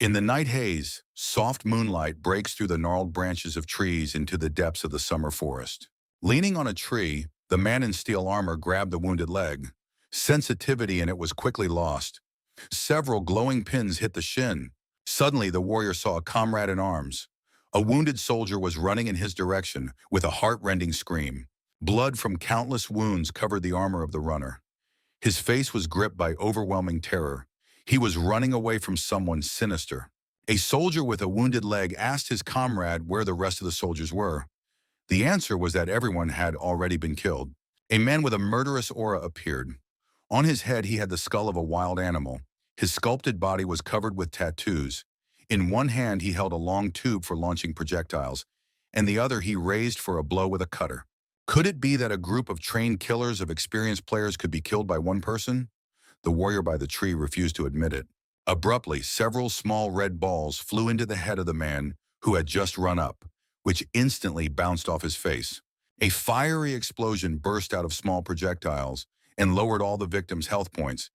In the night haze, soft moonlight breaks through the gnarled branches of trees into the depths of the summer forest. Leaning on a tree, the man in steel armor grabbed the wounded leg. Sensitivity in it was quickly lost. Several glowing pins hit the shin. Suddenly, the warrior saw a comrade in arms. A wounded soldier was running in his direction with a heart-rending scream. Blood from countless wounds covered the armor of the runner. His face was gripped by overwhelming terror. He was running away from someone sinister. A soldier with a wounded leg asked his comrade where the rest of the soldiers were. The answer was that everyone had already been killed. A man with a murderous aura appeared. On his head he had the skull of a wild animal. His sculpted body was covered with tattoos. In one hand he held a long tube for launching projectiles, and the other he raised for a blow with a cutter. Could it be that a group of trained killers of experienced players could be killed by one person? The warrior by the tree refused to admit it. Abruptly, several small red balls flew into the head of the man who had just run up, which instantly bounced off his face. A fiery explosion burst out of small projectiles and lowered all the victims' health points.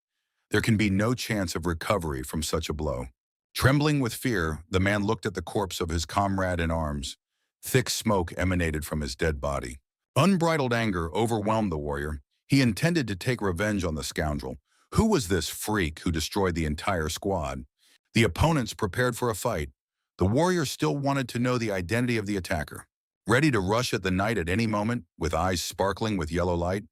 There can be no chance of recovery from such a blow. Trembling with fear, the man looked at the corpse of his comrade in arms. Thick smoke emanated from his dead body. Unbridled anger overwhelmed the warrior. He intended to take revenge on the scoundrel. Who was this freak who destroyed the entire squad? The opponents prepared for a fight. The warrior still wanted to know the identity of the attacker. Ready to rush at the night at any moment, with eyes sparkling with yellow light,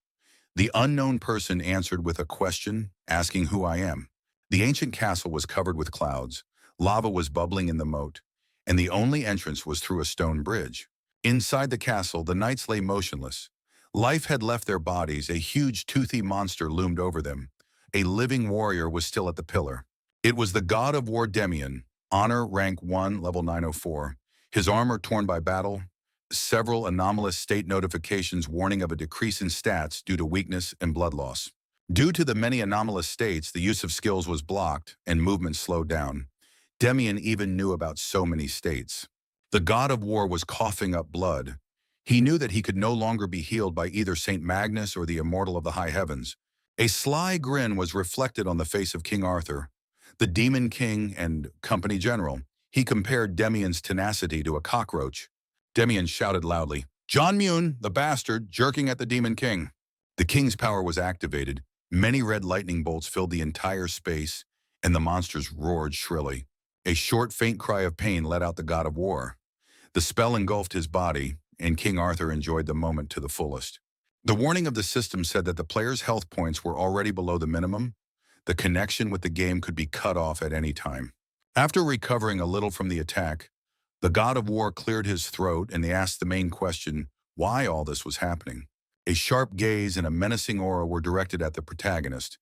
the unknown person answered with a question, asking who I am. The ancient castle was covered with clouds. Lava was bubbling in the moat, and the only entrance was through a stone bridge. Inside the castle, the knights lay motionless. Life had left their bodies. A huge toothy monster loomed over them. A living warrior was still at the pillar. It was the god of war Demian, honor rank 1, level 904. His armor torn by battle, several anomalous state notifications warning of a decrease in stats due to weakness and blood loss. Due to the many anomalous states, the use of skills was blocked and movement slowed down. Demian even knew about so many states. The god of war was coughing up blood. He knew that he could no longer be healed by either Saint Magnus or the immortal of the high heavens. A sly grin was reflected on the face of King Arthur, the demon king and company general. He compared Demian's tenacity to a cockroach. Demian shouted loudly, "John Mune, the bastard, jerking at the demon king." The king's power was activated. Many red lightning bolts filled the entire space, and the monsters roared shrilly. A short, faint cry of pain let out the god of war. The spell engulfed his body, and King Arthur enjoyed the moment to the fullest. The warning of the system said that the player's health points were already below the minimum. The connection with the game could be cut off at any time. After recovering a little from the attack, the god of war cleared his throat and he asked the main question, why all this was happening. A sharp gaze and a menacing aura were directed at the protagonist.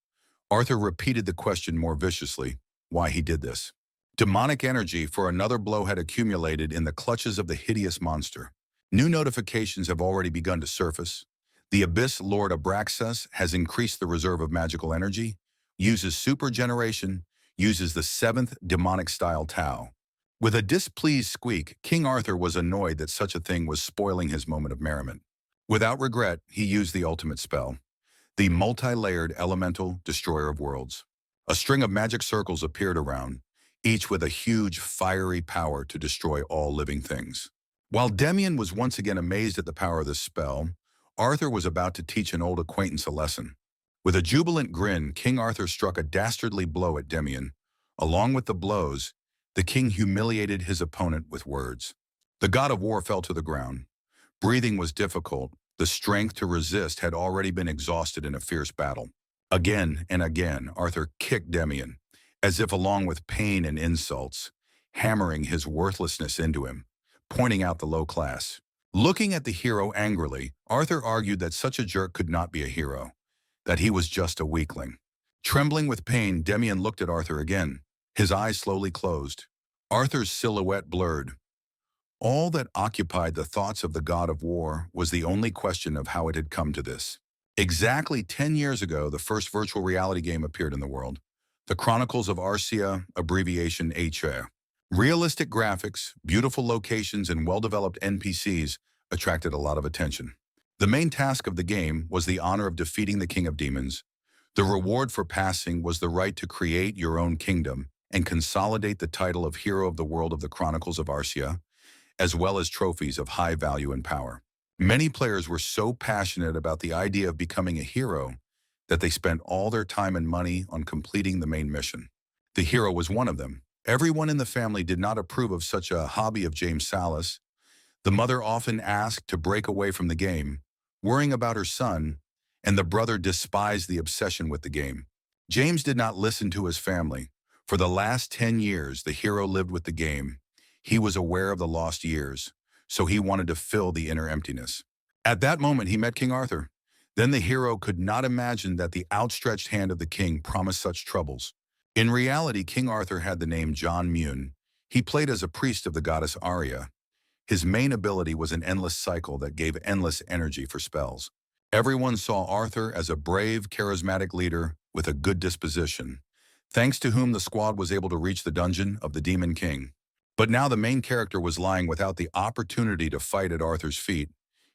Arthur repeated the question more viciously, why he did this. Demonic energy for another blow had accumulated in the clutches of the hideous monster. New notifications have already begun to surface. The Abyss Lord Abraxas has increased the reserve of magical energy, uses super generation, uses the 7th demonic style Tau. With a displeased squeak, King Arthur was annoyed that such a thing was spoiling his moment of merriment. Without regret, he used the ultimate spell, the multi-layered elemental destroyer of worlds. A string of magic circles appeared around, each with a huge fiery power to destroy all living things. While Demian was once again amazed at the power of this spell, Arthur was about to teach an old acquaintance a lesson. With a jubilant grin, King Arthur struck a dastardly blow at Demian. Along with the blows, the king humiliated his opponent with words. The god of war fell to the ground. Breathing was difficult. The strength to resist had already been exhausted in a fierce battle. Again and again, Arthur kicked Demian, as if along with pain and insults, hammering his worthlessness into him, pointing out the low class. Looking at the hero angrily, Arthur argued that such a jerk could not be a hero, that he was just a weakling. Trembling with pain, Demian looked at Arthur again. His eyes slowly closed. Arthur's silhouette blurred. All that occupied the thoughts of the god of war was the only question of how it had come to this. Exactly 10 years ago, the first virtual reality game appeared in the world. The Chronicles of Arcia, abbreviation HR. Realistic graphics, beautiful locations, and well-developed NPCs attracted a lot of attention. The main task of the game was the honor of defeating the King of Demons. The reward for passing was the right to create your own kingdom and consolidate the title of Hero of the World of the Chronicles of Arcia, as well as trophies of high value and power. Many players were so passionate about the idea of becoming a hero that they spent all their time and money on completing the main mission. The hero was one of them. Everyone in the family did not approve of such a hobby of James Salas. The mother often asked to break away from the game, worrying about her son, and the brother despised the obsession with the game. James did not listen to his family. For the last 10 years, the hero lived with the game. He was aware of the lost years, so he wanted to fill the inner emptiness. At that moment, he met King Arthur. Then the hero could not imagine that the outstretched hand of the king promised such troubles. In reality, King Arthur had the name John Mune. He played as a priest of the goddess Arya. His main ability was an endless cycle that gave endless energy for spells. Everyone saw Arthur as a brave, charismatic leader with a good disposition, thanks to whom the squad was able to reach the dungeon of the Demon King. But now the main character was lying without the opportunity to fight at Arthur's feet.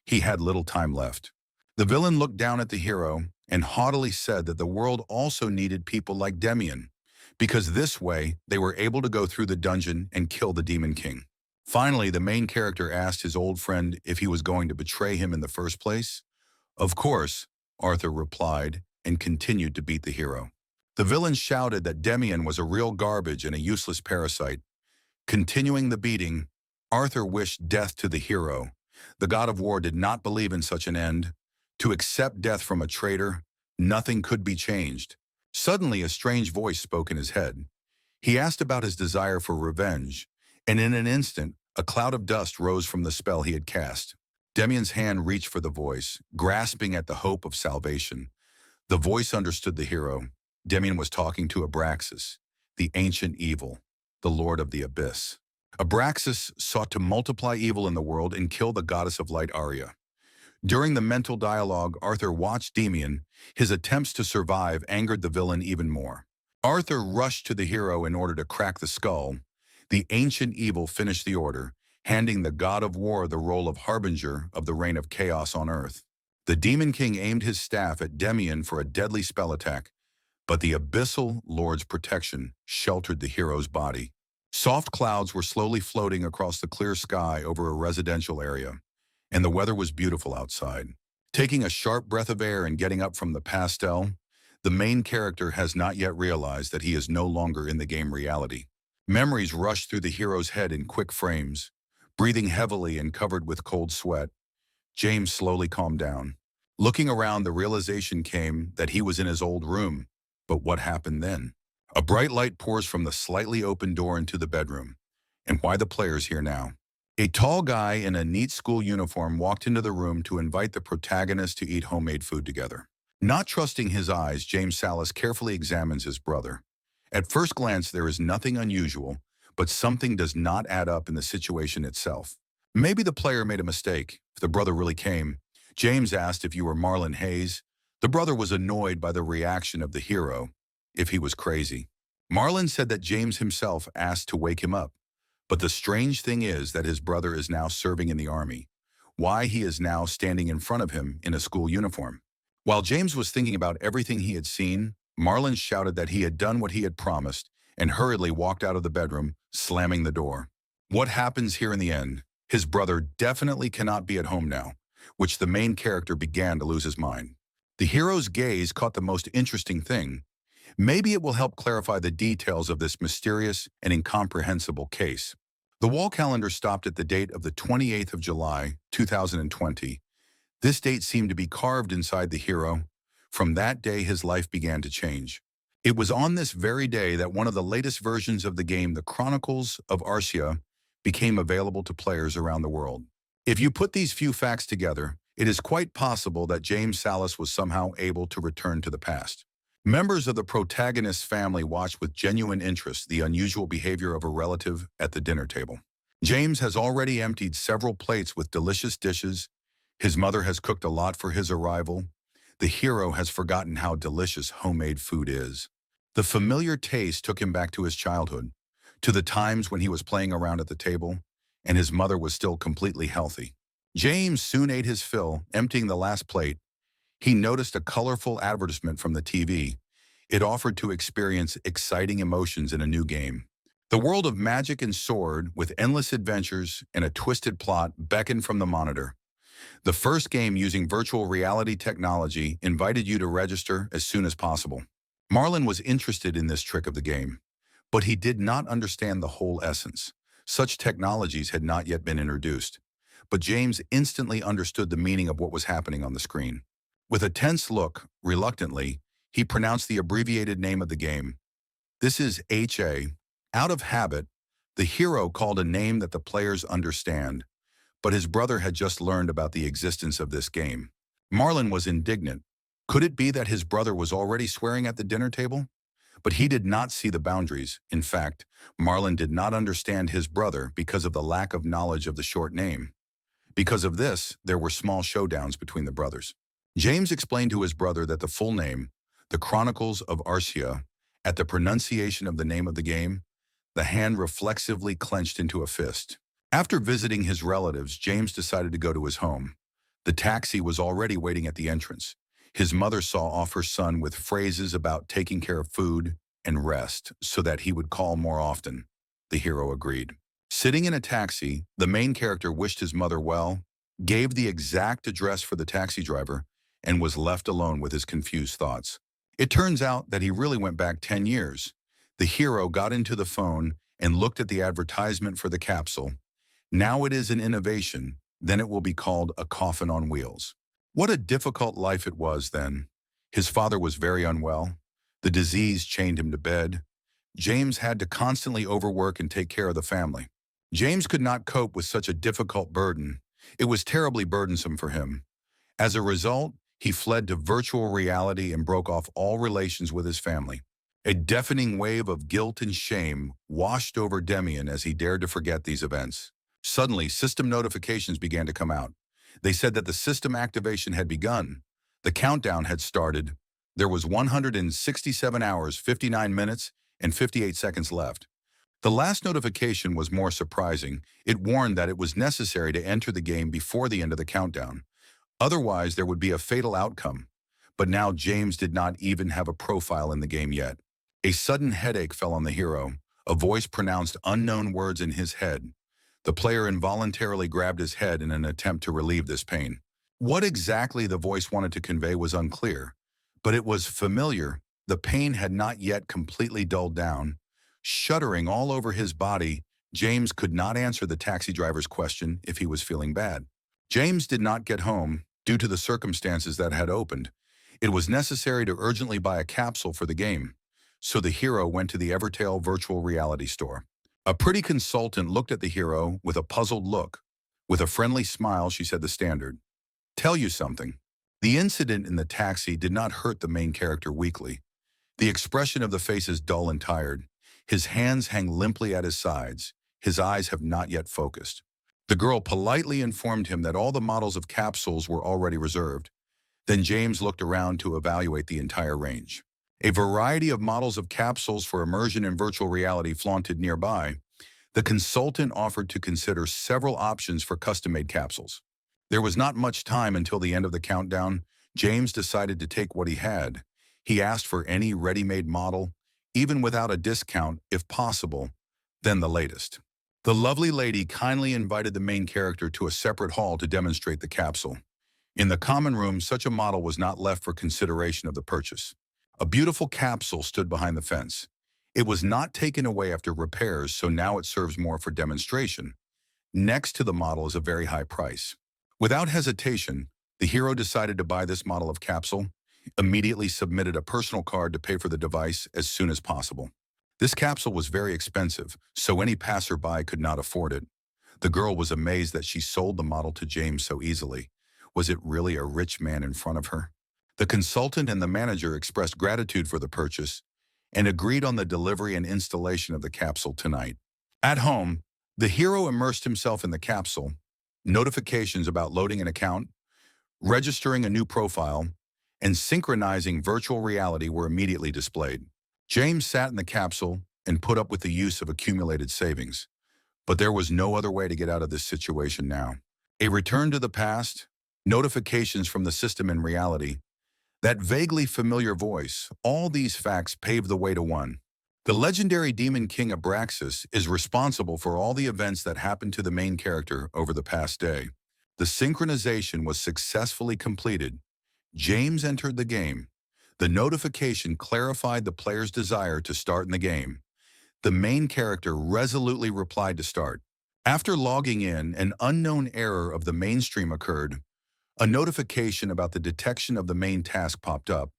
He had little time left. The villain looked down at the hero and haughtily said that the world also needed people like Demian, because this way they were able to go through the dungeon and kill the Demon King. Finally, the main character asked his old friend if he was going to betray him in the first place. Of course, Arthur replied and continued to beat the hero. The villain shouted that Demian was a real garbage and a useless parasite. Continuing the beating, Arthur wished death to the hero. The god of war did not believe in such an end. To accept death from a traitor, nothing could be changed. Suddenly, a strange voice spoke in his head. He asked about his desire for revenge, and in an instant, a cloud of dust rose from the spell he had cast. Demian's hand reached for the voice, grasping at the hope of salvation. The voice understood the hero. Demian was talking to Abraxas, the ancient evil, the lord of the abyss. Abraxas sought to multiply evil in the world and kill the goddess of light Arya. During the mental dialogue, Arthur watched Demian. His attempts to survive angered the villain even more. Arthur rushed to the hero in order to crack the skull. The ancient evil finished the order, handing the god of war the role of harbinger of the reign of chaos on earth. The Demon King aimed his staff at Demian for a deadly spell attack, but the abyssal lord's protection sheltered the hero's body. Soft clouds were slowly floating across the clear sky over a residential area, and the weather was beautiful outside. Taking a sharp breath of air and getting up from the pastel, the main character has not yet realized that he is no longer in the game reality. Memories rush through the hero's head in quick frames. Breathing heavily and covered with cold sweat, James slowly calmed down. Looking around, the realization came that he was in his old room. But what happened then? A bright light pours from the slightly open door into the bedroom. And why the players here now? A tall guy in a neat school uniform walked into the room to invite the protagonist to eat homemade food together. Not trusting his eyes, James Salas carefully examines his brother. At first glance, there is nothing unusual, but something does not add up in the situation itself. Maybe the player made a mistake. If the brother really came, James asked if you were Marlon Hayes. The brother was annoyed by the reaction of the hero, if he was crazy. Marlon said that James himself asked to wake him up. But the strange thing is that his brother is now serving in the army. Why he is now standing in front of him in a school uniform? While James was thinking about everything he had seen, Marlon shouted that he had done what he had promised and hurriedly walked out of the bedroom, slamming the door. What happens here in the end? His brother definitely cannot be at home now, which the main character began to lose his mind. The hero's gaze caught the most interesting thing. Maybe it will help clarify the details of this mysterious and incomprehensible case. The wall calendar stopped at the date of the 28th of July, 2020. This date seemed to be carved inside the hero. From that day, his life began to change. It was on this very day that one of the latest versions of the game, The Chronicles of Arcia, became available to players around the world. If you put these few facts together, it is quite possible that James Salas was somehow able to return to the past. Members of the protagonist's family watched with genuine interest the unusual behavior of a relative at the dinner table. James has already emptied several plates with delicious dishes. His mother has cooked a lot for his arrival. The hero has forgotten how delicious homemade food is. The familiar taste took him back to his childhood, to the times when he was playing around at the table, and his mother was still completely healthy. James soon ate his fill, emptying the last plate. He noticed a colorful advertisement from the TV. It offered to experience exciting emotions in a new game. The world of magic and sword, with endless adventures and a twisted plot, beckoned from the monitor. The first game using virtual reality technology invited you to register as soon as possible. Marlon was interested in this trick of the game, but he did not understand the whole essence. Such technologies had not yet been introduced. But James instantly understood the meaning of what was happening on the screen. With a tense look, reluctantly, he pronounced the abbreviated name of the game. This is HA. Out of habit, the hero called a name that the players understand, but his brother had just learned about the existence of this game. Marlon was indignant. Could it be that his brother was already swearing at the dinner table? But he did not see the boundaries. In fact, Marlon did not understand his brother because of the lack of knowledge of the short name. Because of this, there were small showdowns between the brothers. James explained to his brother that the full name, The Chronicles of Arcia, at the pronunciation of the name of the game, the hand reflexively clenched into a fist. After visiting his relatives, James decided to go to his home. The taxi was already waiting at the entrance. His mother saw off her son with phrases about taking care of food and rest so that he would call more often. The hero agreed. Sitting in a taxi, the main character wished his mother well, gave the exact address for the taxi driver, and was left alone with his confused thoughts. It turns out that he really went back 10 years. The hero got into the phone and looked at the advertisement for the capsule. Now it is an innovation, then it will be called a coffin on wheels. What a difficult life it was then. His father was very unwell. The disease chained him to bed. James had to constantly overwork and take care of the family. James could not cope with such a difficult burden. It was terribly burdensome for him. As a result, he fled to virtual reality and broke off all relations with his family. A deafening wave of guilt and shame washed over Demian as he dared to forget these events. Suddenly, system notifications began to come out. They said that the system activation had begun. The countdown had started. There was 167 hours, 59 minutes, and 58 seconds left. The last notification was more surprising. It warned that it was necessary to enter the game before the end of the countdown. Otherwise, there would be a fatal outcome. But now James did not even have a profile in the game yet. A sudden headache fell on the hero. A voice pronounced unknown words in his head. The player involuntarily grabbed his head in an attempt to relieve this pain. What exactly the voice wanted to convey was unclear, but it was familiar. The pain had not yet completely dulled down. Shuddering all over his body, James could not answer the taxi driver's question if he was feeling bad. James did not get home due to the circumstances that had opened. It was necessary to urgently buy a capsule for the game, so the hero went to the Evertale virtual reality store. A pretty consultant looked at the hero with a puzzled look. With a friendly smile, she said the standard. Tell you something. The incident in the taxi did not hurt the main character weakly. The expression of the face is dull and tired. His hands hang limply at his sides. His eyes have not yet focused. The girl politely informed him that all the models of capsules were already reserved. Then James looked around to evaluate the entire range. A variety of models of capsules for immersion in virtual reality flaunted nearby. The consultant offered to consider several options for custom-made capsules. There was not much time until the end of the countdown. James decided to take what he had. He asked for any ready-made model, even without a discount, if possible, then the latest. The lovely lady kindly invited the main character to a separate hall to demonstrate the capsule. In the common room, such a model was not left for consideration of the purchase. A beautiful capsule stood behind the fence. It was not taken away after repairs, so now it serves more for demonstration. Next to the model is a very high price. Without hesitation, the hero decided to buy this model of capsule, immediately submitted a personal card to pay for the device as soon as possible. This capsule was very expensive, so any passerby could not afford it. The girl was amazed that she sold the model to James so easily. Was it really a rich man in front of her? The consultant and the manager expressed gratitude for the purchase and agreed on the delivery and installation of the capsule tonight. At home, the hero immersed himself in the capsule. Notifications about loading an account, registering a new profile, and synchronizing virtual reality were immediately displayed. James sat in the capsule and put up with the use of accumulated savings. But there was no other way to get out of this situation now. A return to the past, notifications from the system in reality, That vaguely familiar voice, all these facts pave the way to one. The legendary demon king Abraxas is responsible for all the events that happened to the main character over the past day. The synchronization was successfully completed. James entered the game. The notification clarified the player's desire to start in the game. The main character resolutely replied to start. After logging in, an unknown error of the mainstream occurred. A notification about the detection of the main task popped up,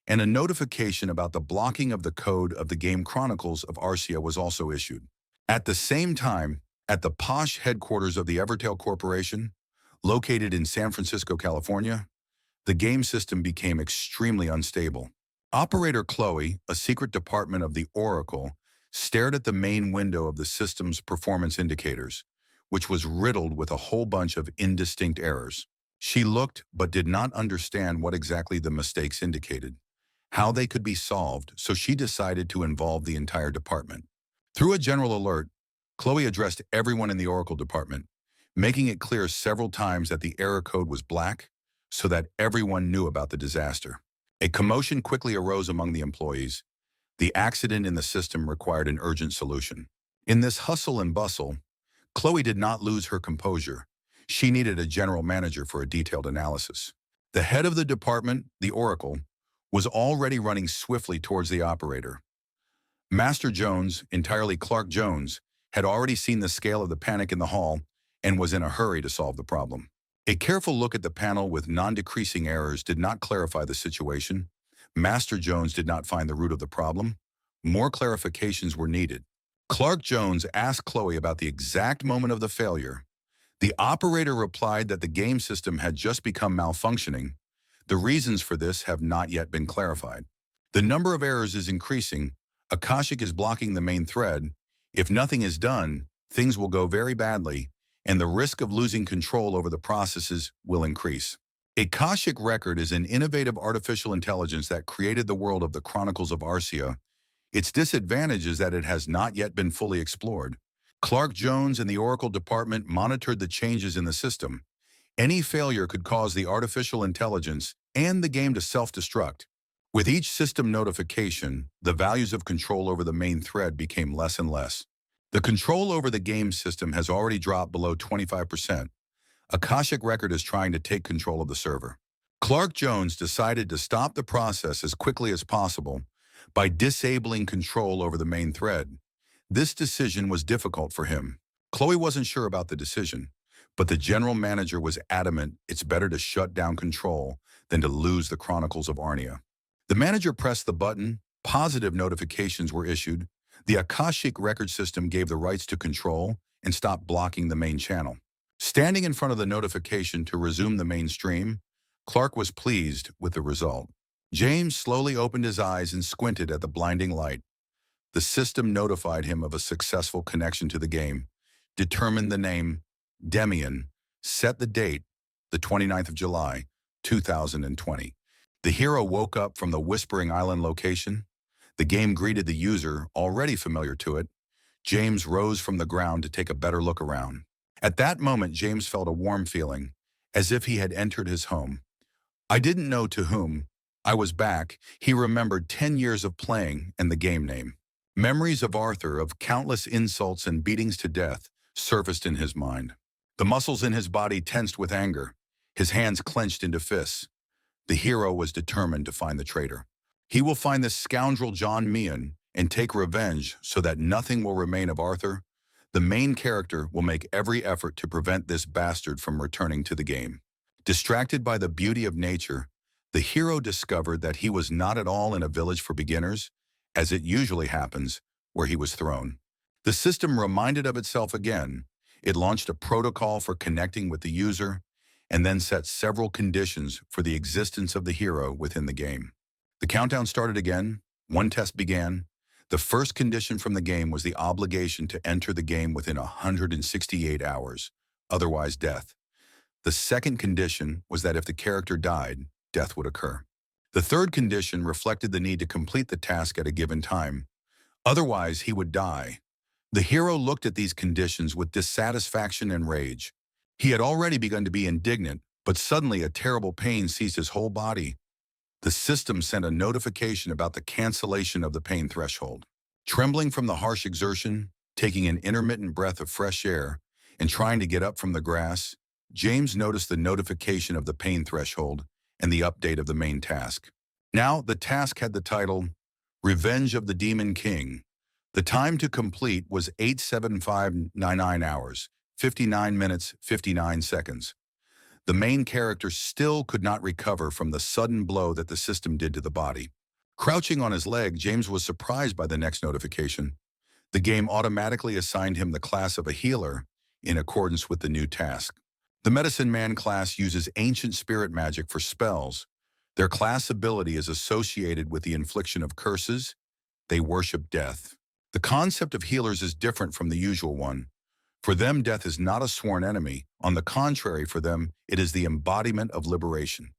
and a notification about the blocking of the code of the game Chronicles of Arcia was also issued. At the same time, at the posh headquarters of the Evertail Corporation, located in San Francisco, California, the game system became extremely unstable. Operator Chloe, a secret department of the Oracle, stared at the main window of the system's performance indicators, which was riddled with a whole bunch of indistinct errors. She looked but did not understand what exactly the mistakes indicated, how they could be solved, so she decided to involve the entire department. Through a general alert, Chloe addressed everyone in the Oracle department, making it clear several times that the error code was black so that everyone knew about the disaster. A commotion quickly arose among the employees. The accident in the system required an urgent solution. In this hustle and bustle, Chloe did not lose her composure. She needed a general manager for a detailed analysis. The head of the department, the Oracle, was already running swiftly towards the operator. Master Jones, entirely Clark Jones, had already seen the scale of the panic in the hall and was in a hurry to solve the problem. A careful look at the panel with non-decreasing errors did not clarify the situation. Master Jones did not find the root of the problem. More clarifications were needed. Clark Jones asked Chloe about the exact moment of the failure. The operator replied that the game system had just become malfunctioning. The reasons for this have not yet been clarified. The number of errors is increasing. Akashic is blocking the main thread. If nothing is done, things will go very badly, and the risk of losing control over the processes will increase. Akashic Record is an innovative artificial intelligence that created the world of the Chronicles of Arcia. Its disadvantage is that it has not yet been fully explored. Clark Jones and the Oracle department monitored the changes in the system. Any failure could cause the artificial intelligence and the game to self-destruct. With each system notification, the values of control over the main thread became less and less. The control over the game system has already dropped below 25%. Akashic Record is trying to take control of the server. Clark Jones decided to stop the process as quickly as possible by disabling control over the main thread. This decision was difficult for him. Chloe wasn't sure about the decision, but the general manager was adamant it's better to shut down control than to lose the Chronicles of Arnia. The manager pressed the button, positive notifications were issued, the Akashic Record system gave the rights to control and stopped blocking the main channel. Standing in front of the notification to resume the main stream, Clark was pleased with the result. James slowly opened his eyes and squinted at the blinding light. The system notified him of a successful connection to the game, determined the name, Demian, set the date, the 29th of July, 2020. The hero woke up from the Whispering Island location. The game greeted the user, already familiar to it. James rose from the ground to take a better look around. At that moment, James felt a warm feeling, as if he had entered his home. I didn't know to whom. I was back. He remembered 10 years of playing and the game name. Memories of Arthur, of countless insults and beatings to death, surfaced in his mind. The muscles in his body tensed with anger. His hands clenched into fists. The hero was determined to find the traitor. He will find this scoundrel John Meehan and take revenge so that nothing will remain of Arthur. The main character will make every effort to prevent this bastard from returning to the game. Distracted by the beauty of nature, the hero discovered that he was not at all in a village for beginners, as it usually happens, where he was thrown. The system reminded of itself again. It launched a protocol for connecting with the user, and then set several conditions for the existence of the hero within the game. The countdown started again. One test began. The first condition from the game was the obligation to enter the game within 168 hours, otherwise death. The second condition was that if the character died, death would occur. The third condition reflected the need to complete the task at a given time. Otherwise, he would die. The hero looked at these conditions with dissatisfaction and rage. He had already begun to be indignant, but suddenly a terrible pain seized his whole body. The system sent a notification about the cancellation of the pain threshold. Trembling from the harsh exertion, taking an intermittent breath of fresh air, and trying to get up from the grass, James noticed the notification of the pain threshold and the update of the main task. Now, the task had the title, Revenge of the Demon King. The time to complete was 87599 hours, 59 minutes, 59 seconds. The main character still could not recover from the sudden blow that the system did to the body. Crouching on his leg, James was surprised by the next notification. The game automatically assigned him the class of a healer in accordance with the new task. The Medicine Man class uses ancient spirit magic for spells. Their class ability is associated with the infliction of curses. They worship death. The concept of healers is different from the usual one. For them, death is not a sworn enemy. On the contrary, for them, it is the embodiment of liberation.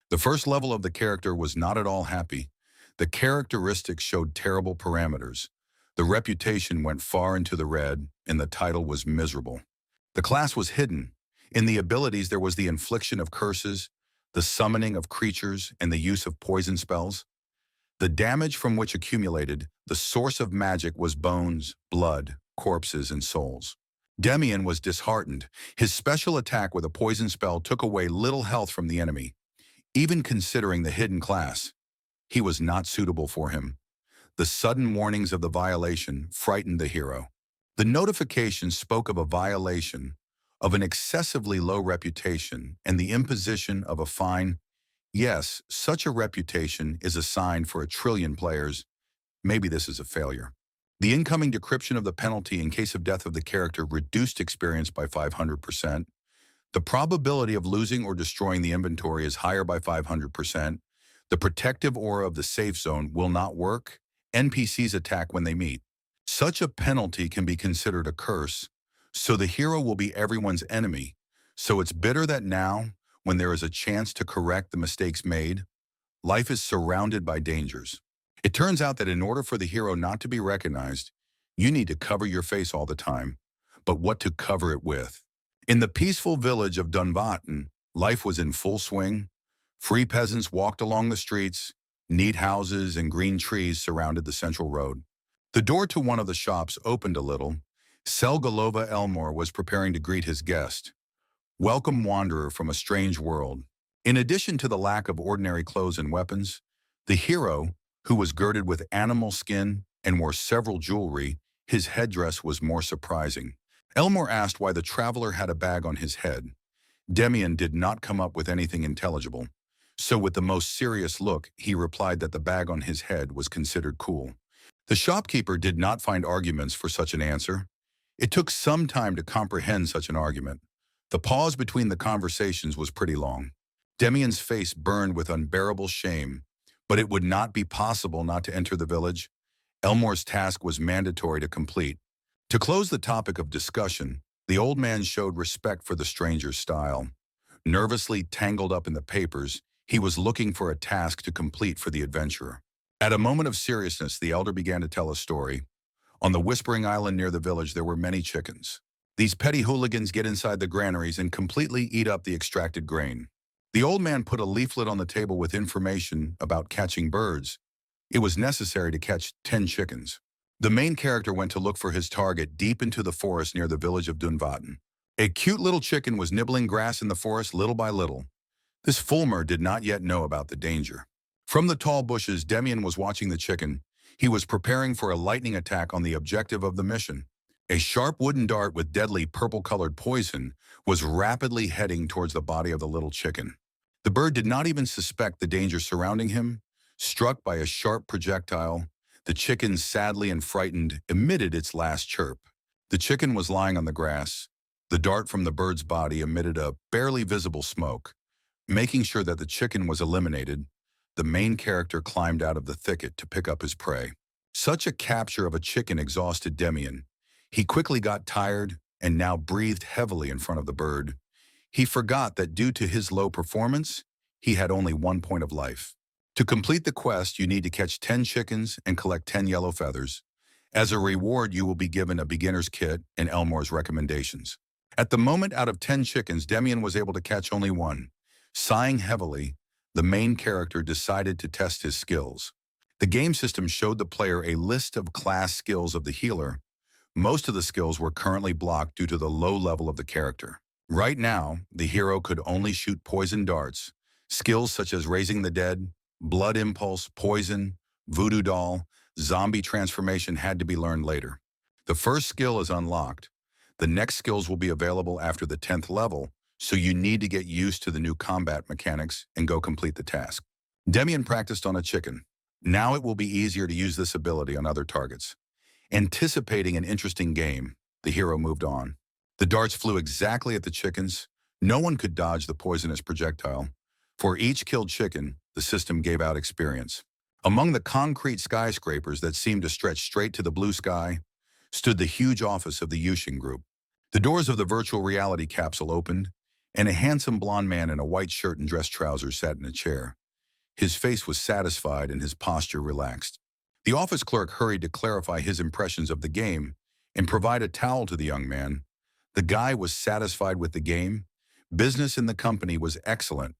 The first level of the character was not at all happy. The characteristics showed terrible parameters. The reputation went far into the red, and the title was miserable. The class was hidden. In the abilities, there was the infliction of curses, the summoning of creatures, and the use of poison spells. The damage from which accumulated, the source of magic was bones, blood, corpses, and souls. Demian was disheartened. His special attack with a poison spell took away little health from the enemy. Even considering the hidden class, he was not suitable for him. The sudden warnings of the violation frightened the hero. The notification spoke of a violation, of an excessively low reputation, and the imposition of a fine. Yes, such a reputation is assigned for 1 trillion players. Maybe this is a failure. The incoming decryption of the penalty in case of death of the character reduced experience by 500%. The probability of losing or destroying the inventory is higher by 500%. The protective aura of the safe zone will not work. NPCs attack when they meet. Such a penalty can be considered a curse, so the hero will be everyone's enemy. So it's bitter that now, when there is a chance to correct the mistakes made, life is surrounded by dangers. It turns out that in order for the hero not to be recognized, you need to cover your face all the time. But what to cover it with? In the peaceful village of Dunvaten, life was in full swing. Free peasants walked along the streets. Neat houses and green trees surrounded the central road. The door to one of the shops opened a little. Selgalova Elmore was preparing to greet his guest. Welcome, wanderer from a strange world. In addition to the lack of ordinary clothes and weapons, the hero, who was girded with animal skin and wore several jewelry, his headdress was more surprising. Elmore asked why the traveler had a bag on his head. Demian did not come up with anything intelligible, so with the most serious look, he replied that the bag on his head was considered cool. The shopkeeper did not find arguments for such an answer. It took some time to comprehend such an argument. The pause between the conversations was pretty long. Demian's face burned with unbearable shame, but it would not be possible not to enter the village. Elmore's task was mandatory to complete. To close the topic of discussion, the old man showed respect for the stranger's style. Nervously tangled up in the papers, he was looking for a task to complete for the adventurer. At a moment of seriousness, the elder began to tell a story. On the Whispering Island near the village, there were many chickens. These petty hooligans get inside the granaries and completely eat up the extracted grain. The old man put a leaflet on the table with information about catching birds. It was necessary to catch 10 chickens. The main character went to look for his target deep into the forest near the village of Dunvaten. A cute little chicken was nibbling grass in the forest little by little. This Fulmer did not yet know about the danger. From the tall bushes, Demian was watching the chicken. He was preparing for a lightning attack on the objective of the mission. A sharp wooden dart with deadly purple-colored poison was rapidly heading towards the body of the little chicken. The bird did not even suspect the danger surrounding him. Struck by a sharp projectile, the chicken, sadly and frightened, emitted its last chirp. The chicken was lying on the grass. The dart from the bird's body emitted a barely visible smoke. Making sure that the chicken was eliminated, the main character climbed out of the thicket to pick up his prey. Such a capture of a chicken exhausted Demian. He quickly got tired and now breathed heavily in front of the bird. He forgot that due to his low performance, he had only 1 point of life. To complete the quest, you need to catch 10 chickens and collect 10 yellow feathers. As a reward, you will be given a beginner's kit and Elmore's recommendations. At the moment, out of 10 chickens, Demian was able to catch only 1. Sighing heavily, the main character decided to test his skills. The game system showed the player a list of class skills of the healer. Most of the skills were currently blocked due to the low level of the character. Right now, the hero could only shoot poison darts. Skills such as raising the dead, blood impulse, poison, voodoo doll, zombie transformation had to be learned later. The first skill is unlocked. The next skills will be available after the 10th level, so you need to get used to the new combat mechanics and go complete the task. Demian practiced on a chicken. Now it will be easier to use this ability on other targets. Anticipating an interesting game, the hero moved on. The darts flew exactly at the chickens. No one could dodge the poisonous projectile. For each killed chicken, the system gave out experience. Among the concrete skyscrapers that seemed to stretch straight to the blue sky, stood the huge office of the Yushin Group. The doors of the virtual reality capsule opened, and a handsome blond man in a white shirt and dress trousers sat in a chair. His face was satisfied and his posture relaxed. The office clerk hurried to clarify his impressions of the game and provide a towel to the young man. The guy was satisfied with the game. Business in the company was excellent.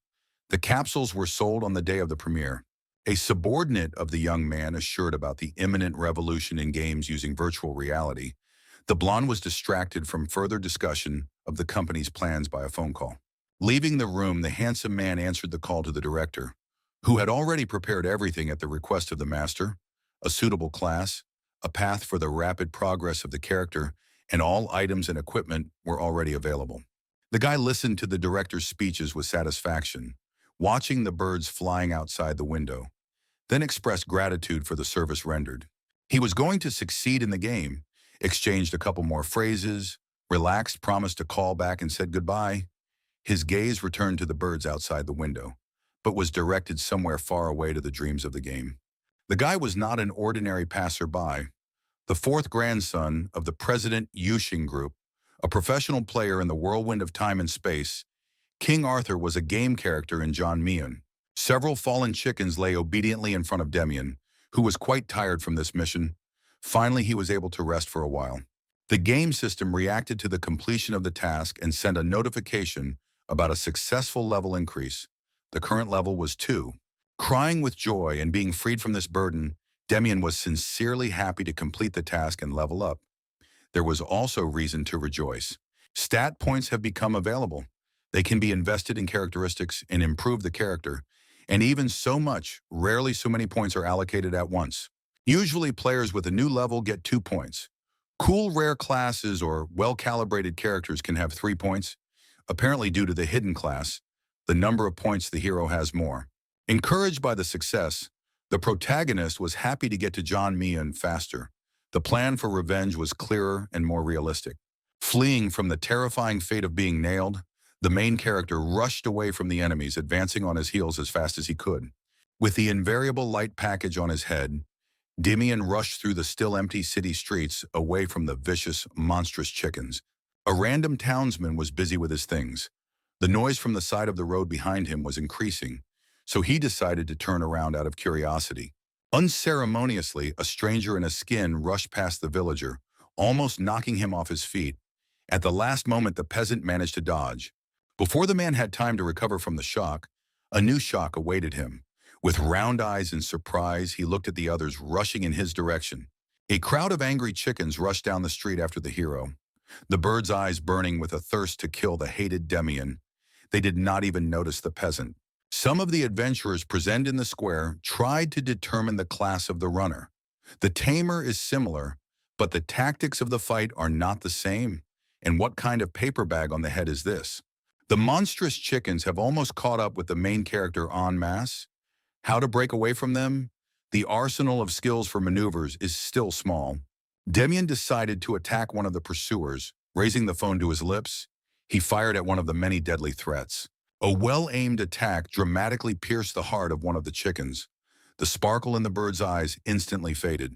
The capsules were sold on the day of the premiere. A subordinate of the young man assured about the imminent revolution in games using virtual reality. The blonde was distracted from further discussion of the company's plans by a phone call. Leaving the room, the handsome man answered the call to the director, who had already prepared everything at the request of the master: a suitable class, a path for the rapid progress of the character, and all items and equipment were already available. The guy listened to the director's speeches with satisfaction, watching the birds flying outside the window, then expressed gratitude for the service rendered. He was going to succeed in the game, exchanged a couple more phrases, relaxed, promised to call back, and said goodbye. His gaze returned to the birds outside the window, but was directed somewhere far away to the dreams of the game. The guy was not an ordinary passerby. The fourth grandson of the President Yushin Group, a professional player in the whirlwind of time and space, King Arthur was a game character in John Meehan. Several fallen chickens lay obediently in front of Demian, who was quite tired from this mission. Finally, he was able to rest for a while. The game system reacted to the completion of the task and sent a notification about a successful level increase. The current level was 2. Crying with joy and being freed from this burden, Demian was sincerely happy to complete the task and level up. There was also reason to rejoice. Stat points have become available. They can be invested in characteristics and improve the character, and even so much, rarely so many points are allocated at once. Usually players with a new level get 2 points. Cool rare classes or well-calibrated characters can have 3 points. Apparently due to the hidden class, the number of points the hero has more. Encouraged by the success, the protagonist was happy to get to John Meehan faster. The plan for revenge was clearer and more realistic. Fleeing from the terrifying fate of being nailed, the main character rushed away from the enemies, advancing on his heels as fast as he could. With the invariable light package on his head, Demian rushed through the still empty city streets away from the vicious, monstrous chickens. A random townsman was busy with his things. The noise from the side of the road behind him was increasing, so he decided to turn around out of curiosity. Unceremoniously, a stranger in a skin rushed past the villager, almost knocking him off his feet. At the last moment, the peasant managed to dodge. Before the man had time to recover from the shock, a new shock awaited him. With round eyes in surprise, he looked at the others rushing in his direction. A crowd of angry chickens rushed down the street after the hero, the birds' eyes burning with a thirst to kill the hated Demian. They did not even notice the peasant. Some of the adventurers present in the square tried to determine the class of the runner. The tamer is similar, but the tactics of the fight are not the same. And what kind of paper bag on the head is this? The monstrous chickens have almost caught up with the main character en masse. How to break away from them? The arsenal of skills for maneuvers is still small. Demian decided to attack one of the pursuers. Raising the phone to his lips, he fired at one of the many deadly threats. A well-aimed attack dramatically pierced the heart of one of the chickens. The sparkle in the bird's eyes instantly faded,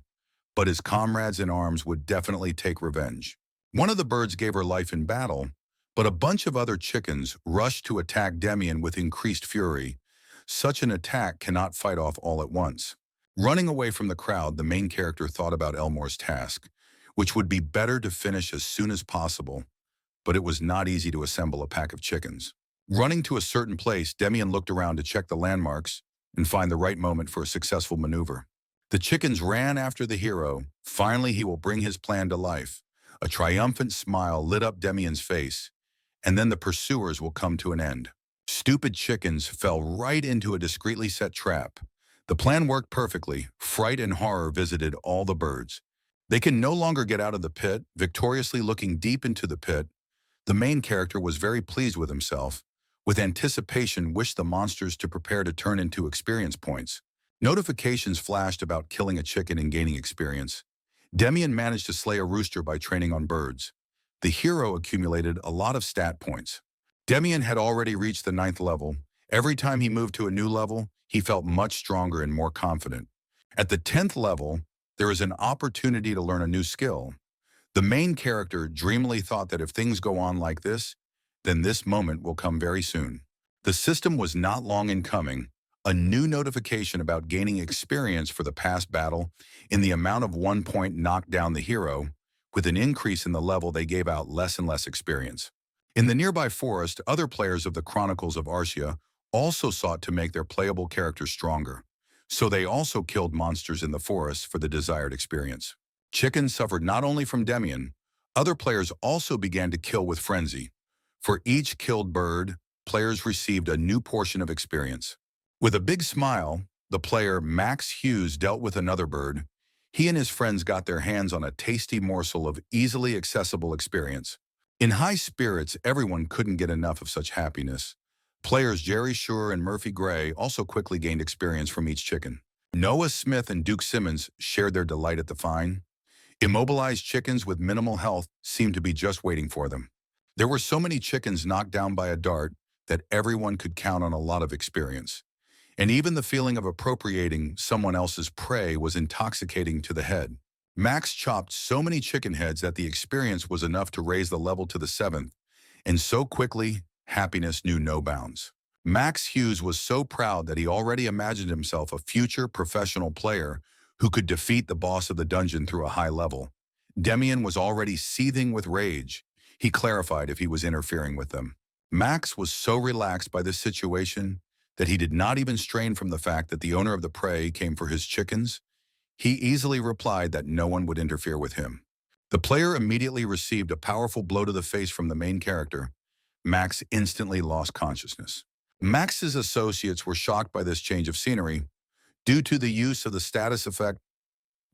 but his comrades in arms would definitely take revenge. One of the birds gave her life in battle, but a bunch of other chickens rushed to attack Demian with increased fury. Such an attack cannot fight off all at once. Running away from the crowd, the main character thought about Elmore's task, which would be better to finish as soon as possible, but it was not easy to assemble a pack of chickens. Running to a certain place, Demian looked around to check the landmarks and find the right moment for a successful maneuver. The chickens ran after the hero. Finally, he will bring his plan to life. A triumphant smile lit up Demian's face, and then the pursuers will come to an end. Stupid chickens fell right into a discreetly set trap. The plan worked perfectly. Fright and horror visited all the birds. They can no longer get out of the pit. Victoriously looking deep into the pit, the main character was very pleased with himself. With anticipation, wished the monsters to prepare to turn into experience points. Notifications flashed about killing a chicken and gaining experience. Demian managed to slay a rooster by training on birds. The hero accumulated a lot of stat points. Demian had already reached the 9th level. Every time he moved to a new level, he felt much stronger and more confident. At the 10th level, there is an opportunity to learn a new skill. The main character dreamily thought that if things go on like this, then this moment will come very soon. The system was not long in coming. A new notification about gaining experience for the past battle in the amount of 1 point knocked down the hero. With an increase in the level, they gave out less and less experience. In the nearby forest, other players of the Chronicles of Arcia also sought to make their playable characters stronger. So they also killed monsters in the forest for the desired experience. Chickens suffered not only from Demian, other players also began to kill with frenzy. For each killed bird, players received a new portion of experience. With a big smile, the player Max Hughes dealt with another bird. He and his friends got their hands on a tasty morsel of easily accessible experience. In high spirits, everyone couldn't get enough of such happiness. Players Jerry Schur and Murphy Gray also quickly gained experience from each chicken. Noah Smith and Duke Simmons shared their delight at the find. Immobilized chickens with minimal health seemed to be just waiting for them. There were so many chickens knocked down by a dart that everyone could count on a lot of experience. And even the feeling of appropriating someone else's prey was intoxicating to the head. Max chopped so many chicken heads that the experience was enough to raise the level to the 7th, and so quickly, happiness knew no bounds. Max Hughes was so proud that he already imagined himself a future professional player who could defeat the boss of the dungeon through a high level. Demian was already seething with rage. He clarified if he was interfering with them. Max was so relaxed by this situation that he did not even strain from the fact that the owner of the prey came for his chickens. He easily replied that no one would interfere with him. The player immediately received a powerful blow to the face from the main character. Max instantly lost consciousness. Max's associates were shocked by this change of scenery. Due to the use of the status effect,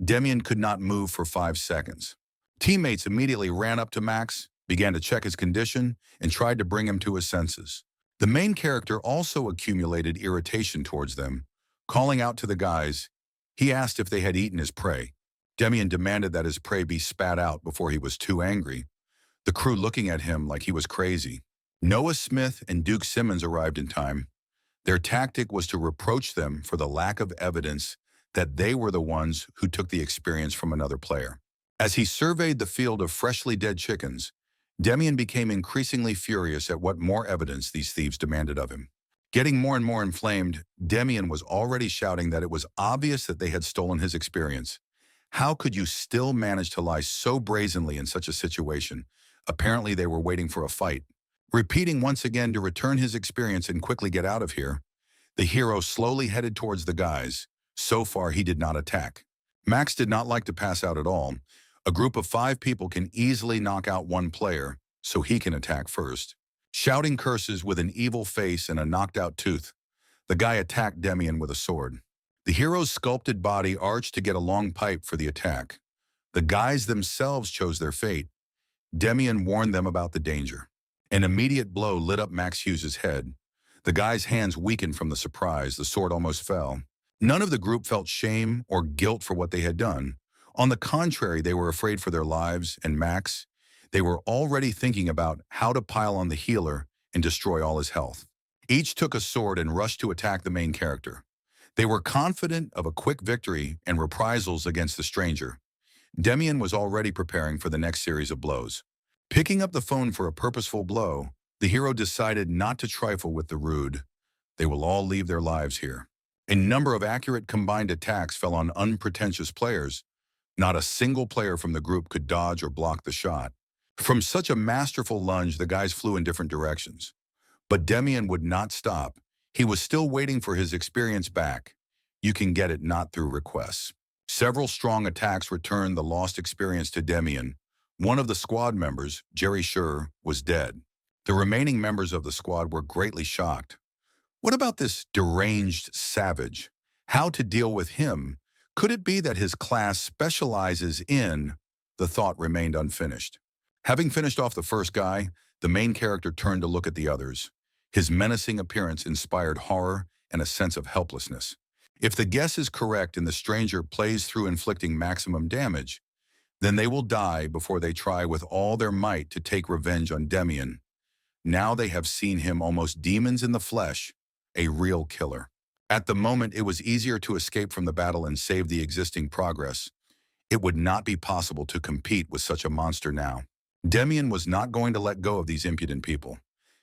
Demian could not move for 5 seconds. Teammates immediately ran up to Max, began to check his condition, and tried to bring him to his senses. The main character also accumulated irritation towards them. Calling out to the guys, he asked if they had eaten his prey. Demian demanded that his prey be spat out before he was too angry, the crew looking at him like he was crazy. Noah Smith and Duke Simmons arrived in time. Their tactic was to reproach them for the lack of evidence that they were the ones who took the experience from another player. As he surveyed the field of freshly dead chickens, Demian became increasingly furious at what more evidence these thieves demanded of him. Getting more and more inflamed, Demian was already shouting that it was obvious that they had stolen his experience. How could you still manage to lie so brazenly in such a situation? Apparently they were waiting for a fight. Repeating once again to return his experience and quickly get out of here, the hero slowly headed towards the guys. So far, he did not attack. Max did not like to pass out at all. A group of 5 people can easily knock out one player, so he can attack first. Shouting curses with an evil face and a knocked-out tooth, the guy attacked Demian with a sword. The hero's sculpted body arched to get a long pipe for the attack. The guys themselves chose their fate. Demian warned them about the danger. An immediate blow lit up Max Hughes' head. The guy's hands weakened from the surprise. The sword almost fell. None of the group felt shame or guilt for what they had done. On the contrary, they were afraid for their lives, and Max, they were already thinking about how to pile on the healer and destroy all his health. Each took a sword and rushed to attack the main character. They were confident of a quick victory and reprisals against the stranger. Demian was already preparing for the next series of blows. Picking up the phone for a purposeful blow, the hero decided not to trifle with the rude. They will all leave their lives here. A number of accurate combined attacks fell on unpretentious players. Not a single player from the group could dodge or block the shot. From such a masterful lunge, the guys flew in different directions. But Demian would not stop. He was still waiting for his experience back. You can get it not through requests. Several strong attacks returned the lost experience to Demian. One of the squad members, Jerry Schur, was dead. The remaining members of the squad were greatly shocked. What about this deranged savage? How to deal with him? Could it be that his class specializes in? The thought remained unfinished. Having finished off the first guy, the main character turned to look at the others. His menacing appearance inspired horror and a sense of helplessness. If the guess is correct and the stranger plays through inflicting maximum damage, then they will die before they try with all their might to take revenge on Demian. Now they have seen him almost demons in the flesh, a real killer. At the moment, it was easier to escape from the battle and save the existing progress. It would not be possible to compete with such a monster now. Demian was not going to let go of these impudent people.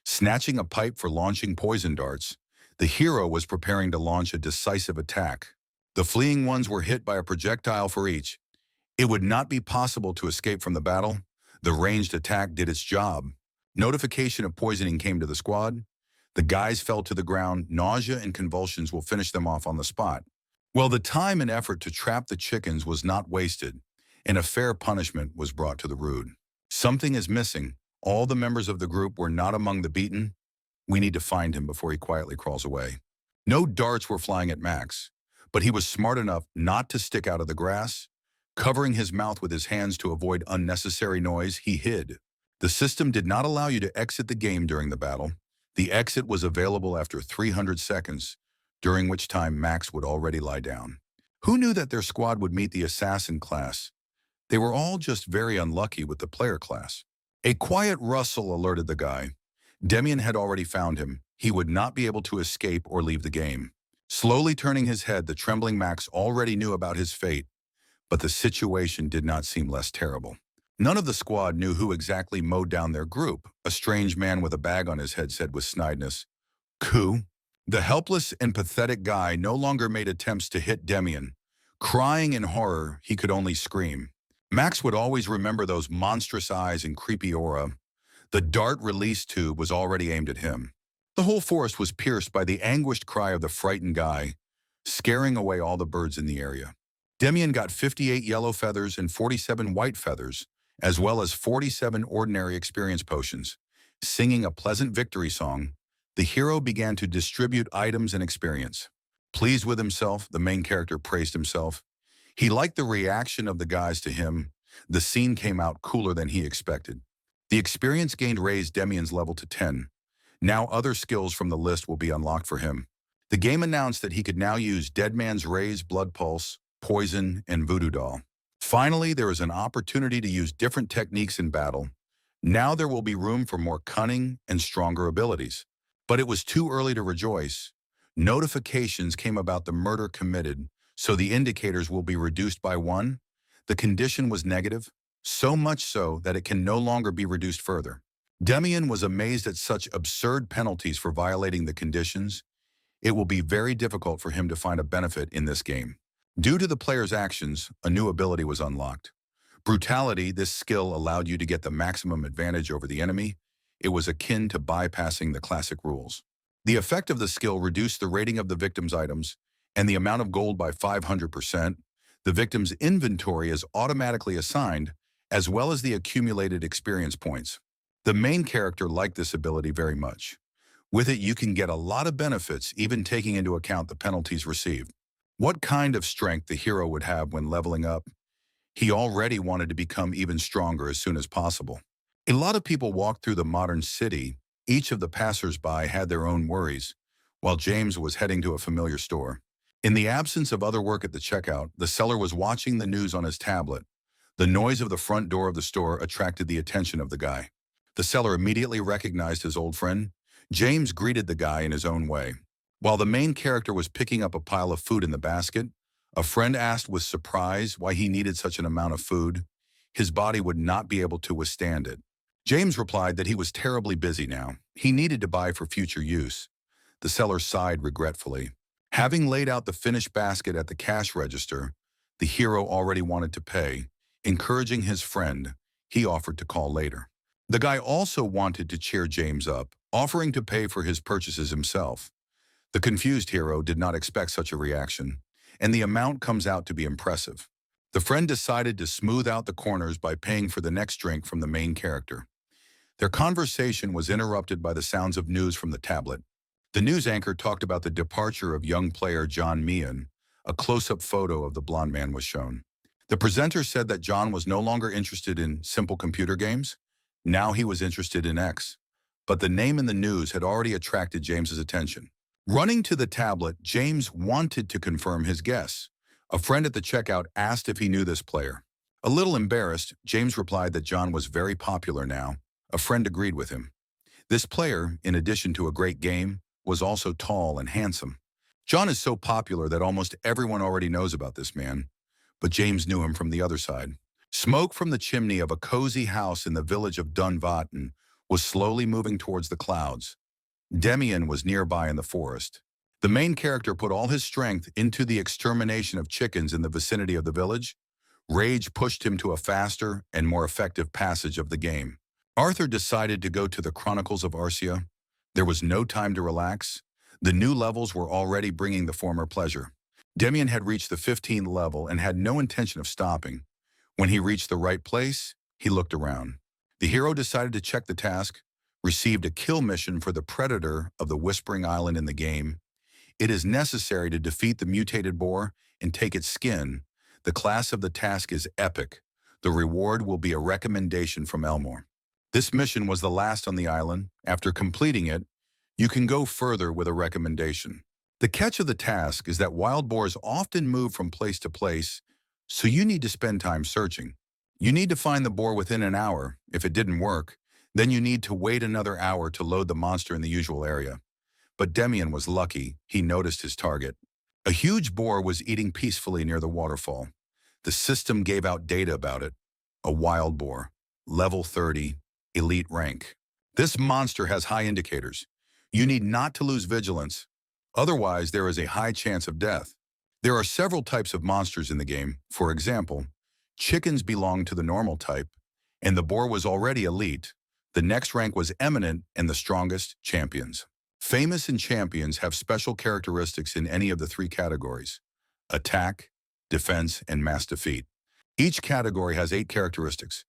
Snatching a pipe for launching poison darts, the hero was preparing to launch a decisive attack. The fleeing ones were hit by a projectile for each. It would not be possible to escape from the battle. The ranged attack did its job. Notification of poisoning came to the squad. The guys fell to the ground. Nausea and convulsions will finish them off on the spot. Well, the time and effort to trap the chickens was not wasted, and a fair punishment was brought to the rood. Something is missing. All the members of the group were not among the beaten. We need to find him before he quietly crawls away. No darts were flying at Max, but he was smart enough not to stick out of the grass. Covering his mouth with his hands to avoid unnecessary noise, he hid. The system did not allow you to exit the game during the battle. The exit was available after 300 seconds, during which time Max would already lie down. Who knew that their squad would meet the assassin class? They were all just very unlucky with the player class. A quiet rustle alerted the guy. Demian had already found him. He would not be able to escape or leave the game. Slowly turning his head, the trembling Max already knew about his fate, but the situation did not seem less terrible. None of the squad knew who exactly mowed down their group. A strange man with a bag on his head said with snideness, "Coup?" The helpless and pathetic guy no longer made attempts to hit Demian. Crying in horror, he could only scream. Max would always remember those monstrous eyes and creepy aura. The dart release tube was already aimed at him. The whole forest was pierced by the anguished cry of the frightened guy, scaring away all the birds in the area. Demian got 58 yellow feathers and 47 white feathers, as well as 47 ordinary experience potions. Singing a pleasant victory song, the hero began to distribute items and experience. Pleased with himself, the main character praised himself. He liked the reaction of the guys to him. The scene came out cooler than he expected. The experience gained raised Demian's level to 10. Now other skills from the list will be unlocked for him. The game announced that he could now use Dead Man's Raise, Blood Pulse, Poison, and Voodoo Doll. Finally, there is an opportunity to use different techniques in battle. Now there will be room for more cunning and stronger abilities. But it was too early to rejoice. Notifications came about the murder committed, so the indicators will be reduced by 1. The condition was negative, so much so that it can no longer be reduced further. Demian was amazed at such absurd penalties for violating the conditions. It will be very difficult for him to find a benefit in this game. Due to the player's actions, a new ability was unlocked. Brutality, this skill allowed you to get the maximum advantage over the enemy. It was akin to bypassing the classic rules. The effect of the skill reduced the rating of the victim's items and the amount of gold by 500%. The victim's inventory is automatically assigned, as well as the accumulated experience points. The main character liked this ability very much. With it, you can get a lot of benefits, even taking into account the penalties received. What kind of strength the hero would have when leveling up? He already wanted to become even stronger as soon as possible. A lot of people walked through the modern city. Each of the passers-by had their own worries, while James was heading to a familiar store. In the absence of other work at the checkout, the seller was watching the news on his tablet. The noise of the front door of the store attracted the attention of the guy. The seller immediately recognized his old friend. James greeted the guy in his own way. While the main character was picking up a pile of food in the basket, a friend asked with surprise why he needed such an amount of food. His body would not be able to withstand it. James replied that he was terribly busy now. He needed to buy for future use. The seller sighed regretfully. Having laid out the finished basket at the cash register, the hero already wanted to pay. Encouraging his friend, he offered to call later. The guy also wanted to cheer James up. offering to pay for his purchases himself. The confused hero did not expect such a reaction, and the amount comes out to be impressive. The friend decided to smooth out the corners by paying for the next drink from the main character. Their conversation was interrupted by the sounds of news from the tablet. The news anchor talked about the departure of young player John Meehan. A close-up photo of the blonde man was shown. The presenter said that John was no longer interested in simple computer games. Now he was interested in X. But the name in the news had already attracted James's attention. Running to the tablet, James wanted to confirm his guess. A friend at the checkout asked if he knew this player. A little embarrassed, James replied that John was very popular now. A friend agreed with him. This player, in addition to a great game, was also tall and handsome. John is so popular that almost everyone already knows about this man, but James knew him from the other side. Smoke from the chimney of a cozy house in the village of Dunvaten was slowly moving towards the clouds. Demian was nearby in the forest. The main character put all his strength into the extermination of chickens in the vicinity of the village. Rage pushed him to a faster and more effective passage of the game. Arthur decided to go to the Chronicles of Arcia. There was no time to relax. The new levels were already bringing the former pleasure. Demian had reached the 15th level and had no intention of stopping. When he reached the right place, he looked around. The hero decided to check the task, received a kill mission for the predator of the Whispering Island in the game. It is necessary to defeat the mutated boar and take its skin. The class of the task is epic. The reward will be a recommendation from Elmore. This mission was the last on the island. After completing it, you can go further with a recommendation. The catch of the task is that wild boars often move from place to place, so you need to spend time searching. You need to find the boar within an hour. If it didn't work, then you need to wait another hour to load the monster in the usual area. But Demian was lucky. He noticed his target. A huge boar was eating peacefully near the waterfall. The system gave out data about it. A wild boar, level 30, elite rank. This monster has high indicators. You need not to lose vigilance. Otherwise, there is a high chance of death. There are several types of monsters in the game. For example, chickens belong to the normal type, and the boar was already elite. The next rank was eminent and the strongest, champions. Famous and champions have special characteristics in any of the three categories: attack, defense, and mass defeat. Each category has 8 characteristics.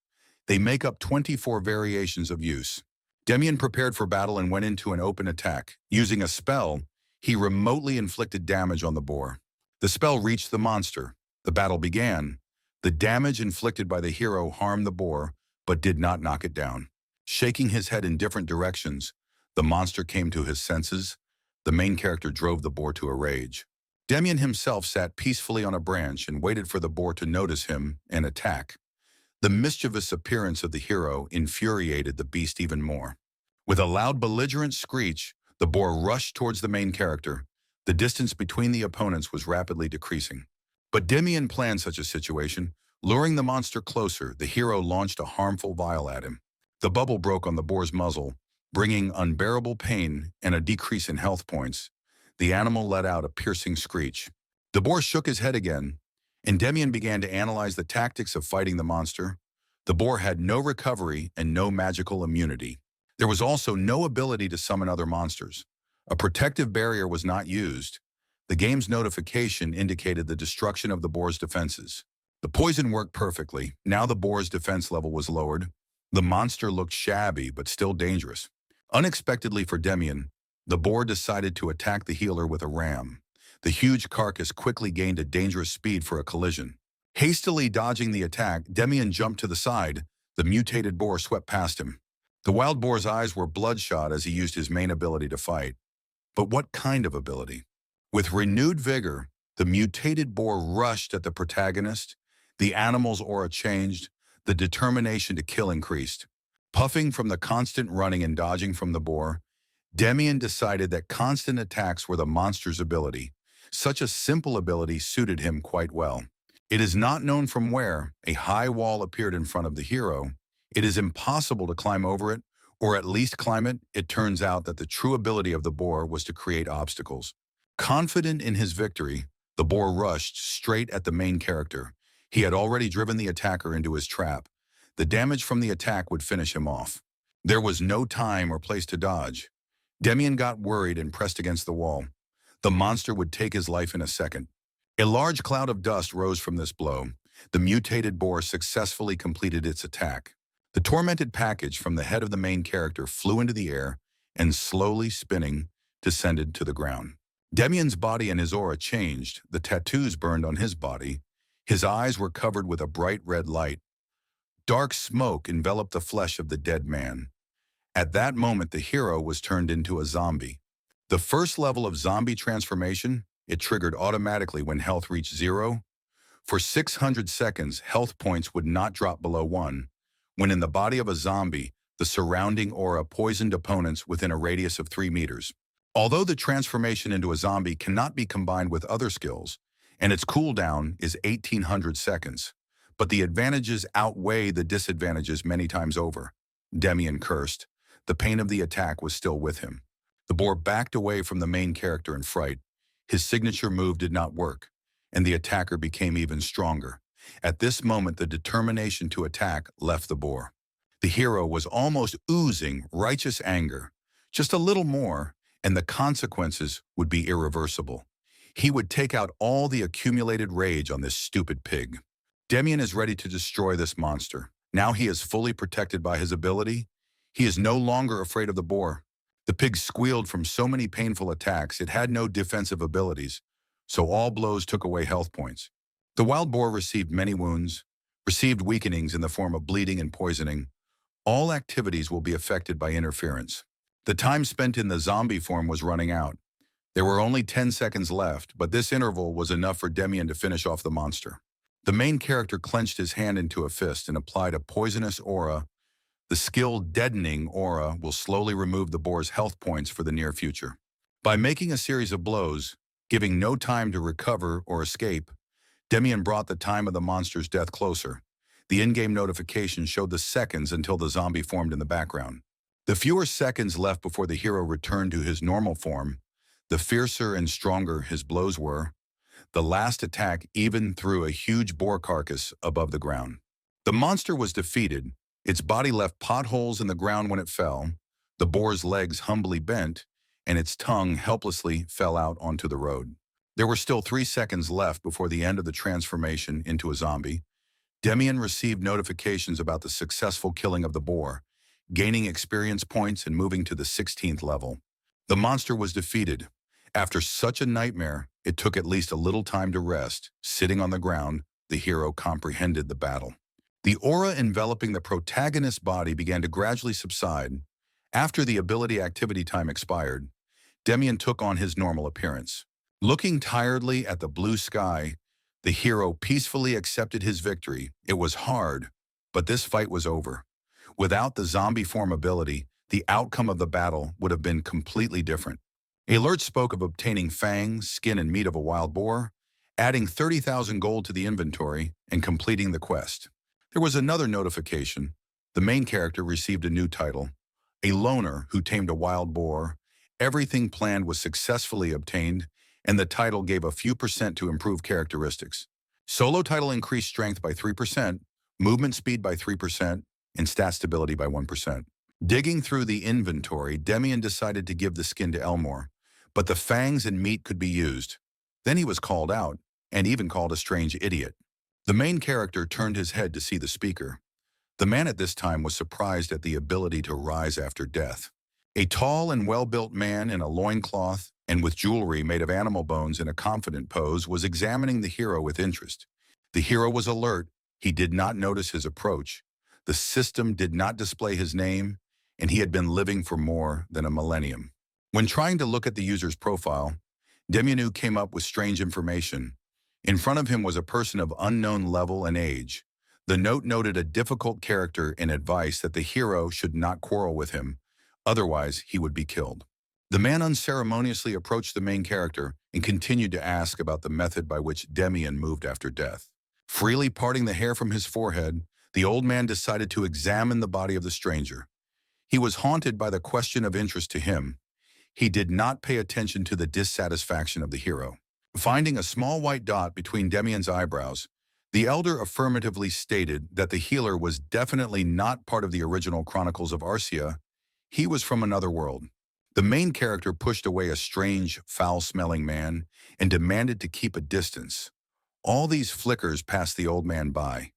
They make up 24 variations of use. Demian prepared for battle and went into an open attack. Using a spell, he remotely inflicted damage on the boar. The spell reached the monster. The battle began. The damage inflicted by the hero harmed the boar, but did not knock it down. Shaking his head in different directions, the monster came to his senses. The main character drove the boar to a rage. Demian himself sat peacefully on a branch and waited for the boar to notice him and attack. The mischievous appearance of the hero infuriated the beast even more. With a loud belligerent screech, the boar rushed towards the main character. The distance between the opponents was rapidly decreasing. But Demian planned such a situation. Luring the monster closer, the hero launched a harmful vial at him. The bubble broke on the boar's muzzle, bringing unbearable pain and a decrease in health points. The animal let out a piercing screech. The boar shook his head again, and Demian began to analyze the tactics of fighting the monster. The boar had no recovery and no magical immunity. There was also no ability to summon other monsters. A protective barrier was not used. The game's notification indicated the destruction of the boar's defenses. The poison worked perfectly. Now the boar's defense level was lowered. The monster looked shabby but still dangerous. Unexpectedly for Demian, the boar decided to attack the healer with a ram. The huge carcass quickly gained a dangerous speed for a collision. Hastily dodging the attack, Demian jumped to the side. The mutated boar swept past him. The wild boar's eyes were bloodshot as he used his main ability to fight. But what kind of ability? With renewed vigor, the mutated boar rushed at the protagonist. The animal's aura changed. The determination to kill increased. Puffing from the constant running and dodging from the boar, Demian decided that constant attacks were the monster's ability. Such a simple ability suited him quite well. It is not known from where a high wall appeared in front of the hero. It is impossible to climb over it, or at least climb it. It turns out that the true ability of the boar was to create obstacles. Confident in his victory, the boar rushed straight at the main character. He had already driven the attacker into his trap. The damage from the attack would finish him off. There was no time or place to dodge. Demian got worried and pressed against the wall. The monster would take his life in a second. A large cloud of dust rose from this blow. The mutated boar successfully completed its attack. The tormented package from the head of the main character flew into the air and, slowly spinning, descended to the ground. Demian's body and his aura changed. The tattoos burned on his body. His eyes were covered with a bright red light. Dark smoke enveloped the flesh of the dead man. At that moment, the hero was turned into a zombie. The first level of zombie transformation, it triggered automatically when health reached 0. For 600 seconds, health points would not drop below 1. When in the body of a zombie, the surrounding aura poisoned opponents within a radius of 3 meters. Although the transformation into a zombie cannot be combined with other skills, and its cooldown is 1800 seconds, but the advantages outweigh the disadvantages many times over. Demian cursed. The pain of the attack was still with him. The boar backed away from the main character in fright. His signature move did not work, and the attacker became even stronger. At this moment, the determination to attack left the boar. The hero was almost oozing righteous anger. Just a little more, and the consequences would be irreversible. He would take out all the accumulated rage on this stupid pig. Demian is ready to destroy this monster. Now he is fully protected by his ability. He is no longer afraid of the boar. The pig squealed from so many painful attacks it had no defensive abilities, so all blows took away health points. The wild boar received many wounds, received weakenings in the form of bleeding and poisoning. All activities will be affected by interference. The time spent in the zombie form was running out. There were only 10 seconds left, but this interval was enough for Demian to finish off the monster. The main character clenched his hand into a fist and applied a poisonous aura. The skill Deadening Aura will slowly remove the boar's health points for the near future. By making a series of blows, giving no time to recover or escape, Demian brought the time of the monster's death closer. The in-game notification showed the seconds until the zombie formed in the background. The fewer seconds left before the hero returned to his normal form, the fiercer and stronger his blows were. The last attack even threw a huge boar carcass above the ground. The monster was defeated. Its body left potholes in the ground when it fell, the boar's legs humbly bent, and its tongue helplessly fell out onto the road. There were still 3 seconds left before the end of the transformation into a zombie. Demian received notifications about the successful killing of the boar, gaining experience points and moving to the 16th level. The monster was defeated. After such a nightmare, it took at least a little time to rest. Sitting on the ground, the hero comprehended the battle. The aura enveloping the protagonist's body began to gradually subside. After the ability activity time expired, Demian took on his normal appearance. Looking tiredly at the blue sky, the hero peacefully accepted his victory. It was hard, but this fight was over. Without the zombie form ability, the outcome of the battle would have been completely different. Alert spoke of obtaining fangs, skin, and meat of a wild boar, adding 30,000 gold to the inventory, and completing the quest. There was another notification. The main character received a new title, a loner who tamed a wild boar. Everything planned was successfully obtained, and the title gave a few percent to improve characteristics. Solo title increased strength by 3%, movement speed by 3%, and stat stability by 1%. Digging through the inventory, Demian decided to give the skin to Elmore, but the fangs and meat could be used. Then he was called out, and even called a strange idiot. The main character turned his head to see the speaker. The man at this time was surprised at the ability to rise after death. A tall and well-built man in a loincloth and with jewelry made of animal bones in a confident pose was examining the hero with interest. The hero was alert. He did not notice his approach. The system did not display his name, and he had been living for more than a millennium. When trying to look at the user's profile, Demian came up with strange information. In front of him was a person of unknown level and age. The note noted a difficult character and advice that the hero should not quarrel with him, otherwise he would be killed. The man unceremoniously approached the main character and continued to ask about the method by which Demian moved after death. Freely parting the hair from his forehead, the old man decided to examine the body of the stranger. He was haunted by the question of interest to him. He did not pay attention to the dissatisfaction of the hero. Finding a small white dot between Demian's eyebrows, The elder affirmatively stated that the healer was definitely not part of the original Chronicles of Arcia. He was from another world. The main character pushed away a strange, foul-smelling man and demanded to keep a distance. All these flickers passed the old man by.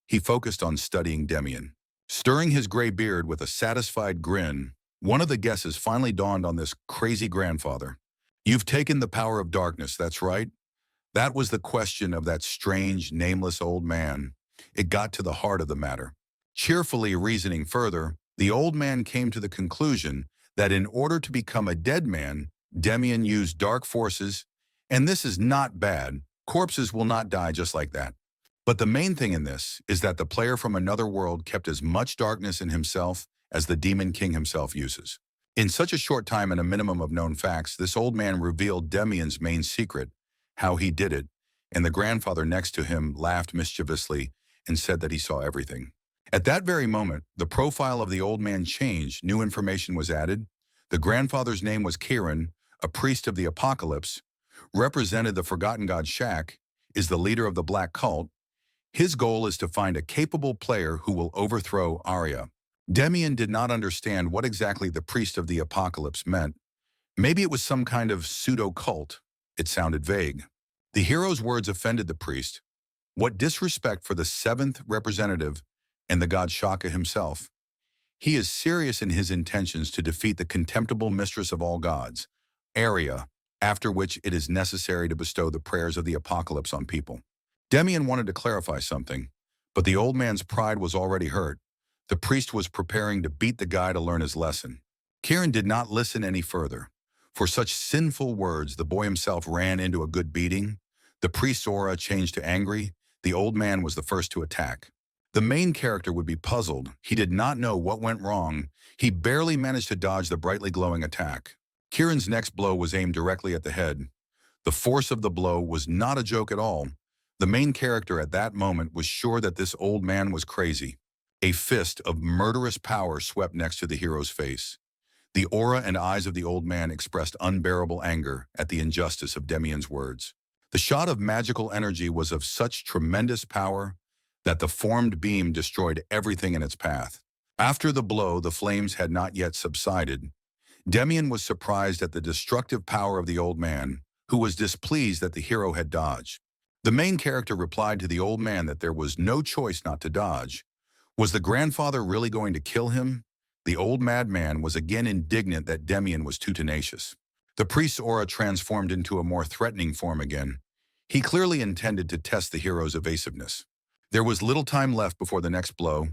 He focused on studying Demian. Stirring his gray beard with a satisfied grin, one of the guesses finally dawned on this crazy grandfather. "You've taken the power of darkness, that's right?" That was the question of that strange, nameless old man. It got to the heart of the matter. Cheerfully reasoning further, the old man came to the conclusion that in order to become a dead man, Demian used dark forces, and this is not bad. Corpses will not die just like that. But the main thing in this is that the player from another world kept as much darkness in himself as the Demon King himself uses. In such a short time and a minimum of known facts, this old man revealed Demian's main secret, how he did it, and the grandfather next to him laughed mischievously and said that he saw everything. At that very moment, the profile of the old man changed, new information was added. The grandfather's name was Kieran, a priest of the apocalypse, represented the Forgotten God Shak, is the leader of the Black Cult. His goal is to find a capable player who will overthrow Arya. Demian did not understand what exactly the priest of the apocalypse meant. Maybe it was some kind of pseudo-cult. It sounded vague. The hero's words offended the priest. What disrespect for the seventh representative and the god Shaka himself. He is serious in his intentions to defeat the contemptible mistress of all gods, Arya, after which it is necessary to bestow the prayers of the apocalypse on people. Demian wanted to clarify something, but the old man's pride was already hurt. The priest was preparing to beat the guy to learn his lesson. Kieran did not listen any further. For such sinful words, the boy himself ran into a good beating. The priest's aura changed to angry. The old man was the first to attack. The main character would be puzzled. He did not know what went wrong. He barely managed to dodge the brightly glowing attack. Kieran's next blow was aimed directly at the head. The force of the blow was not a joke at all. The main character at that moment was sure that this old man was crazy. A fist of murderous power swept next to the hero's face. The aura and eyes of the old man expressed unbearable anger at the injustice of Demian's words. The shot of magical energy was of such tremendous power that the formed beam destroyed everything in its path. After the blow, the flames had not yet subsided. Demian was surprised at the destructive power of the old man, who was displeased that the hero had dodged. The main character replied to the old man that there was no choice not to dodge. Was the grandfather really going to kill him? The old madman was again indignant that Demian was too tenacious. The priest's aura transformed into a more threatening form again. He clearly intended to test the hero's evasiveness. There was little time left before the next blow.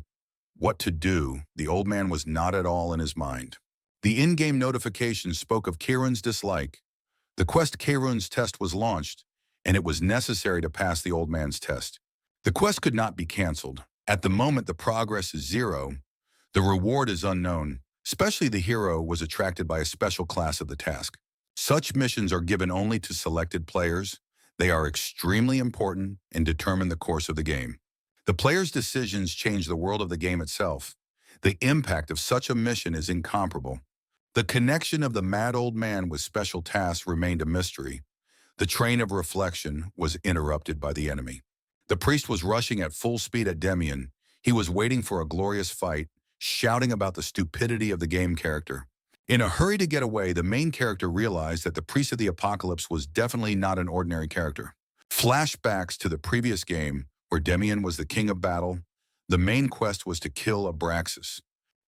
What to do? The old man was not at all in his mind. The in-game notification spoke of Kieran's dislike. The quest Kieran's test was launched, and it was necessary to pass the old man's test. The quest could not be canceled. At the moment, the progress is 0. The reward is unknown. Especially the hero was attracted by a special class of the task. Such missions are given only to selected players. They are extremely important and determine the course of the game. The player's decisions change the world of the game itself. The impact of such a mission is incomparable. The connection of the mad old man with special tasks remained a mystery. The train of reflection was interrupted by the enemy. The priest was rushing at full speed at Demian. He was waiting for a glorious fight, shouting about the stupidity of the game character. In a hurry to get away, the main character realized that the priest of the apocalypse was definitely not an ordinary character. Flashbacks to the previous game, where Demian was the king of battle, the main quest was to kill Abraxas.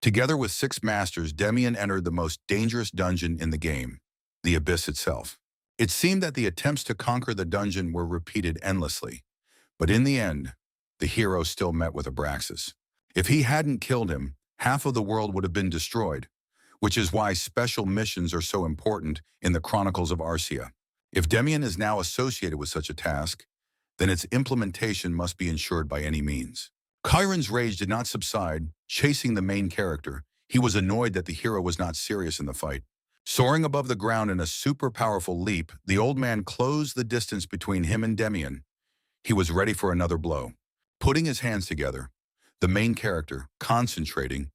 Together with 6 masters, Demian entered the most dangerous dungeon in the game, the Abyss itself. It seemed that the attempts to conquer the dungeon were repeated endlessly. But in the end, the hero still met with Abraxas. If he hadn't killed him, half of the world would have been destroyed, which is why special missions are so important in the Chronicles of Arcia. If Demian is now associated with such a task, then its implementation must be ensured by any means. Kieran's rage did not subside, chasing the main character. He was annoyed that the hero was not serious in the fight. Soaring above the ground in a super powerful leap, the old man closed the distance between him and Demian. He was ready for another blow. Putting his hands together, the main character, concentrating,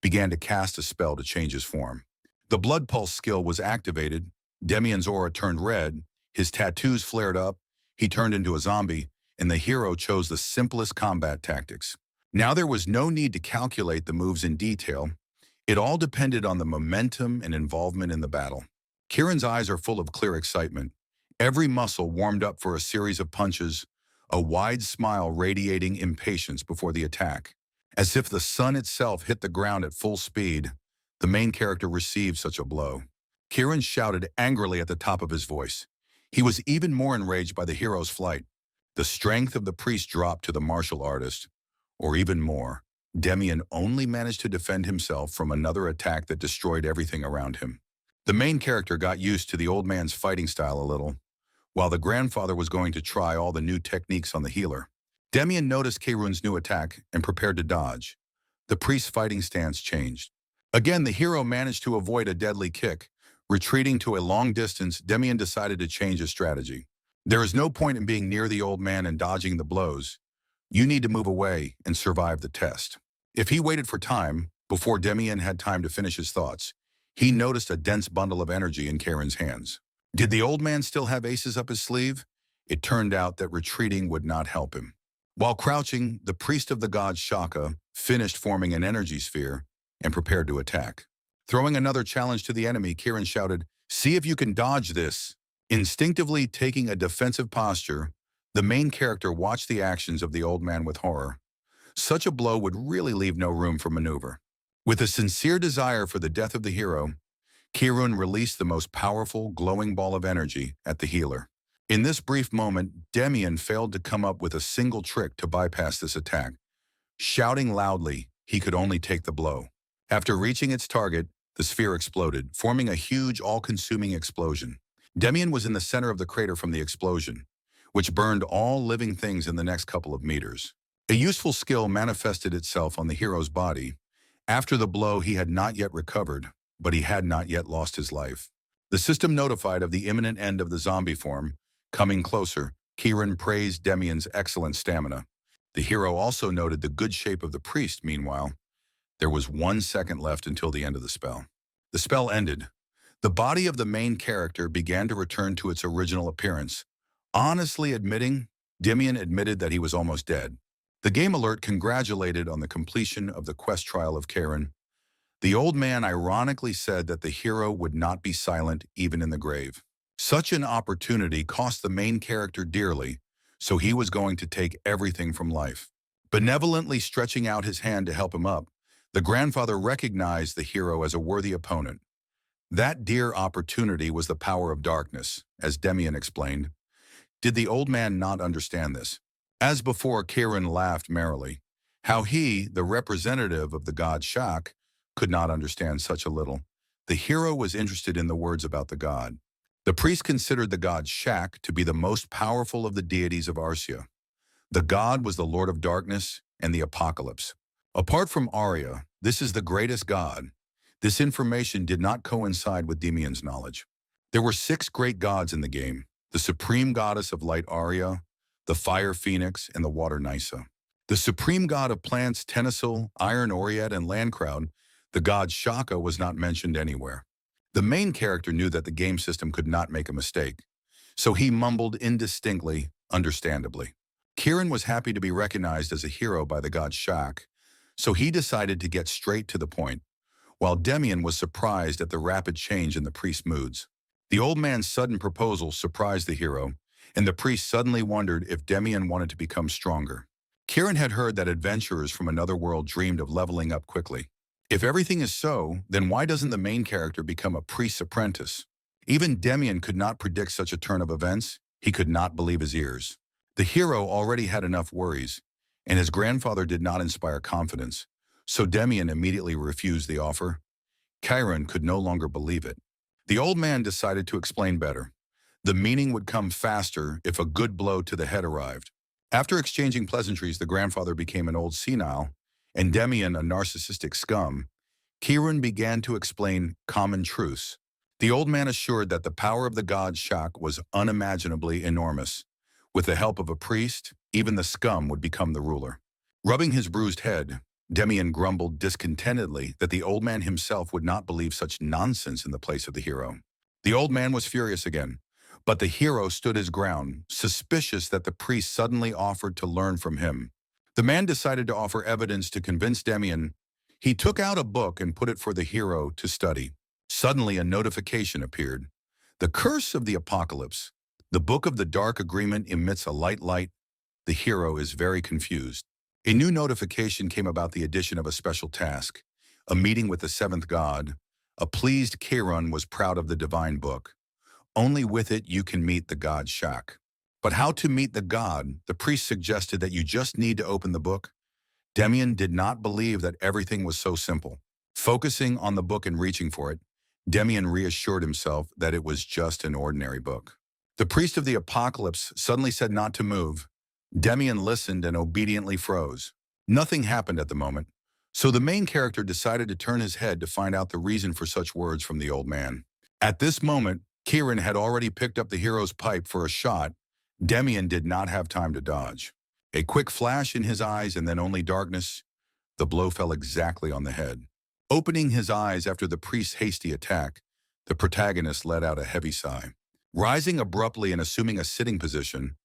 began to cast a spell to change his form. The blood pulse skill was activated. Demian's aura turned red. His tattoos flared up. He turned into a zombie, and the hero chose the simplest combat tactics. Now there was no need to calculate the moves in detail. It all depended on the momentum and involvement in the battle. Kieran's eyes are full of clear excitement. Every muscle warmed up for a series of punches, a wide smile radiating impatience before the attack. As if the sun itself hit the ground at full speed, the main character received such a blow. Kieran shouted angrily at the top of his voice. He was even more enraged by the hero's flight. The strength of the priest dropped to the martial artist, or even more. Demian only managed to defend himself from another attack that destroyed everything around him. The main character got used to the old man's fighting style a little, while the grandfather was going to try all the new techniques on the healer. Demian noticed Kieran's new attack and prepared to dodge. The priest's fighting stance changed. Again, the hero managed to avoid a deadly kick. Retreating to a long distance, Demian decided to change his strategy. There is no point in being near the old man and dodging the blows. You need to move away and survive the test. If he waited for time, before Demian had time to finish his thoughts, he noticed a dense bundle of energy in Kieran's hands. Did the old man still have aces up his sleeve? It turned out that retreating would not help him. While crouching, the priest of the god Shaka finished forming an energy sphere and prepared to attack. Throwing another challenge to the enemy, Kieran shouted, "See if you can dodge this." Instinctively taking a defensive posture, the main character watched the actions of the old man with horror. Such a blow would really leave no room for maneuver. With a sincere desire for the death of the hero, Kieran released the most powerful, glowing ball of energy at the healer. In this brief moment, Demian failed to come up with a single trick to bypass this attack. Shouting loudly, he could only take the blow. After reaching its target, the sphere exploded, forming a huge, all-consuming explosion. Demian was in the center of the crater from the explosion, which burned all living things in the next couple of meters. A useful skill manifested itself on the hero's body. After the blow, he had not yet recovered, but he had not yet lost his life. The system notified of the imminent end of the zombie form. Coming closer, Kieran praised Demian's excellent stamina. The hero also noted the good shape of the priest. Meanwhile, there was 1 second left until the end of the spell. The spell ended. The body of the main character began to return to its original appearance. Honestly Demian admitted that he was almost dead. The game alert congratulated on the completion of the quest trial of Kieran. The old man ironically said that the hero would not be silent even in the grave. Such an opportunity cost the main character dearly, so he was going to take everything from life. Benevolently stretching out his hand to help him up, the grandfather recognized the hero as a worthy opponent. That dear opportunity was the power of darkness, as Demian explained. Did the old man not understand this? As before, Kieran laughed merrily. How he, the representative of the god Shak, could not understand such a little. The hero was interested in the words about the god. The priest considered the god Shak to be the most powerful of the deities of Arcia. The god was the lord of darkness and the apocalypse. Apart from Arya, this is the greatest god. This information did not coincide with Demian's knowledge. There were 6 great gods in the game: the supreme goddess of light Arya, the fire phoenix, and the water Nysa. The supreme god of plants Tennesil, iron Oriet, and Landcrowd, the god Shaka, was not mentioned anywhere. The main character knew that the game system could not make a mistake, so he mumbled indistinctly, understandably. Kieran was happy to be recognized as a hero by the god Shak, so he decided to get straight to the point, while Demian was surprised at the rapid change in the priest's moods. The old man's sudden proposal surprised the hero, and the priest suddenly wondered if Demian wanted to become stronger. Kieran had heard that adventurers from another world dreamed of leveling up quickly. If everything is so, then why doesn't the main character become a priest's apprentice? Even Demian could not predict such a turn of events. He could not believe his ears. The hero already had enough worries, and his grandfather did not inspire confidence, so Demian immediately refused the offer. Kieran could no longer believe it. The old man decided to explain better. The meaning would come faster if a good blow to the head arrived. After exchanging pleasantries, the grandfather became an old senile, and Demian a narcissistic scum. Kieran began to explain common truths. The old man assured that the power of the god Shak was unimaginably enormous. With the help of a priest, even the scum would become the ruler. Rubbing his bruised head, Demian grumbled discontentedly that the old man himself would not believe such nonsense in the place of the hero. The old man was furious again. But the hero stood his ground, suspicious that the priest suddenly offered to learn from him. The man decided to offer evidence to convince Demian. He took out a book and put it for the hero to study. Suddenly, a notification appeared. The Curse of the Apocalypse. The Book of the Dark Agreement emits a light. The hero is very confused. A new notification came about the addition of a special task, a meeting with the seventh god. A pleased Chiron was proud of the divine book. Only with it you can meet the god Shak. But how to meet the god? The priest suggested that you just need to open the book. Demian did not believe that everything was so simple. Focusing on the book and reaching for it, Demian reassured himself that it was just an ordinary book. The priest of the apocalypse suddenly said not to move. Demian listened and obediently froze. Nothing happened at the moment, so the main character decided to turn his head to find out the reason for such words from the old man. At this moment, Chiron had already picked up the hero's pipe for a shot. Demian did not have time to dodge. A quick flash in his eyes and then only darkness. The blow fell exactly on the head. Opening his eyes after the priest's hasty attack, the protagonist let out a heavy sigh. Rising abruptly and assuming a sitting position,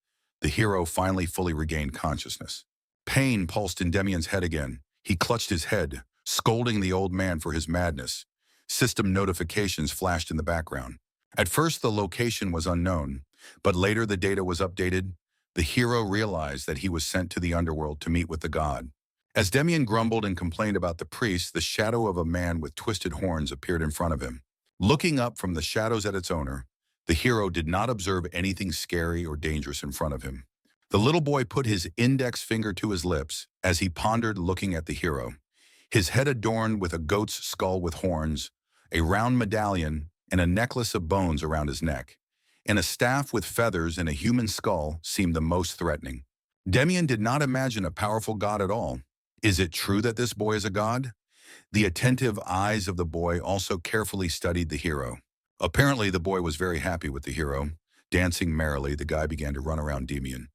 the hero finally fully regained consciousness. Pain pulsed in Demian's head again. He clutched his head, scolding the old man for his madness. System notifications flashed in the background. At first, the location was unknown, but later the data was updated. The hero realized that he was sent to the underworld to meet with the god. As Demian grumbled and complained about the priest, the shadow of a man with twisted horns appeared in front of him. Looking up from the shadows at its owner, the hero did not observe anything scary or dangerous in front of him. The little boy put his index finger to his lips as he pondered, looking at the hero. His head adorned with a goat's skull with horns, a round medallion, and a necklace of bones around his neck, and a staff with feathers and a human skull seemed the most threatening. Demian did not imagine a powerful god at all. Is it true that this boy is a god? The attentive eyes of the boy also carefully studied the hero. Apparently, the boy was very happy with the hero. Dancing merrily, the guy began to run around Demian.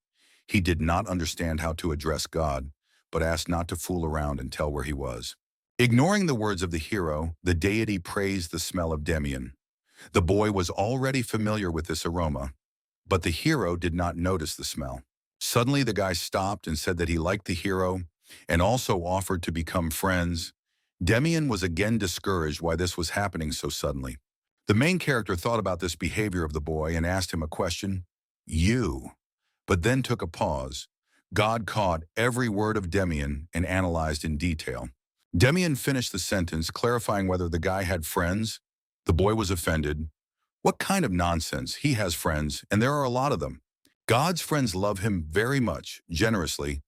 He did not understand how to address God, but asked not to fool around and tell where he was. Ignoring the words of the hero, the deity praised the smell of Demian. The boy was already familiar with this aroma, but the hero did not notice the smell. Suddenly, the guy stopped and said that he liked the hero and also offered to become friends. Demian was again discouraged why this was happening so suddenly. The main character thought about this behavior of the boy and asked him a question, "You," but then took a pause. God caught every word of Demian and analyzed in detail. Demian finished the sentence, clarifying whether the guy had friends. The boy was offended. What kind of nonsense? He has friends, and there are a lot of them. God's friends love him very much, generously.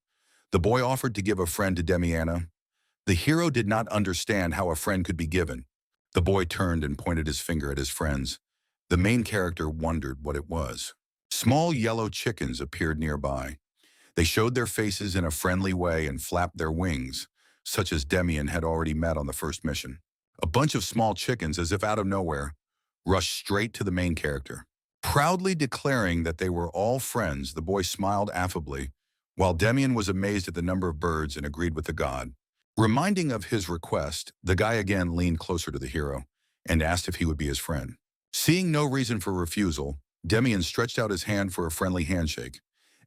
The boy offered to give a friend to Demiana. The hero did not understand how a friend could be given. The boy turned and pointed his finger at his friends. The main character wondered what it was. Small yellow chickens appeared nearby. They showed their faces in a friendly way and flapped their wings, such as Demian had already met on the first mission. A bunch of small chickens, as if out of nowhere, rushed straight to the main character. Proudly declaring that they were all friends, the boy smiled affably, while Demian was amazed at the number of birds and agreed with the god. Reminding of his request, the guy again leaned closer to the hero and asked if he would be his friend. Seeing no reason for refusal, Demian stretched out his hand for a friendly handshake.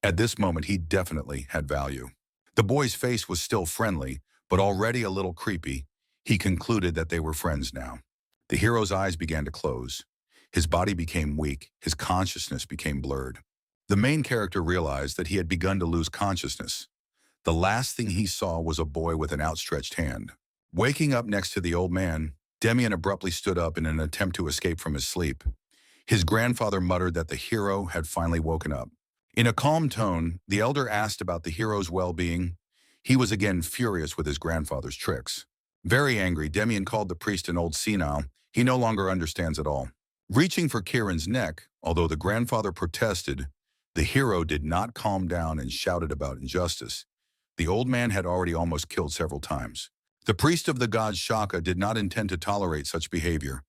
At this moment, he definitely had value. The boy's face was still friendly, but already a little creepy. He concluded that they were friends now. The hero's eyes began to close. His body became weak. His consciousness became blurred. The main character realized that he had begun to lose consciousness. The last thing he saw was a boy with an outstretched hand. Waking up next to the old man, Demian abruptly stood up in an attempt to escape from his sleep. His grandfather muttered that the hero had finally woken up. In a calm tone, the elder asked about the hero's well-being. He was again furious with his grandfather's tricks. Very angry, Demian called the priest an old senile. He no longer understands at all. Reaching for Chiron's neck, although the grandfather protested, the hero did not calm down and shouted about injustice. The old man had already almost killed several times. The priest of the god Shaka did not intend to tolerate such behavior,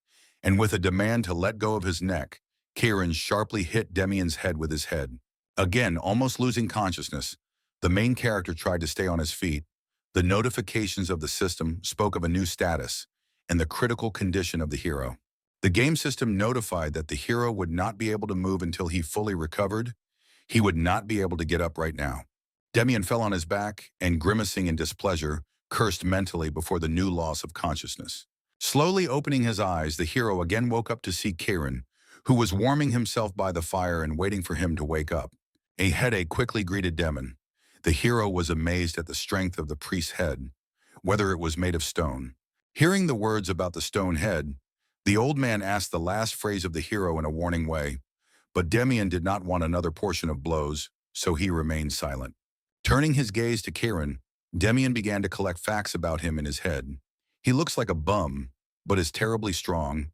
and with a demand to let go of his neck, Chiron sharply hit Demian's head with his head. Again, almost losing consciousness, the main character tried to stay on his feet. The notifications of the system spoke of a new status and the critical condition of the hero. The game system notified that the hero would not be able to move until he fully recovered. He would not be able to get up right now. Demian fell on his back and, grimacing in displeasure, cursed mentally before the new loss of consciousness. Slowly opening his eyes, the hero again woke up to see Kieran, who was warming himself by the fire and waiting for him to wake up. A headache quickly greeted Demon. The hero was amazed at the strength of the priest's head, whether it was made of stone. Hearing the words about the stone head, the old man asked the last phrase of the hero in a warning way, but Demian did not want another portion of blows, so he remained silent. Turning his gaze to Kieran, Demian began to collect facts about him in his head. He looks like a bum, but is terribly strong.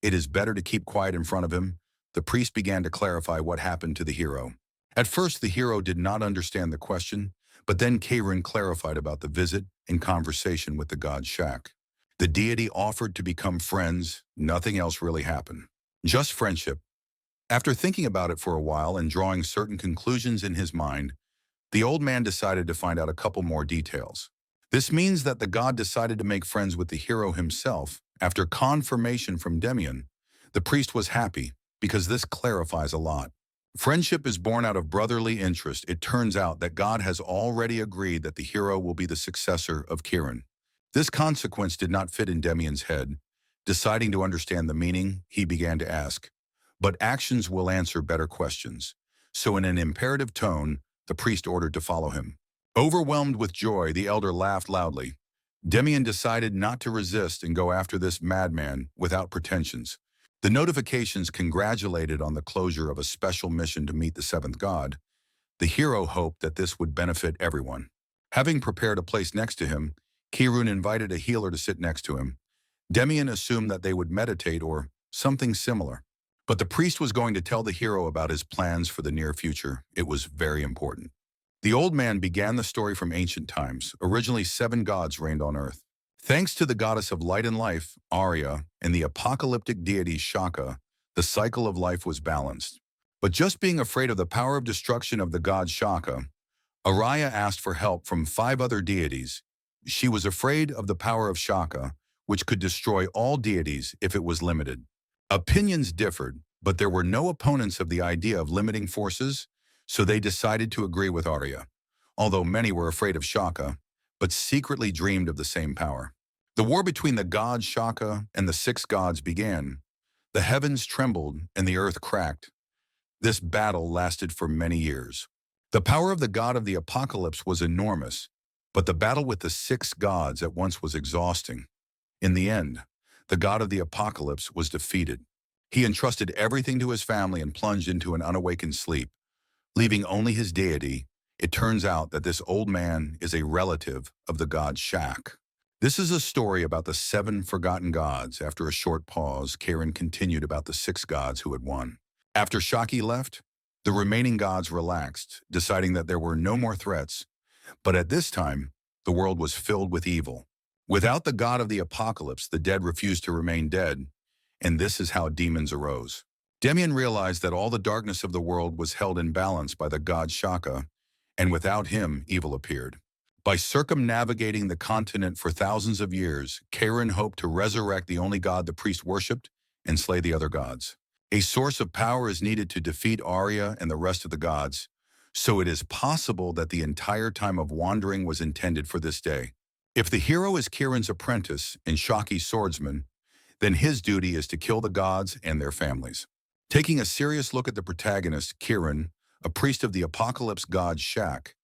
It is better to keep quiet in front of him. The priest began to clarify what happened to the hero. At first, the hero did not understand the question, but then Kieran clarified about the visit and conversation with the god Shak. The deity offered to become friends. Nothing else really happened. Just friendship. After thinking about it for a while and drawing certain conclusions in his mind, the old man decided to find out a couple more details. This means that the god decided to make friends with the hero himself. After confirmation from Demian, the priest was happy because this clarifies a lot. Friendship is born out of brotherly interest. It turns out that God has already agreed that the hero will be the successor of Kieran. This consequence did not fit in Demian's head. Deciding to understand the meaning, he began to ask, but actions will answer better questions. So in an imperative tone, the priest ordered to follow him. Overwhelmed with joy, the elder laughed loudly. Demian decided not to resist and go after this madman without pretensions. The notifications congratulated on the closure of a special mission to meet the seventh god. The hero hoped that this would benefit everyone. Having prepared a place next to him, Kieran invited a healer to sit next to him. Demian assumed that they would meditate or something similar. But the priest was going to tell the hero about his plans for the near future. It was very important. The old man began the story from ancient times. Originally, 7 gods reigned on earth. Thanks to the goddess of light and life, Arya, and the apocalyptic deity Shaka, the cycle of life was balanced. But just being afraid of the power of destruction of the god Shaka, Arya asked for help from 5 other deities. She was afraid of the power of Shaka, which could destroy all deities if it was limited. Opinions differed, but there were no opponents of the idea of limiting forces, so they decided to agree with Arya, although many were afraid of Shaka, but secretly dreamed of the same power. The war between the god Shaka and the 6 gods began. The heavens trembled and the earth cracked. This battle lasted for many years. The power of the god of the apocalypse was enormous, but the battle with the 6 gods at once was exhausting. In the end, the god of the apocalypse was defeated. He entrusted everything to his family and plunged into an unawakened sleep, leaving only his deity. It turns out that this old man is a relative of the god Shak. This is a story about the 7 forgotten gods. After a short pause, Kieran continued about the 6 gods who had won. After Shaki left, the remaining gods relaxed, deciding that there were no more threats. But at this time, the world was filled with evil. Without the god of the apocalypse, the dead refused to remain dead, and this is how demons arose. Demian realized that all the darkness of the world was held in balance by the god Shaka, and without him, evil appeared. By circumnavigating the continent for thousands of years, Kieran hoped to resurrect the only god the priest worshipped and slay the other gods. A source of power is needed to defeat Arya and the rest of the gods, so it is possible that the entire time of wandering was intended for this day. If the hero is Kieran's apprentice and Shaki's swordsman, then his duty is to kill the gods and their families. Taking a serious look at the protagonist, Kieran, a priest of the apocalypse god Shak,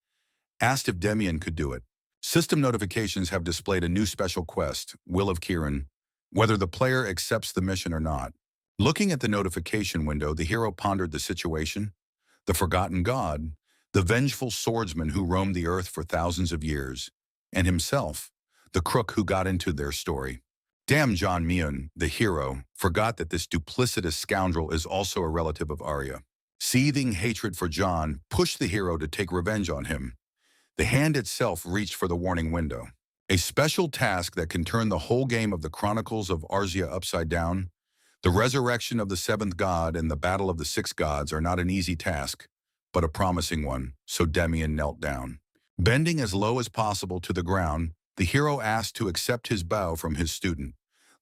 asked if Demian could do it. System notifications have displayed a new special quest, Will of Kieran, whether the player accepts the mission or not. Looking at the notification window, the hero pondered the situation. The forgotten god, the vengeful swordsman who roamed the earth for thousands of years, and himself, the crook who got into their story. Damn, John Myun, the hero, forgot that this duplicitous scoundrel is also a relative of Arya. Seething hatred for John pushed the hero to take revenge on him. The hand itself reached for the warning window. A special task that can turn the whole game of the Chronicles of Arzia upside down. The resurrection of the 7th god and the battle of the 6 gods are not an easy task, but a promising one, so Demian knelt down. Bending as low as possible to the ground, the hero asked to accept his bow from his student.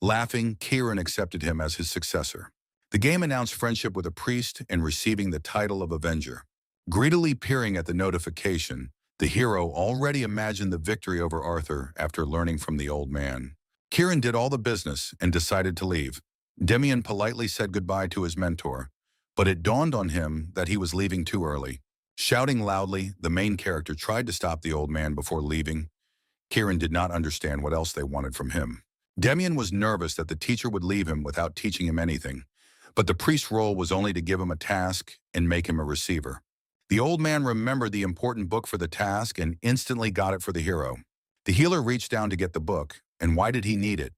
Laughing, Kieran accepted him as his successor. The game announced friendship with a priest and receiving the title of Avenger. Greedily peering at the notification, the hero already imagined the victory over Arthur after learning from the old man. Kieran did all the business and decided to leave. Demian politely said goodbye to his mentor, but it dawned on him that he was leaving too early. Shouting loudly, the main character tried to stop the old man before leaving. Kieran did not understand what else they wanted from him. Demian was nervous that the teacher would leave him without teaching him anything, but the priest's role was only to give him a task and make him a receiver. The old man remembered the important book for the task and instantly got it for the hero. The healer reached down to get the book, and why did he need it?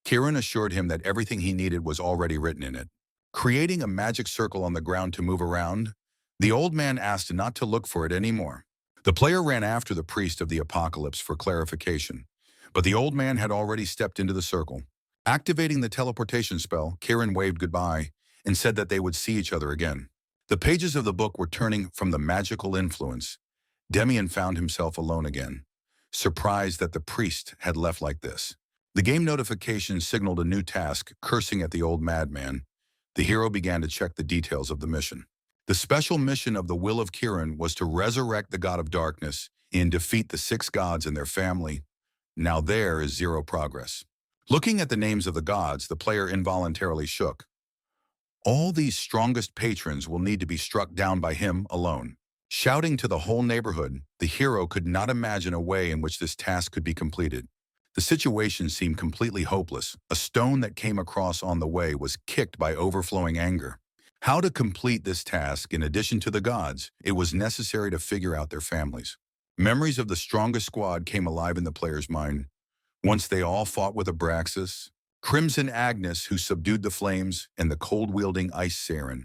Kieran assured him that everything he needed was already written in it. Creating a magic circle on the ground to move around, the old man asked not to look for it anymore. The player ran after the priest of the apocalypse for clarification, but the old man had already stepped into the circle. Activating the teleportation spell, Kieran waved goodbye and said that they would see each other again. The pages of the book were turning from the magical influence. Demian found himself alone again, surprised that the priest had left like this. The game notification signaled a new task, cursing at the old madman. The hero began to check the details of the mission. The special mission of the Will of Kieran was to resurrect the god of darkness and defeat the 6 gods and their family. Now there is 0 progress. Looking at the names of the gods, the player involuntarily shook. All these strongest patrons will need to be struck down by him alone. Shouting to the whole neighborhood, the hero could not imagine a way in which this task could be completed. The situation seemed completely hopeless. A stone that came across on the way was kicked by overflowing anger. How to complete this task, in addition to the gods, it was necessary to figure out their families. Memories of the strongest squad came alive in the player's mind. Once they all fought with Abraxas, Crimson Agnes, who subdued the flames, and the cold-wielding Ice Saren.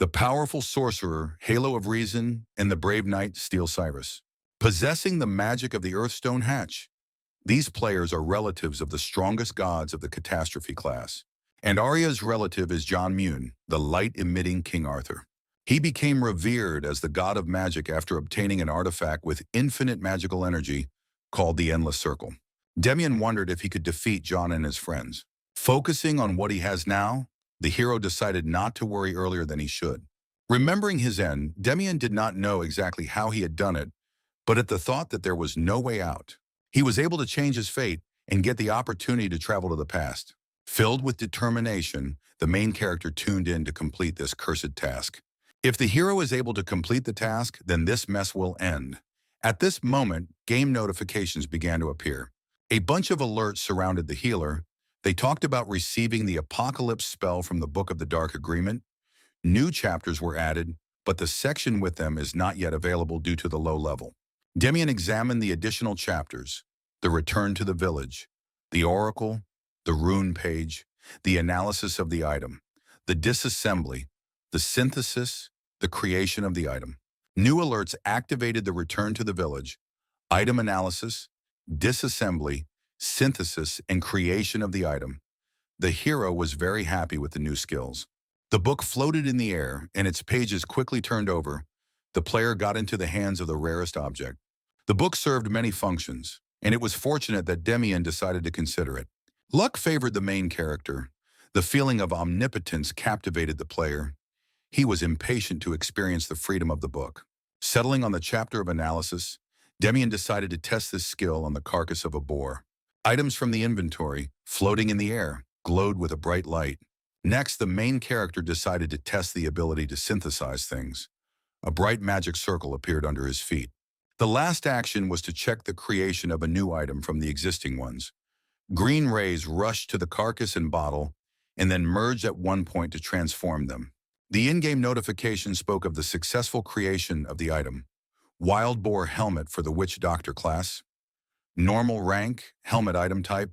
The powerful sorcerer, Halo of Reason, and the brave knight, Steel Cyrus. Possessing the magic of the Earthstone Hatch. These players are relatives of the strongest gods of the Catastrophe class. And Arya's relative is John Mune, the light-emitting King Arthur. He became revered as the god of magic after obtaining an artifact with infinite magical energy called the Endless Circle. Demian wondered if he could defeat John and his friends. Focusing on what he has now, the hero decided not to worry earlier than he should. Remembering his end, Demian did not know exactly how he had done it, but at the thought that there was no way out, he was able to change his fate and get the opportunity to travel to the past. Filled with determination, the main character tuned in to complete this cursed task. If the hero is able to complete the task, then this mess will end. At this moment, game notifications began to appear. A bunch of alerts surrounded the healer. They talked about receiving the Apocalypse spell from the Book of the Dark Agreement. New chapters were added, but the section with them is not yet available due to the low level. Demian examined the additional chapters: the return to the village, the oracle, the rune page, the analysis of the item, the disassembly, the synthesis, the creation of the item. New alerts activated the return to the village, item analysis, disassembly, synthesis, and creation of the item. The hero was very happy with the new skills. The book floated in the air, and its pages quickly turned over. The player got into the hands of the rarest object. The book served many functions, and it was fortunate that Demian decided to consider it. Luck favored the main character. The feeling of omnipotence captivated the player. He was impatient to experience the freedom of the book. Settling on the chapter of analysis, Demian decided to test this skill on the carcass of a boar. Items from the inventory, floating in the air, glowed with a bright light. Next, the main character decided to test the ability to synthesize things. A bright magic circle appeared under his feet. The last action was to check the creation of a new item from the existing ones. Green rays rushed to the carcass and bottle, and then merged at one point to transform them. The in-game notification spoke of the successful creation of the item. Wild Boar Helmet for the Witch Doctor class. Normal rank, helmet item type.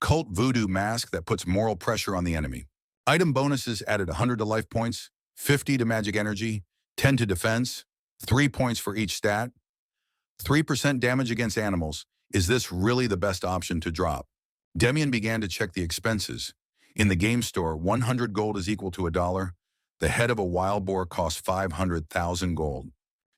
Cult Voodoo Mask that puts moral pressure on the enemy. Item bonuses added 100 to life points, 50 to magic energy, 10 to defense, 3 points for each stat. 3% damage against animals. Is this really the best option to drop? Demian began to check the expenses. In the game store, 100 gold is equal to $1. The head of a wild boar costs 500,000 gold.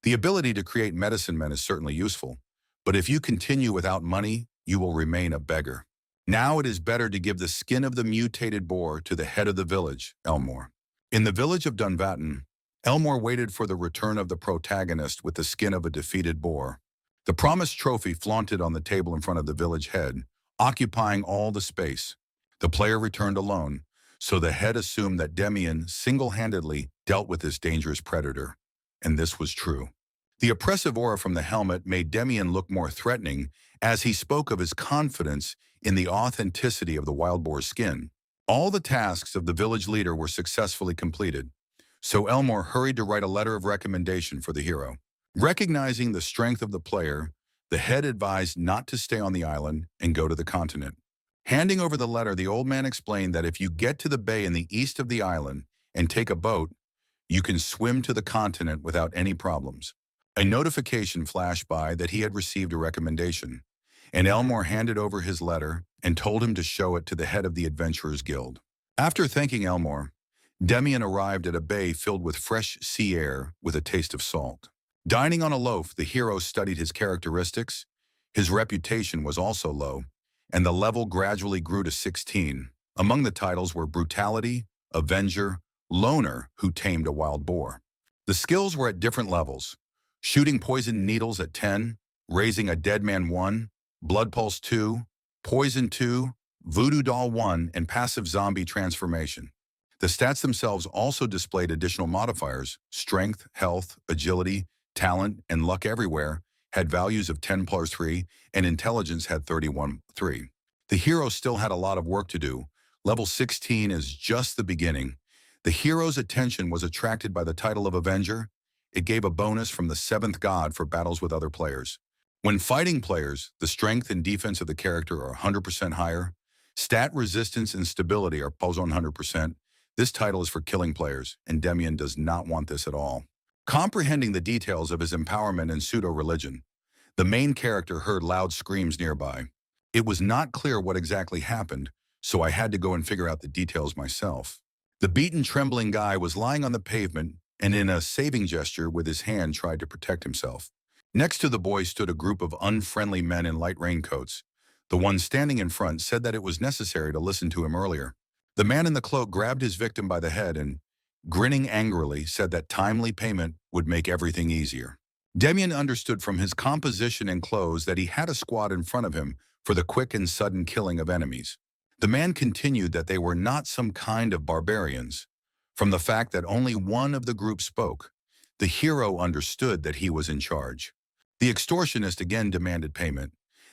The ability to create medicine men is certainly useful, but if you continue without money, you will remain a beggar. Now it is better to give the skin of the mutated boar to the head of the village, Elmore. In the village of Dunvatten, Elmore waited for the return of the protagonist with the skin of a defeated boar. The promised trophy flaunted on the table in front of the village head, occupying all the space. The player returned alone, so the head assumed that Demian single-handedly dealt with this dangerous predator. And this was true. The oppressive aura from the helmet made Demian look more threatening as he spoke of his confidence in the authenticity of the wild boar's skin. All the tasks of the village leader were successfully completed, so Elmore hurried to write a letter of recommendation for the hero. Recognizing the strength of the player, the head advised not to stay on the island and go to the continent. Handing over the letter, the old man explained that if you get to the bay in the east of the island and take a boat, you can swim to the continent without any problems. A notification flashed by that he had received a recommendation, and Elmore handed over his letter and told him to show it to the head of the Adventurers Guild. After thanking Elmore, Demian arrived at a bay filled with fresh sea air with a taste of salt. Dining on a loaf, the hero studied his characteristics. His reputation was also low, and the level gradually grew to 16. Among the titles were Brutality, Avenger, Loner, who tamed a wild boar. The skills were at different levels: shooting poison needles at 10, raising a dead man 1, blood pulse 2, poison 2, voodoo doll 1, and passive zombie transformation. The stats themselves also displayed additional modifiers: strength, health, agility, talent, and luck everywhere had values of 10 plus 3, and intelligence had 31 3. The hero still had a lot of work to do. Level 16 is just the beginning. The hero's attention was attracted by the title of Avenger. It gave a bonus from the 7th god for battles with other players. When fighting players, the strength and defense of the character are 100% higher. Stat resistance and stability are posed on 100%. This title is for killing players, and Demian does not want this at all. Comprehending the details of his empowerment and pseudo-religion, the main character heard loud screams nearby. It was not clear what exactly happened, so I had to go and figure out the details myself. The beaten, trembling guy was lying on the pavement and in a saving gesture with his hand tried to protect himself. Next to the boy stood a group of unfriendly men in light raincoats. The one standing in front said that it was necessary to listen to him earlier. The man in the cloak grabbed his victim by the head and, grinning angrily, said that timely payment would make everything easier. Demian understood from his composition and clothes that he had a squad in front of him for the quick and sudden killing of enemies. The man continued that they were not some kind of barbarians. From the fact that only one of the group spoke, the hero understood that he was in charge. The extortionist again demanded payment.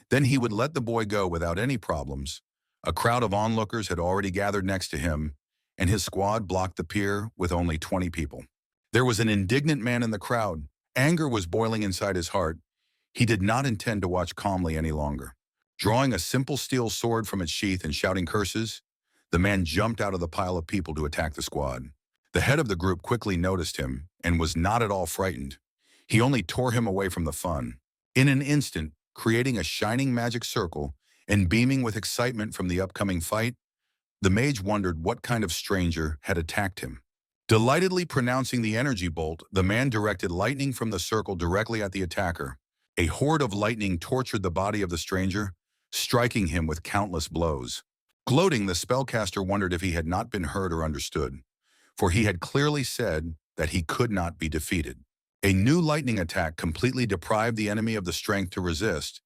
Then he would let the boy go without any problems. A crowd of onlookers had already gathered next to him, and his squad blocked the pier with only 20 people. There was an indignant man in the crowd. Anger was boiling inside his heart. He did not intend to watch calmly any longer. Drawing a simple steel sword from its sheath and shouting curses, the man jumped out of the pile of people to attack the squad. The head of the group quickly noticed him and was not at all frightened. He only tore him away from the fun. In an instant, creating a shining magic circle and beaming with excitement from the upcoming fight, the mage wondered what kind of stranger had attacked him. Delightedly pronouncing the energy bolt, the man directed lightning from the circle directly at the attacker. A horde of lightning tortured the body of the stranger, striking him with countless blows. Gloating, the spellcaster wondered if he had not been heard or understood, for he had clearly said that he could not be defeated. A new lightning attack completely deprived the enemy of the strength to resist.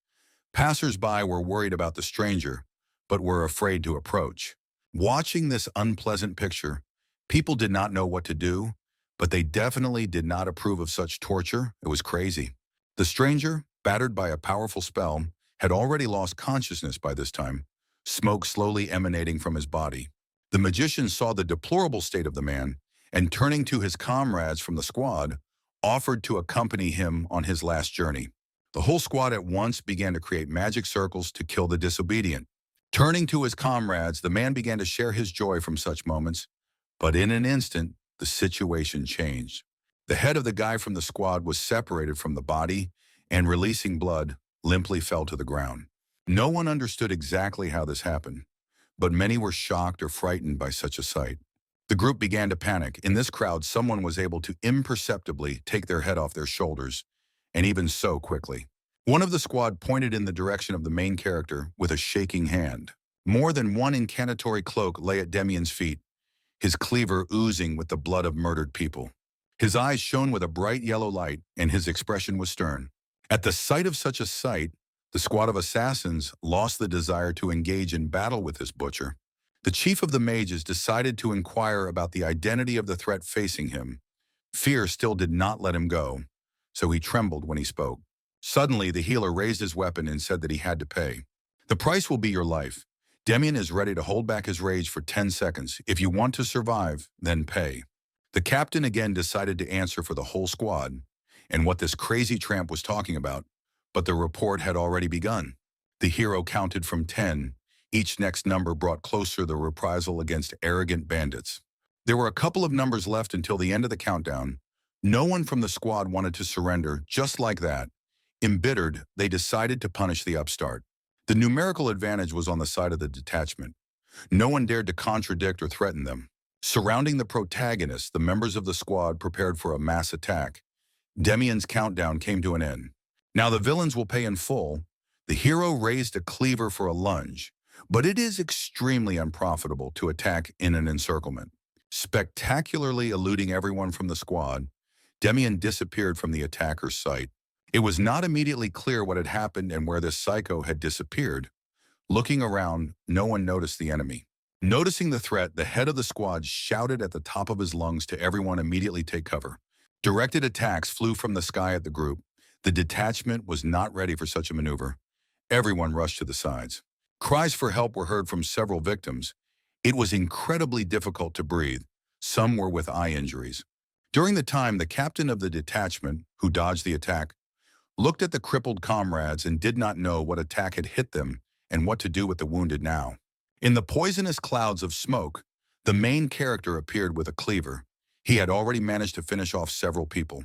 Passers-by were worried about the stranger, but were afraid to approach. Watching this unpleasant picture, people did not know what to do, but they definitely did not approve of such torture. It was crazy. The stranger, battered by a powerful spell, had already lost consciousness by this time, smoke slowly emanating from his body. The magician saw the deplorable state of the man, and turning to his comrades from the squad, offered to accompany him on his last journey. The whole squad at once began to create magic circles to kill the disobedient. Turning to his comrades, the man began to share his joy from such moments, but in an instant, the situation changed. The head of the guy from the squad was separated from the body and, releasing blood, limply fell to the ground. No one understood exactly how this happened, but many were shocked or frightened by such a sight. The group began to panic. In this crowd, someone was able to imperceptibly take their head off their shoulders, and even so quickly. One of the squad pointed in the direction of the main character with a shaking hand. More than one incantory cloak lay at Demian's feet, his cleaver oozing with the blood of murdered people. His eyes shone with a bright yellow light, and his expression was stern. At the sight of such a sight, the squad of assassins lost the desire to engage in battle with this butcher. The chief of the mages decided to inquire about the identity of the threat facing him. Fear still did not let him go, so he trembled when he spoke. Suddenly, the healer raised his weapon and said that he had to pay. The price will be your life. Demian is ready to hold back his rage for 10 seconds. If you want to survive, then pay. The captain again decided to answer for the whole squad and what this crazy tramp was talking about, but the report had already begun. The hero counted from 10. Each next number brought closer the reprisal against arrogant bandits. There were a couple of numbers left until the end of the countdown. No one from the squad wanted to surrender just like that. Embittered, they decided to punish the upstart. The numerical advantage was on the side of the detachment. No one dared to contradict or threaten them. Surrounding the protagonist, the members of the squad prepared for a mass attack. Demian's countdown came to an end. Now the villains will pay in full. The hero raised a cleaver for a lunge, but it is extremely unprofitable to attack in an encirclement. Spectacularly eluding everyone from the squad, Demian disappeared from the attacker's sight. It was not immediately clear what had happened and where this psycho had disappeared. Looking around, no one noticed the enemy. Noticing the threat, the head of the squad shouted at the top of his lungs to everyone immediately take cover. Directed attacks flew from the sky at the group. The detachment was not ready for such a maneuver. Everyone rushed to the sides. Cries for help were heard from several victims. It was incredibly difficult to breathe. Some were with eye injuries. During the time, the captain of the detachment, who dodged the attack, looked at the crippled comrades and did not know what attack had hit them and what to do with the wounded now. In the poisonous clouds of smoke, the main character appeared with a cleaver. He had already managed to finish off several people.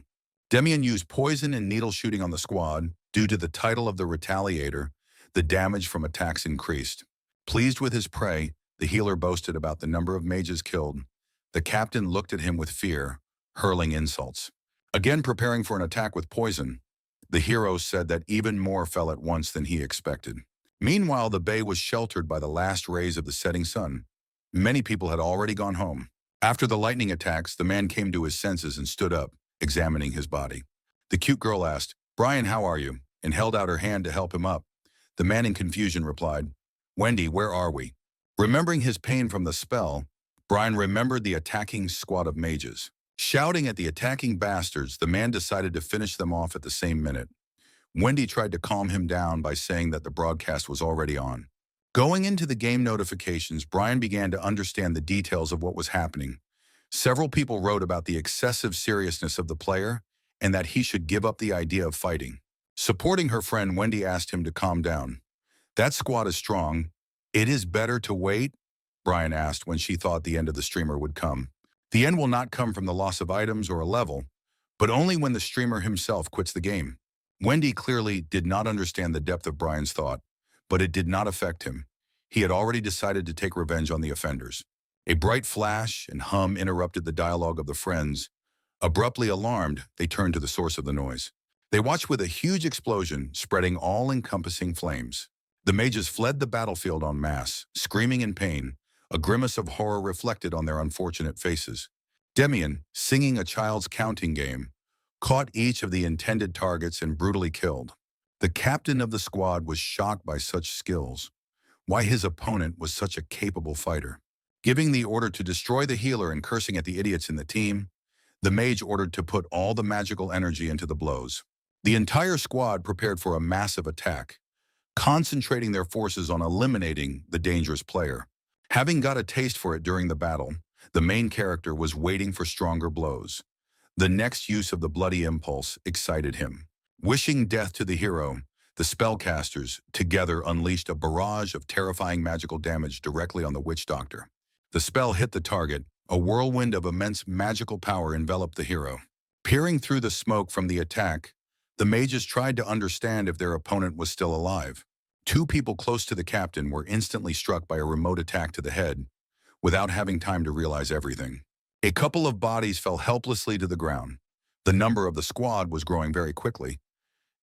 Demian used poison and needle shooting on the squad. Due to the title of the retaliator, the damage from attacks increased. Pleased with his prey, the healer boasted about the number of mages killed. The captain looked at him with fear, hurling insults. Again preparing for an attack with poison, the hero said that even more fell at once than he expected. Meanwhile, the bay was sheltered by the last rays of the setting sun. Many people had already gone home. After the lightning attacks, the man came to his senses and stood up, examining his body. The cute girl asked, "Brian, how are you?" and held out her hand to help him up. The man in confusion replied, "Wendy, where are we?" Remembering his pain from the spell, Brian remembered the attacking squad of mages. Shouting at the attacking bastards, the man decided to finish them off at the same minute. Wendy tried to calm him down by saying that the broadcast was already on. Going into the game notifications, Brian began to understand the details of what was happening. Several people wrote about the excessive seriousness of the player and that he should give up the idea of fighting. Supporting her friend, Wendy asked him to calm down. "That squad is strong. It is better to wait?" Brian asked when she thought the end of the streamer would come. The end will not come from the loss of items or a level, but only when the streamer himself quits the game. Wendy clearly did not understand the depth of Brian's thought, but it did not affect him. He had already decided to take revenge on the offenders. A bright flash and hum interrupted the dialogue of the friends. Abruptly alarmed, they turned to the source of the noise. They watched with a huge explosion, spreading all-encompassing flames. The mages fled the battlefield en masse, screaming in pain. A grimace of horror reflected on their unfortunate faces. Demian, singing a child's counting game, caught each of the intended targets and brutally killed. The captain of the squad was shocked by such skills. Why his opponent was such a capable fighter. Giving the order to destroy the healer and cursing at the idiots in the team, the mage ordered to put all the magical energy into the blows. The entire squad prepared for a massive attack, concentrating their forces on eliminating the dangerous player. Having got a taste for it during the battle, the main character was waiting for stronger blows. The next use of the bloody impulse excited him. Wishing death to the hero, the spellcasters together unleashed a barrage of terrifying magical damage directly on the witch doctor. The spell hit the target. A whirlwind of immense magical power enveloped the hero. Peering through the smoke from the attack, the mages tried to understand if their opponent was still alive. Two people close to the captain were instantly struck by a remote attack to the head, without having time to realize everything. A couple of bodies fell helplessly to the ground. The number of the squad was growing very quickly.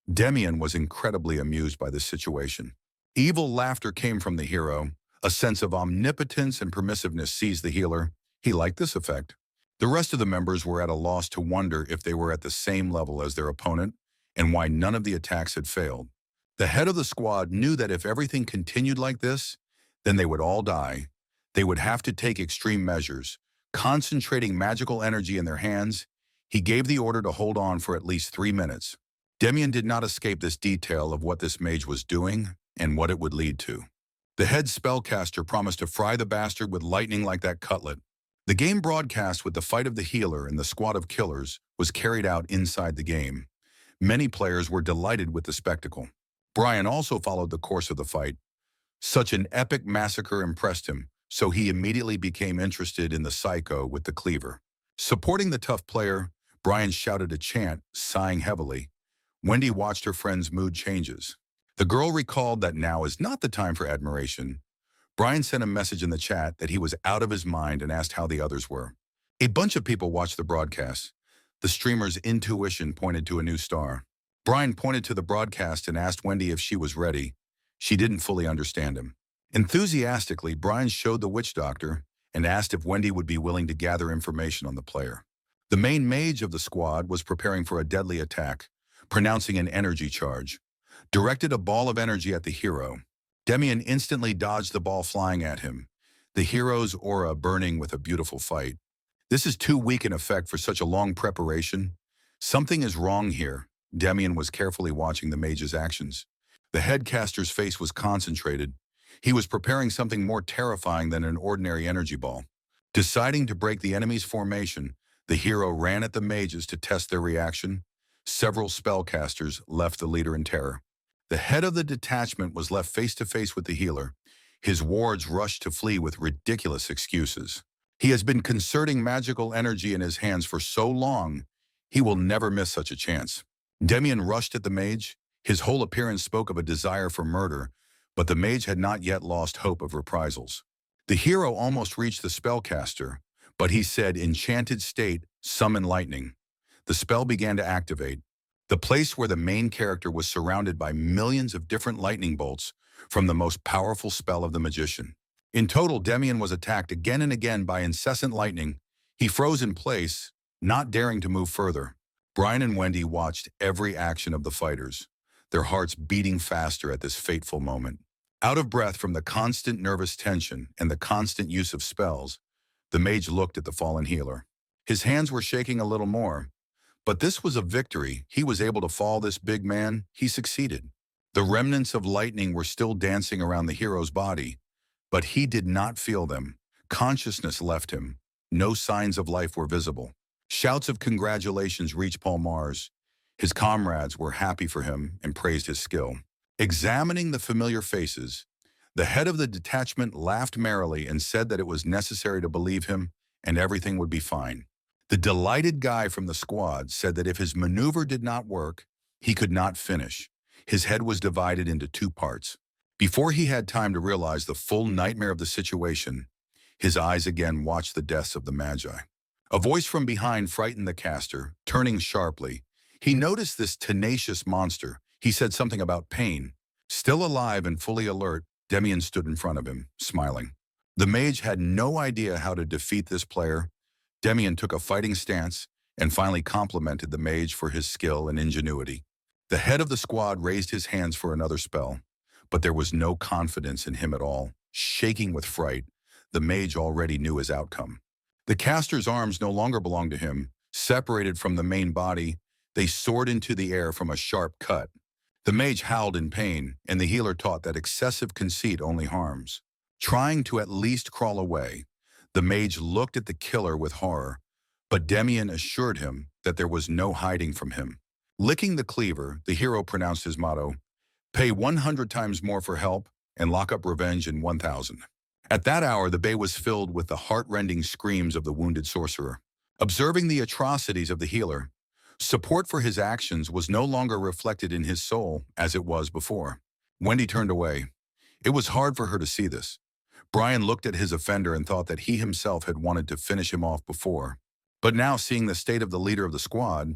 Demian was incredibly amused by this situation. Evil laughter came from the hero. A sense of omnipotence and permissiveness seized the healer. He liked this effect. The rest of the members were at a loss to wonder if they were at the same level as their opponent and why none of the attacks had failed. The head of the squad knew that if everything continued like this, then they would all die. They would have to take extreme measures. Concentrating magical energy in their hands, he gave the order to hold on for at least 3 minutes. Demian did not escape this detail of what this mage was doing and what it would lead to. The head spellcaster promised to fry the bastard with lightning like that cutlet. The game broadcast with the fight of the healer and the squad of killers was carried out inside the game. Many players were delighted with the spectacle. Brian also followed the course of the fight. Such an epic massacre impressed him, so he immediately became interested in the psycho with the cleaver. Supporting the tough player, Brian shouted a chant, sighing heavily. Wendy watched her friend's mood changes. The girl recalled that now is not the time for admiration. Brian sent a message in the chat that he was out of his mind and asked how the others were. A bunch of people watched the broadcast. The streamer's intuition pointed to a new star. Brian pointed to the broadcast and asked Wendy if she was ready. She didn't fully understand him. Enthusiastically, Brian showed the witch doctor and asked if Wendy would be willing to gather information on the player. The main mage of the squad was preparing for a deadly attack, pronouncing an energy charge. Directed a ball of energy at the hero. Demian instantly dodged the ball flying at him, the hero's aura burning with a beautiful fight. This is too weak an effect for such a long preparation. Something is wrong here. Demian was carefully watching the mage's actions. The headcaster's face was concentrated. He was preparing something more terrifying than an ordinary energy ball. Deciding to break the enemy's formation, the hero ran at the mages to test their reaction. Several spellcasters left the leader in terror. The head of the detachment was left face-to-face with the healer. His wards rushed to flee with ridiculous excuses. He has been concerting magical energy in his hands for so long, he will never miss such a chance. Demian rushed at the mage. His whole appearance spoke of a desire for murder, but the mage had not yet lost hope of reprisals. The hero almost reached the spellcaster, but he said, "Enchanted state, summon lightning." The spell began to activate. The place where the main character was surrounded by millions of different lightning bolts from the most powerful spell of the magician. In total, Demian was attacked again and again by incessant lightning. He froze in place, not daring to move further. Brian and Wendy watched every action of the fighters, their hearts beating faster at this fateful moment. Out of breath from the constant nervous tension and the constant use of spells, the mage looked at the fallen healer. His hands were shaking a little more. But this was a victory. He was able to fall this big man. He succeeded. The remnants of lightning were still dancing around the hero's body, but he did not feel them. Consciousness left him. No signs of life were visible. Shouts of congratulations reached Paul Mars. His comrades were happy for him and praised his skill. Examining the familiar faces, the head of the detachment laughed merrily and said that it was necessary to believe him and everything would be fine. The delighted guy from the squad said that if his maneuver did not work, he could not finish. His head was divided into 2 parts. Before he had time to realize the full nightmare of the situation, his eyes again watched the deaths of the Magi. A voice from behind frightened the caster. Turning sharply, he noticed this tenacious monster. He said something about pain. Still alive and fully alert, Demian stood in front of him, smiling. The mage had no idea how to defeat this player. Demian took a fighting stance and finally complimented the mage for his skill and ingenuity. The head of the squad raised his hands for another spell, but there was no confidence in him at all. Shaking with fright, the mage already knew his outcome. The caster's arms no longer belonged to him. Separated from the main body, they soared into the air from a sharp cut. The mage howled in pain, and the healer taught that excessive conceit only harms. Trying to at least crawl away, the mage looked at the killer with horror, but Demian assured him that there was no hiding from him. Licking the cleaver, the hero pronounced his motto, "Pay 100 times more for help and lock up revenge in 1,000. At that hour, the bay was filled with the heart-rending screams of the wounded sorcerer. Observing the atrocities of the healer, support for his actions was no longer reflected in his soul as it was before. Wendy turned away. It was hard for her to see this. Brian looked at his offender and thought that he himself had wanted to finish him off before. But now, seeing the state of the leader of the squad,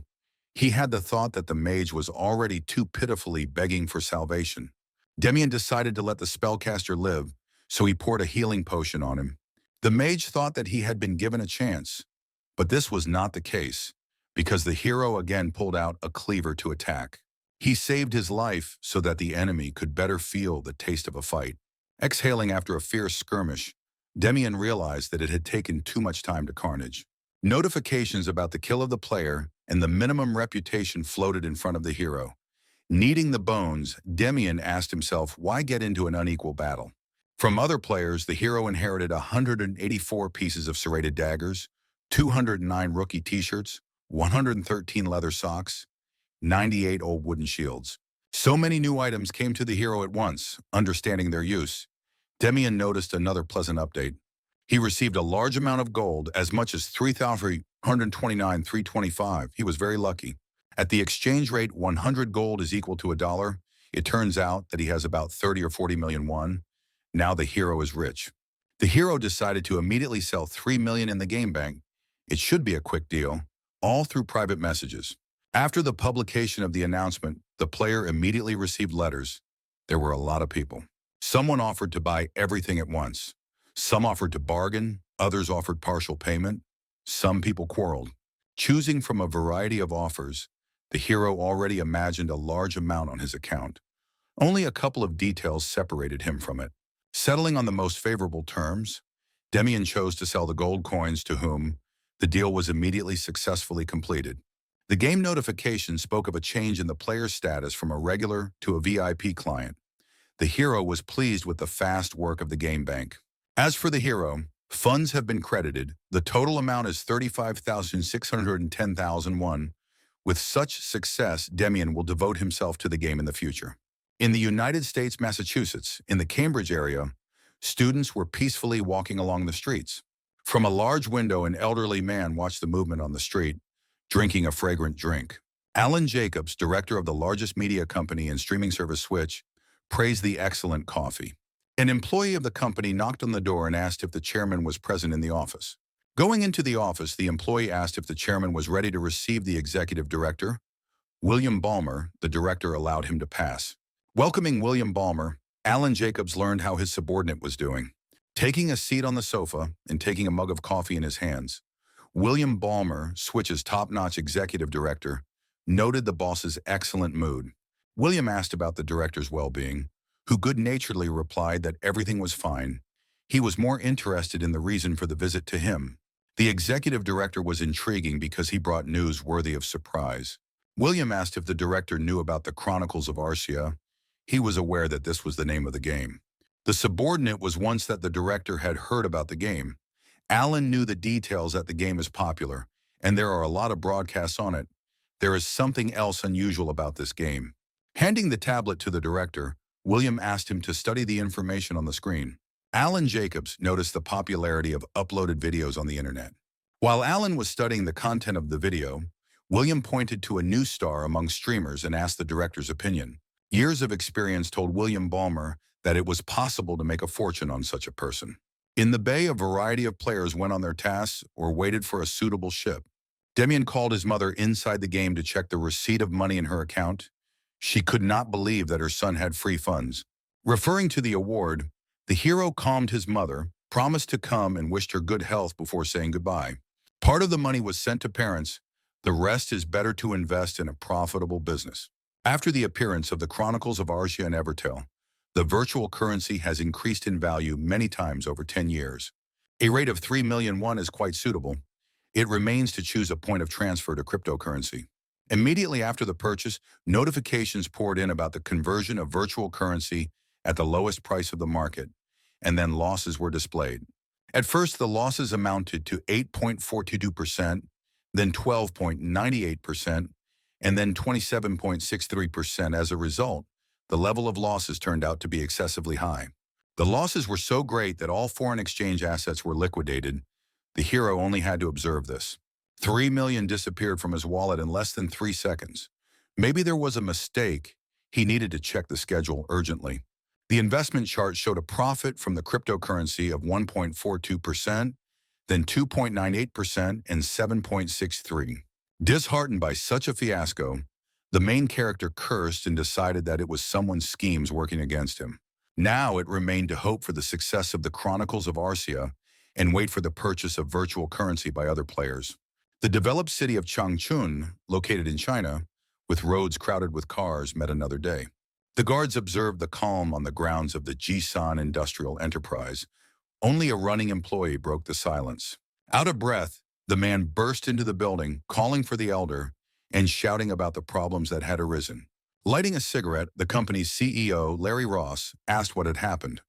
he had the thought that the mage was already too pitifully begging for salvation. Demian decided to let the spellcaster live, so he poured a healing potion on him. The mage thought that he had been given a chance, but this was not the case, because the hero again pulled out a cleaver to attack. He saved his life so that the enemy could better feel the taste of a fight. Exhaling after a fierce skirmish, Demian realized that it had taken too much time to carnage. Notifications about the kill of the player and the minimum reputation floated in front of the hero. Needing the bones, Demian asked himself why get into an unequal battle. From other players, the hero inherited 184 pieces of serrated daggers, 209 rookie t-shirts, 113 leather socks, 98 old wooden shields. So many new items came to the hero at once. Understanding their use, Demian noticed another pleasant update. He received a large amount of gold, as much as 3,129,325. He was very lucky. At the exchange rate 100 gold is equal to $1, it turns out that he has about 30 or 40 million won. Now the hero is rich. The hero decided to immediately sell 3 million in the game bank. It should be a quick deal, all through private messages. After the publication of the announcement, the player immediately received letters. There were a lot of people. Someone offered to buy everything at once. Some offered to bargain, others offered partial payment. Some people quarreled. Choosing from a variety of offers, the hero already imagined a large amount on his account. Only a couple of details separated him from it. Settling on the most favorable terms, Demian chose to sell the gold coins, to whom the deal was immediately successfully completed. The game notification spoke of a change in the player's status from a regular to a VIP client. The hero was pleased with the fast work of the game bank. As for the hero, funds have been credited. The total amount is 35,610,001. With such success, Demian will devote himself to the game in the future. In the United States, Massachusetts, in the Cambridge area, students were peacefully walking along the streets. From a large window, an elderly man watched the movement on the street, drinking a fragrant drink. Alan Jacobs, director of the largest media company and streaming service Switch, praised the excellent coffee. An employee of the company knocked on the door and asked if the chairman was present in the office. Going into the office, the employee asked if the chairman was ready to receive the executive director. William Ballmer, the director, allowed him to pass. Welcoming William Ballmer, Alan Jacobs learned how his subordinate was doing. Taking a seat on the sofa and taking a mug of coffee in his hands, William Ballmer, Switch's top-notch executive director, noted the boss's excellent mood. William asked about the director's well-being, who good-naturedly replied that everything was fine. He was more interested in the reason for the visit to him. The executive director was intriguing because he brought news worthy of surprise. William asked if the director knew about the Chronicles of Arcia. He was aware that this was the name of the game. The subordinate was once that the director had heard about the game. Alan knew the details that the game is popular, and there are a lot of broadcasts on it. There is something else unusual about this game. Handing the tablet to the director, William asked him to study the information on the screen. Alan Jacobs noticed the popularity of uploaded videos on the internet. While Alan was studying the content of the video, William pointed to a new star among streamers and asked the director's opinion. Years of experience told William Ballmer that it was possible to make a fortune on such a person. In the bay, a variety of players went on their tasks or waited for a suitable ship. Demian called his mother inside the game to check the receipt of money in her account. She could not believe that her son had free funds. Referring to the award, the hero calmed his mother, promised to come, and wished her good health before saying goodbye. Part of the money was sent to parents. The rest is better to invest in a profitable business. After the appearance of the Chronicles of Arcia and Evertel, the virtual currency has increased in value many times over 10 years. A rate of 3 million won is quite suitable. It remains to choose a point of transfer to cryptocurrency. Immediately after the purchase, notifications poured in about the conversion of virtual currency at the lowest price of the market, and then losses were displayed. At first, the losses amounted to 8.42%, then 12.98%, and then 27.63%. As a result, the level of losses turned out to be excessively high. The losses were so great that all foreign exchange assets were liquidated. The hero only had to observe this. 3 million disappeared from his wallet in less than 3 seconds. Maybe there was a mistake. He needed to check the schedule urgently. The investment chart showed a profit from the cryptocurrency of 1.42%, then 2.98% and 7.63%. Disheartened by such a fiasco, the main character cursed and decided that it was someone's schemes working against him. Now it remained to hope for the success of the Chronicles of Arcia and wait for the purchase of virtual currency by other players. The developed city of Changchun, located in China, with roads crowded with cars, met another day. The guards observed the calm on the grounds of the Jisan Industrial Enterprise. Only a running employee broke the silence. Out of breath, the man burst into the building, calling for the elder and shouting about the problems that had arisen. Lighting a cigarette, the company's CEO, Larry Ross, asked what had happened.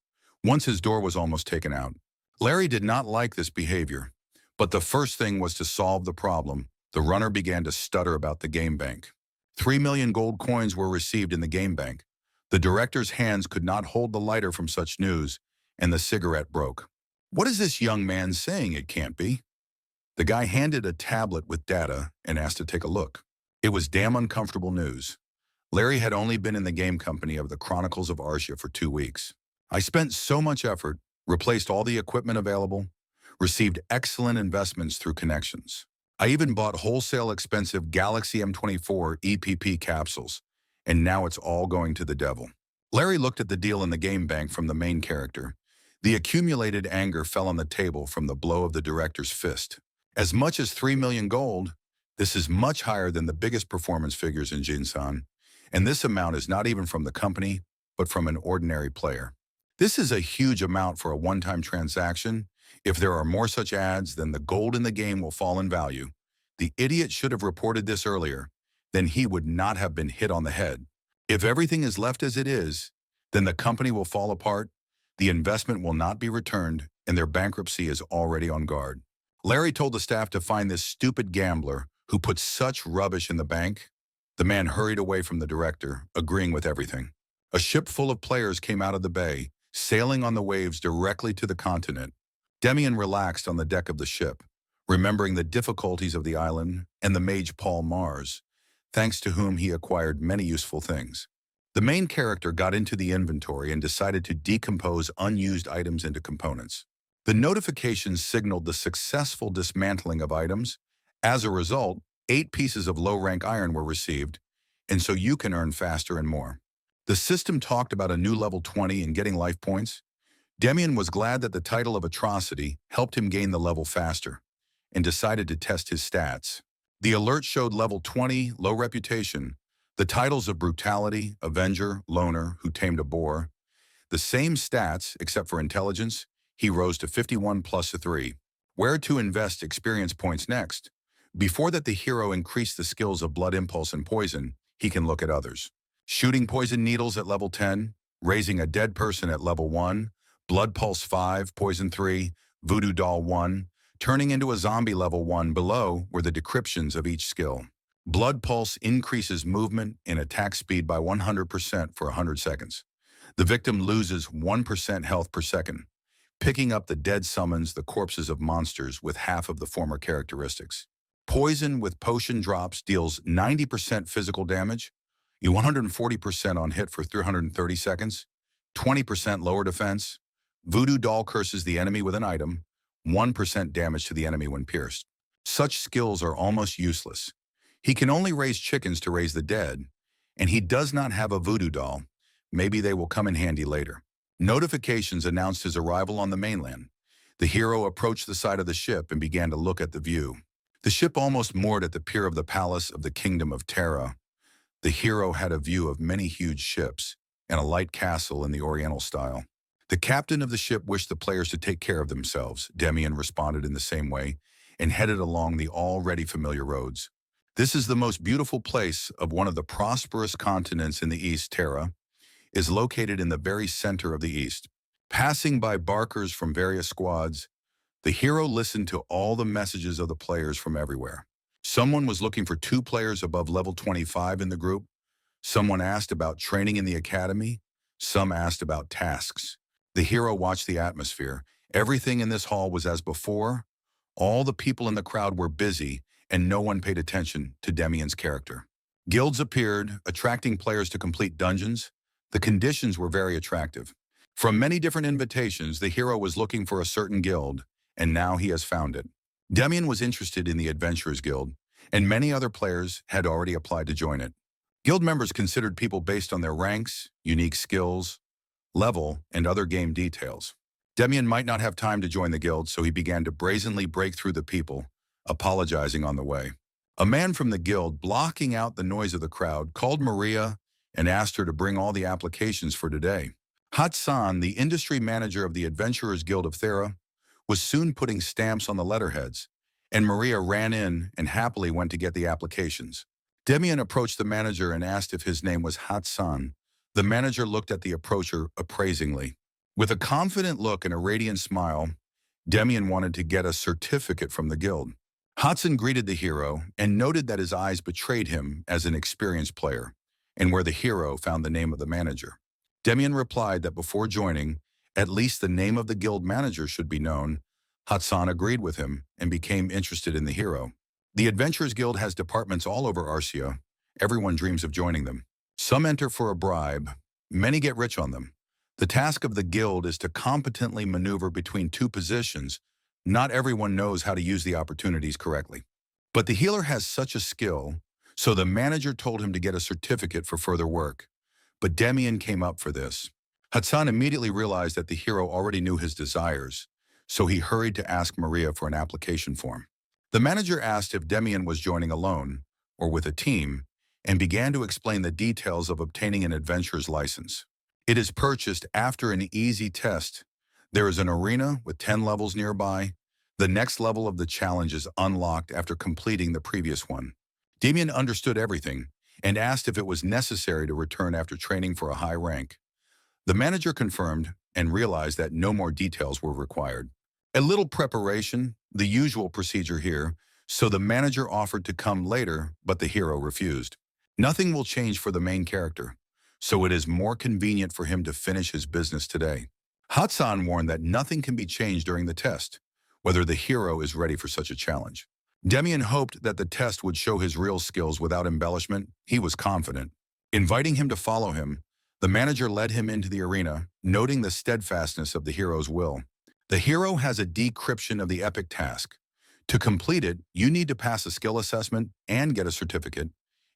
Once his door was almost taken out. Larry did not like this behavior, but the first thing was to solve the problem. The runner began to stutter about the game bank. 3 million gold coins were received in the game bank. The director's hands could not hold the lighter from such news, and the cigarette broke. What is this young man saying? It can't be. The guy handed a tablet with data and asked to take a look. It was damn uncomfortable news. Larry had only been in the game company of the Chronicles of Arcia for 2 weeks. I spent so much effort, replaced all the equipment available, received excellent investments through connections. I even bought wholesale expensive Galaxy M24 EPP capsules, and now it's all going to the devil. Larry looked at the deal in the game bank from the main character. The accumulated anger fell on the table from the blow of the director's fist. As much as 3 million gold, this is much higher than the biggest performance figures in Jinsan, and this amount is not even from the company, but from an ordinary player. This is a huge amount for a one-time transaction. If there are more such ads, then the gold in the game will fall in value. The idiot should have reported this earlier. Then he would not have been hit on the head. If everything is left as it is, then the company will fall apart, the investment will not be returned, and their bankruptcy is already on guard. Larry told the staff to find this stupid gambler who put such rubbish in the bank. The man hurried away from the director, agreeing with everything. A ship full of players came out of the bay, sailing on the waves directly to the continent. Demian relaxed on the deck of the ship, remembering the difficulties of the island and the mage Paul Mars, thanks to whom he acquired many useful things. The main character got into the inventory and decided to decompose unused items into components. The notifications signaled the successful dismantling of items. As a result, 8 pieces of low-rank iron were received, and so you can earn faster and more. The system talked about a new level 20 and getting life points. Demian was glad that the title of Atrocity helped him gain the level faster, and decided to test his stats. The alert showed level 20, low reputation, the titles of Brutality, Avenger, Loner, who tamed a boar. The same stats, except for intelligence, he rose to 51 plus a 3. Where to invest experience points next? Before that, the hero increased the skills of Blood Impulse and Poison, he can look at others. Shooting poison needles at level 10, raising a dead person at level 1, Blood Pulse 5, Poison 3, Voodoo Doll 1, turning into a zombie level 1. Below were the decryptions of each skill. Blood Pulse increases movement and attack speed by 100% for 100 seconds. The victim loses 1% health per second. Picking up the dead summons the corpses of monsters with half of the former characteristics. Poison with potion drops deals 90% physical damage, 140% on hit for 330 seconds, 20% lower defense. Voodoo Doll curses the enemy with an item, 1% damage to the enemy when pierced. Such skills are almost useless. He can only raise chickens to raise the dead, and he does not have a voodoo doll. Maybe they will come in handy later. Notifications announced his arrival on the mainland. The hero approached the side of the ship and began to look at the view. The ship almost moored at the pier of the palace of the Kingdom of Terra. The hero had a view of many huge ships and a light castle in the Oriental style. The captain of the ship wished the players to take care of themselves. Demian responded in the same way and headed along the already familiar roads. This is the most beautiful place of one of the prosperous continents in the East. Terra is located in the very center of the East. Passing by barkers from various squads, the hero listened to all the messages of the players from everywhere. Someone was looking for 2 players above level 25 in the group. Someone asked about training in the academy. Some asked about tasks. The hero watched the atmosphere. Everything in this hall was as before. All the people in the crowd were busy, and no one paid attention to Demian's character. Guilds appeared, attracting players to complete dungeons. The conditions were very attractive. From many different invitations, the hero was looking for a certain guild, and now he has found it. Demian was interested in the Adventurers Guild, and many other players had already applied to join it. Guild members considered people based on their ranks, unique skills, level, and other game details. Demian might not have time to join the guild, so he began to brazenly break through the people, apologizing on the way. A man from the guild, blocking out the noise of the crowd, called Maria and asked her to bring all the applications for today. Hatsan, the industry manager of the Adventurers Guild of Thera, was soon putting stamps on the letterheads, and Maria ran in and happily went to get the applications. Demian approached the manager and asked if his name was Hatsan. The manager looked at the approacher appraisingly. With a confident look and a radiant smile, Demian wanted to get a certificate from the guild. Hatsan greeted the hero and noted that his eyes betrayed him as an experienced player, and where the hero found the name of the manager. Demian replied that before joining, at least the name of the guild manager should be known. Hatsan agreed with him and became interested in the hero. The Adventurers Guild has departments all over Arcia. Everyone dreams of joining them. Some enter for a bribe. Many get rich on them. The task of the guild is to competently maneuver between two positions. Not everyone knows how to use the opportunities correctly. But the healer has such a skill, so the manager told him to get a certificate for further work. But Demian came up for this. Hatsan immediately realized that the hero already knew his desires, so he hurried to ask Maria for an application form. The manager asked if Demian was joining alone or with a team, and began to explain the details of obtaining an adventurer's license. It is purchased after an easy test. There is an arena with 10 levels nearby. The next level of the challenge is unlocked after completing the previous one. Demian understood everything and asked if it was necessary to return after training for a high rank. The manager confirmed and realized that no more details were required. A little preparation, the usual procedure here, so the manager offered to come later, but the hero refused. Nothing will change for the main character, so it is more convenient for him to finish his business today. Hatsan warned that nothing can be changed during the test, whether the hero is ready for such a challenge. Demian hoped that the test would show his real skills without embellishment. He was confident. Inviting him to follow him, the manager led him into the arena, noting the steadfastness of the hero's will. The hero has a decryption of the epic task. To complete it, you need to pass a skill assessment and get a certificate.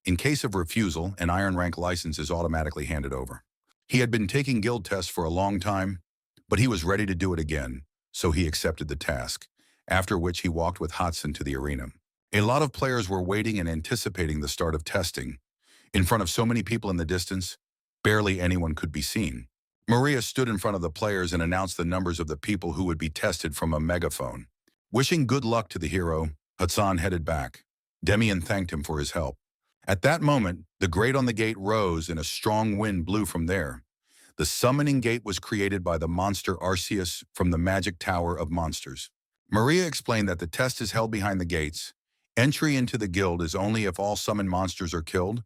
In case of refusal, an Iron Rank license is automatically handed over. He had been taking guild tests for a long time, but he was ready to do it again, so he accepted the task, after which he walked with Hatsan to the arena. A lot of players were waiting and anticipating the start of testing. In front of so many people in the distance, barely anyone could be seen. Maria stood in front of the players and announced the numbers of the people who would be tested from a megaphone. Wishing good luck to the hero, Hatsan headed back. Demian thanked him for his help. At that moment, the grate on the gate rose and a strong wind blew from there. The summoning gate was created by the monster Arceus from the magic tower of monsters. Maria explained that the test is held behind the gates. Entry into the guild is only if all summoned monsters are killed.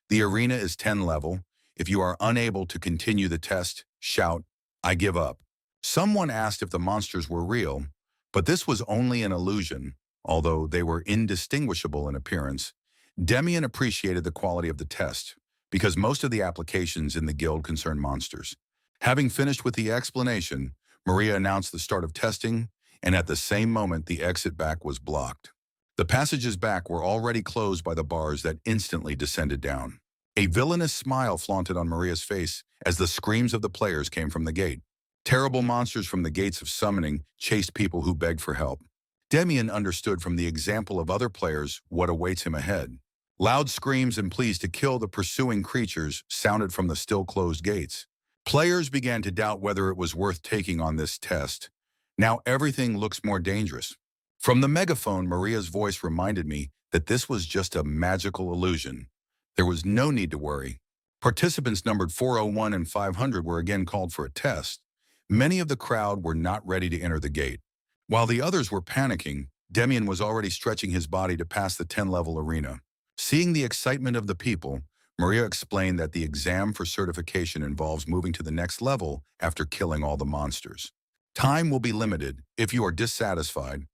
The arena is 10 level. If you are unable to continue the test, shout, "I give up." Someone asked if the monsters were real, but this was only an illusion, although they were indistinguishable in appearance. Demian appreciated the quality of the test, because most of the applications in the guild concern monsters. Having finished with the explanation, Maria announced the start of testing, and at the same moment the exit back was blocked. The passages back were already closed by the bars that instantly descended down. A villainous smile flaunted on Maria's face as the screams of the players came from the gate. Terrible monsters from the gates of summoning chased people who begged for help. Demian understood from the example of other players what awaits him ahead. Loud screams and pleas to kill the pursuing creatures sounded from the still-closed gates. Players began to doubt whether it was worth taking on this test. Now everything looks more dangerous. From the megaphone, Maria's voice reminded me that this was just a magical illusion. There was no need to worry. Participants numbered 401 and 500 were again called for a test. Many of the crowd were not ready to enter the gate. While the others were panicking, Demian was already stretching his body to pass the 10-level arena. Seeing the excitement of the people, Maria explained that the exam for certification involves moving to the next level after killing all the monsters. Time will be limited. If you are dissatisfied,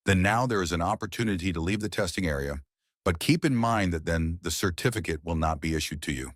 then now there is an opportunity to leave the testing area, but keep in mind that then the certificate will not be issued to you.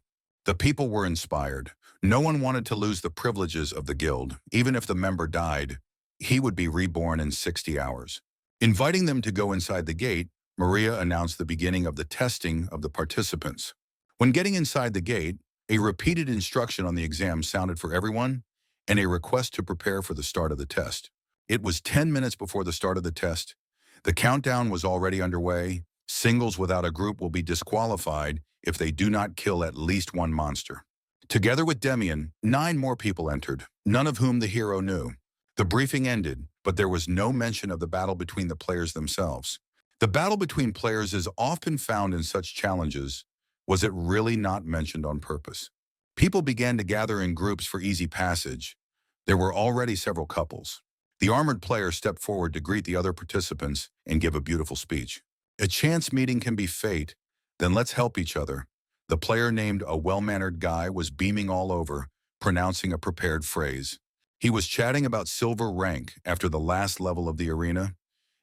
The people were inspired. No one wanted to lose the privileges of the guild. Even if the member died, he would be reborn in 60 hours. Inviting them to go inside the gate, Maria announced the beginning of the testing of the participants. When getting inside the gate, A repeated instruction on the exam sounded for everyone, and a request to prepare for the start of the test. It was 10 minutes before the start of the test. The countdown was already underway. Singles without a group will be disqualified if they do not kill at least one monster. Together with Demian, 9 more people entered, none of whom the hero knew. The briefing ended, but there was no mention of the battle between the players themselves. The battle between players is often found in such challenges. Was it really not mentioned on purpose? People began to gather in groups for easy passage. There were already several couples. The armored player stepped forward to greet the other participants and give a beautiful speech. A chance meeting can be fate, then let's help each other. The player named a well-mannered guy was beaming all over, pronouncing a prepared phrase. He was chatting about silver rank after the last level of the arena.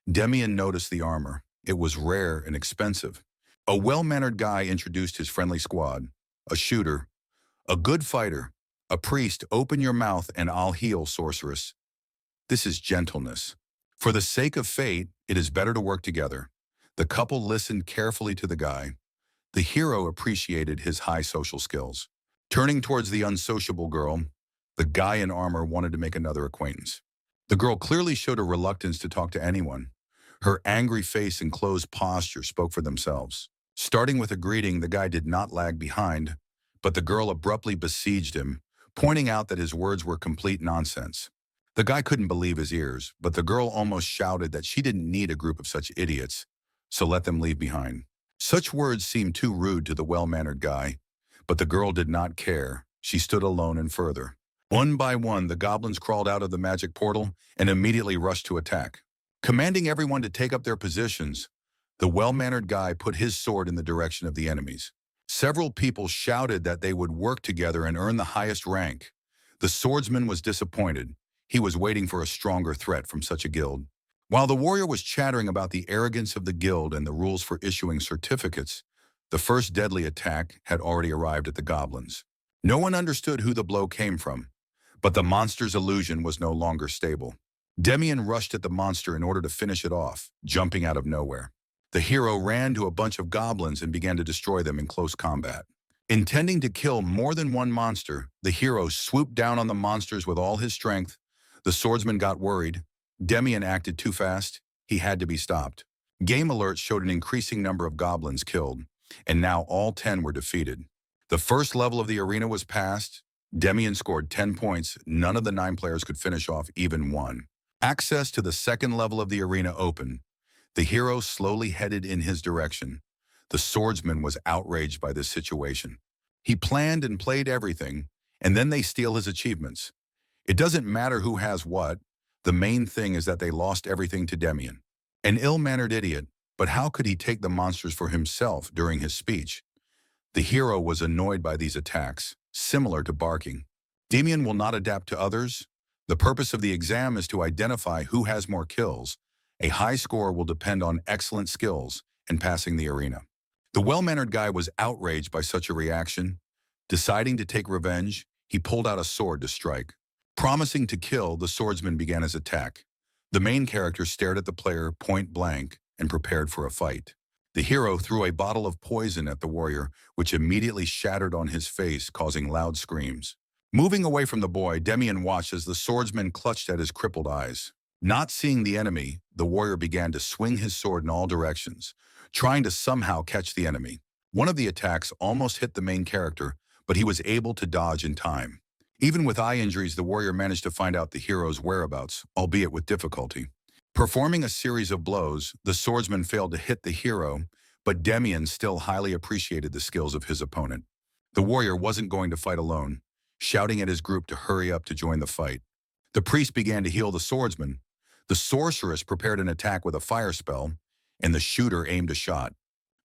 Demian noticed the armor. It was rare and expensive. A well-mannered guy introduced his friendly squad. A shooter, a good fighter, a priest, open your mouth and I'll heal, sorceress. This is gentleness. For the sake of fate, it is better to work together. The couple listened carefully to the guy. The hero appreciated his high social skills. Turning towards the unsociable girl, the guy in armor wanted to make another acquaintance. The girl clearly showed a reluctance to talk to anyone. Her angry face and closed posture spoke for themselves. Starting with a greeting, the guy did not lag behind, but the girl abruptly besieged him, pointing out that his words were complete nonsense. The guy couldn't believe his ears, but the girl almost shouted that she didn't need a group of such idiots, so let them leave behind. Such words seemed too rude to the well-mannered guy, but the girl did not care. She stood alone and further. One by one, the goblins crawled out of the magic portal and immediately rushed to attack. Commanding everyone to take up their positions, the well-mannered guy put his sword in the direction of the enemies. Several people shouted that they would work together and earn the highest rank. The swordsman was disappointed. He was waiting for a stronger threat from such a guild. While the warrior was chattering about the arrogance of the guild and the rules for issuing certificates, the first deadly attack had already arrived at the goblins. No one understood who the blow came from, but the monster's illusion was no longer stable. Demian rushed at the monster in order to finish it off, jumping out of nowhere. The hero ran to a bunch of goblins and began to destroy them in close combat. Intending to kill more than one monster, the hero swooped down on the monsters with all his strength. The swordsman got worried. Demian acted too fast. He had to be stopped. Game alerts showed an increasing number of goblins killed, and now all 10 were defeated. The first level of the arena was passed. Demian scored 10 points. None of the 9 players could finish off even one. Access to the second level of the arena opened. The hero slowly headed in his direction. The swordsman was outraged by this situation. He planned and played everything, and then they steal his achievements. It doesn't matter who has what. The main thing is that they lost everything to Demian. An ill-mannered idiot, but how could he take the monsters for himself during his speech? The hero was annoyed by these attacks, similar to barking. Demian will not adapt to others. The purpose of the exam is to identify who has more kills. A high score will depend on excellent skills and passing the arena. The well-mannered guy was outraged by such a reaction. Deciding to take revenge, he pulled out a sword to strike. Promising to kill, the swordsman began his attack. The main character stared at the player point blank and prepared for a fight. The hero threw a bottle of poison at the warrior, which immediately shattered on his face, causing loud screams. Moving away from the boy, Demian watched as the swordsman clutched at his crippled eyes. Not seeing the enemy, the warrior began to swing his sword in all directions, trying to somehow catch the enemy. One of the attacks almost hit the main character, but he was able to dodge in time. Even with eye injuries, the warrior managed to find out the hero's whereabouts, albeit with difficulty. Performing a series of blows, the swordsman failed to hit the hero, but Demian still highly appreciated the skills of his opponent. The warrior wasn't going to fight alone, shouting at his group to hurry up to join the fight. The priest began to heal the swordsman. The sorceress prepared an attack with a fire spell, and the shooter aimed a shot.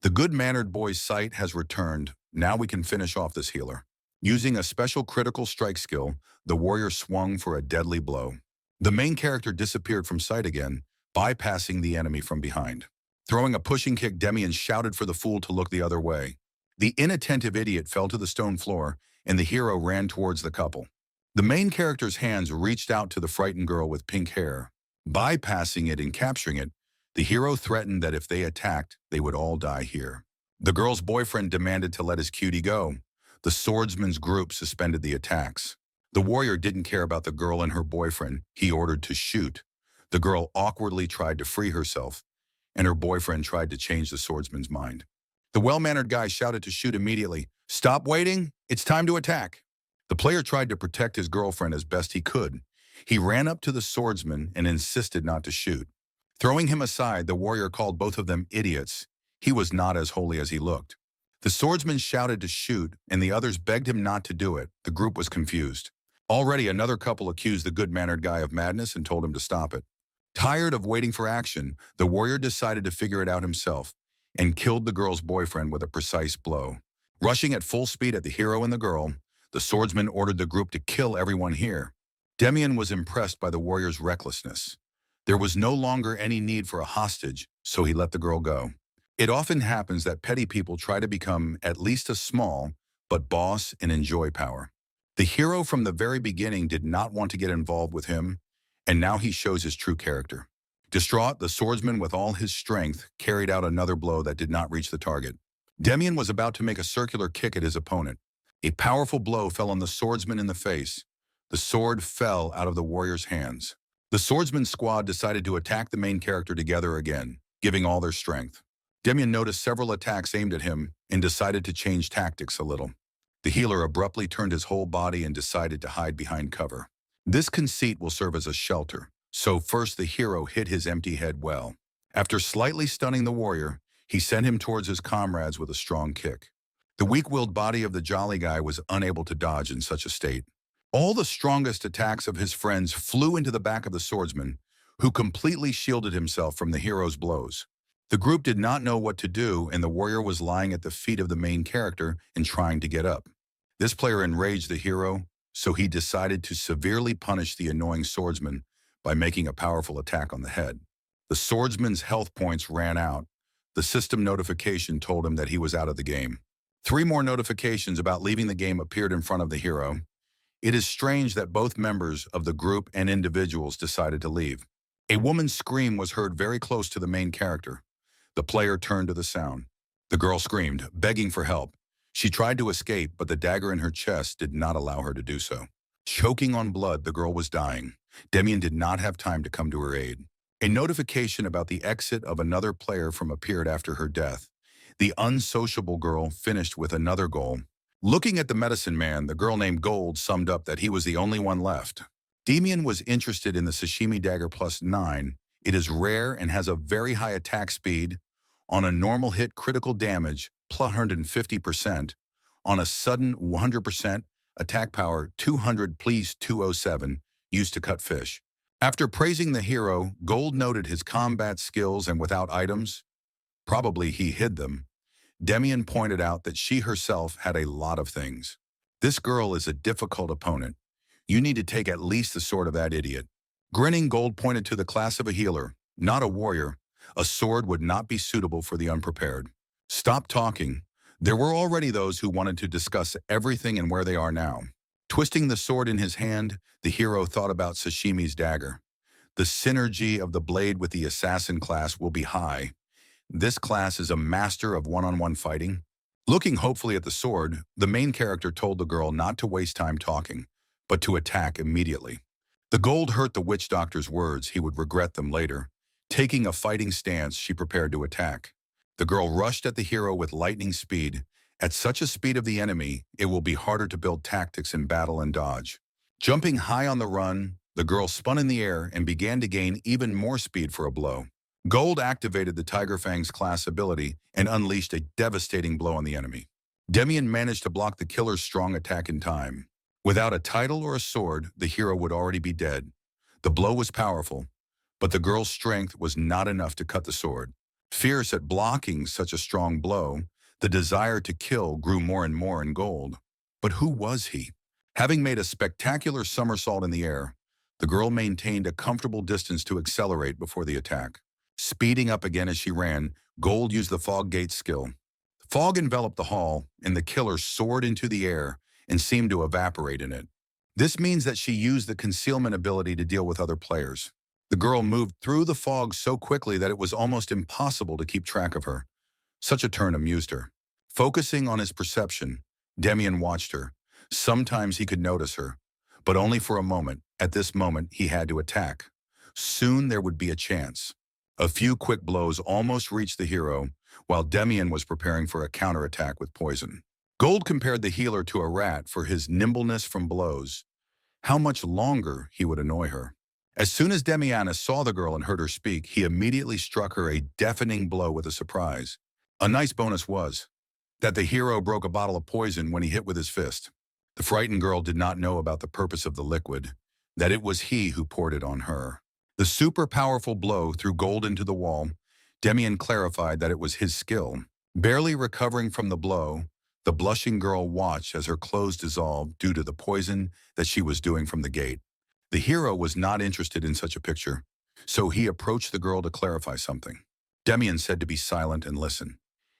The good-mannered boy's sight has returned. Now we can finish off this healer. Using a special critical strike skill, the warrior swung for a deadly blow. The main character disappeared from sight again, bypassing the enemy from behind. Throwing a pushing kick, Demian shouted for the fool to look the other way. The inattentive idiot fell to the stone floor, and the hero ran towards the couple. The main character's hands reached out to the frightened girl with pink hair. Bypassing it and capturing it, the hero threatened that if they attacked, they would all die here. The girl's boyfriend demanded to let his cutie go. The swordsman's group suspended the attacks. The warrior didn't care about the girl and her boyfriend. He ordered to shoot. The girl awkwardly tried to free herself, and her boyfriend tried to change the swordsman's mind. The well-mannered guy shouted to shoot immediately. "Stop waiting! It's time to attack!" The player tried to protect his girlfriend as best he could. He ran up to the swordsman and insisted not to shoot. Throwing him aside, the warrior called both of them idiots. He was not as holy as he looked. The swordsman shouted to shoot, and the others begged him not to do it. The group was confused. Already, another couple accused the good-mannered guy of madness and told him to stop it. Tired of waiting for action, the warrior decided to figure it out himself and killed the girl's boyfriend with a precise blow. Rushing at full speed at the hero and the girl, the swordsman ordered the group to kill everyone here. Demian was impressed by the warrior's recklessness. There was no longer any need for a hostage, so he let the girl go. It often happens that petty people try to become at least a small, but boss and enjoy power. The hero from the very beginning did not want to get involved with him, and now he shows his true character. Distraught, the swordsman with all his strength carried out another blow that did not reach the target. Demian was about to make a circular kick at his opponent. A powerful blow fell on the swordsman in the face. The sword fell out of the warrior's hands. The swordsman's squad decided to attack the main character together again, giving all their strength. Demian noticed several attacks aimed at him and decided to change tactics a little. The healer abruptly turned his whole body and decided to hide behind cover. This conceit will serve as a shelter, so first the hero hit his empty head well. After slightly stunning the warrior, he sent him towards his comrades with a strong kick. The weak-willed body of the jolly guy was unable to dodge in such a state. All the strongest attacks of his friends flew into the back of the swordsman, who completely shielded himself from the hero's blows. The group did not know what to do, and the warrior was lying at the feet of the main character and trying to get up. This player enraged the hero, so he decided to severely punish the annoying swordsman by making a powerful attack on the head. The swordsman's health points ran out. The system notification told him that he was out of the game. 3 more notifications about leaving the game appeared in front of the hero. It is strange that both members of the group and individuals decided to leave. A woman's scream was heard very close to the main character. The player turned to the sound. The girl screamed, begging for help. She tried to escape, but the dagger in her chest did not allow her to do so. Choking on blood, the girl was dying. Demian did not have time to come to her aid. A notification about the exit of another player from appeared after her death. The unsociable girl finished with another goal. Looking at the medicine man, the girl named Gold summed up that he was the only one left. Demian was interested in the Sashimi Dagger +9. It is rare and has a very high attack speed. On a normal hit, critical damage, +150%. On a sudden, 100%. Attack power, 200 please 207, used to cut fish. After praising the hero, Gold noted his combat skills and without items. Probably he hid them. Demian pointed out that she herself had a lot of things. This girl is a difficult opponent. You need to take at least the sword of that idiot. Grinning, Gold pointed to the class of a healer, not a warrior. A sword would not be suitable for the unprepared. Stop talking. There were already those who wanted to discuss everything and where they are now. Twisting the sword in his hand, the hero thought about Sashimi's dagger. The synergy of the blade with the assassin class will be high. This class is a master of one-on-one fighting. Looking hopefully at the sword, the main character told the girl not to waste time talking, but to attack immediately. The Gold hurt the witch doctor's words. He would regret them later. Taking a fighting stance, she prepared to attack. The girl rushed at the hero with lightning speed. At such a speed of the enemy, it will be harder to build tactics in battle and dodge. Jumping high on the run, the girl spun in the air and began to gain even more speed for a blow. Gold activated the Tiger Fang's class ability and unleashed a devastating blow on the enemy. Demian managed to block the killer's strong attack in time. Without a title or a sword, the hero would already be dead. The blow was powerful, but the girl's strength was not enough to cut the sword. Fierce at blocking such a strong blow, the desire to kill grew more and more in Gold. But who was he? Having made a spectacular somersault in the air, the girl maintained a comfortable distance to accelerate before the attack. Speeding up again as she ran, Gold used the fog gate skill. Fog enveloped the hall, and the killer soared into the air and seemed to evaporate in it. This means that she used the concealment ability to deal with other players. The girl moved through the fog so quickly that it was almost impossible to keep track of her. Such a turn amused her. Focusing on his perception, Demian watched her. Sometimes he could notice her, but only for a moment. At this moment, he had to attack. Soon there would be a chance. A few quick blows almost reached the hero, while Demian was preparing for a counterattack with poison. Gold compared the healer to a rat for his nimbleness from blows. How much longer he would annoy her. As soon as Demiana saw the girl and heard her speak, he immediately struck her a deafening blow with a surprise. A nice bonus was that the hero broke a bottle of poison when he hit with his fist. The frightened girl did not know about the purpose of the liquid, that it was he who poured it on her. The super powerful blow threw Gold into the wall. Demian clarified that it was his skill. Barely recovering from the blow, the blushing girl watched as her clothes dissolved due to the poison that she was doing from the gate. The hero was not interested in such a picture, so he approached the girl to clarify something. Demian said to be silent and listen.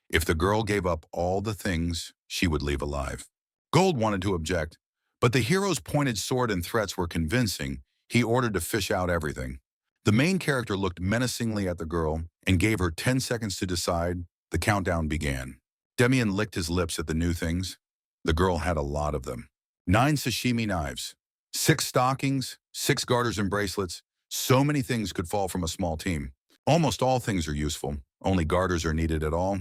If the girl gave up all the things, she would leave alive. Gold wanted to object, but the hero's pointed sword and threats were convincing. He ordered to fish out everything. The main character looked menacingly at the girl and gave her 10 seconds to decide. The countdown began. Demian licked his lips at the new things. The girl had a lot of them. 9 sashimi knives, 6 stockings, 6 garters and bracelets. So many things could fall from a small team. Almost all things are useful. Only garters are needed at all.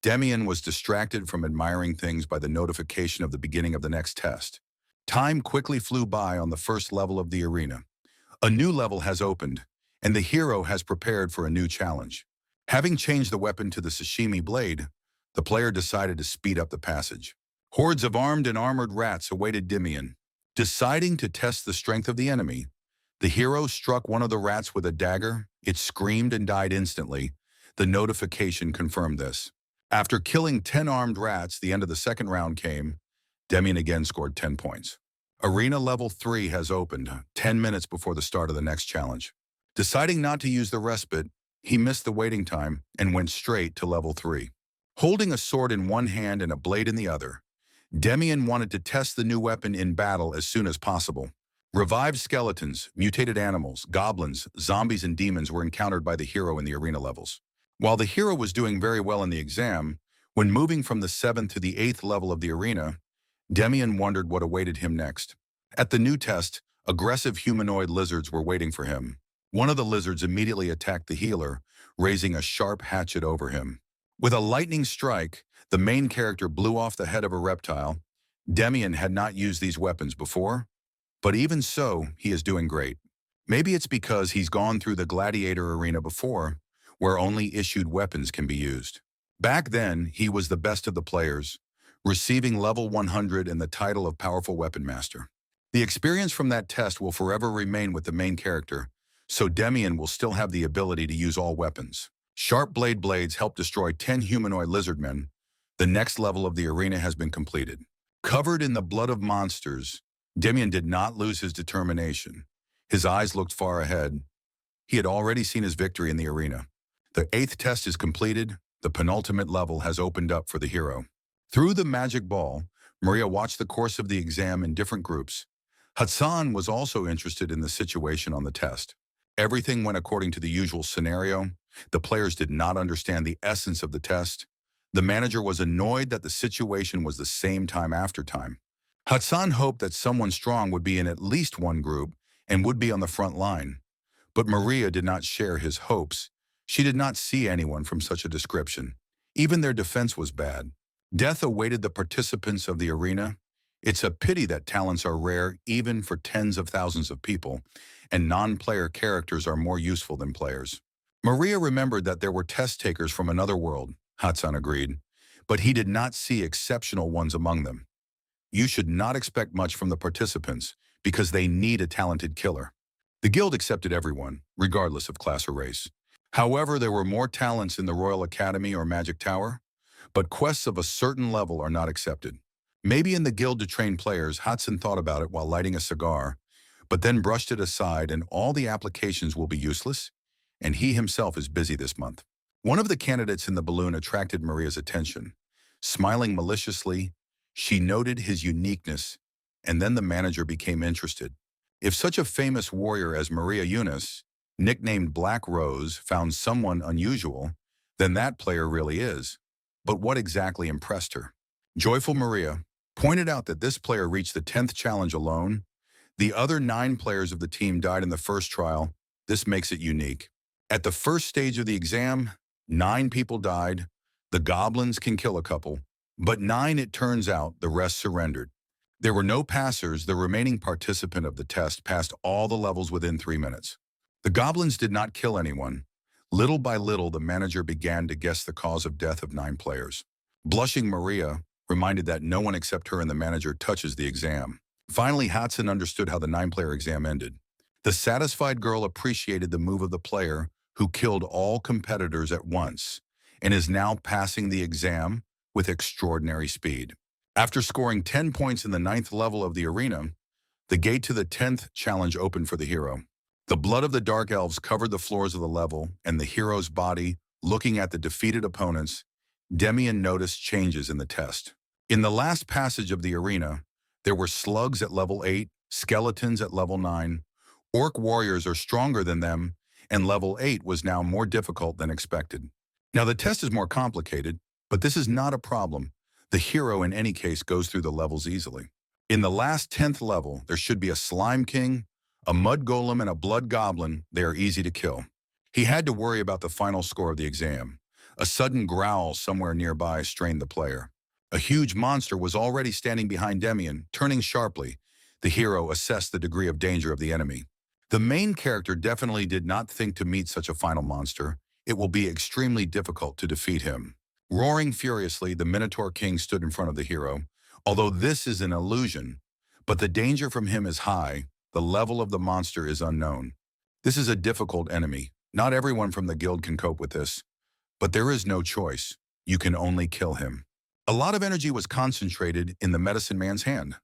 Demian was distracted from admiring things by the notification of the beginning of the next test. Time quickly flew by on the first level of the arena. A new level has opened, and the hero has prepared for a new challenge. Having changed the weapon to the sashimi blade, the player decided to speed up the passage. Hordes of armed and armored rats awaited Demian. Deciding to test the strength of the enemy, the hero struck one of the rats with a dagger. It screamed and died instantly. The notification confirmed this. After killing 10 armed rats, the end of the second round came. Demian again scored 10 points. Arena level 3 has opened, 10 minutes before the start of the next challenge. Deciding not to use the respite, he missed the waiting time and went straight to level 3. Holding a sword in one hand and a blade in the other, Demian wanted to test the new weapon in battle as soon as possible. Revived skeletons, mutated animals, goblins, zombies, and demons were encountered by the hero in the arena levels. While the hero was doing very well in the exam, when moving from the 7th to the 8th level of the arena, Demian wondered what awaited him next. At the new test, aggressive humanoid lizards were waiting for him. One of the lizards immediately attacked the healer, raising a sharp hatchet over him. With a lightning strike, the main character blew off the head of a reptile. Demian had not used these weapons before, but even so, he is doing great. Maybe it's because he's gone through the gladiator arena before, where only issued weapons can be used. Back then, he was the best of the players, receiving level 100 and the title of Powerful Weapon Master. The experience from that test will forever remain with the main character, so Demian will still have the ability to use all weapons. Sharp blades help destroy 10 humanoid lizardmen. The next level of the arena has been completed. Covered in the blood of monsters, Demian did not lose his determination. His eyes looked far ahead. He had already seen his victory in the arena. The 8th test is completed. The penultimate level has opened up for the hero. Through the magic ball, Maria watched the course of the exam in different groups. Hassan was also interested in the situation on the test. Everything went according to the usual scenario. The players did not understand the essence of the test. The manager was annoyed that the situation was the same time after time. Hassan hoped that someone strong would be in at least one group and would be on the front line. But Maria did not share his hopes. She did not see anyone from such a description. Even their defense was bad. Death awaited the participants of the arena. It's a pity that talents are rare even for tens of thousands of people, and non-player characters are more useful than players. Maria remembered that there were test takers from another world, Hassan agreed, but he did not see exceptional ones among them. You should not expect much from the participants because they need a talented killer. The guild accepted everyone, regardless of class or race. However, there were more talents in the Royal Academy or Magic Tower, but quests of a certain level are not accepted. Maybe in the guild to train players, Hudson thought about it while lighting a cigar, but then brushed it aside, and all the applications will be useless, and he himself is busy this month. One of the candidates in the balloon attracted Maria's attention. Smiling maliciously, she noted his uniqueness, and then the manager became interested. If such a famous warrior as Maria Yunus, nicknamed Black Rose, found someone unusual, then that player really is. But what exactly impressed her? Joyful Maria, pointed out that this player reached the 10th challenge alone. The other 9 players of the team died in the first trial. This makes it unique. At the first stage of the exam, 9 people died. The goblins can kill a couple, but 9, it turns out, the rest surrendered. There were no passers. The remaining participant of the test passed all the levels within 3 minutes. The goblins did not kill anyone. Little by little, the manager began to guess the cause of death of 9 players. Blushing Maria, reminded that no one except her and the manager touches the exam. Finally, Hudson understood how the 9-player exam ended. The satisfied girl appreciated the move of the player who killed all competitors at once and is now passing the exam with extraordinary speed. After scoring 10 points in the 9th level of the arena, the gate to the 10th challenge opened for the hero. The blood of the Dark Elves covered the floors of the level, and the hero's body, looking at the defeated opponents, Demian noticed changes in the test. In the last passage of the arena, there were slugs at level 8, skeletons at level 9. Orc warriors are stronger than them, and level 8 was now more difficult than expected. Now the test is more complicated, but this is not a problem. The hero in any case goes through the levels easily. In the last 10th level, there should be a slime king, a mud golem, and a blood goblin. They are easy to kill. He had to worry about the final score of the exam. A sudden growl somewhere nearby strained the player. A huge monster was already standing behind Demian, turning sharply. The hero assessed the degree of danger of the enemy. The main character definitely did not think to meet such a final monster. It will be extremely difficult to defeat him. Roaring furiously, the Minotaur King stood in front of the hero. Although this is an illusion, but the danger from him is high, the level of the monster is unknown. This is a difficult enemy. Not everyone from the guild can cope with this. But there is no choice. You can only kill him. A lot of energy was concentrated in the medicine man's hand.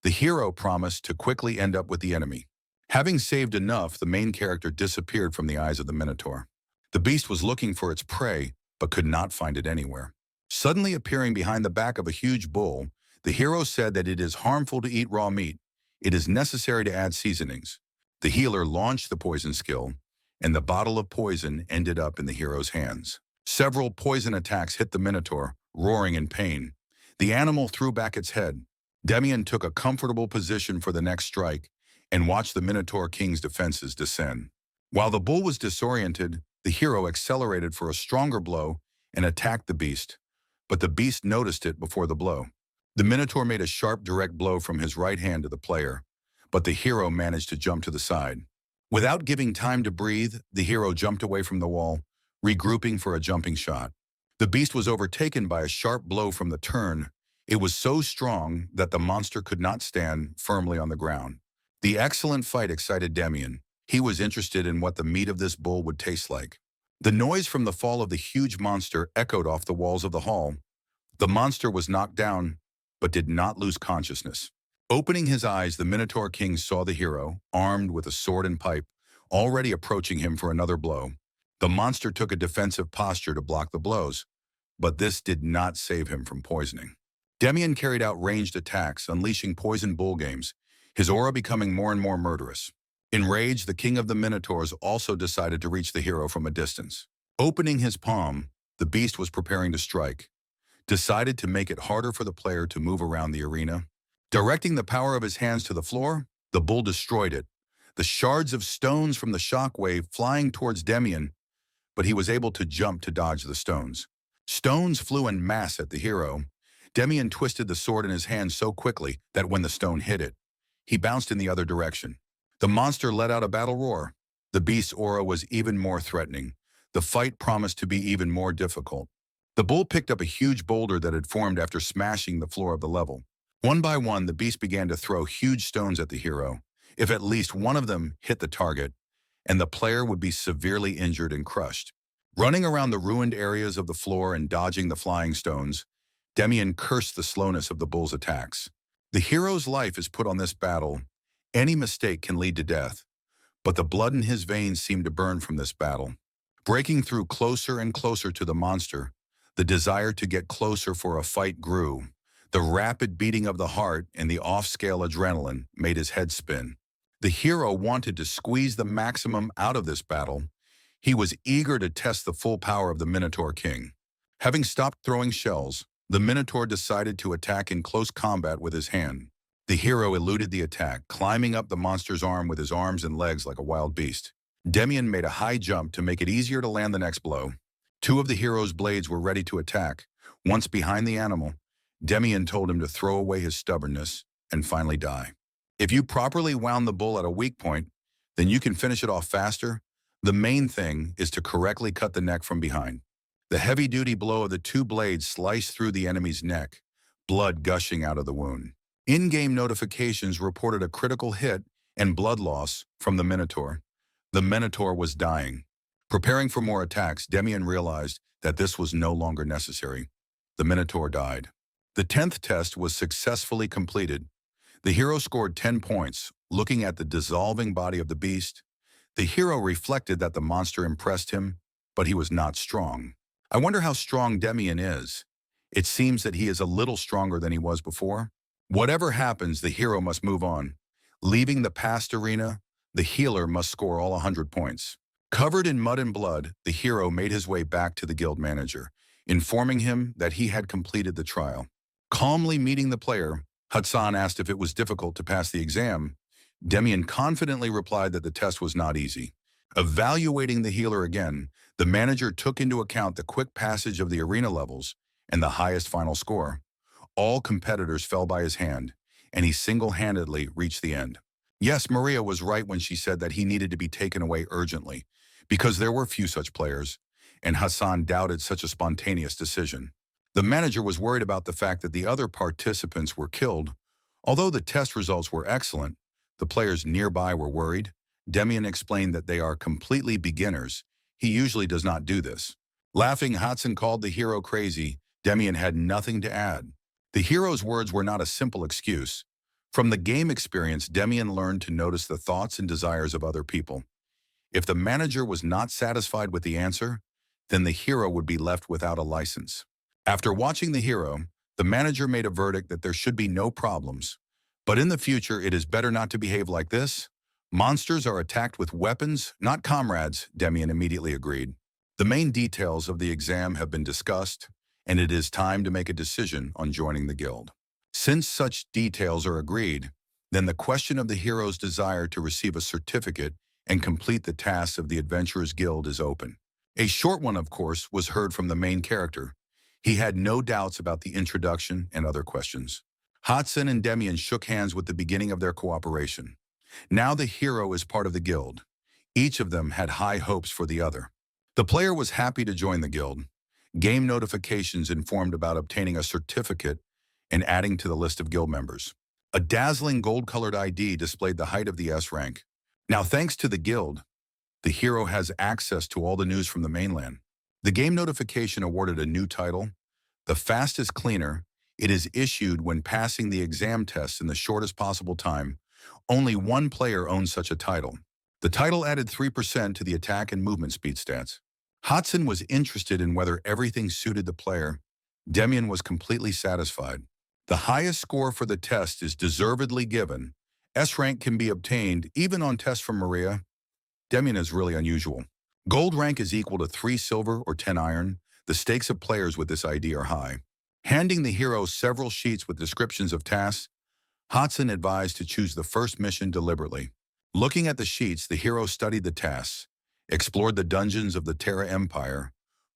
The hero promised to quickly end up with the enemy. Having saved enough, the main character disappeared from the eyes of the Minotaur. The beast was looking for its prey, but could not find it anywhere. Suddenly appearing behind the back of a huge bull, the hero said that it is harmful to eat raw meat. It is necessary to add seasonings. The healer launched the poison skill, and the bottle of poison ended up in the hero's hands. Several poison attacks hit the Minotaur, roaring in pain. The animal threw back its head. Demian took a comfortable position for the next strike and watched the Minotaur King's defenses descend. While the bull was disoriented, the hero accelerated for a stronger blow and attacked the beast. But the beast noticed it before the blow. The Minotaur made a sharp, direct blow from his right hand to the player, but the hero managed to jump to the side. Without giving time to breathe, the hero jumped away from the wall, regrouping for a jumping shot. The beast was overtaken by a sharp blow from the turn. It was so strong that the monster could not stand firmly on the ground. The excellent fight excited Demian. He was interested in what the meat of this bull would taste like. The noise from the fall of the huge monster echoed off the walls of the hall. The monster was knocked down, but did not lose consciousness. Opening his eyes, the Minotaur King saw the hero, armed with a sword and pipe, already approaching him for another blow. The monster took a defensive posture to block the blows, but this did not save him from poisoning. Demian carried out ranged attacks, unleashing poison bull games, his aura becoming more and more murderous. Enraged, the king of the Minotaurs also decided to reach the hero from a distance. Opening his palm, the beast was preparing to strike. Decided to make it harder for the player to move around the arena. Directing the power of his hands to the floor, the bull destroyed it. The shards of stones from the shockwave flying towards Demian, but he was able to jump to dodge the stones. Stones flew en masse at the hero. Demian twisted the sword in his hand so quickly that when the stone hit it, he bounced in the other direction. The monster let out a battle roar. The beast's aura was even more threatening. The fight promised to be even more difficult. The bull picked up a huge boulder that had formed after smashing the floor of the level. One by one, the beast began to throw huge stones at the hero. If at least one of them hit the target, and the player would be severely injured and crushed. Running around the ruined areas of the floor and dodging the flying stones, Demian cursed the slowness of the bull's attacks. The hero's life is put on this battle. Any mistake can lead to death, but the blood in his veins seemed to burn from this battle. Breaking through closer and closer to the monster, the desire to get closer for a fight grew. The rapid beating of the heart and the off-scale adrenaline made his head spin. The hero wanted to squeeze the maximum out of this battle. He was eager to test the full power of the Minotaur King. Having stopped throwing shells, The Minotaur decided to attack in close combat with his hand. The hero eluded the attack, climbing up the monster's arm with his arms and legs like a wild beast. Demian made a high jump to make it easier to land the next blow. Two of the hero's blades were ready to attack. Once behind the animal, Demian told him to throw away his stubbornness and finally die. If you properly wound the bull at a weak point, then you can finish it off faster. The main thing is to correctly cut the neck from behind. The heavy-duty blow of the two blades sliced through the enemy's neck, blood gushing out of the wound. In-game notifications reported a critical hit and blood loss from the Minotaur. The Minotaur was dying. Preparing for more attacks, Demian realized that this was no longer necessary. The Minotaur died. The 10th test was successfully completed. The hero scored 10 points. Looking at the dissolving body of the beast, the hero reflected that the monster impressed him, but he was not strong. I wonder how strong Demian is. It seems that he is a little stronger than he was before. Whatever happens, the hero must move on. Leaving the past arena, the healer must score all 100 points. Covered in mud and blood, the hero made his way back to the guild manager, informing him that he had completed the trial. Calmly meeting the player, Hudson asked if it was difficult to pass the exam. Demian confidently replied that the test was not easy. Evaluating the healer again, the manager took into account the quick passage of the arena levels and the highest final score. All competitors fell by his hand, and he single-handedly reached the end. Yes, Maria was right when she said that he needed to be taken away urgently, because there were few such players, and Hassan doubted such a spontaneous decision. The manager was worried about the fact that the other participants were killed. Although the test results were excellent, the players nearby were worried. Demian explained that they are completely beginners. He usually does not do this. Laughing, Hudson called the hero crazy. Demian had nothing to add. The hero's words were not a simple excuse. From the game experience, Demian learned to notice the thoughts and desires of other people. If the manager was not satisfied with the answer, then the hero would be left without a license. After watching the hero, the manager made a verdict that there should be no problems. But in the future, it is better not to behave like this. Monsters are attacked with weapons, not comrades, Demian immediately agreed. The main details of the exam have been discussed, and it is time to make a decision on joining the guild. Since such details are agreed, then the question of the hero's desire to receive a certificate and complete the tasks of the Adventurers Guild is open. A short one, of course, was heard from the main character. He had no doubts about the introduction and other questions. Hudson and Demian shook hands with the beginning of their cooperation. Now the hero is part of the guild. Each of them had high hopes for the other. The player was happy to join the guild. Game notifications informed about obtaining a certificate and adding to the list of guild members. A dazzling gold-colored ID displayed the height of the S rank. Now, thanks to the guild, the hero has access to all the news from the mainland. The game notification awarded a new title, the fastest cleaner. It is issued when passing the exam tests in the shortest possible time. Only one player owns such a title. The title added 3% to the attack and movement speed stats. Hudson was interested in whether everything suited the player. Demian was completely satisfied. The highest score for the test is deservedly given. S rank can be obtained even on tests from Maria. Demian is really unusual. Gold rank is equal to 3 silver or 10 iron. The stakes of players with this ID are high. Handing the hero several sheets with descriptions of tasks, Hudson advised to choose the first mission deliberately. Looking at the sheets, the hero studied the tasks, explored the dungeons of the Terra Empire,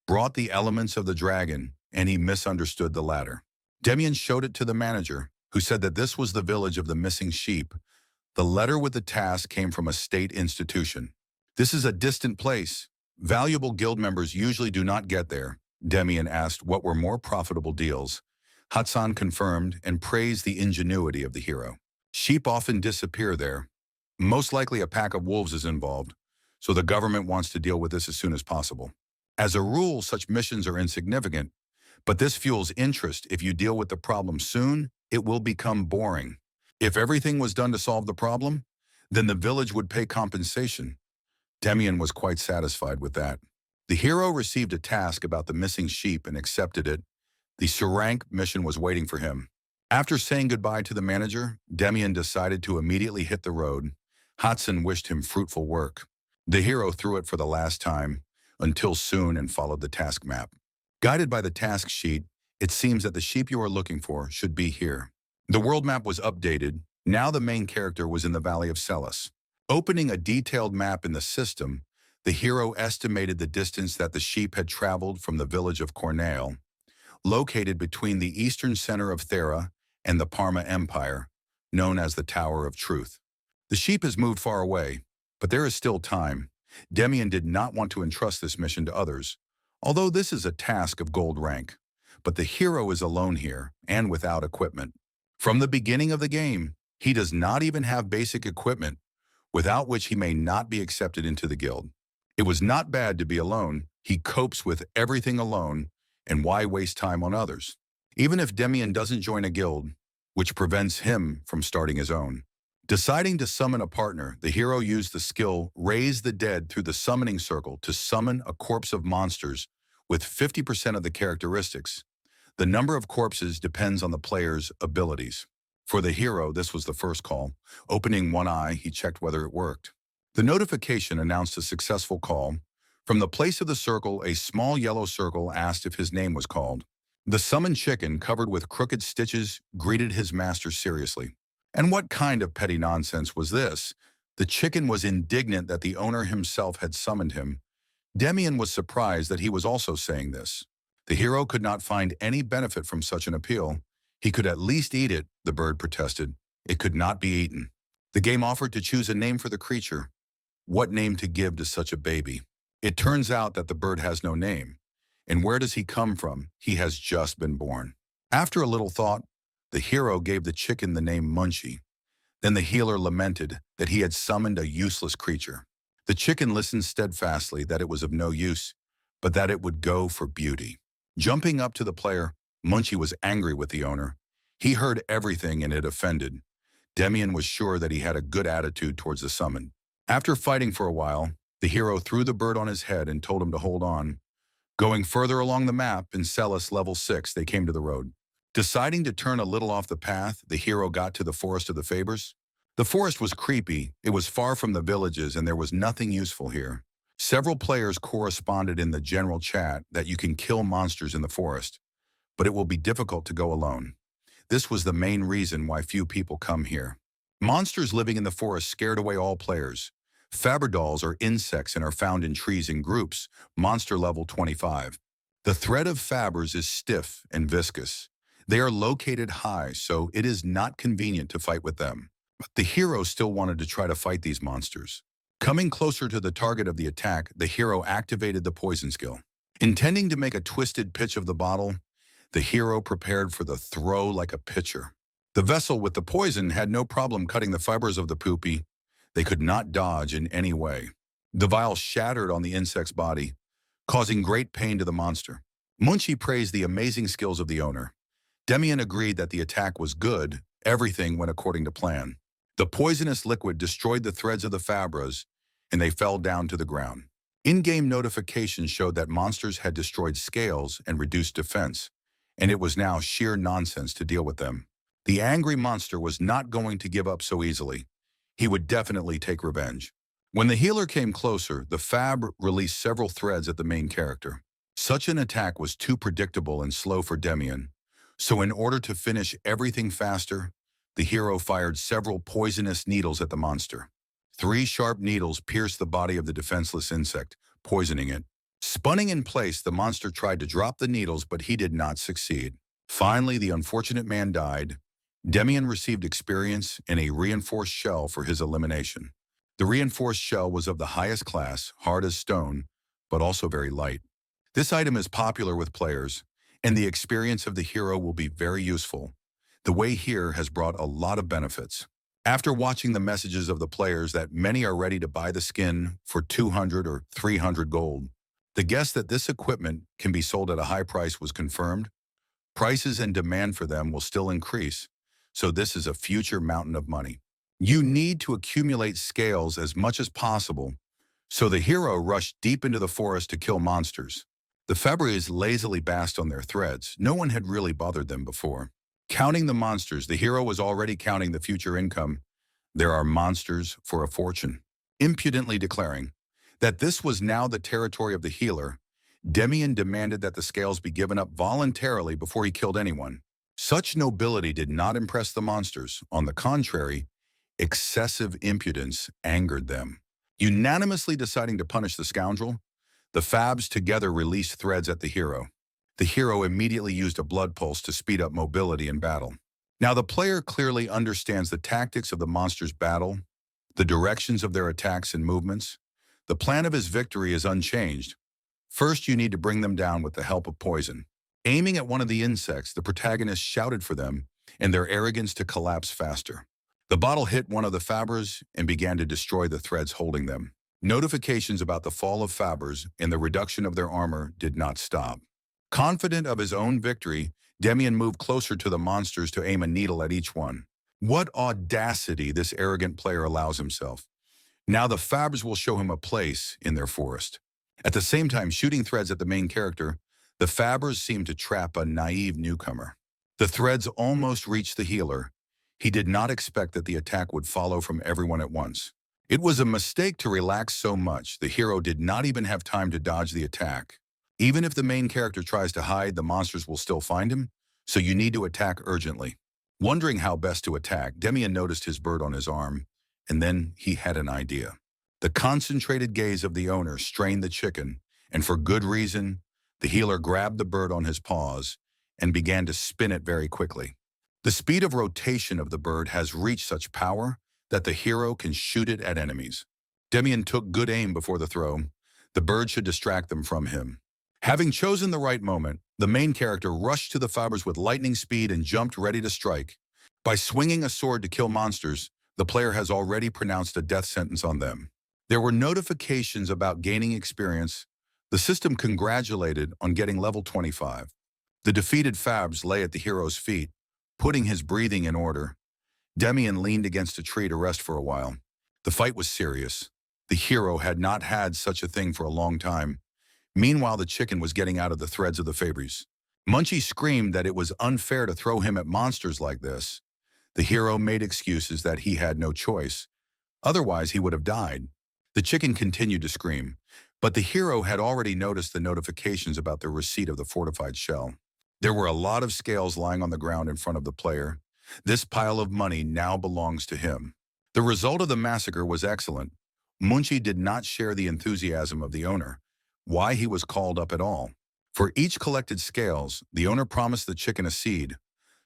brought the elements of the dragon, and he misunderstood the latter. Demian showed it to the manager, who said that this was the village of the missing sheep. The letter with the task came from a state institution. This is a distant place. Valuable guild members usually do not get there. Demian asked what were more profitable deals. Hudson confirmed and praised the ingenuity of the hero. Sheep often disappear there. Most likely a pack of wolves is involved, so the government wants to deal with this as soon as possible. As a rule, such missions are insignificant, but this fuels interest. If you deal with the problem soon, it will become boring. If everything was done to solve the problem, then the village would pay compensation. Demian was quite satisfied with that. The hero received a task about the missing sheep and accepted it. The Surank mission was waiting for him. After saying goodbye to the manager, Demian decided to immediately hit the road. Hudson wished him fruitful work. The hero threw it for the last time, until soon, and followed the task map. Guided by the task sheet, It seems that the sheep you are looking for should be here. The world map was updated. Now the main character was in the Valley of Celis. Opening a detailed map in the system, the hero estimated the distance that the sheep had traveled from the village of Cornale, located between the eastern center of Thera and the Parma Empire, known as the Tower of Truth. The sheep has moved far away, but there is still time. Demian did not want to entrust this mission to others, although this is a task of gold rank. But the hero is alone here and without equipment. From the beginning of the game, he does not even have basic equipment, without which he may not be accepted into the guild. It was not bad to be alone. He copes with everything alone, and why waste time on others? Even if Demian doesn't join a guild, which prevents him from starting his own. Deciding to summon a partner, the hero used the skill Raise the Dead through the summoning circle to summon a corpse of monsters with 50% of the characteristics. The number of corpses depends on the player's abilities. For the hero, this was the first call. Opening one eye, he checked whether it worked. The notification announced a successful call. From the place of the circle, a small yellow circle asked if his name was called. The summoned chicken, covered with crooked stitches, greeted his master seriously. And what kind of petty nonsense was this? The chicken was indignant that the owner himself had summoned him. Demian was surprised that he was also saying this. The hero could not find any benefit from such an appeal. He could at least eat it, the bird protested. It could not be eaten. The game offered to choose a name for the creature. What name to give to such a baby? It turns out that the bird has no name. And where does he come from? He has just been born. After a little thought, the hero gave the chicken the name Munchie. Then the healer lamented that he had summoned a useless creature. The chicken listened steadfastly that it was of no use, but that it would go for beauty. Jumping up to the player, Munchie was angry with the owner. He heard everything and it offended. Demian was sure that he had a good attitude towards the summon. After fighting for a while, the hero threw the bird on his head and told him to hold on. Going further along the map, in Celis level 6, they came to the road. Deciding to turn a little off the path, the hero got to the Forest of the Fabers. The forest was creepy, it was far from the villages, and there was nothing useful here. Several players corresponded in the general chat that you can kill monsters in the forest, but it will be difficult to go alone. This was the main reason why few people come here. Monsters living in the forest scared away all players. Faberdolls are insects and are found in trees in groups, monster level 25. The thread of Fabers is stiff and viscous. They are located high, so it is not convenient to fight with them. But the hero still wanted to try to fight these monsters. Coming closer to the target of the attack, the hero activated the poison skill. Intending to make a twisted pitch of the bottle, the hero prepared for the throw like a pitcher. The vessel with the poison had no problem cutting the fibers of the poopy. They could not dodge in any way. The vial shattered on the insect's body, causing great pain to the monster. Munchie praised the amazing skills of the owner. Demian agreed that the attack was good. Everything went according to plan. The poisonous liquid destroyed the threads of the fabras, and they fell down to the ground. In-game notifications showed that monsters had destroyed scales and reduced defense, and it was now sheer nonsense to deal with them. The angry monster was not going to give up so easily. He would definitely take revenge. When the healer came closer, the Fab released several threads at the main character. Such an attack was too predictable and slow for Demian. So in order to finish everything faster, the hero fired several poisonous needles at the monster. 3 sharp needles pierced the body of the defenseless insect, poisoning it. Spinning in place, the monster tried to drop the needles, but he did not succeed. Finally, the unfortunate man died. Demian received experience and a reinforced shell for his elimination. The reinforced shell was of the highest class, hard as stone, but also very light. This item is popular with players, and the experience of the hero will be very useful. The way here has brought a lot of benefits. After watching the messages of the players that many are ready to buy the skin for 200 or 300 gold, the guess that this equipment can be sold at a high price was confirmed. Prices and demand for them will still increase, so this is a future mountain of money. You need to accumulate scales as much as possible, so the hero rushed deep into the forest to kill monsters. The Fabres lazily basked on their threads. No one had really bothered them before. Counting the monsters, the hero was already counting the future income. There are monsters for a fortune. Impudently declaring that this was now the territory of the healer, Demian demanded that the scales be given up voluntarily before he killed anyone. Such nobility did not impress the monsters. On the contrary, excessive impudence angered them. Unanimously deciding to punish the scoundrel, the Fabs together released threads at the hero. The hero immediately used a blood pulse to speed up mobility in battle. Now the player clearly understands the tactics of the monster's battle, the directions of their attacks and movements. The plan of his victory is unchanged. First, you need to bring them down with the help of poison. Aiming at one of the insects, the protagonist shouted for them and their arrogance to collapse faster. The bottle hit one of the Fabbers and began to destroy the threads holding them. Notifications about the fall of Fabbers and the reduction of their armor did not stop. Confident of his own victory, Demian moved closer to the monsters to aim a needle at each one. What audacity this arrogant player allows himself. Now the Fabbers will show him a place in their forest. At the same time shooting threads at the main character, the Fabbers seemed to trap a naive newcomer. The threads almost reached the healer. He did not expect that the attack would follow from everyone at once. It was a mistake to relax so much. The hero did not even have time to dodge the attack. Even if the main character tries to hide, the monsters will still find him, so you need to attack urgently. Wondering how best to attack, Demian noticed his bird on his arm, and then he had an idea. The concentrated gaze of the owner strained the chicken, and for good reason, the healer grabbed the bird on his paws and began to spin it very quickly. The speed of rotation of the bird has reached such power that the hero can shoot it at enemies. Demian took good aim before the throw. The bird should distract them from him. Having chosen the right moment, the main character rushed to the Fabbers with lightning speed and jumped ready to strike. By swinging a sword to kill monsters, the player has already pronounced a death sentence on them. There were notifications about gaining experience. The system congratulated on getting level 25. The defeated Fabs lay at the hero's feet, putting his breathing in order. Demian leaned against a tree to rest for a while. The fight was serious. The hero had not had such a thing for a long time. Meanwhile, the chicken was getting out of the threads of the Fabbers. Munchie screamed that it was unfair to throw him at monsters like this. The hero made excuses that he had no choice. Otherwise, he would have died. The chicken continued to scream, but the hero had already noticed the notifications about the receipt of the fortified shell. There were a lot of scales lying on the ground in front of the player. This pile of money now belongs to him. The result of the massacre was excellent. Munchie did not share the enthusiasm of the owner. Why he was called up at all. For each collected scales, the owner promised the chicken a seed.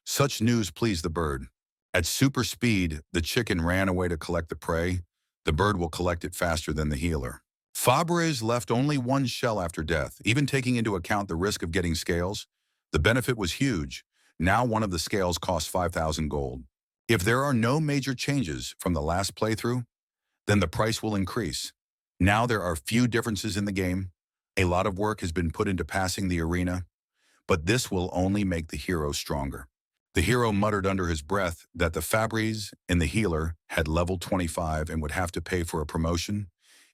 Such news pleased the bird. At super speed, the chicken ran away to collect the prey. The bird will collect it faster than the healer. Fabbres left only one shell after death, even taking into account the risk of getting scales. The benefit was huge. Now one of the scales costs 5,000 gold. If there are no major changes from the last playthrough, then the price will increase. Now there are few differences in the game. A lot of work has been put into passing the arena, but this will only make the hero stronger. The hero muttered under his breath that the Fabbres and the healer had level 25 and would have to pay for a promotion,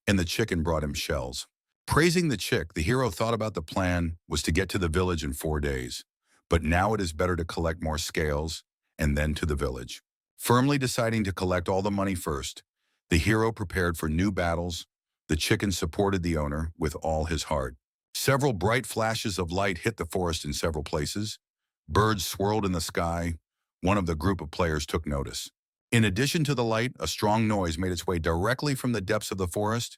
and the chicken brought him shells. Praising the chick, the hero thought about the plan was to get to the village in 4 days, but now it is better to collect more scales and then to the village. Firmly deciding to collect all the money first, the hero prepared for new battles. The chicken supported the owner with all his heart. Several bright flashes of light hit the forest in several places. Birds swirled in the sky. One of the group of players took notice. In addition to the light, a strong noise made its way directly from the depths of the forest.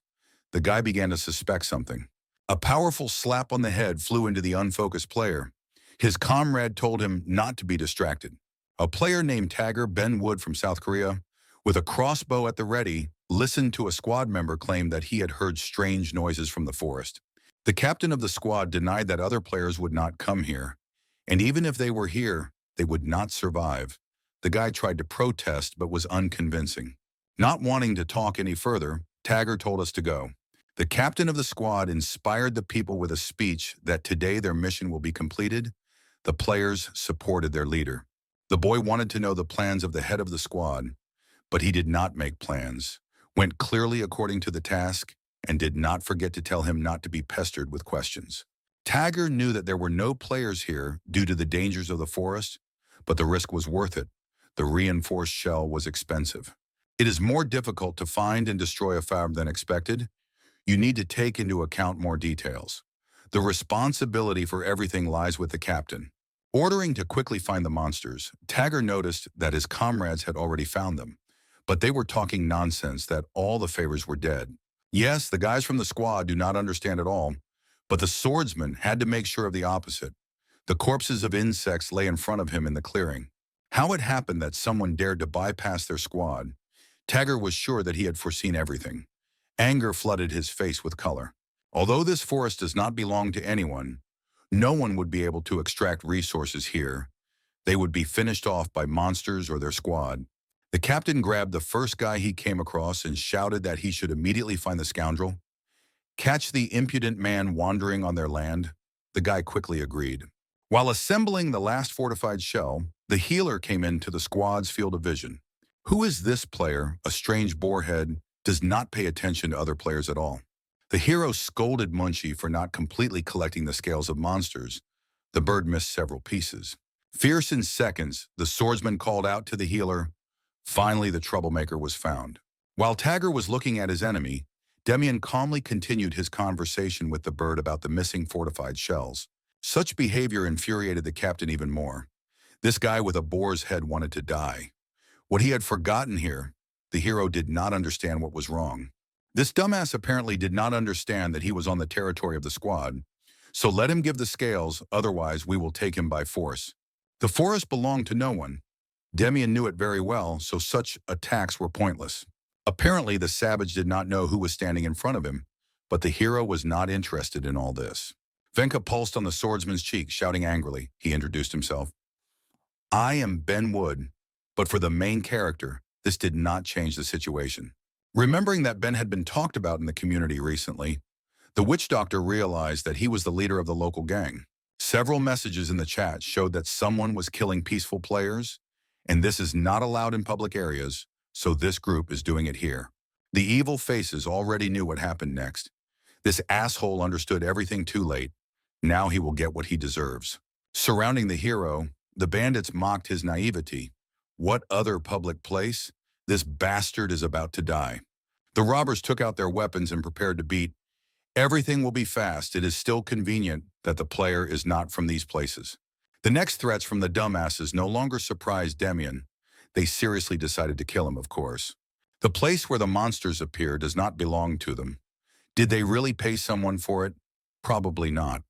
The guy began to suspect something. A powerful slap on the head flew into the unfocused player. His comrade told him not to be distracted. A player named Tagger Ben Wood from South Korea, with a crossbow at the ready, listened to a squad member claim that he had heard strange noises from the forest. The captain of the squad denied that other players would not come here, and even if they were here, they would not survive. The guy tried to protest but was unconvincing. Not wanting to talk any further, Tagger told us to go. The captain of the squad inspired the people with a speech that today their mission will be completed. The players supported their leader. The boy wanted to know the plans of the head of the squad, but he did not make plans, went clearly according to the task, and did not forget to tell him not to be pestered with questions. Tagger knew that there were no players here due to the dangers of the forest, but the risk was worth it. The reinforced shell was expensive. It is more difficult to find and destroy a Fab than expected. You need to take into account more details. The responsibility for everything lies with the captain. Ordering to quickly find the monsters, Tagger noticed that his comrades had already found them, but they were talking nonsense that all the favors were dead. Yes, the guys from the squad do not understand at all, but the swordsman had to make sure of the opposite. The corpses of insects lay in front of him in the clearing. How it happened that someone dared to bypass their squad? Tagger was sure that he had foreseen everything. Anger flooded his face with color. Although this forest does not belong to anyone, no one would be able to extract resources here. They would be finished off by monsters or their squad. The captain grabbed the first guy he came across and shouted that he should immediately find the scoundrel. Catch the impudent man wandering on their land. The guy quickly agreed. While assembling the last fortified shell, the healer came into the squad's field of vision. Who is this player? A strange boarhead does not pay attention to other players at all. The hero scolded Munchie for not completely collecting the scales of monsters. The bird missed several pieces. Fierce in seconds, the swordsman called out to the healer. Finally, the troublemaker was found. While Tagger was looking at his enemy, Demian calmly continued his conversation with the bird about the missing fortified shells. Such behavior infuriated the captain even more. This guy with a boar's head wanted to die. What he had forgotten here, the hero did not understand what was wrong. This dumbass apparently did not understand that he was on the territory of the squad, so let him give the scales, otherwise we will take him by force. The forest belonged to no one. Demian knew it very well, so such attacks were pointless. Apparently, the savage did not know who was standing in front of him, but the hero was not interested in all this. Venka pulsed on the swordsman's cheek, shouting angrily. He introduced himself. I am Ben Wood, but for the main character, this did not change the situation. Remembering that Ben had been talked about in the community recently, the witch doctor realized that he was the leader of the local gang. Several messages in the chat showed that someone was killing peaceful players, and this is not allowed in public areas, so this group is doing it here. The evil faces already knew what happened next. This asshole understood everything too late. Now he will get what he deserves. Surrounding the hero, the bandits mocked his naivety. What other public place? This bastard is about to die. The robbers took out their weapons and prepared to beat. Everything will be fast. It is still convenient that the player is not from these places. The next threats from the dumbasses no longer surprised Demian. They seriously decided to kill him, of course. The place where the monsters appear does not belong to them. Did they really pay someone for it? Probably not.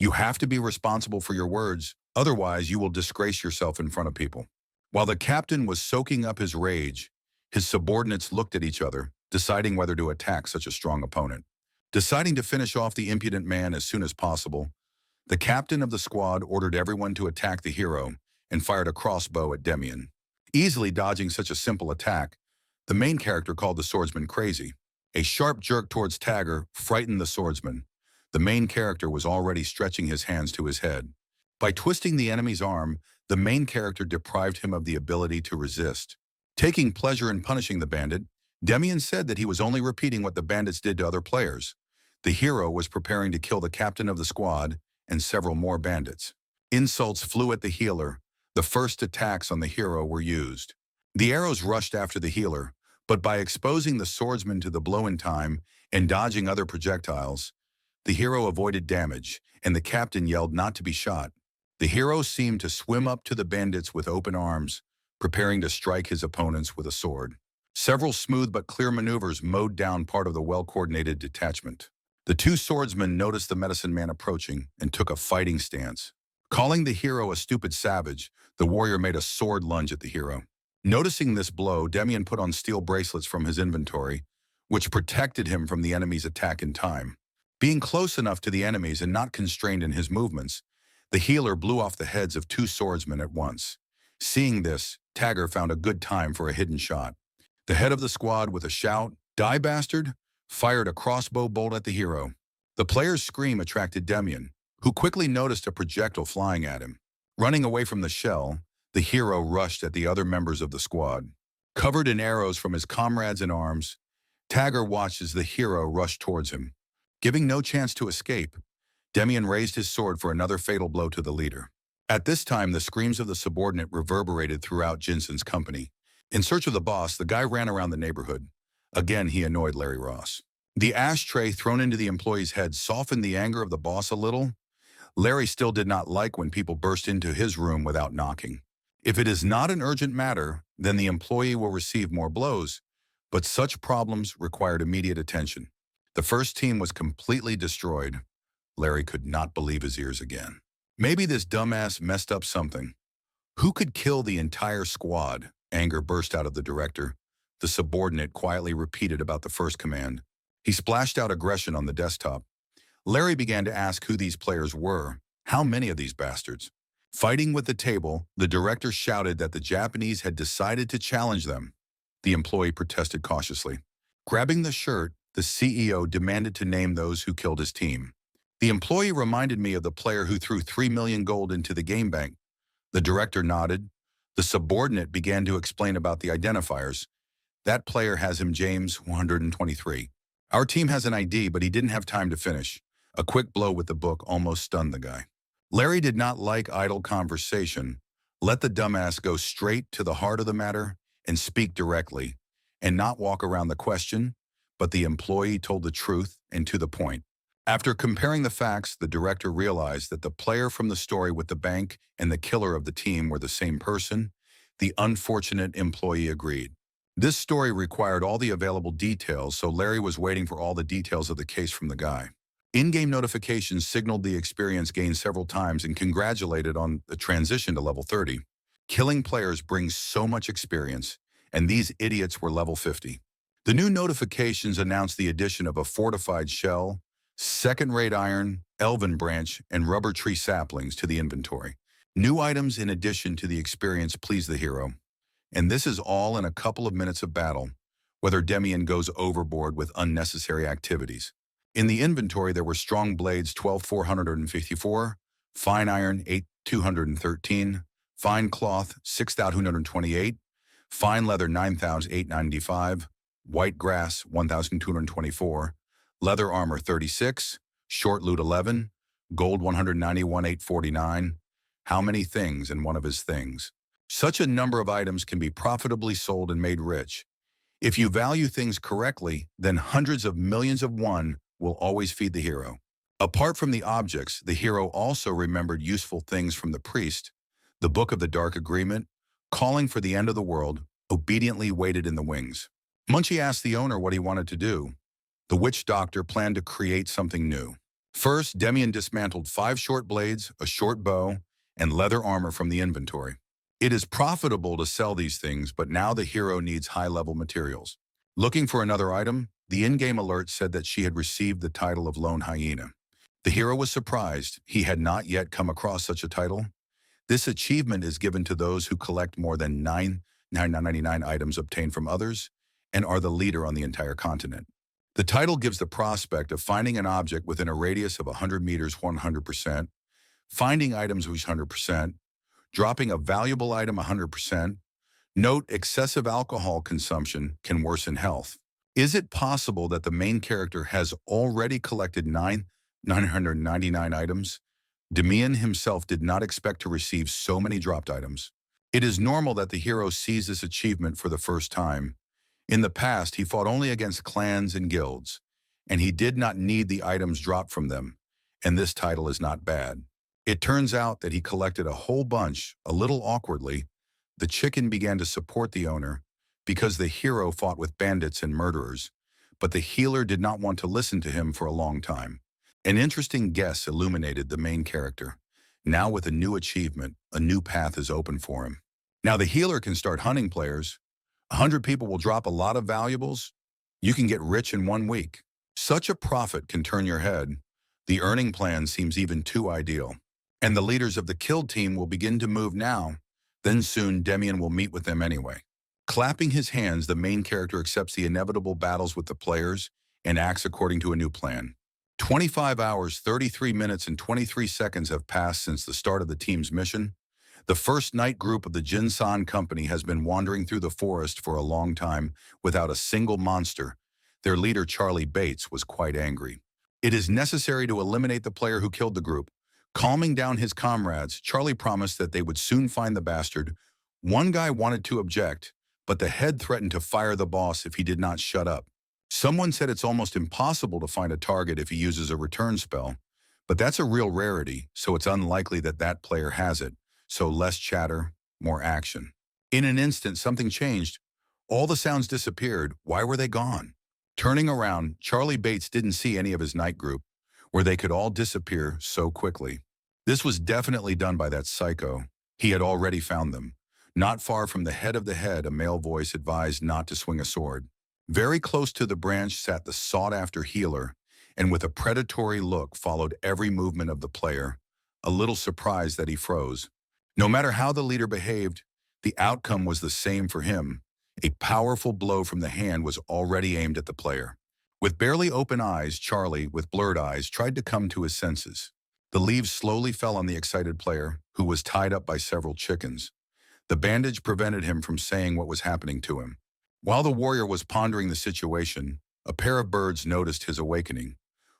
You have to be responsible for your words, otherwise you will disgrace yourself in front of people. While the captain was soaking up his rage, his subordinates looked at each other, deciding whether to attack such a strong opponent. Deciding to finish off the impudent man as soon as possible, the captain of the squad ordered everyone to attack the hero and fired a crossbow at Demian. Easily dodging such a simple attack, the main character called the swordsman crazy. A sharp jerk towards Tagger frightened the swordsman. The main character was already stretching his hands to his head. By twisting the enemy's arm, the main character deprived him of the ability to resist. Taking pleasure in punishing the bandit, Demian said that he was only repeating what the bandits did to other players. The hero was preparing to kill the captain of the squad and several more bandits. Insults flew at the healer. The first attacks on the hero were used. The arrows rushed after the healer, but by exposing the swordsman to the blow in time and dodging other projectiles, the hero avoided damage, and the captain yelled not to be shot. The hero seemed to swim up to the bandits with open arms, preparing to strike his opponents with a sword. Several smooth but clear maneuvers mowed down part of the well-coordinated detachment. The two swordsmen noticed the medicine man approaching and took a fighting stance. Calling the hero a stupid savage, the warrior made a sword lunge at the hero. Noticing this blow, Demian put on steel bracelets from his inventory, which protected him from the enemy's attack in time. Being close enough to the enemies and not constrained in his movements, the healer blew off the heads of two swordsmen at once. Seeing this, Tagger found a good time for a hidden shot. The head of the squad, with a shout, "Die, bastard!" fired a crossbow bolt at the hero. The player's scream attracted Demian, who quickly noticed a projectile flying at him. Running away from the shell, the hero rushed at the other members of the squad. Covered in arrows from his comrades in arms, Tagger watched as the hero rushed towards him. Giving no chance to escape, Demian raised his sword for another fatal blow to the leader. At this time, the screams of the subordinate reverberated throughout Jensen's company. In search of the boss, the guy ran around the neighborhood. Again, he annoyed Larry Ross. The ashtray thrown into the employee's head softened the anger of the boss a little. Larry still did not like when people burst into his room without knocking. If it is not an urgent matter, then the employee will receive more blows, but such problems required immediate attention. The first team was completely destroyed. Larry could not believe his ears again. Maybe this dumbass messed up something. Who could kill the entire squad? Anger burst out of the director. The subordinate quietly repeated about the first command. He splashed out aggression on the desktop. Larry began to ask who these players were. How many of these bastards? Fighting with the table, the director shouted that the Japanese had decided to challenge them. The employee protested cautiously. Grabbing the shirt, the CEO demanded to name those who killed his team. The employee reminded me of the player who threw 3 million gold into the game bank. The director nodded. The subordinate began to explain about the identifiers. That player has him James 123. Our team has an ID, but he didn't have time to finish. A quick blow with the book almost stunned the guy. Larry did not like idle conversation. Let the dumbass go straight to the heart of the matter and speak directly, and not walk around the question, but the employee told the truth and to the point. After comparing the facts, the director realized that the player from the story with the bank and the killer of the team were the same person. The unfortunate employee agreed. This story required all the available details, so Larry was waiting for all the details of the case from the guy. In-game notifications signaled the experience gained several times and congratulated on the transition to level 30. Killing players brings so much experience, and these idiots were level 50. The new notifications announced the addition of a fortified shell, second-rate iron, elven branch, and rubber tree saplings to the inventory. New items in addition to the experience please the hero. And this is all in a couple of minutes of battle, whether Demian goes overboard with unnecessary activities. In the inventory, there were strong blades 12,454, fine iron 8,213, fine cloth 6,228, fine leather 9,895, white grass 1,224, leather armor 36, short loot 11, gold 191,849. How many things in one of his things? Such a number of items can be profitably sold and made rich. If you value things correctly, then hundreds of millions of one will always feed the hero. Apart from the objects, the hero also remembered useful things from the priest, the Book of the Dark Agreement, calling for the end of the world, obediently waited in the wings. Munchie asked the owner what he wanted to do. The witch doctor planned to create something new. First, Demian dismantled 5 short blades, a short bow, and leather armor from the inventory. It is profitable to sell these things, but now the hero needs high-level materials. Looking for another item, the in-game alert said that she had received the title of Lone Hyena. The hero was surprised. He had not yet come across such a title. This achievement is given to those who collect more than 999 items obtained from others and are the leader on the entire continent. The title gives the prospect of finding an object within a radius of 100 meters 100%, finding items which 100%, dropping a valuable item 100%. Note, excessive alcohol consumption can worsen health. Is it possible that the main character has already collected 999 items? Demian himself did not expect to receive so many dropped items. It is normal that the hero sees this achievement for the first time. In the past, he fought only against clans and guilds, and he did not need the items dropped from them, and this title is not bad. It turns out that he collected a whole bunch. A little awkwardly, the chicken began to support the owner because the hero fought with bandits and murderers, but the healer did not want to listen to him for a long time. An interesting guess illuminated the main character. Now with a new achievement, a new path is open for him. Now the healer can start hunting players. 100 people will drop a lot of valuables. You can get rich in 1 week. Such a profit can turn your head. The earning plan seems even too ideal. And the leaders of the killed team will begin to move now. Then soon Demian will meet with them anyway. Clapping his hands, the main character accepts the inevitable battles with the players and acts according to a new plan. 25 hours, 33 minutes, and 23 seconds have passed since the start of the team's mission. The first night group of the Jinsan Company has been wandering through the forest for a long time without a single monster. Their leader, Charlie Bates, was quite angry. It is necessary to eliminate the player who killed the group. Calming down his comrades, Charlie promised that they would soon find the bastard. One guy wanted to object, but the head threatened to fire the boss if he did not shut up. Someone said it's almost impossible to find a target if he uses a return spell, but that's a real rarity, so it's unlikely that that player has it. So less chatter, more action. In an instant, something changed. All the sounds disappeared. Why were they gone? Turning around, Charlie Bates didn't see any of his night group, where they could all disappear so quickly. This was definitely done by that psycho. He had already found them. Not far from the head of the head, a male voice advised not to swing a sword. Very close to the branch sat the sought-after healer, and with a predatory look followed every movement of the player, a little surprised that he froze. No matter how the leader behaved, the outcome was the same for him. A powerful blow from the hand was already aimed at the player. With barely open eyes, Charlie, with blurred eyes, tried to come to his senses. The leaves slowly fell on the excited player, who was tied up by several chickens. The bandage prevented him from saying what was happening to him. While the warrior was pondering the situation, a pair of birds noticed his awakening.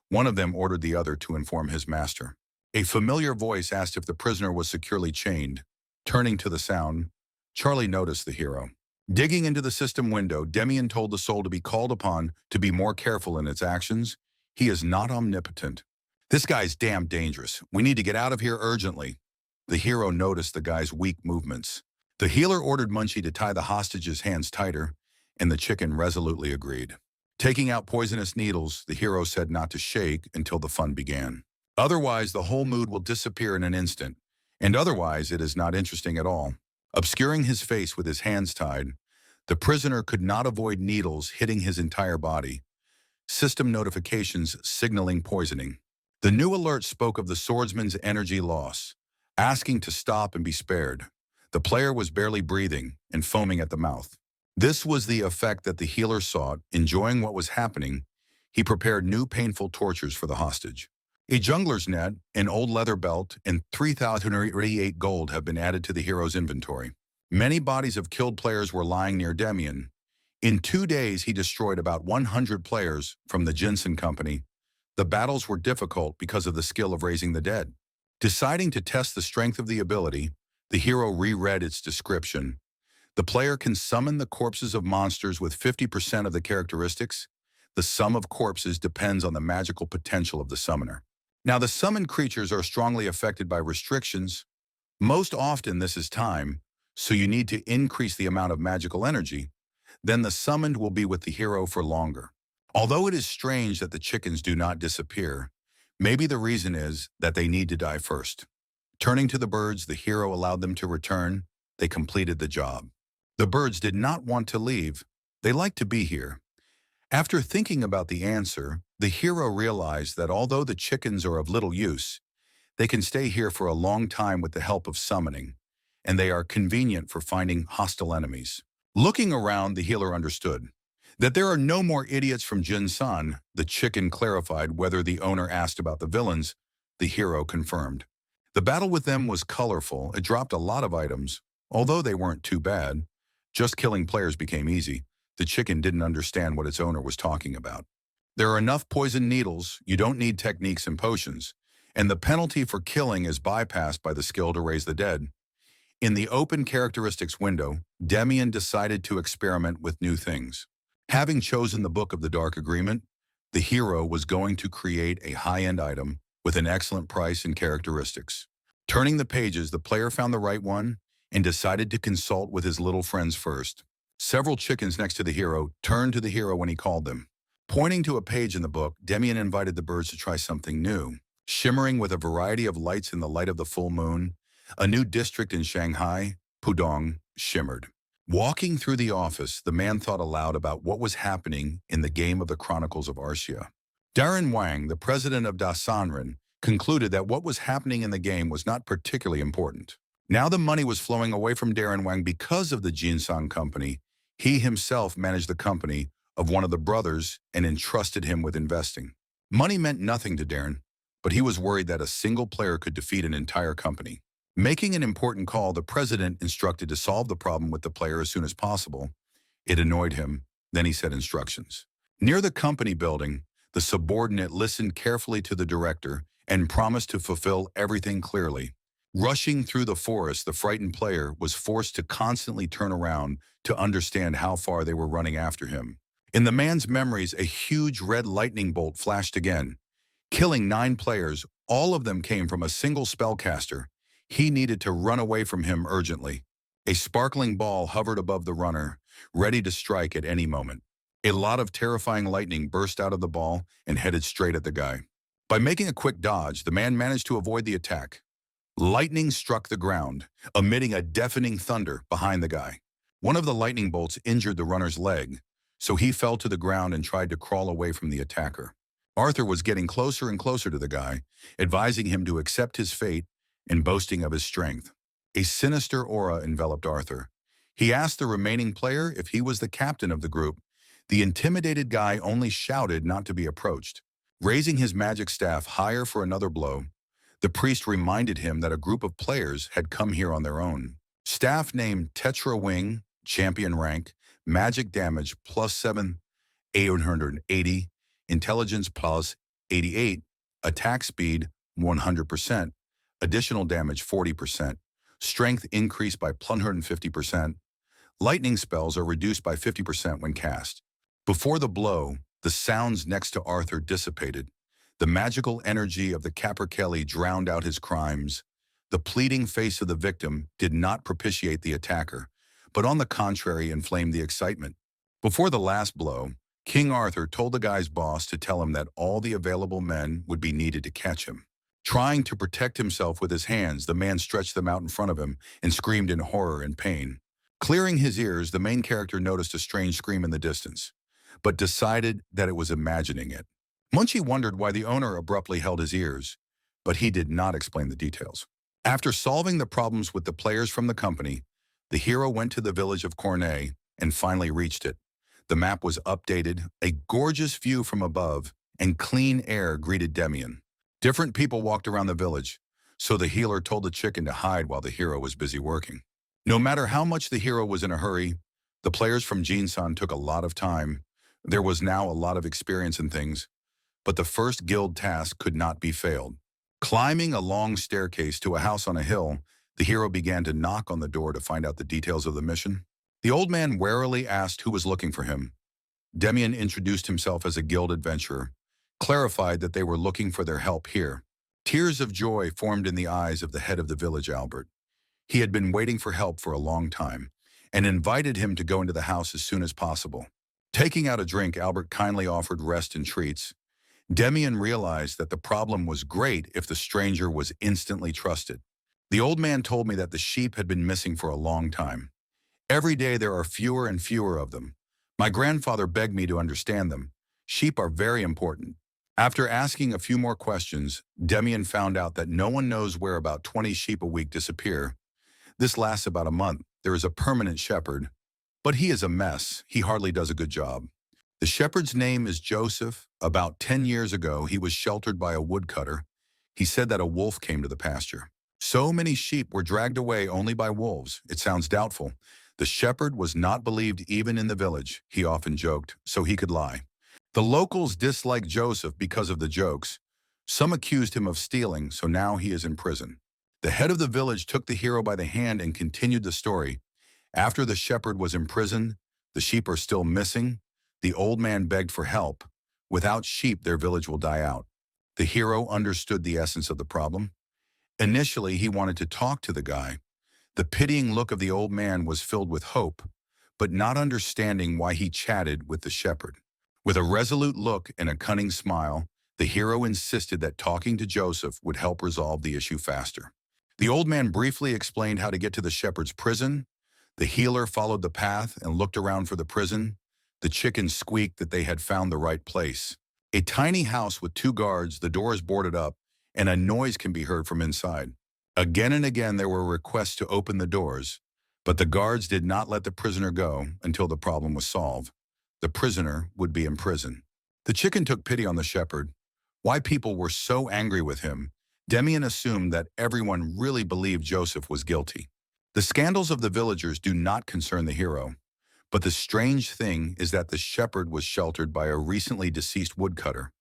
One of them ordered the other to inform his master. A familiar voice asked if the prisoner was securely chained. Turning to the sound, Charlie noticed the hero. Digging into the system window, Demian told the soul to be called upon to be more careful in its actions. He is not omnipotent. This guy's damn dangerous. We need to get out of here urgently. The hero noticed the guy's weak movements. The healer ordered Munchie to tie the hostage's hands tighter, and the chicken resolutely agreed. Taking out poisonous needles, the hero said not to shake until the fun began. Otherwise, the whole mood will disappear in an instant, and otherwise it is not interesting at all. Obscuring his face with his hands tied, the prisoner could not avoid needles hitting his entire body. System notifications signaling poisoning. The new alert spoke of the swordsman's energy loss, asking to stop and be spared. The player was barely breathing and foaming at the mouth. This was the effect that the healer sought. Enjoying what was happening, he prepared new painful tortures for the hostage. A jungler's net, an old leather belt, and 3,088 gold have been added to the hero's inventory. Many bodies of killed players were lying near Demian. In 2 days, he destroyed about 100 players from the Jinsen Company. The battles were difficult because of the skill of raising the dead. Deciding to test the strength of the ability, the hero reread its description. The player can summon the corpses of monsters with 50% of the characteristics. The sum of corpses depends on the magical potential of the summoner. Now, the summoned creatures are strongly affected by restrictions. Most often, this is time, so you need to increase the amount of magical energy. Then the summoned will be with the hero for longer. Although it is strange that the chickens do not disappear, maybe the reason is that they need to die first. Turning to the birds, the hero allowed them to return. They completed the job. The birds did not want to leave. They liked to be here. After thinking about the answer, the hero realized that although the chickens are of little use, they can stay here for a long time with the help of summoning, and they are convenient for finding hostile enemies. Looking around, the healer understood that there are no more idiots from Jinsan. The chicken clarified whether the owner asked about the villains. The hero confirmed. The battle with them was colorful. It dropped a lot of items, although they weren't too bad. Just killing players became easy. The chicken didn't understand what its owner was talking about. There are enough poison needles, you don't need techniques and potions, and the penalty for killing is bypassed by the skill to raise the dead. In the open characteristics window, Demian decided to experiment with new things. Having chosen the Book of the Dark Agreement, the hero was going to create a high-end item with an excellent price and characteristics. Turning the pages, the player found the right one and decided to consult with his little friends first. Several chickens next to the hero turned to the hero when he called them. Pointing to a page in the book, Demian invited the birds to try something new. Shimmering with a variety of lights in the light of the full moon, a new district in Shanghai, Pudong, shimmered. Walking through the office, the man thought aloud about what was happening in the game of the Chronicles of Arcia. Darren Wang, the president of Dasanren, concluded that what was happening in the game was not particularly important. Now the money was flowing away from Darren Wang because of the Jinsan Company. He himself managed the company of one of the brothers and entrusted him with investing. Money meant nothing to Darren, but he was worried that a single player could defeat an entire company. Making an important call, the president instructed to solve the problem with the player as soon as possible. It annoyed him. Then he said instructions. Near the company building, the subordinate listened carefully to the director and promised to fulfill everything clearly. Rushing through the forest, the frightened player was forced to constantly turn around to understand how far they were running after him. In the man's memories, a huge red lightning bolt flashed again, killing 9 players. All of them came from a single spellcaster. He needed to run away from him urgently. A sparkling ball hovered above the runner, ready to strike at any moment. A lot of terrifying lightning burst out of the ball and headed straight at the guy. By making a quick dodge, the man managed to avoid the attack. Lightning struck the ground, emitting a deafening thunder behind the guy. One of the lightning bolts injured the runner's leg, so he fell to the ground and tried to crawl away from the attacker. Arthur was getting closer and closer to the guy, advising him to accept his fate and boasting of his strength. A sinister aura enveloped Arthur. He asked the remaining player if he was the captain of the group. The intimidated guy only shouted not to be approached. Raising his magic staff higher for another blow, the priest reminded him that a group of players had come here on their own. Staff named Tetra Wing, champion rank, magic damage +7, 880, intelligence +88, attack speed 100%, additional damage 40%, strength increased by 150%. Lightning spells are reduced by 50% when cast. Before the blow, the sounds next to Arthur dissipated. The magical energy of the Capercaillie drowned out his crimes. The pleading face of the victim did not propitiate the attacker, but on the contrary inflamed the excitement. Before the last blow, King Arthur told the guy's boss to tell him that all the available men would be needed to catch him. Trying to protect himself with his hands, the man stretched them out in front of him and screamed in horror and pain. Clearing his ears, the main character noticed a strange scream in the distance, but decided that it was imagining it. Munchie wondered why the owner abruptly held his ears, but he did not explain the details. After solving the problems with the players from the company, the hero went to the village of Cornet and finally reached it. The map was updated, a gorgeous view from above, and clean air greeted Demian. Different people walked around the village, so the healer told the chicken to hide while the hero was busy working. No matter how much the hero was in a hurry, the players from Jinsan took a lot of time. There was now a lot of experience in things, but the first guild task could not be failed. Climbing a long staircase to a house on a hill, the hero began to knock on the door to find out the details of the mission. The old man warily asked who was looking for him. Demian introduced himself as a guild adventurer, clarified that they were looking for their help here. Tears of joy formed in the eyes of the head of the village, Albert. He had been waiting for help for a long time, and invited him to go into the house as soon as possible. Taking out a drink, Albert kindly offered rest and treats. Demian realized that the problem was great if the stranger was instantly trusted. The old man told me that the sheep had been missing for a long time. Every day there are fewer and fewer of them. My grandfather begged me to understand them. Sheep are very important. After asking a few more questions, Demian found out that no one knows where about 20 sheep a week disappear. This lasts about a month. There is a permanent shepherd, but he is a mess. He hardly does a good job. The shepherd's name is Joseph. About 10 years ago, he was sheltered by a woodcutter. He said that a wolf came to the pasture. So many sheep were dragged away only by wolves. It sounds doubtful. The shepherd was not believed even in the village, he often joked, so he could lie. The locals disliked Joseph because of the jokes. Some accused him of stealing, so now he is in prison. The head of the village took the hero by the hand and continued the story. After the shepherd was imprisoned, the sheep are still missing. The old man begged for help. Without sheep, their village will die out. The hero understood the essence of the problem. Initially, he wanted to talk to the guy. The pitying look of the old man was filled with hope, but not understanding why he chatted with the shepherd. With a resolute look and a cunning smile, the hero insisted that talking to Joseph would help resolve the issue faster. The old man briefly explained how to get to the shepherd's prison. The healer followed the path and looked around for the prison. The chickens squeaked that they had found the right place. A tiny house with 2 guards, the door is boarded up, and a noise can be heard from inside. Again and again there were requests to open the doors, but the guards did not let the prisoner go until the problem was solved. The prisoner would be in prison. The chicken took pity on the shepherd. Why people were so angry with him, Demian assumed that everyone really believed Joseph was guilty. The scandals of the villagers do not concern the hero, but the strange thing is that the shepherd was sheltered by a recently deceased woodcutter.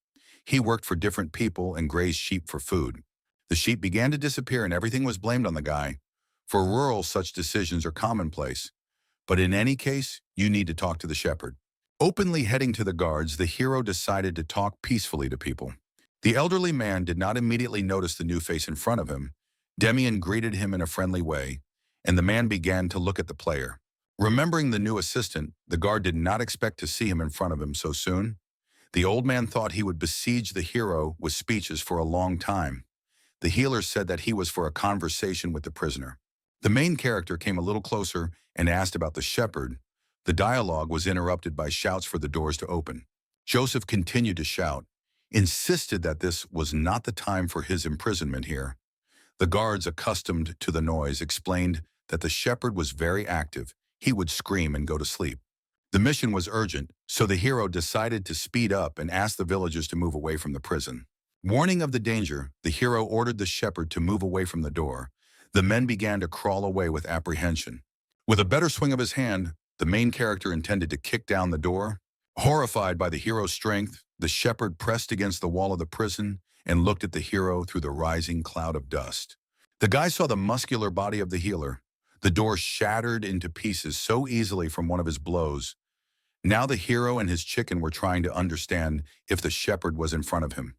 He worked for different people and grazed sheep for food. The sheep began to disappear and everything was blamed on the guy. For rural, such decisions are commonplace. But in any case, you need to talk to the shepherd. Openly heading to the guards, the hero decided to talk peacefully to people. The elderly man did not immediately notice the new face in front of him. Demian greeted him in a friendly way, and the man began to look at the player. Remembering the new assistant, the guard did not expect to see him in front of him so soon. The old man thought he would besiege the hero with speeches for a long time. The healer said that he was for a conversation with the prisoner. The main character came a little closer and asked about the shepherd. The dialogue was interrupted by shouts for the doors to open. Joseph continued to shout, insisted that this was not the time for his imprisonment here. The guards, accustomed to the noise, explained that the shepherd was very active. He would scream and go to sleep. The mission was urgent, so the hero decided to speed up and ask the villagers to move away from the prison. Warning of the danger, the hero ordered the shepherd to move away from the door. The men began to crawl away with apprehension. With a better swing of his hand, the main character intended to kick down the door. Horrified by the hero's strength, the shepherd pressed against the wall of the prison and looked at the hero through the rising cloud of dust. The guy saw the muscular body of the healer. The door shattered into pieces so easily from one of his blows. Now the hero and his chicken were trying to understand if the shepherd was in front of him.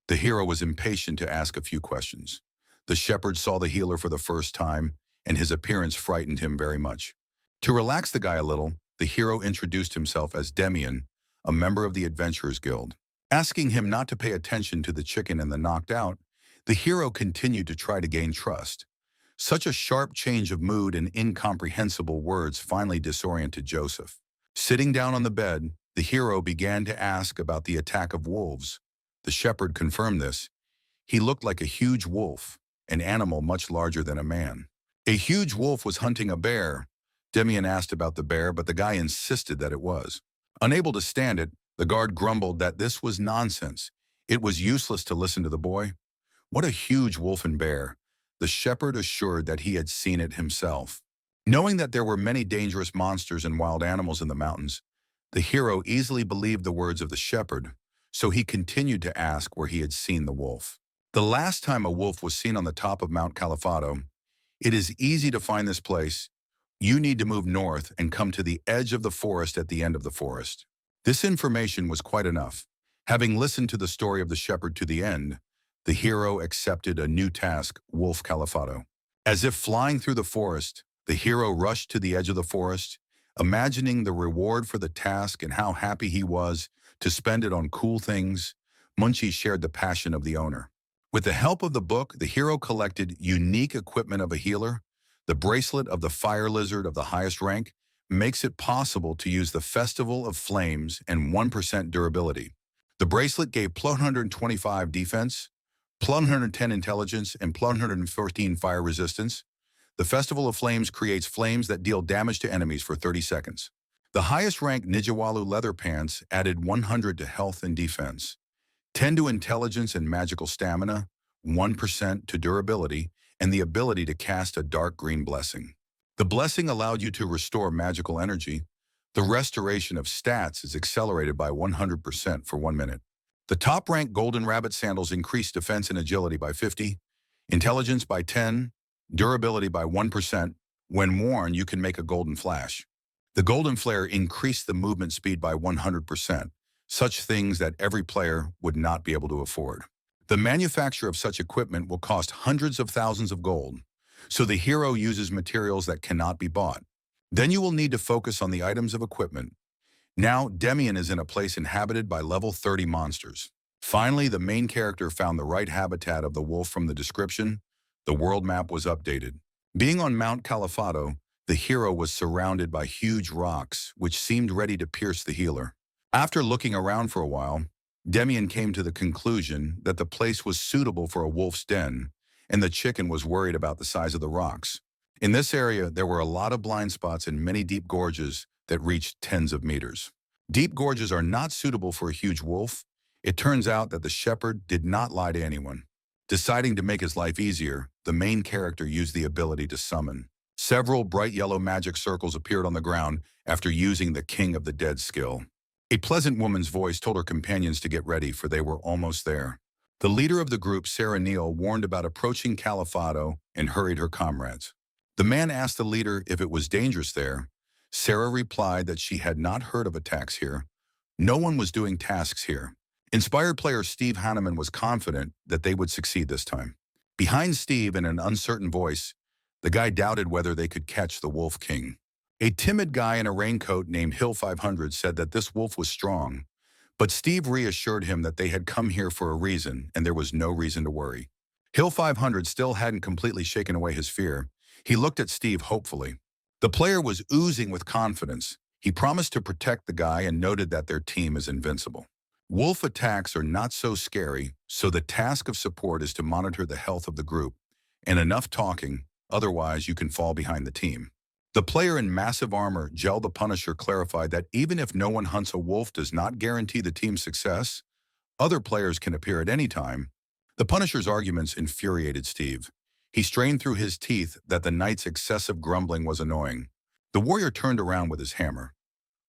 The hero was impatient to ask a few questions. The shepherd saw the healer for the first time, and his appearance frightened him very much. To relax the guy a little, the hero introduced himself as Demian, a member of the Adventurers Guild. Asking him not to pay attention to the chicken and the knocked out, the hero continued to try to gain trust. Such a sharp change of mood and incomprehensible words finally disoriented Joseph. Sitting down on the bed, the hero began to ask about the attack of wolves. The shepherd confirmed this. He looked like a huge wolf, an animal much larger than a man. A huge wolf was hunting a bear. Demian asked about the bear, but the guy insisted that it was. Unable to stand it, the guard grumbled that this was nonsense. It was useless to listen to the boy. What a huge wolf and bear. The shepherd assured that he had seen it himself. Knowing that there were many dangerous monsters and wild animals in the mountains, the hero easily believed the words of the shepherd, so he continued to ask where he had seen the wolf. The last time a wolf was seen on the top of Mount Califato. It is easy to find this place. You need to move north and come to the edge of the forest at the end of the forest. This information was quite enough. Having listened to the story of the shepherd to the end, the hero accepted a new task, Wolf Califato. As if flying through the forest, the hero rushed to the edge of the forest, imagining the reward for the task and how happy he was to spend it on cool things. Munchie shared the passion of the owner. With the help of the book, the hero collected unique equipment of a healer. The bracelet of the fire lizard of the highest rank makes it possible to use the Festival of Flames and 1% durability. The bracelet gave plus 125 defense, plus 110 intelligence, and plus 114 fire resistance. The Festival of Flames creates flames that deal damage to enemies for 30 seconds. The highest rank Nijawalu leather pants added 100 to health and defense, 10 to intelligence and magical stamina, 1% to durability, and the ability to cast a dark green blessing. The blessing allowed you to restore magical energy. The restoration of stats is accelerated by 100% for 1 minute. The top rank Golden Rabbit sandals increase defense and agility by 50, intelligence by 10, durability by 1%. When worn, you can make a golden flash. The Golden Flare increased the movement speed by 100%, such things that every player would not be able to afford. The manufacture of such equipment will cost hundreds of thousands of gold, so the hero uses materials that cannot be bought. Then you will need to focus on the items of equipment. Now, Demian is in a place inhabited by level 30 monsters. Finally, the main character found the right habitat of the wolf from the description. The world map was updated. Being on Mount Califato, the hero was surrounded by huge rocks, which seemed ready to pierce the healer. After looking around for a while, Demian came to the conclusion that the place was suitable for a wolf's den, and the chicken was worried about the size of the rocks. In this area, there were a lot of blind spots and many deep gorges that reached tens of meters. Deep gorges are not suitable for a huge wolf. It turns out that the shepherd did not lie to anyone. Deciding to make his life easier, the main character used the ability to summon. Several bright yellow magic circles appeared on the ground after using the King of the Dead skill. A pleasant woman's voice told her companions to get ready, for they were almost there. The leader of the group, Sarah Neal, warned about approaching Califato and hurried her comrades. The man asked the leader if it was dangerous there. Sarah replied that she had not heard of attacks here, No one was doing tasks here. Inspired player Steve Hanneman was confident that they would succeed this time. Behind Steve, in an uncertain voice, the guy doubted whether they could catch the Wolf King. A timid guy in a raincoat named Hill 500 said that this wolf was strong, but Steve reassured him that they had come here for a reason and there was no reason to worry. Hill 500 still hadn't completely shaken away his fear. He looked at Steve hopefully. The player was oozing with confidence. He promised to protect the guy and noted that their team is invincible. Wolf attacks are not so scary, so the task of support is to monitor the health of the group. And enough talking, otherwise you can fall behind the team. The player in massive armor, Gel the Punisher, clarified that even if no one hunts a wolf does not guarantee the team's success, other players can appear at any time. The Punisher's arguments infuriated Steve. He strained through his teeth that the knight's excessive grumbling was annoying. The warrior turned around with his hammer.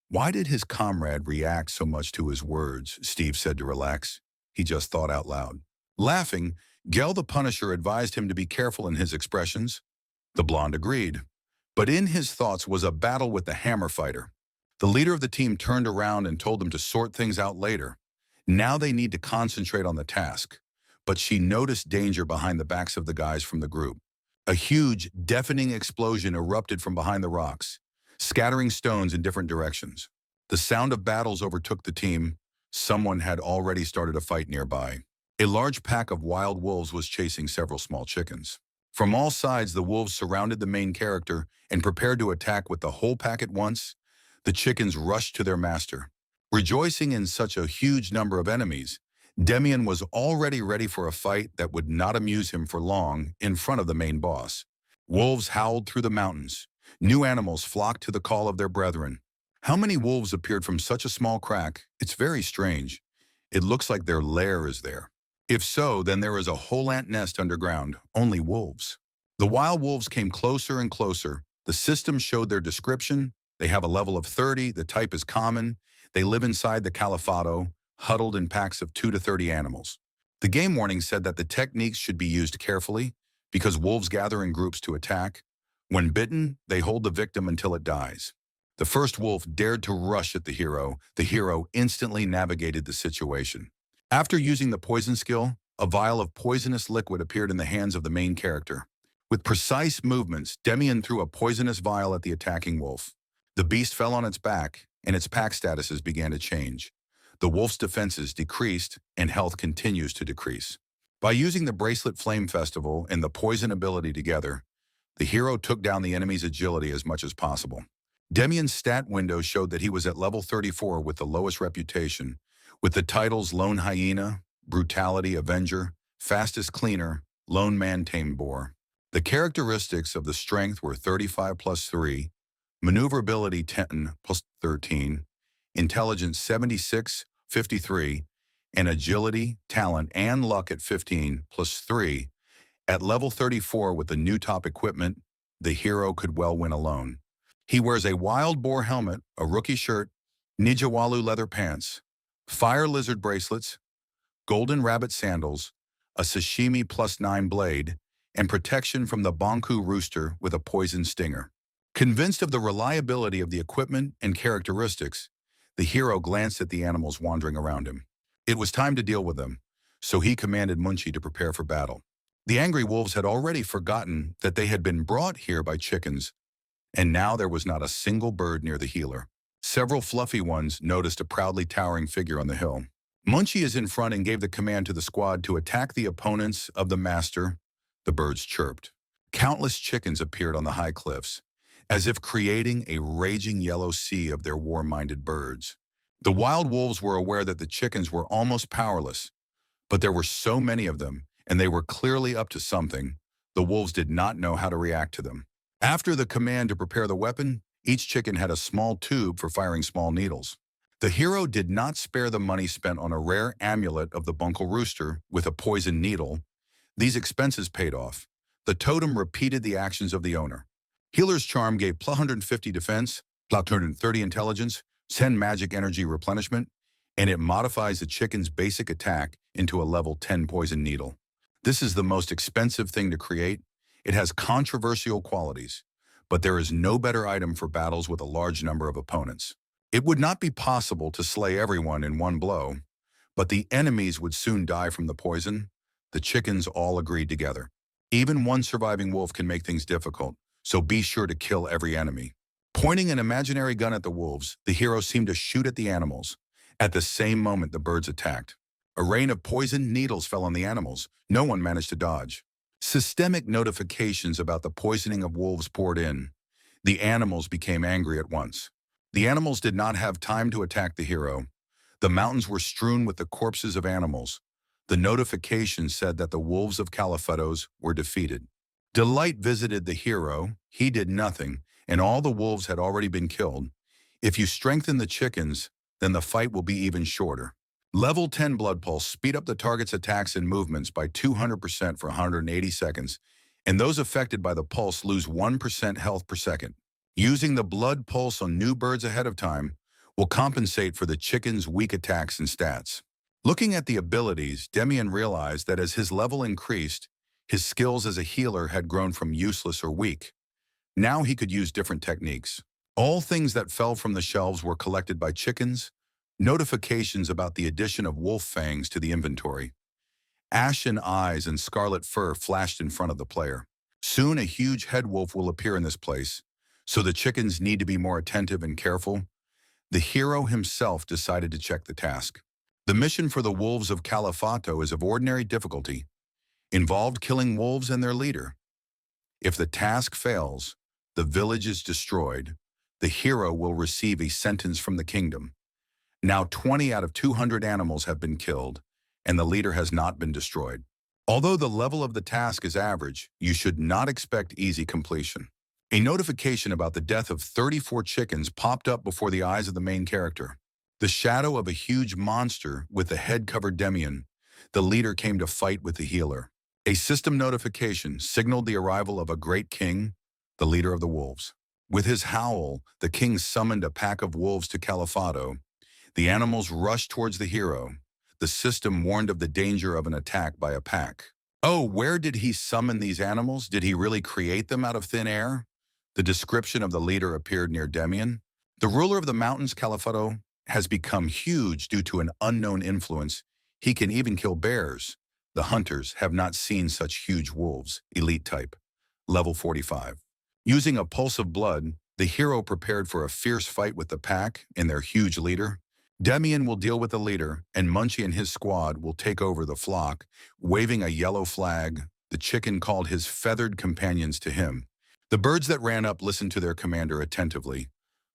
Why did his comrade react so much to his words? Steve said to relax. He just thought out loud. Laughing, Gel the Punisher advised him to be careful in his expressions. The blonde agreed. But in his thoughts was a battle with the hammer fighter. The leader of the team turned around and told them to sort things out later. Now they need to concentrate on the task. But she noticed danger behind the backs of the guys from the group. A huge, deafening explosion erupted from behind the rocks, scattering stones in different directions. The sound of battles overtook the team. Someone had already started a fight nearby. A large pack of wild wolves was chasing several small chickens. From all sides, the wolves surrounded the main character and prepared to attack with the whole pack at once. The chickens rushed to their master. Rejoicing in such a huge number of enemies, Demian was already ready for a fight that would not amuse him for long in front of the main boss. Wolves howled through the mountains. New animals flocked to the call of their brethren. How many wolves appeared from such a small crack? It's very strange. It looks like their lair is there. If so, then there is a whole ant nest underground, only wolves. The wild wolves came closer and closer. The system showed their description. They have a level of 30, the type is common. They live inside the Califato, huddled in packs of 2 to 30 animals. The game warning said that the techniques should be used carefully because wolves gather in groups to attack. When bitten, they hold the victim until it dies. The first wolf dared to rush at the hero. The hero instantly navigated the situation. After using the poison skill, a vial of poisonous liquid appeared in the hands of the main character. With precise movements, Demian threw a poisonous vial at the attacking wolf. The beast fell on its back, and its pack statuses began to change. The wolf's defenses decreased, and health continues to decrease. By using the Bracelet Flame Festival and the poison ability together, the hero took down the enemy's agility as much as possible. Demian's stat window showed that he was at level 34 with the lowest reputation, with the titles Lone Hyena, Brutality Avenger, Fastest Cleaner, Lone Man Tamed Boar. The characteristics of the strength were 35 plus 3, maneuverability 10 plus 13, intelligence 76, 53, and agility, talent, and luck at 15 plus 3. At level 34 with the new top equipment, the hero could well win alone. He wears a wild boar helmet, a rookie shirt, Nijawalu leather pants, fire lizard bracelets, golden rabbit sandals, a sashimi plus 9 blade, and protection from the Bonku rooster with a poison stinger. Convinced of the reliability of the equipment and characteristics, the hero glanced at the animals wandering around him. It was time to deal with them, so he commanded Munchi to prepare for battle. The angry wolves had already forgotten that they had been brought here by chickens, and now there was not a single bird near the healer. Several fluffy ones noticed a proudly towering figure on the hill. Munchi is in front and gave the command to the squad to attack the opponents of the master. The birds chirped. Countless chickens appeared on the high cliffs, as if creating a raging yellow sea of their war-minded birds. The wild wolves were aware that the chickens were almost powerless, but there were so many of them, and they were clearly up to something. The wolves did not know how to react to them. After the command to prepare the weapon, each chicken had a small tube for firing small needles. The hero did not spare the money spent on a rare amulet of the Bunkel Rooster with a poison needle. These expenses paid off. The totem repeated the actions of the owner. Healer's Charm gave plus 150 defense, plus 130 intelligence, 10 magic energy replenishment, and it modifies the chicken's basic attack into a level 10 poison needle. This is the most expensive thing to create. It has controversial qualities, but there is no better item for battles with a large number of opponents. It would not be possible to slay everyone in one blow, but the enemies would soon die from the poison. The chickens all agreed together. Even one surviving wolf can make things difficult, so be sure to kill every enemy. Pointing an imaginary gun at the wolves, the hero seemed to shoot at the animals. At the same moment, the birds attacked. A rain of poisoned needles fell on the animals. No one managed to dodge. Systemic notifications about the poisoning of wolves poured in. The animals became angry at once. The animals did not have time to attack the hero. The mountains were strewn with the corpses of animals. The notification said that the wolves of Caliphatos were defeated. Delight visited the hero. He did nothing, and all the wolves had already been killed. If you strengthen the chickens, then the fight will be even shorter. Level 10 Blood Pulse speed up the target's attacks and movements by 200% for 180 seconds, and those affected by the pulse lose 1% health per second. Using the Blood Pulse on new birds ahead of time will compensate for the chicken's weak attacks and stats. Looking at the abilities, Demian realized that as his level increased, his skills as a healer had grown from useless or weak. Now he could use different techniques. All things that fell from the shelves were collected by chickens. Notifications about the addition of wolf fangs to the inventory. Ashen eyes and scarlet fur flashed in front of the player. Soon a huge head wolf will appear in this place, so the chickens need to be more attentive and careful. The hero himself decided to check the task. The mission for the wolves of Caliphato is of ordinary difficulty, involved killing wolves and their leader. If the task fails, the village is destroyed. The hero will receive a sentence from the kingdom. Now 20 out of 200 animals have been killed, and the leader has not been destroyed. Although the level of the task is average, you should not expect easy completion. A notification about the death of 34 chickens popped up before the eyes of the main character. The shadow of a huge monster with the head covered Demian, the leader came to fight with the healer. A system notification signaled the arrival of a great king, the leader of the wolves. With his howl, the king summoned a pack of wolves to Caliphato. The animals rushed towards the hero. The system warned of the danger of an attack by a pack. Oh, where did he summon these animals? Did he really create them out of thin air? The description of the leader appeared near Demian. The ruler of the mountains, Caliphato, has become huge due to an unknown influence. He can even kill bears. The hunters have not seen such huge wolves, elite type. Level 45. Using a pulse of blood, the hero prepared for a fierce fight with the pack and their huge leader. Demian will deal with the leader, and Munchie and his squad will take over the flock. Waving a yellow flag, the chicken called his feathered companions to him. The birds that ran up listened to their commander attentively.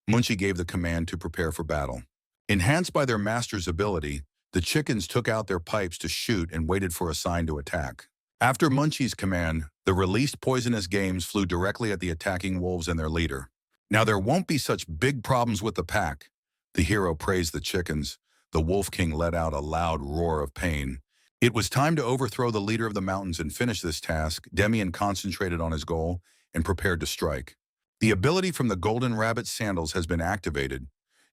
Munchie gave the command to prepare for battle. Enhanced by their master's ability, the chickens took out their pipes to shoot and waited for a sign to attack. After Munchie's command, the released poisonous games flew directly at the attacking wolves and their leader. Now there won't be such big problems with the pack. The hero praised the chickens. The Wolf King let out a loud roar of pain. It was time to overthrow the leader of the mountains and finish this task. Demian concentrated on his goal and prepared to strike. The ability from the Golden Rabbit Sandals has been activated.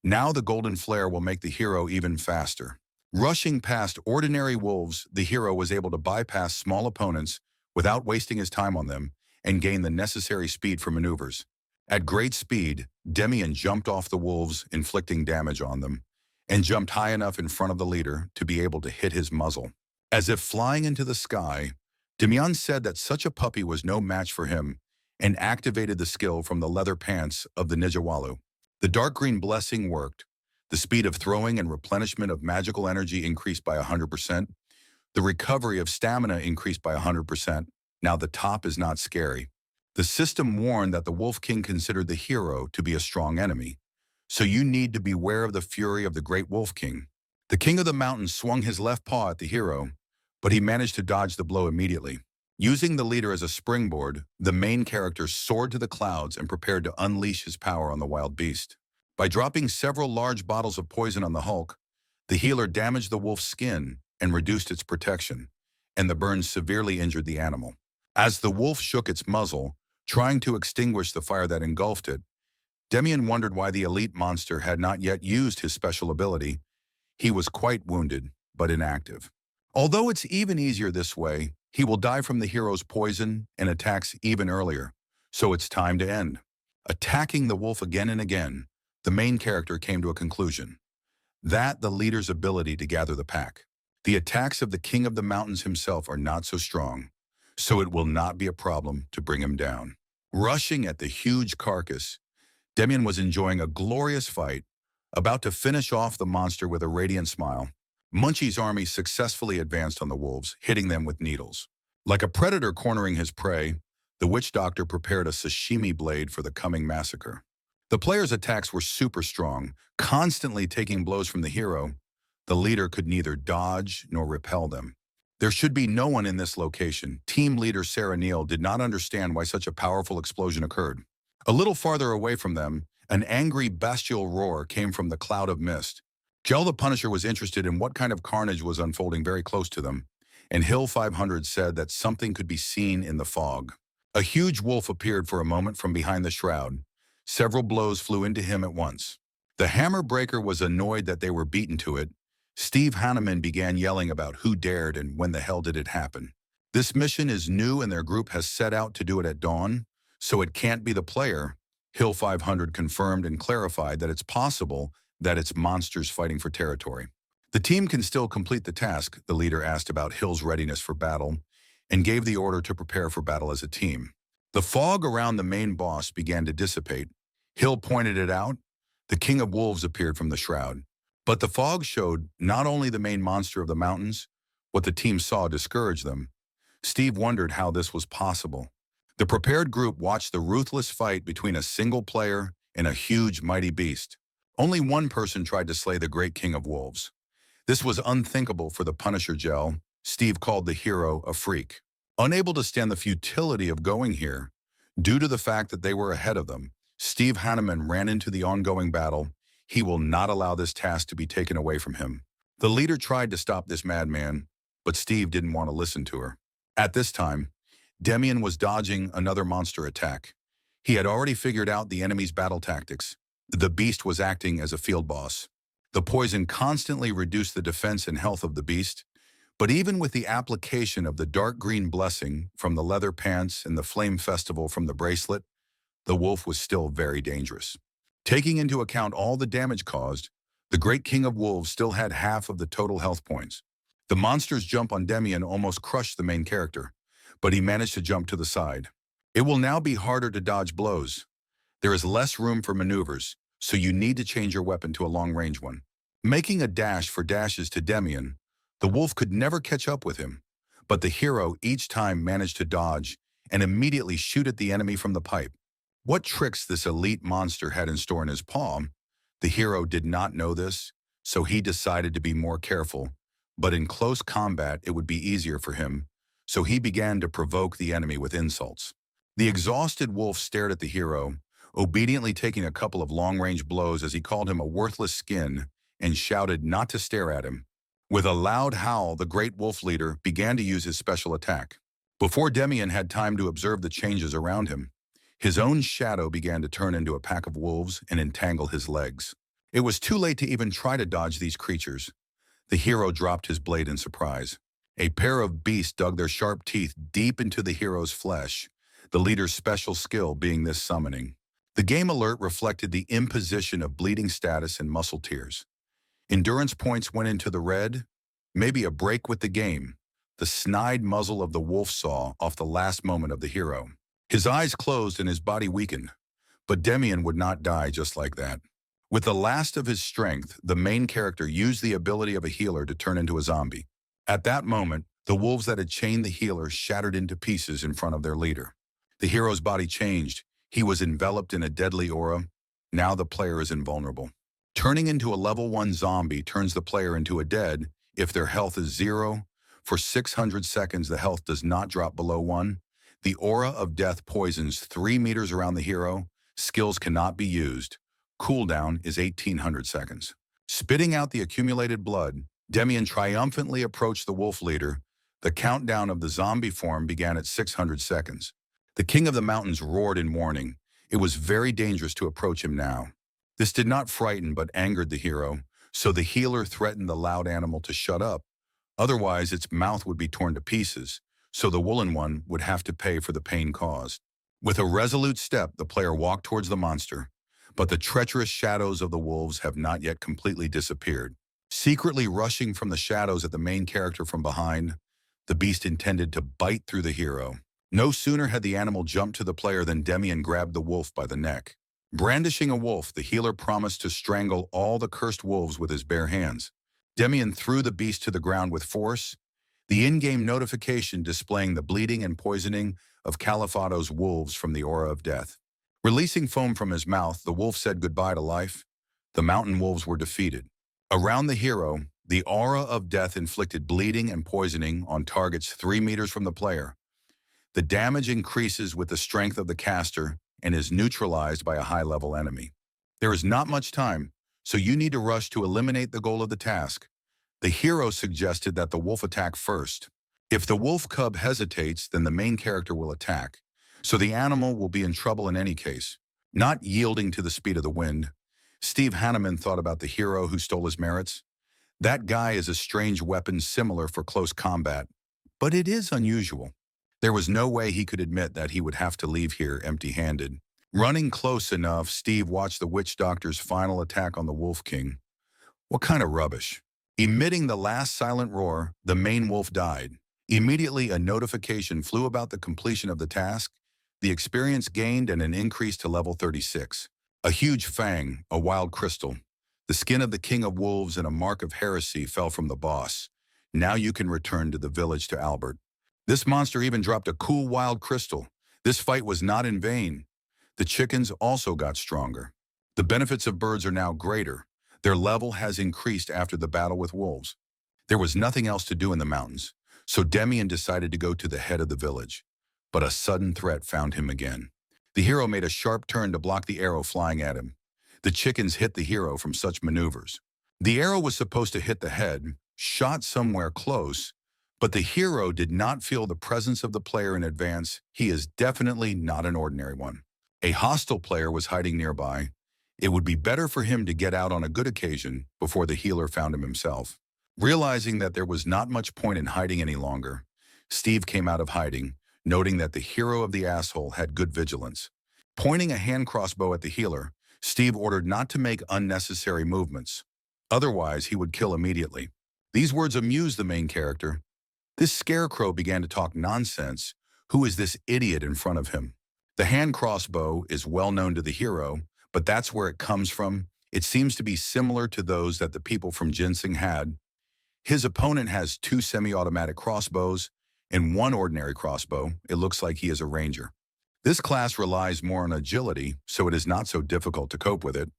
Now the Golden Flare will make the hero even faster. Rushing past ordinary wolves, the hero was able to bypass small opponents without wasting his time on them and gain the necessary speed for maneuvers. At great speed, Demian jumped off the wolves, inflicting damage on them, and jumped high enough in front of the leader to be able to hit his muzzle. As if flying into the sky, Demian said that such a puppy was no match for him and activated the skill from the leather pants of the Nijawalu. The dark green blessing worked. The speed of throwing and replenishment of magical energy increased by 100%. The recovery of stamina increased by 100%. Now the top is not scary. The system warned that the Wolf King considered the hero to be a strong enemy, so you need to beware of the fury of the great Wolf King. The king of the mountains swung his left paw at the hero, but he managed to dodge the blow immediately. Using the leader as a springboard, the main character soared to the clouds and prepared to unleash his power on the wild beast. By dropping several large bottles of poison on the Hulk, the healer damaged the wolf's skin and reduced its protection, and the burns severely injured the animal. As the wolf shook its muzzle, trying to extinguish the fire that engulfed it, Demian wondered why the elite monster had not yet used his special ability. He was quite wounded, but inactive. Although it's even easier this way, he will die from the hero's poison and attacks even earlier, so it's time to end. Attacking the wolf again and again, the main character came to a conclusion. That the leader's ability to gather the pack. The attacks of the King of the Mountains himself are not so strong, so it will not be a problem to bring him down. Rushing at the huge carcass, Demian was enjoying a glorious fight, about to finish off the monster with a radiant smile. Munchie's army successfully advanced on the wolves, hitting them with needles. Like a predator cornering his prey, the witch doctor prepared a sashimi blade for the coming massacre. The players' attacks were super strong, constantly taking blows from the hero. The leader could neither dodge nor repel them. There should be no one in this location. Team leader Sarah Neal did not understand why such a powerful explosion occurred. A little farther away from them, an angry bestial roar came from the cloud of mist. Gel the Punisher was interested in what kind of carnage was unfolding very close to them, and Hill 500 said that something could be seen in the fog. A huge wolf appeared for a moment from behind the shroud. Several blows flew into him at once. The hammer breaker was annoyed that they were beaten to it. Steve Hanneman began yelling about who dared and when the hell did it happen. This mission is new and their group has set out to do it at dawn, so it can't be the player. Hill 500 confirmed and clarified that it's possible that it's monsters fighting for territory. The team can still complete the task, the leader asked about Hill's readiness for battle, and gave the order to prepare for battle as a team. The fog around the main boss began to dissipate. Hill pointed it out. The King of Wolves appeared from the shroud. But the fog showed not only the main monster of the mountains, what the team saw discouraged them. Steve wondered how this was possible. The prepared group watched the ruthless fight between a single player and a huge, mighty beast. Only one person tried to slay the great King of Wolves. This was unthinkable for the Punisher Gel. Steve called the hero a freak. Unable to stand the futility of going here, due to the fact that they were ahead of them, Steve Hanneman ran into the ongoing battle. He will not allow this task to be taken away from him. The leader tried to stop this madman, but Steve didn't want to listen to her. At this time, Demian was dodging another monster attack. He had already figured out the enemy's battle tactics. The beast was acting as a field boss. The poison constantly reduced the defense and health of the beast, but even with the application of the dark green blessing from the leather pants and the flame festival from the bracelet, the wolf was still very dangerous. Taking into account all the damage caused, the great King of Wolves still had half of the total health points. The monster's jump on Demian almost crushed the main character, but he managed to jump to the side. It will now be harder to dodge blows. There is less room for maneuvers, so you need to change your weapon to a long-range one. Making a dash for dashes to Demian, the wolf could never catch up with him, but the hero each time managed to dodge and immediately shoot at the enemy from the pipe. What tricks this elite monster had in store in his palm, the hero did not know this, so he decided to be more careful, but in close combat it would be easier for him, so he began to provoke the enemy with insults. The exhausted wolf stared at the hero, obediently taking a couple of long-range blows as he called him a worthless skin and shouted not to stare at him. With a loud howl, the great wolf leader began to use his special attack. Before Demian had time to observe the changes around him, his own shadow began to turn into a pack of wolves and entangle his legs. It was too late to even try to dodge these creatures. The hero dropped his blade in surprise. A pair of beasts dug their sharp teeth deep into the hero's flesh, the leader's special skill being this summoning. The game alert reflected the imposition of bleeding status and muscle tears. Endurance points went into the red, maybe a break with the game. The snide muzzle of the wolf saw off the last moment of the hero. His eyes closed and his body weakened, but Demian would not die just like that. With the last of his strength, the main character used the ability of a healer to turn into a zombie. At that moment, the wolves that had chained the healer shattered into pieces in front of their leader. The hero's body changed. He was enveloped in a deadly aura. Now the player is invulnerable. Turning into a level 1 zombie turns the player into a dead if their health is 0. For 600 seconds, the health does not drop below 1. The aura of death poisons 3 meters around the hero. Skills cannot be used. Cooldown is 1800 seconds. Spitting out the accumulated blood, Demian triumphantly approached the wolf leader. The countdown of the zombie form began at 600 seconds. The King of the Mountains roared in warning. It was very dangerous to approach him now. This did not frighten but angered the hero, so the healer threatened the loud animal to shut up. Otherwise, its mouth would be torn to pieces, so the woolen one would have to pay for the pain caused. With a resolute step, the player walked towards the monster, But the treacherous shadows of the wolves have not yet completely disappeared. Secretly rushing from the shadows at the main character from behind, the beast intended to bite through the hero. No sooner had the animal jumped to the player than Demian grabbed the wolf by the neck. Brandishing a wolf, the healer promised to strangle all the cursed wolves with his bare hands. Demian threw the beast to the ground with force, the in-game notification displaying the bleeding and poisoning of Califato's wolves from the aura of death. Releasing foam from his mouth, the wolf said goodbye to life. The mountain wolves were defeated. Around the hero, the aura of death inflicted bleeding and poisoning on targets 3 meters from the player. The damage increases with the strength of the caster and is neutralized by a high-level enemy. There is not much time, so you need to rush to eliminate the goal of the task. The hero suggested that the wolf attack first. If the wolf cub hesitates, then the main character will attack, so the animal will be in trouble in any case. Not yielding to the speed of the wind, Steve Hanneman thought about the hero who stole his merits. That guy is a strange weapon similar for close combat, but it is unusual. There was no way he could admit that he would have to leave here empty-handed. Running close enough, Steve watched the witch doctor's final attack on the Wolf King. What kind of rubbish? Emitting the last silent roar, the main wolf died. Immediately, a notification flew about the completion of the task, the experience gained, and an increase to level 36. A huge fang, a wild crystal, the skin of the king of wolves, and a mark of heresy fell from the boss. Now you can return to the village to Albert. This monster even dropped a cool wild crystal. This fight was not in vain. The chickens also got stronger. The benefits of birds are now greater. Their level has increased after the battle with wolves. There was nothing else to do in the mountains, so Demian decided to go to the head of the village. But a sudden threat found him again. The hero made a sharp turn to block the arrow flying at him. The chickens hit the hero from such maneuvers. The arrow was supposed to hit the head, shot somewhere close, but the hero did not feel the presence of the player in advance. He is definitely not an ordinary one. A hostile player was hiding nearby. It would be better for him to get out on a good occasion before the healer found him himself. Realizing that there was not much point in hiding any longer, Steve came out of hiding, noting that the hero of the asshole had good vigilance. Pointing a hand crossbow at the healer, Steve ordered not to make unnecessary movements. Otherwise, he would kill immediately. These words amused the main character. This scarecrow began to talk nonsense. Who is this idiot in front of him? The hand crossbow is well known to the hero, but that's where it comes from. It seems to be similar to those that the people from Ginseng had. His opponent has 2 semi-automatic crossbows and 1 ordinary crossbow. It looks like he is a ranger. This class relies more on agility, so it is not so difficult to cope with it.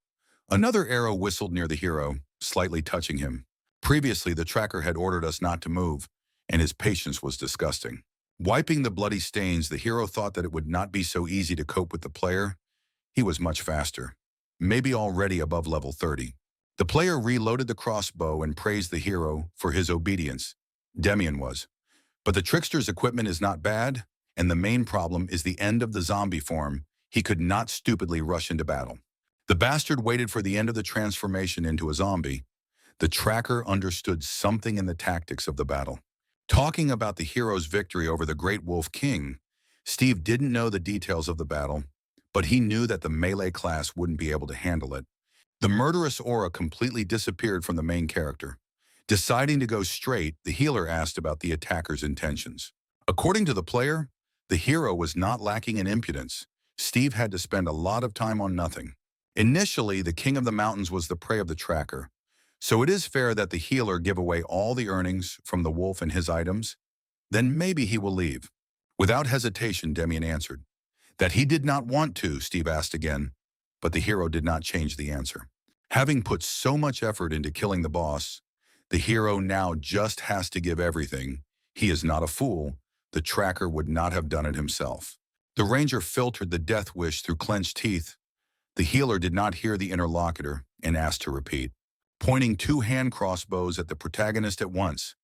Another arrow whistled near the hero, slightly touching him. Previously, the tracker had ordered us not to move, and his patience was disgusting. Wiping the bloody stains, the hero thought that it would not be so easy to cope with the player. He was much faster, maybe already above level 30. The player reloaded the crossbow and praised the hero for his obedience. Demian was. But the trickster's equipment is not bad, and the main problem is the end of the zombie form. He could not stupidly rush into battle. The bastard waited for the end of the transformation into a zombie. The tracker understood something in the tactics of the battle. Talking about the hero's victory over the Great Wolf King, Steve didn't know the details of the battle, but he knew that the melee class wouldn't be able to handle it. The murderous aura completely disappeared from the main character. Deciding to go straight, the healer asked about the attacker's intentions. According to the player, the hero was not lacking in impudence. Steve had to spend a lot of time on nothing. Initially, the King of the Mountains was the prey of the tracker, so it is fair that the healer give away all the earnings from the wolf and his items. Then maybe he will leave. Without hesitation, Demian answered. That he did not want to, Steve asked again, but the hero did not change the answer. Having put so much effort into killing the boss, the hero now just has to give everything. He is not a fool. The tracker would not have done it himself. The ranger filtered the death wish through clenched teeth. The healer did not hear the interlocutor and asked to repeat. Pointing 2 hand crossbows at the protagonist at once,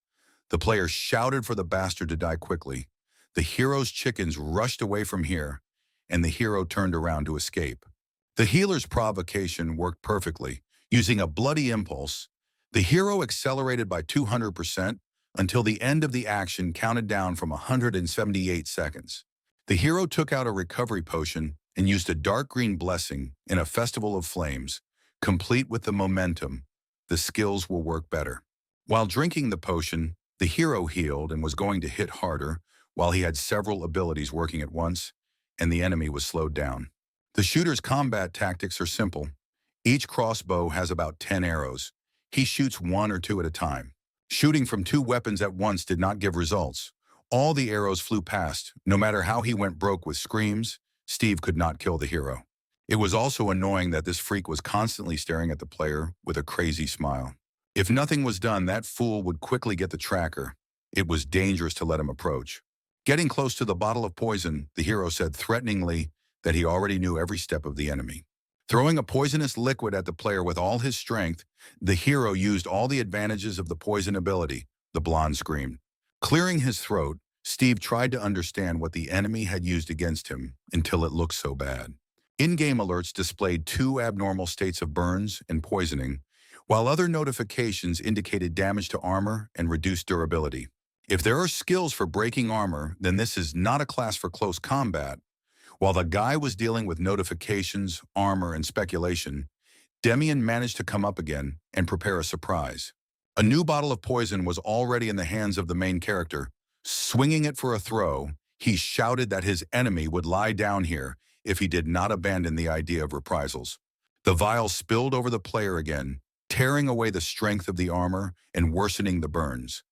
the player shouted for the bastard to die quickly. The hero's chickens rushed away from here, and the hero turned around to escape. The healer's provocation worked perfectly. Using a bloody impulse, the hero accelerated by 200% until the end of the action counted down from 178 seconds. The hero took out a recovery potion and used a dark green blessing in a festival of flames, complete with the momentum. The skills will work better. While drinking the potion, the hero healed and was going to hit harder while he had several abilities working at once, and the enemy was slowed down. The shooter's combat tactics are simple. Each crossbow has about 10 arrows. He shoots one or two at a time. Shooting from two weapons at once did not give results. All the arrows flew past. No matter how he went broke with screams, Steve could not kill the hero. It was also annoying that this freak was constantly staring at the player with a crazy smile. If nothing was done, that fool would quickly get the tracker. It was dangerous to let him approach. Getting close to the bottle of poison, the hero said threateningly that he already knew every step of the enemy. Throwing a poisonous liquid at the player with all his strength, the hero used all the advantages of the poison ability, the blonde screamed. Clearing his throat, Steve tried to understand what the enemy had used against him until it looked so bad. In-game alerts displayed two abnormal states of burns and poisoning, while other notifications indicated damage to armor and reduced durability. If there are skills for breaking armor, then this is not a class for close combat. While the guy was dealing with notifications, armor, and speculation, Demian managed to come up again and prepare a surprise. A new bottle of poison was already in the hands of the main character. Swinging it for a throw, he shouted that his enemy would lie down here if he did not abandon the idea of reprisals. The vial spilled over the player again, tearing away the strength of the armor and worsening the burns.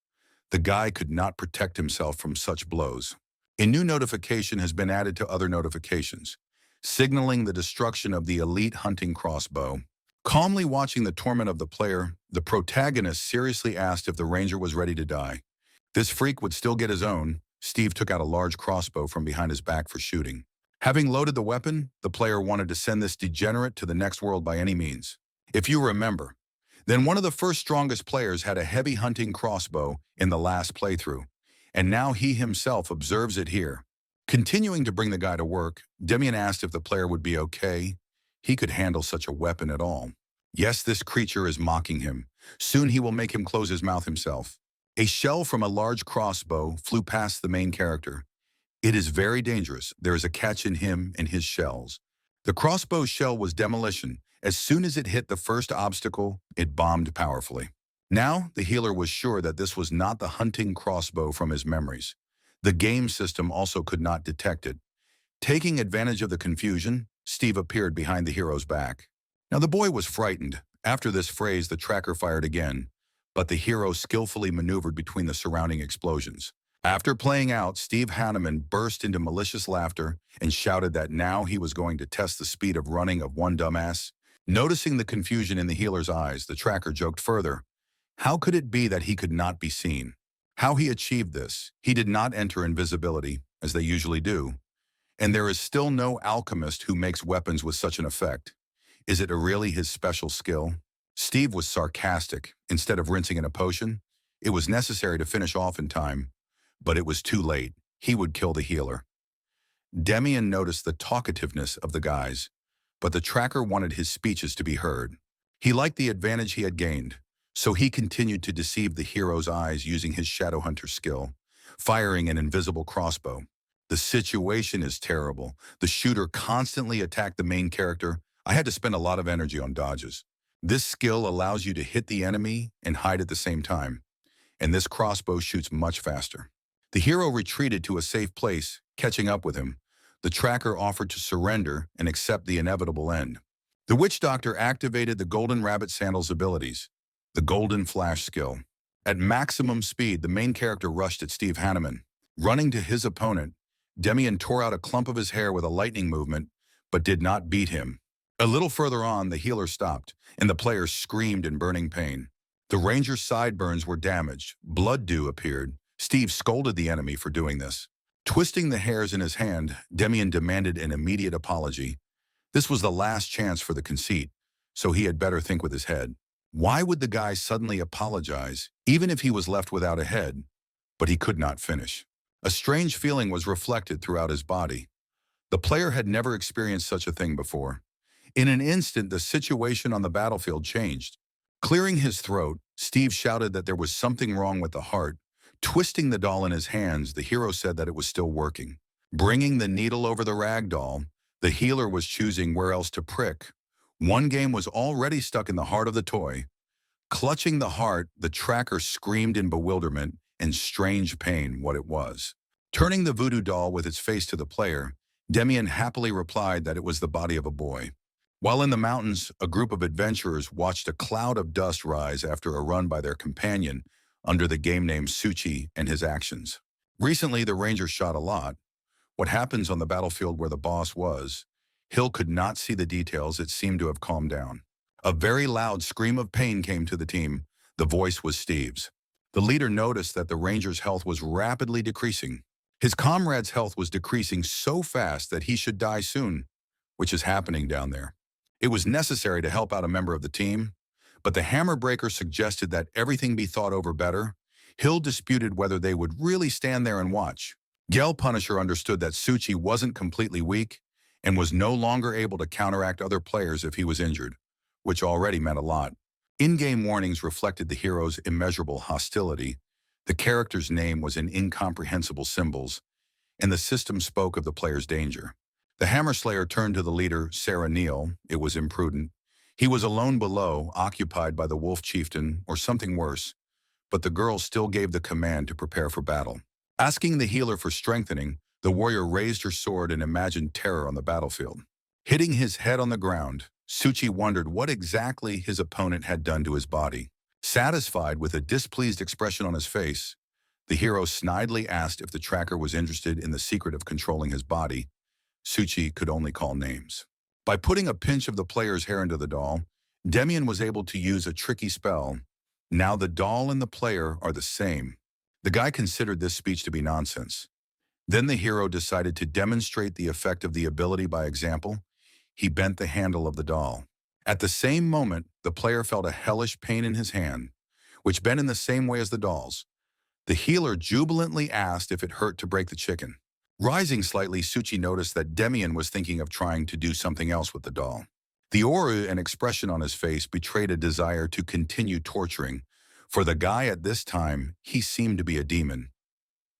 The guy could not protect himself from such blows. A new notification has been added to other notifications, signaling the destruction of the elite hunting crossbow. Calmly watching the torment of the player, the protagonist seriously asked if the ranger was ready to die. This freak would still get his own. Steve took out a large crossbow from behind his back for shooting. Having loaded the weapon, the player wanted to send this degenerate to the next world by any means. If you remember, then one of the first strongest players had a heavy hunting crossbow in the last playthrough, and now he himself observes it here. Continuing to bring the guy to work, Demian asked if the player would be okay. He could handle such a weapon at all. Yes, this creature is mocking him. Soon he will make him close his mouth himself. A shell from a large crossbow flew past the main character. It is very dangerous. There is a catch in him and his shells. The crossbow shell was demolition. As soon as it hit the first obstacle, it bombed powerfully. Now, the healer was sure that this was not the hunting crossbow from his memories. The game system also could not detect it. Taking advantage of the confusion, Steve appeared behind the hero's back. Now the boy was frightened. After this phrase, the tracker fired again, but the hero skillfully maneuvered between the surrounding explosions. After playing out, Steve Hanneman burst into malicious laughter and shouted that now he was going to test the speed of running of one dumbass. Noticing the confusion in the healer's eyes, the tracker joked further. How could it be that he could not be seen? How he achieved this? He did not enter invisibility, as they usually do. And there is still no alchemist who makes weapons with such an effect. Is it really his special skill? Steve was sarcastic. Instead of rinsing in a potion, it was necessary to finish off in time. But it was too late. He would kill the healer. Demian noticed the talkativeness of the guys, but the tracker wanted his speeches to be heard. He liked the advantage he had gained, so he continued to deceive the hero's eyes using his Shadowhunter skill, firing an invisible crossbow. The situation is terrible. The shooter constantly attacked the main character. I had to spend a lot of energy on dodges. This skill allows you to hit the enemy and hide at the same time, and this crossbow shoots much faster. The hero retreated to a safe place, catching up with him. The tracker offered to surrender and accept the inevitable end. The witch doctor activated the Golden Rabbit Sandal's abilities, the Golden Flash skill. At maximum speed, the main character rushed at Steve Hanneman. Running to his opponent, Demian tore out a clump of his hair with a lightning movement, but did not beat him. A little further on, the healer stopped, and the player screamed in burning pain. The ranger's sideburns were damaged. Blood dew appeared. Steve scolded the enemy for doing this. Twisting the hairs in his hand, Demian demanded an immediate apology. This was the last chance for the conceit, so he had better think with his head. Why would the guy suddenly apologize, even if he was left without a head? But he could not finish. A strange feeling was reflected throughout his body. The player had never experienced such a thing before. In an instant, the situation on the battlefield changed. Clearing his throat, Steve shouted that there was something wrong with the heart. Twisting the doll in his hands, the hero said that it was still working. Bringing the needle over the rag doll, The healer was choosing where else to prick. One game was already stuck in the heart of the toy. Clutching the heart, the tracker screamed in bewilderment and strange pain what it was. Turning the voodoo doll with its face to the player, Demian happily replied that it was the body of a boy. While in the mountains, a group of adventurers watched a cloud of dust rise after a run by their companion under the game name Suchi and his actions. Recently, the Rangers shot a lot. What happens on the battlefield where the boss was? Hill could not see the details. It seemed to have calmed down. A very loud scream of pain came to the team. The voice was Steve's. The leader noticed that the Ranger's health was rapidly decreasing. His comrade's health was decreasing so fast that he should die soon, which is happening down there. It was necessary to help out a member of the team, but the hammer breaker suggested that everything be thought over better. Hill disputed whether they would really stand there and watch. Gel Punisher understood that Suchi wasn't completely weak and was no longer able to counteract other players if he was injured, which already meant a lot. In-game warnings reflected the hero's immeasurable hostility. The character's name was in incomprehensible symbols, and the system spoke of the player's danger. The Hammer Slayer turned to the leader, Sarah Neal. It was imprudent. He was alone below, occupied by the Wolf Chieftain, or something worse, but the girl still gave the command to prepare for battle. Asking the healer for strengthening, the warrior raised her sword and imagined terror on the battlefield. Hitting his head on the ground, Suchi wondered what exactly his opponent had done to his body. Satisfied with a displeased expression on his face, the hero snidely asked if the tracker was interested in the secret of controlling his body. Suchi could only call names. By putting a pinch of the player's hair into the doll, Demian was able to use a tricky spell. Now the doll and the player are the same. The guy considered this speech to be nonsense. Then the hero decided to demonstrate the effect of the ability by example. He bent the handle of the doll. At the same moment, the player felt a hellish pain in his hand, which bent in the same way as the doll's. The healer jubilantly asked if it hurt to break the chicken. Rising slightly, Suchi noticed that Demian was thinking of trying to do something else with the doll. The aura and expression on his face betrayed a desire to continue torturing. For the guy at this time, he seemed to be a demon.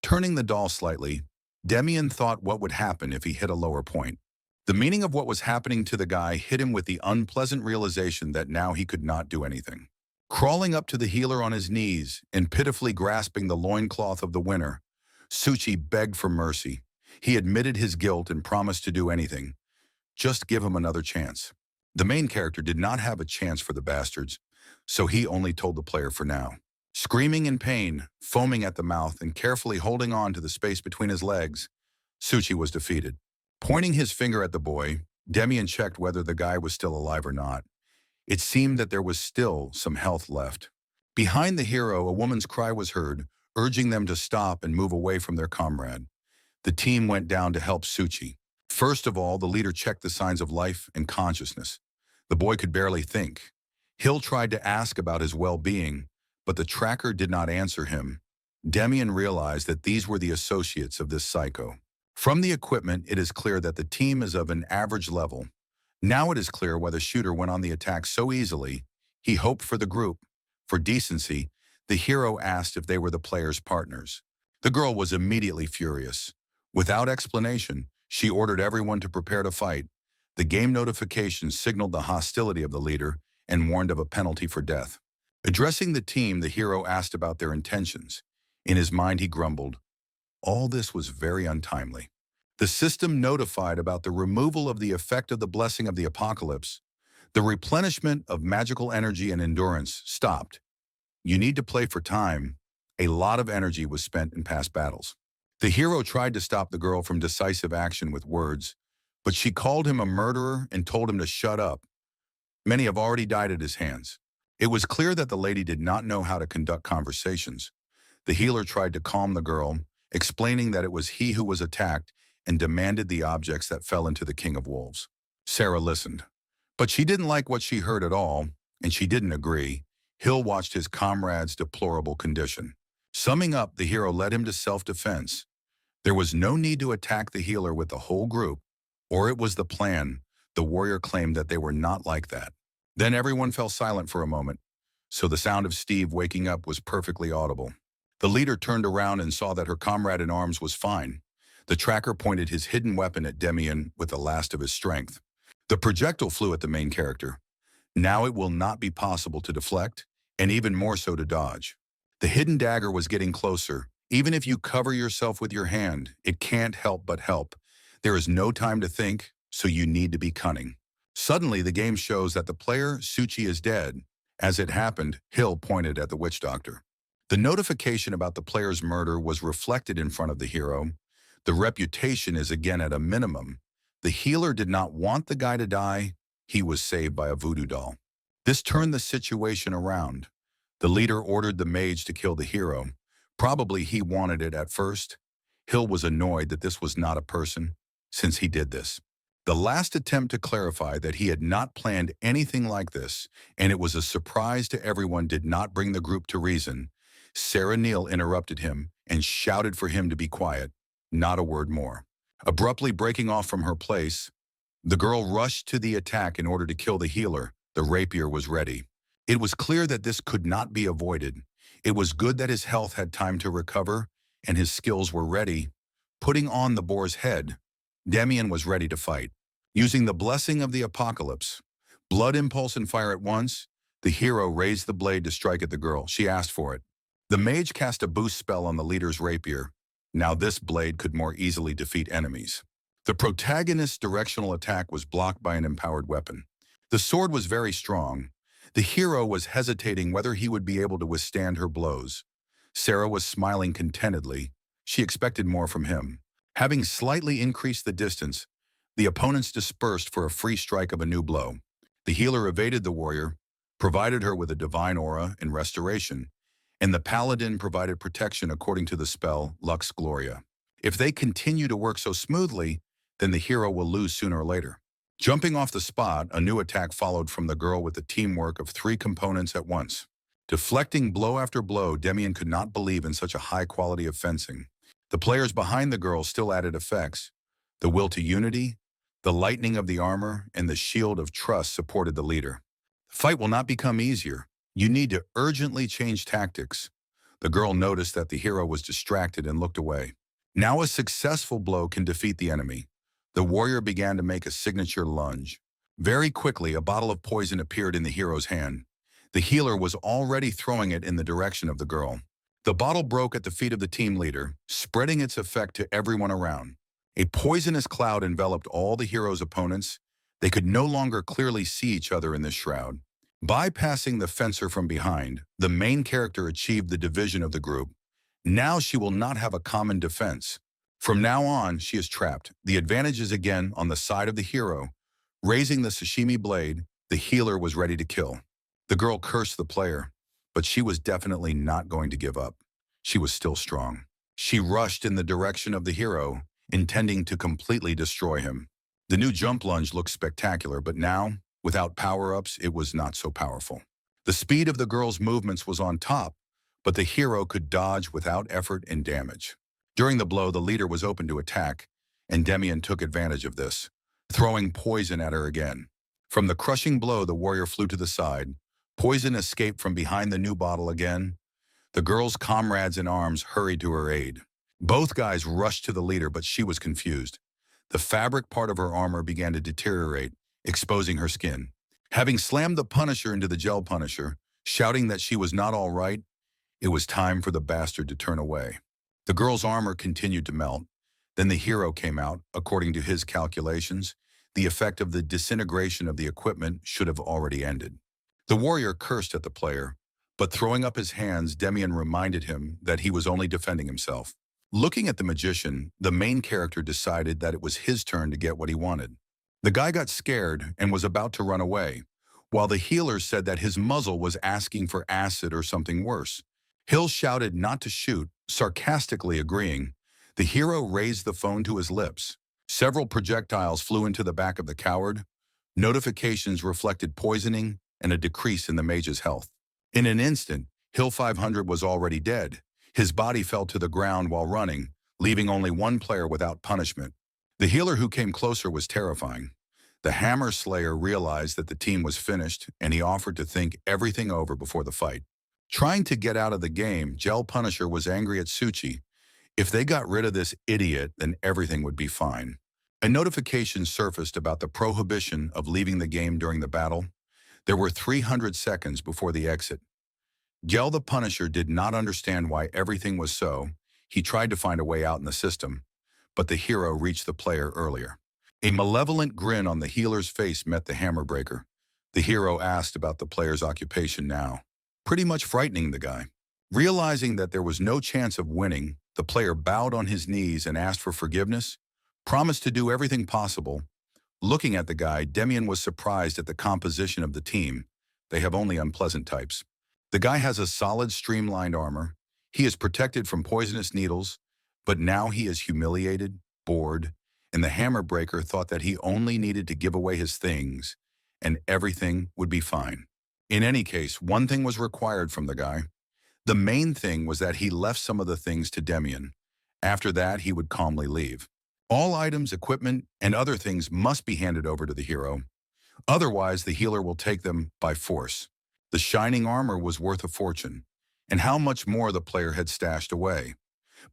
Turning the doll slightly, Demian thought what would happen if he hit a lower point. The meaning of what was happening to the guy hit him with the unpleasant realization that now he could not do anything. Crawling up to the healer on his knees and pitifully grasping the loincloth of the winner, Suchi begged for mercy. He admitted his guilt and promised to do anything. Just give him another chance. The main character did not have a chance for the bastards, so he only told the player for now. Screaming in pain, foaming at the mouth, and carefully holding on to the space between his legs, Suchi was defeated. Pointing his finger at the boy, Demian checked whether the guy was still alive or not. It seemed that there was still some health left. Behind the hero, a woman's cry was heard, urging them to stop and move away from their comrade. The team went down to help Suchi. First of all, the leader checked the signs of life and consciousness. The boy could barely think. Hill tried to ask about his well-being, but the tracker did not answer him. Demian realized that these were the associates of this psycho. From the equipment, it is clear that the team is of an average level. Now it is clear why the shooter went on the attack so easily. He hoped for the group. For decency, the hero asked if they were the players' partners. The girl was immediately furious. Without explanation, she ordered everyone to prepare to fight. The game notification signaled the hostility of the leader and warned of a penalty for death. Addressing the team, the hero asked about their intentions. In his mind, he grumbled. All this was very untimely. The system notified about the removal of the effect of the blessing of the apocalypse. The replenishment of magical energy and endurance stopped. You need to play for time. A lot of energy was spent in past battles. The hero tried to stop the girl from decisive action with words, but she called him a murderer and told him to shut up. Many have already died at his hands. It was clear that the lady did not know how to conduct conversations. The healer tried to calm the girl, explaining that it was he who was attacked and demanded the objects that fell into the King of Wolves. Sarah listened, but she didn't like what she heard at all, and she didn't agree. Hill watched his comrade's deplorable condition. Summing up, the hero led him to self-defense. There was no need to attack the healer with the whole group, or it was the plan. The warrior claimed that they were not like that. Then everyone fell silent for a moment, so the sound of Steve waking up was perfectly audible. The leader turned around and saw that her comrade in arms was fine. The tracker pointed his hidden weapon at Demian with the last of his strength. The projectile flew at the main character. Now it will not be possible to deflect, and even more so to dodge. The hidden dagger was getting closer. Even if you cover yourself with your hand, it can't help but help. There is no time to think, so you need to be cunning. Suddenly, the game shows that the player, Suchi, is dead. As it happened, Hill pointed at the witch doctor. The notification about the player's murder was reflected in front of the hero. The reputation is again at a minimum. The healer did not want the guy to die. He was saved by a voodoo doll. This turned the situation around. The leader ordered the mage to kill the hero. Probably he wanted it at first. Hill was annoyed that this was not a person, since he did this. The last attempt to clarify that he had not planned anything like this, and it was a surprise to everyone, did not bring the group to reason. Sarah Neal interrupted him and shouted for him to be quiet, not a word more. Abruptly breaking off from her place, the girl rushed to the attack in order to kill the healer. The rapier was ready. It was clear that this could not be avoided. It was good that his health had time to recover and his skills were ready. Putting on the boar's head, Demian was ready to fight. Using the blessing of the apocalypse, blood, impulse, and fire at once, the hero raised the blade to strike at the girl. She asked for it. The mage cast a boost spell on the leader's rapier. Now this blade could more easily defeat enemies. The protagonist's directional attack was blocked by an empowered weapon. The sword was very strong. The hero was hesitating whether he would be able to withstand her blows. Sarah was smiling contentedly. She expected more from him. Having slightly increased the distance, the opponents dispersed for a free strike of a new blow. The healer evaded the warrior, provided her with a divine aura and restoration, and the paladin provided protection according to the spell Lux Gloria. If they continue to work so smoothly, then the hero will lose sooner or later. Jumping off the spot, a new attack followed from the girl with the teamwork of 3 components at once. Deflecting blow after blow, Demian could not believe in such a high quality of fencing. The players behind the girl still added effects. The will to unity, the lightning of the armor, and the shield of trust supported the leader. The fight will not become easier. You need to urgently change tactics. The girl noticed that the hero was distracted and looked away. Now a successful blow can defeat the enemy. The warrior began to make a signature lunge. Very quickly, a bottle of poison appeared in the hero's hand. The healer was already throwing it in the direction of the girl. The bottle broke at the feet of the team leader, spreading its effect to everyone around. A poisonous cloud enveloped all the hero's opponents. They could no longer clearly see each other in this shroud. Bypassing the fencer from behind, the main character achieved the division of the group. Now she will not have a common defense. From now on, she is trapped. The advantage is again on the side of the hero. Raising the sashimi blade, the healer was ready to kill. The girl cursed the player, but she was definitely not going to give up. She was still strong. She rushed in the direction of the hero, intending to completely destroy him. The new jump lunge looked spectacular, but now, without power-ups, it was not so powerful. The speed of the girl's movements was on top, but the hero could dodge without effort and damage. During the blow, the leader was open to attack, and Demian took advantage of this, throwing poison at her again. From the crushing blow, the warrior flew to the side. Poison escaped from behind the new bottle again. The girl's comrades in arms hurried to her aid. Both guys rushed to the leader, but she was confused. The fabric part of her armor began to deteriorate, exposing her skin. Having slammed the Punisher into the Gel Punisher, shouting that she was not all right, it was time for the bastard to turn away. The girl's armor continued to melt. Then the hero came out. According to his calculations, the effect of the disintegration of the equipment should have already ended. The warrior cursed at the player, but throwing up his hands, Demian reminded him that he was only defending himself. Looking at the magician, the main character decided that it was his turn to get what he wanted. The guy got scared and was about to run away, while the healer said that his muzzle was asking for acid or something worse. Hill shouted not to shoot, sarcastically agreeing. The hero raised the phone to his lips. Several projectiles flew into the back of the coward. Notifications reflected poisoning and a decrease in the mage's health. In an instant, Hill 500 was already dead. His body fell to the ground while running, leaving only one player without punishment. The healer who came closer was terrifying. The Hammer Slayer realized that the team was finished, and he offered to think everything over before the fight. Trying to get out of the game, Gel Punisher was angry at Suchi. If they got rid of this idiot, then everything would be fine. A notification surfaced about the prohibition of leaving the game during the battle. There were 300 seconds before the exit. Gel the Punisher did not understand why everything was so. He tried to find a way out in the system, but the hero reached the player earlier. A malevolent grin on the healer's face met the hammer breaker. The hero asked about the player's occupation now, pretty much frightening the guy. Realizing that there was no chance of winning, the player bowed on his knees and asked for forgiveness, promised to do everything possible. Looking at the guy, Demian was surprised at the composition of the team. They have only unpleasant types. The guy has a solid, streamlined armor. He is protected from poisonous needles, but now he is humiliated, bored, and the hammer breaker thought that he only needed to give away his things, and everything would be fine. In any case, one thing was required from the guy. The main thing was that he left some of the things to Demian. After that, he would calmly leave. All items, equipment, and other things must be handed over to the hero. Otherwise, the healer will take them by force. The shining armor was worth a fortune, and how much more the player had stashed away.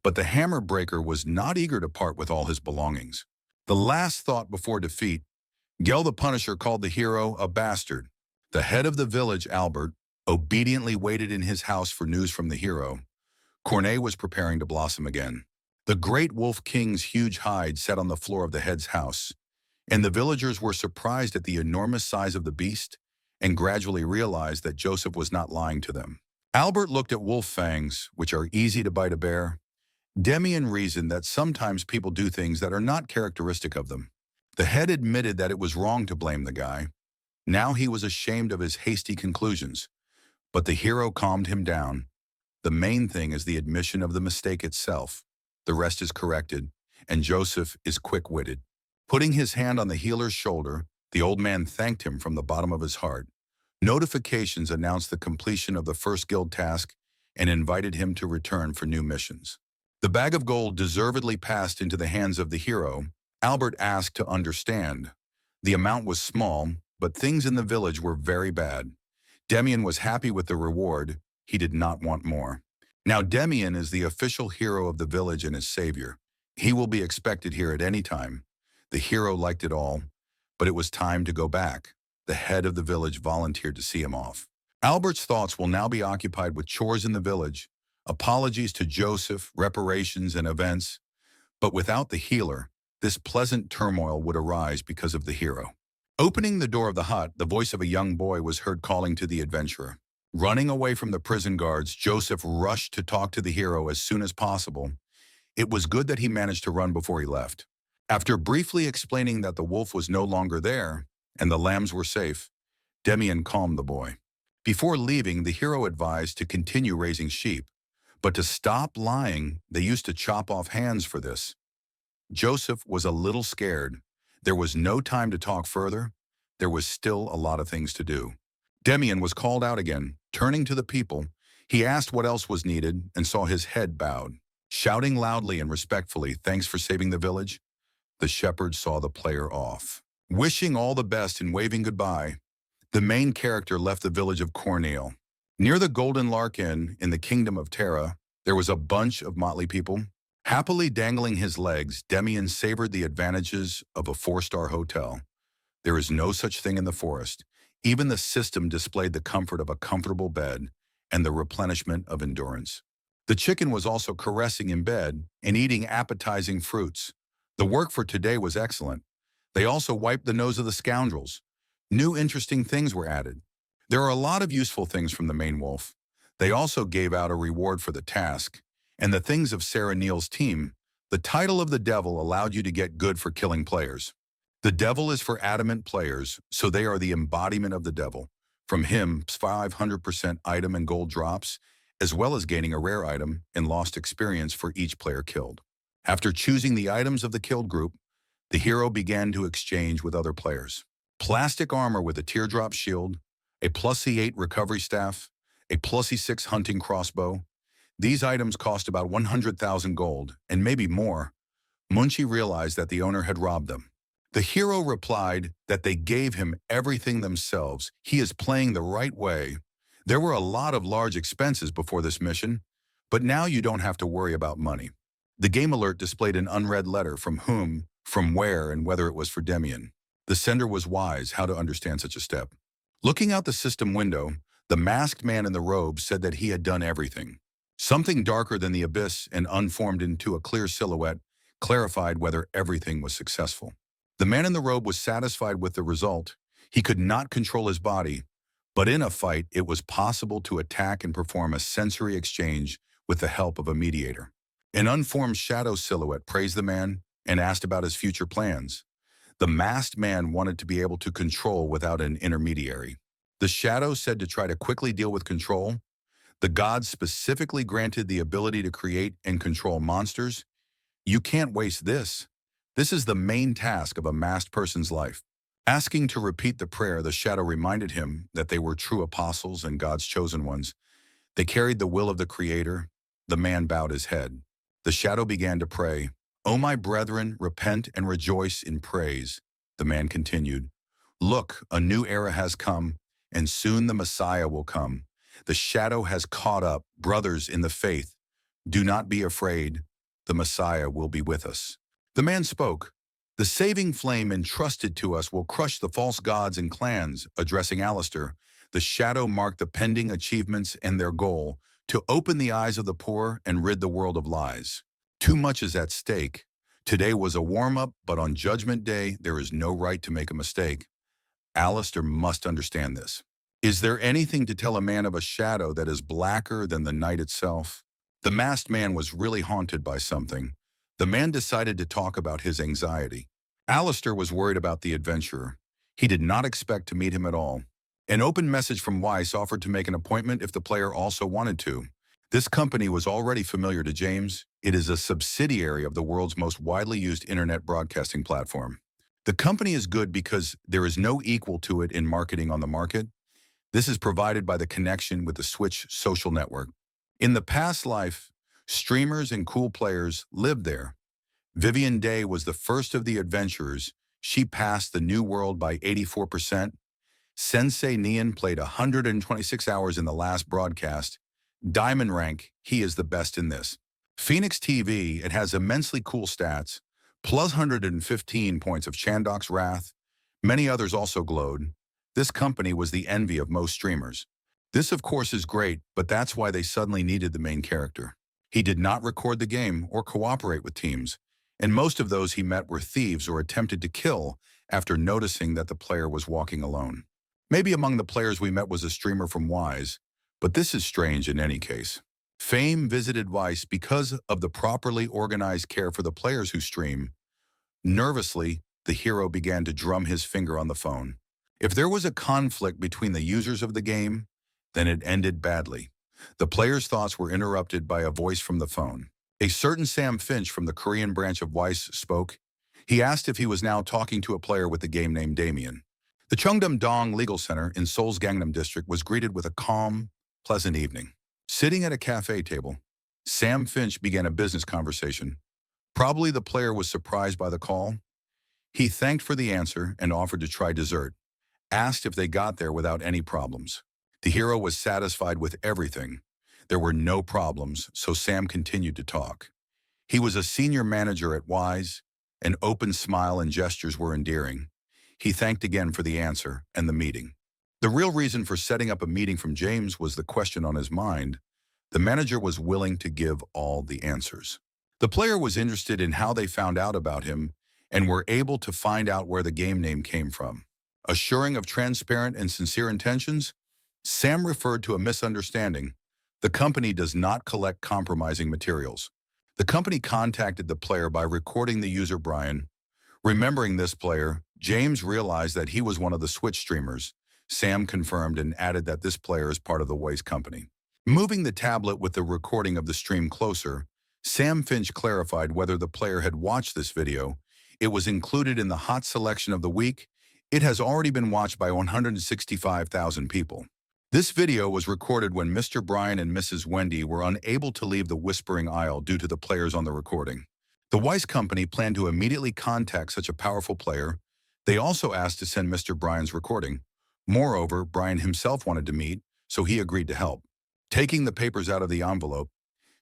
But the hammer breaker was not eager to part with all his belongings. The last thought before defeat, Gel the Punisher called the hero a bastard. The head of the village, Albert, obediently waited in his house for news from the hero. Cornet was preparing to blossom again. The great wolf king's huge hide sat on the floor of the head's house, and the villagers were surprised at the enormous size of the beast and gradually realized that Joseph was not lying to them. Albert looked at wolf fangs, which are easy to bite a bear. Demian reasoned that sometimes people do things that are not characteristic of them. The head admitted that it was wrong to blame the guy. Now he was ashamed of his hasty conclusions. But the hero calmed him down. The main thing is the admission of the mistake itself. The rest is corrected, and Joseph is quick-witted. Putting his hand on the healer's shoulder, the old man thanked him from the bottom of his heart. Notifications announced the completion of the first guild task and invited him to return for new missions. The bag of gold deservedly passed into the hands of the hero. Albert asked to understand. The amount was small, but things in the village were very bad. Demian was happy with the reward. He did not want more. Now Demian is the official hero of the village and his savior. He will be expected here at any time. The hero liked it all, but it was time to go back. The head of the village volunteered to see him off. Albert's thoughts will now be occupied with chores in the village, apologies to Joseph, reparations, and events. But without the healer, this pleasant turmoil would arise because of the hero. Opening the door of the hut, the voice of a young boy was heard calling to the adventurer. Running away from the prison guards, Joseph rushed to talk to the hero as soon as possible. It was good that he managed to run before he left. After briefly explaining that the wolf was no longer there and the lambs were safe, Demian calmed the boy. Before leaving, the hero advised to continue raising sheep, but to stop lying, they used to chop off hands for this. Joseph was a little scared. There was no time to talk further. There was still a lot of things to do. Demian was called out again. Turning to the people, he asked what else was needed and saw his head bowed. Shouting loudly and respectfully, "Thanks for saving the village," the shepherd saw the player off. Wishing all the best and waving goodbye, the main character left the village of Cornell. Near the Golden Lark Inn in the Kingdom of Terra, there was a bunch of motley people. Happily dangling his legs, Demian savored the advantages of a 4-star hotel. There is no such thing in the forest. Even the system displayed the comfort of a comfortable bed and the replenishment of endurance. The chicken was also caressing in bed and eating appetizing fruits. The work for today was excellent. They also wiped the nose of the scoundrels. New interesting things were added. There are a lot of useful things from the main wolf. They also gave out a reward for the task. And the things of Sarah Neal's team, the title of the devil allowed you to get good for killing players. The devil is for adamant players, so they are the embodiment of the devil. From him, 500% item and gold drops, as well as gaining a rare item and lost experience for each player killed. After choosing the items of the killed group, the hero began to exchange with other players. Plastic armor with a teardrop shield, a +C8 recovery staff, a +C6 hunting crossbow. These items cost about 100,000 gold, and maybe more. Munchi realized that the owner had robbed them. The hero replied that they gave him everything themselves. He is playing the right way. There were a lot of large expenses before this mission, but now you don't have to worry about money. The game alert displayed an unread letter from whom, from where, and whether it was for Demian. The sender was wise how to understand such a step. Looking out the system window, the masked man in the robe said that he had done everything. Something darker than the abyss and unformed into a clear silhouette clarified whether everything was successful. The man in the robe was satisfied with the result. He could not control his body, but in a fight it was possible to attack and perform a sensory exchange with the help of a mediator. An unformed shadow silhouette praised the man and asked about his future plans. The masked man wanted to be able to control without an intermediary. The shadow said to try to quickly deal with control. The gods specifically granted the ability to create and control monsters. You can't waste this. This is the main task of a masked person's life. Asking to repeat the prayer, the shadow reminded him that they were true apostles and God's chosen ones. They carried the will of the Creator. The man bowed his head. The shadow began to pray. "O my brethren, repent and rejoice in praise." The man continued, "Look, a new era has come, and soon the Messiah will come. The shadow has caught up, brothers in the faith. Do not be afraid. The Messiah will be with us." The man spoke. "The saving flame entrusted to us will crush the false gods and clans." Addressing Alistair, the shadow marked the pending achievements and their goal, to open the eyes of the poor and rid the world of lies. Too much is at stake. Today was a warm-up, but on Judgment Day, there is no right to make a mistake. Alistair must understand this. Is there anything to tell a man of a shadow that is blacker than the night itself? The masked man was really haunted by something. The man decided to talk about his anxiety. Alistair was worried about the adventurer. He did not expect to meet him at all. An open message from Weiss offered to make an appointment if the player also wanted to. This company was already familiar to James. It is a subsidiary of the world's most widely used internet broadcasting platform. The company is good because there is no equal to it in marketing on the market. This is provided by the connection with the Switch social network. In the past life, streamers and cool players lived there. Vivian Day was the first of the adventurers. She passed the new world by 84%. Sensei Nian played 126 hours in the last broadcast. Diamond rank, he is the best in this. Phoenix TV, it has immensely cool stats, plus 115 points of Chandok's Wrath. Many others also glowed. This company was the envy of most streamers. This of course is great, but that's why they suddenly needed the main character. He did not record the game or cooperate with teams, and most of those he met were thieves or attempted to kill after noticing that the player was walking alone. Maybe among the players we met was a streamer from Wise, but this is strange in any case. Fame visited Weiss because of the properly organized care for the players who stream. Nervously, the hero began to drum his finger on the phone. If there was a conflict between the users of the game, then it ended badly. The players' thoughts were interrupted by a voice from the phone. A certain Sam Finch from the Korean branch of Weiss spoke. He asked if he was now talking to a player with the game name Damien. The Cheongdam-dong Legal Center in Seoul's Gangnam District was greeted with a calm, pleasant evening. Sitting at a cafe table, Sam Finch began a business conversation. Probably the player was surprised by the call. He thanked for the answer and offered to try dessert, asked if they got there without any problems. The hero was satisfied with everything. There were no problems, so Sam continued to talk. He was a senior manager at Wise. An open smile and gestures were endearing. He thanked again for the answer and the meeting. The real reason for setting up a meeting from James was the question on his mind. The manager was willing to give all the answers. The player was interested in how they found out about him and were able to find out where the game name came from. Assuring of transparent and sincere intentions, Sam referred to a misunderstanding. The company does not collect compromising materials. The company contacted the player by recording the user Brian. Remembering this player, James realized that he was one of the Switch streamers. Sam confirmed and added that this player is part of the Weiss company. Moving the tablet with the recording of the stream closer, Sam Finch clarified whether the player had watched this video. It was included in the hot selection of the week. It has already been watched by 165,000 people. This video was recorded when Mr. Brian and Mrs. Wendy were unable to leave the Whispering Isle due to the players on the recording. The Weiss company planned to immediately contact such a powerful player. They also asked to send Mr. Brian's recording. Moreover, Brian himself wanted to meet, so he agreed to help. Taking the papers out of the envelope,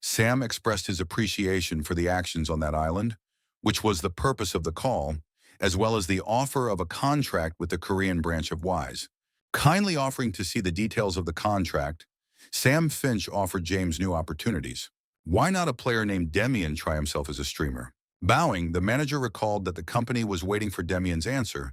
Sam expressed his appreciation for the actions on that island, which was the purpose of the call, as well as the offer of a contract with the Korean branch of WISE. Kindly offering to see the details of the contract, Sam Finch offered James new opportunities. Why not a player named Demian try himself as a streamer? Bowing, the manager recalled that the company was waiting for Demian's answer.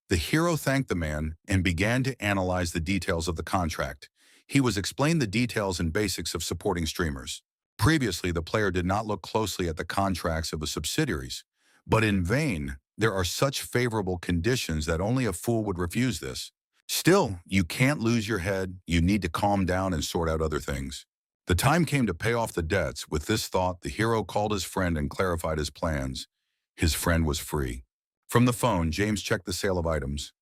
The hero thanked the man and began to analyze the details of the contract. He was explained the details and basics of supporting streamers. Previously, the player did not look closely at the contracts of the subsidiaries, but in vain. There are such favorable conditions that only a fool would refuse this. Still, you can't lose your head. You need to calm down and sort out other things. The time came to pay off the debts. With this thought, the hero called his friend and clarified his plans. His friend was free. From the phone, James checked the sale of items.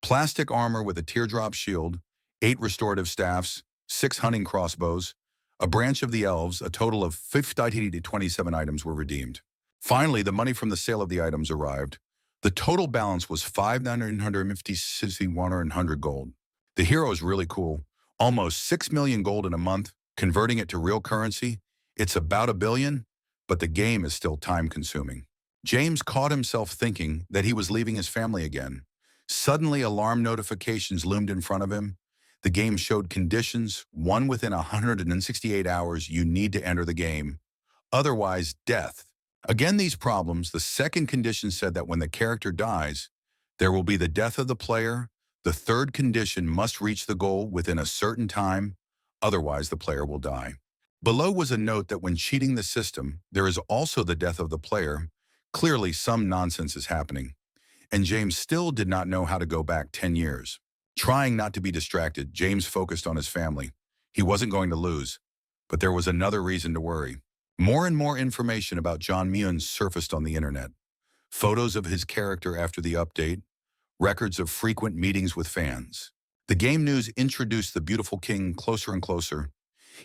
Plastic armor with a teardrop shield, 8 restorative staffs, 6 hunting crossbows, a branch of the elves, a total of 50 to 27 items were redeemed. Finally, the money from the sale of the items arrived. The total balance was 5,950 gold. The hero is really cool. Almost 6 million gold in a month. Converting it to real currency, it's about $1 billion, but the game is still time-consuming. James caught himself thinking that he was leaving his family again. Suddenly, alarm notifications loomed in front of him. The game showed conditions. 1 within 168 hours, you need to enter the game. Otherwise, death. Again, these problems. The second condition said that when the character dies, there will be the death of the player. The third condition must reach the goal within a certain time. Otherwise, the player will die. Below was a note that when cheating the system, there is also the death of the player. Clearly, some nonsense is happening. And James still did not know how to go back 10 years. Trying not to be distracted, James focused on his family. He wasn't going to lose, but there was another reason to worry. More and more information about John Myun surfaced on the internet. Photos of his character after the update, records of frequent meetings with fans. The game news introduced the beautiful king closer and closer.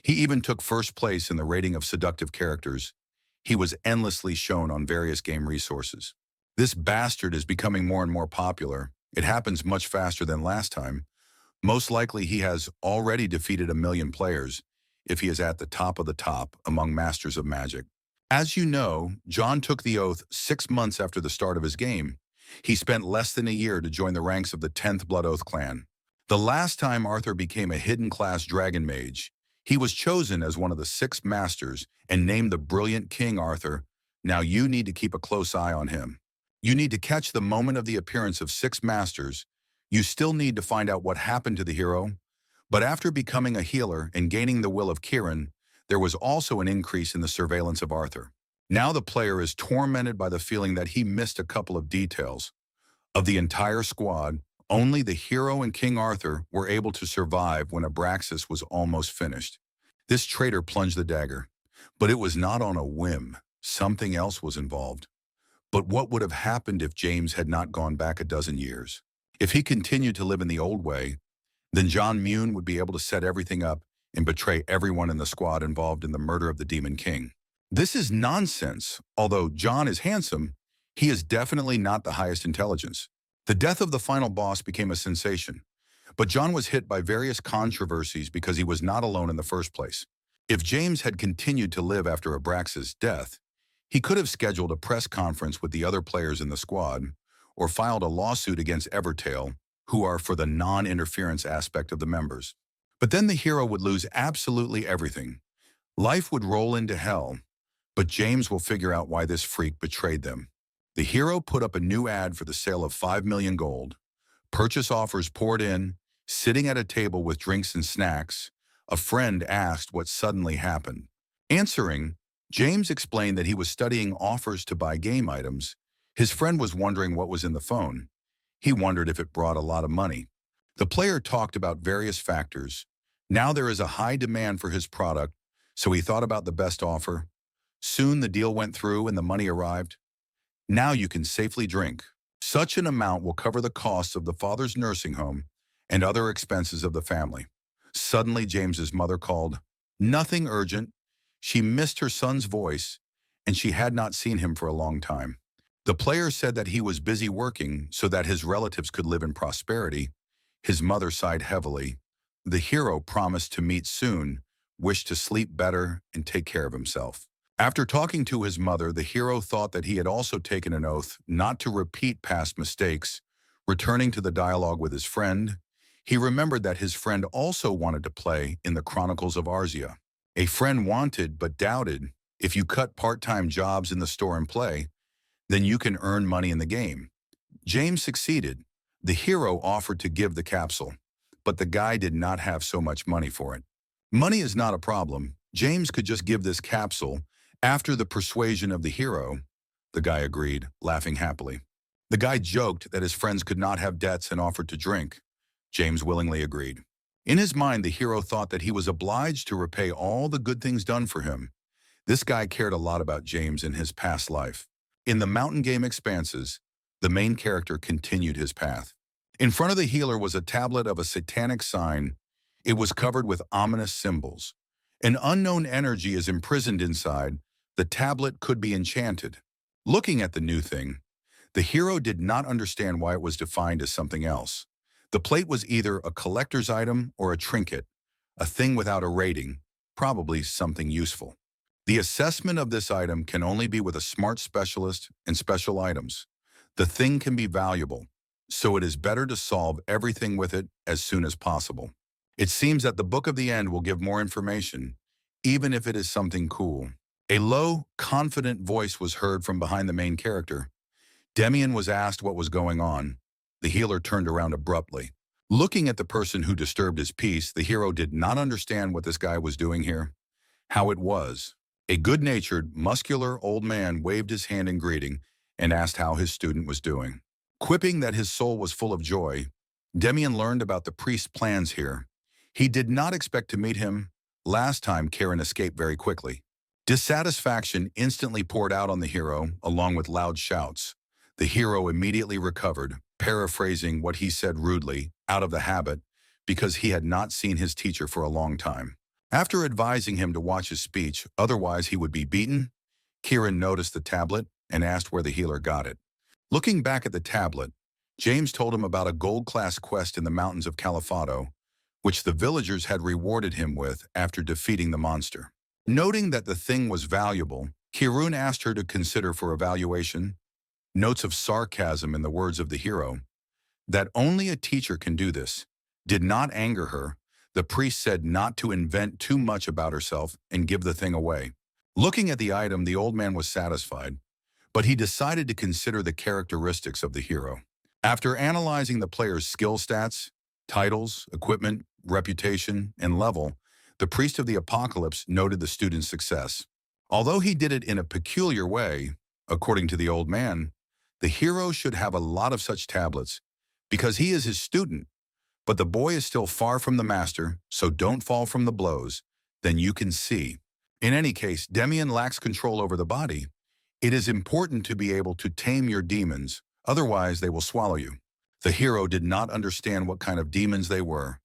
He even took first place in the rating of seductive characters. He was endlessly shown on various game resources. This bastard is becoming more and more popular. It happens much faster than last time. Most likely he has already defeated 1 million players if he is at the top of the top among masters of magic. As you know, John took the oath 6 months after the start of his game. He spent less than a year to join the ranks of the 10th Blood Oath clan. The last time Arthur became a hidden class dragon mage, he was chosen as one of the 6 masters and named the brilliant King Arthur. Now you need to keep a close eye on him. You need to catch the moment of the appearance of 6 masters. You still need to find out what happened to the hero. But after becoming a healer and gaining the will of Kiran, there was also an increase in the surveillance of Arthur. Now the player is tormented by the feeling that he missed a couple of details. Of the entire squad, only the hero and King Arthur were able to survive when Abraxas was almost finished. This traitor plunged the dagger, but it was not on a whim. Something else was involved. But what would have happened if James had not gone back a dozen years? If he continued to live in the old way, then John Myun would be able to set everything up and betray everyone in the squad involved in the murder of the Demon King. This is nonsense. Although John is handsome, he is definitely not the highest intelligence. The death of the final boss became a sensation, but John was hit by various controversies because he was not alone in the first place. If James had continued to live after Abraxas' death, he could have scheduled a press conference with the other players in the squad or filed a lawsuit against Evertail, who are for the non-interference aspect of the members. But then the hero would lose absolutely everything. Life would roll into hell, but James will figure out why this freak betrayed them. The hero put up a new ad for the sale of 5 million gold. Purchase offers poured in. Sitting at a table with drinks and snacks, a friend asked what suddenly happened. Answering, James explained that he was studying offers to buy game items. His friend was wondering what was in the phone. He wondered if it brought a lot of money. The player talked about various factors. Now there is a high demand for his product, so he thought about the best offer. Soon the deal went through and the money arrived. Now you can safely drink. Such an amount will cover the costs of the father's nursing home and other expenses of the family. Suddenly James's mother called. Nothing urgent. She missed her son's voice, and she had not seen him for a long time. The player said that he was busy working so that his relatives could live in prosperity. His mother sighed heavily. The hero promised to meet soon wished to sleep better, and take care of himself. After talking to his mother, the hero thought that he had also taken an oath not to repeat past mistakes. Returning to the dialogue with his friend, he remembered that his friend also wanted to play in the Chronicles of Arzia. A friend wanted but doubted, if you cut part-time jobs in the store and play, then you can earn money in the game. James succeeded. The hero offered to give the capsule, but the guy did not have so much money for it. Money is not a problem. James could just give this capsule after the persuasion of the hero. The guy agreed, laughing happily. The guy joked that his friends could not have debts and offered to drink. James willingly agreed. In his mind, the hero thought that he was obliged to repay all the good things done for him. This guy cared a lot about James in his past life. In the mountain game expanses, the main character continued his path. In front of the healer was a tablet of a satanic sign. It was covered with ominous symbols. An unknown energy is imprisoned inside. The tablet could be enchanted. Looking at the new thing, the hero did not understand why it was defined as something else. The plate was either a collector's item or a trinket, a thing without a rating, probably something useful. The assessment of this item can only be with a smart specialist and special items. The thing can be valuable, so it is better to solve everything with it as soon as possible. It seems that the Book of the End will give more information, even if it is something cool. A low, confident voice was heard from behind the main character. Demian was asked what was going on. The healer turned around abruptly. Looking at the person who disturbed his peace, the hero did not understand what this guy was doing here. How it was. A good-natured, muscular old man waved his hand in greeting and asked how his student was doing. Quipping that his soul was full of joy, Demian learned about the priest's plans here. He did not expect to meet him. Last time, Karen escaped very quickly. Dissatisfaction instantly poured out on the hero, along with loud shouts. The hero immediately recovered, paraphrasing what he said rudely, out of the habit, because he had not seen his teacher for a long time. After advising him to watch his speech, otherwise he would be beaten, Kieran noticed the tablet and asked where the healer got it. Looking back at the tablet, James told him about a gold-class quest in the mountains of Califato, which the villagers had rewarded him with after defeating the monster. Noting that the thing was valuable, Kieran asked her to consider for evaluation. Notes of sarcasm in the words of the hero, that only a teacher can do this, did not anger her. The priest said not to invent too much about herself and give the thing away. Looking at the item, the old man was satisfied, but he decided to consider the characteristics of the hero. After analyzing the player's skill stats, titles, equipment, reputation, and level, the priest of the apocalypse noted the student's success. Although he did it in a peculiar way, according to the old man, the hero should have a lot of such tablets because he is his student. But the boy is still far from the master, so don't fall from the blows. Then you can see. In any case, Demian lacks control over the body. It is important to be able to tame your demons, otherwise they will swallow you. The hero did not understand what kind of demons they were,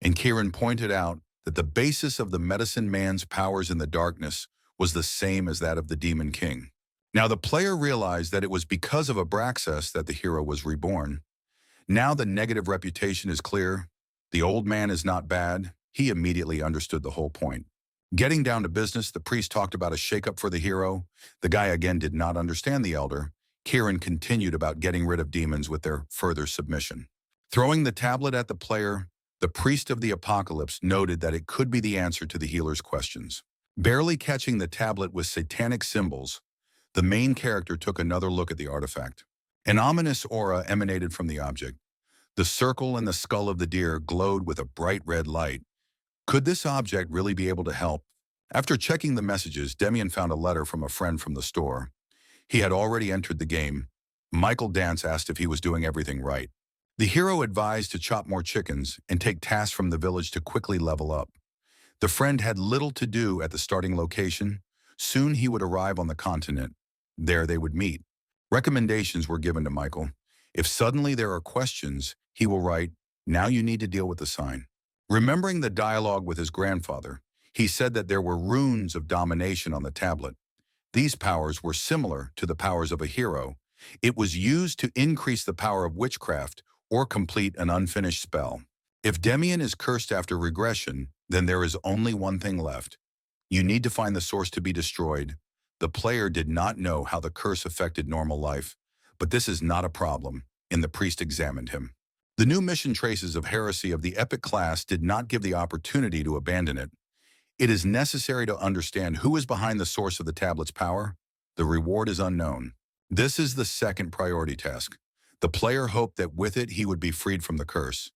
and Kieran pointed out that the basis of the medicine man's powers in the darkness was the same as that of the Demon King. Now the player realized that it was because of Abraxas that the hero was reborn. Now the negative reputation is clear. The old man is not bad. He immediately understood the whole point. Getting down to business, the priest talked about a shakeup for the hero. The guy again did not understand the elder. Kieran continued about getting rid of demons with their further submission. Throwing the tablet at the player, the priest of the apocalypse noted that it could be the answer to the healer's questions. Barely catching the tablet with satanic symbols, the main character took another look at the artifact. An ominous aura emanated from the object. The circle and the skull of the deer glowed with a bright red light. Could this object really be able to help? After checking the messages, Demian found a letter from a friend from the store. He had already entered the game. Michael Dance asked if he was doing everything right. The hero advised to chop more chickens and take tasks from the village to quickly level up. The friend had little to do at the starting location. Soon he would arrive on the continent. There they would meet. Recommendations were given to Michael. If suddenly there are questions, he will write, "Now you need to deal with the sign." Remembering the dialogue with his grandfather, he said that there were runes of domination on the tablet. These powers were similar to the powers of a hero. It was used to increase the power of witchcraft or complete an unfinished spell. If Demian is cursed after regression, then there is only one thing left. You need to find the source to be destroyed. The player did not know how the curse affected normal life, but this is not a problem, and the priest examined him. The new mission traces of heresy of the epic class did not give the opportunity to abandon it. It is necessary to understand who is behind the source of the tablet's power. The reward is unknown. This is the second priority task. The player hoped that with it he would be freed from the curse,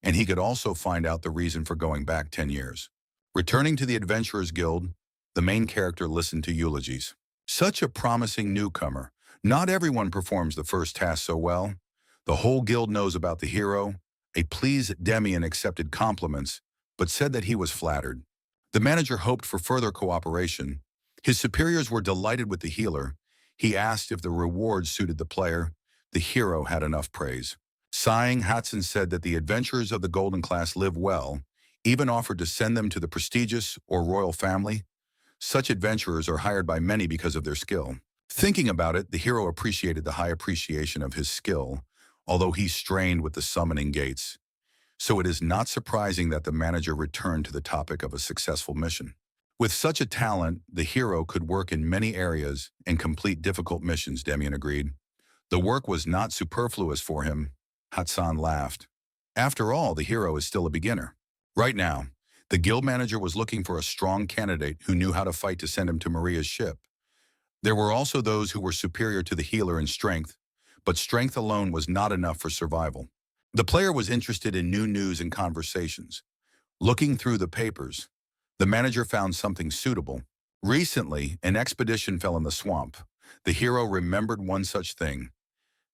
and he could also find out the reason for going back 10 years. Returning to the Adventurers Guild, the main character listened to eulogies. Such a promising newcomer. Not everyone performs the first task so well. The whole guild knows about the hero. A pleased Demian accepted compliments, but said that he was flattered. The manager hoped for further cooperation. His superiors were delighted with the healer. He asked if the reward suited the player. The hero had enough praise. Sighing, Hatson said that the adventurers of the Golden Class live well, even offered to send them to the prestigious or royal family. Such adventurers are hired by many because of their skill. Thinking about it, the hero appreciated the high appreciation of his skill, although he strained with the summoning gates. So it is not surprising that the manager returned to the topic of a successful mission. With such a talent, the hero could work in many areas and complete difficult missions, Demian agreed. The work was not superfluous for him. Hatsan laughed. After all, the hero is still a beginner. Right now, the guild manager was looking for a strong candidate who knew how to fight to send him to Maria's ship. There were also those who were superior to the healer in strength, but strength alone was not enough for survival. The player was interested in new news and conversations. Looking through the papers, the manager found something suitable. Recently, an expedition fell in the swamp. The hero remembered one such thing.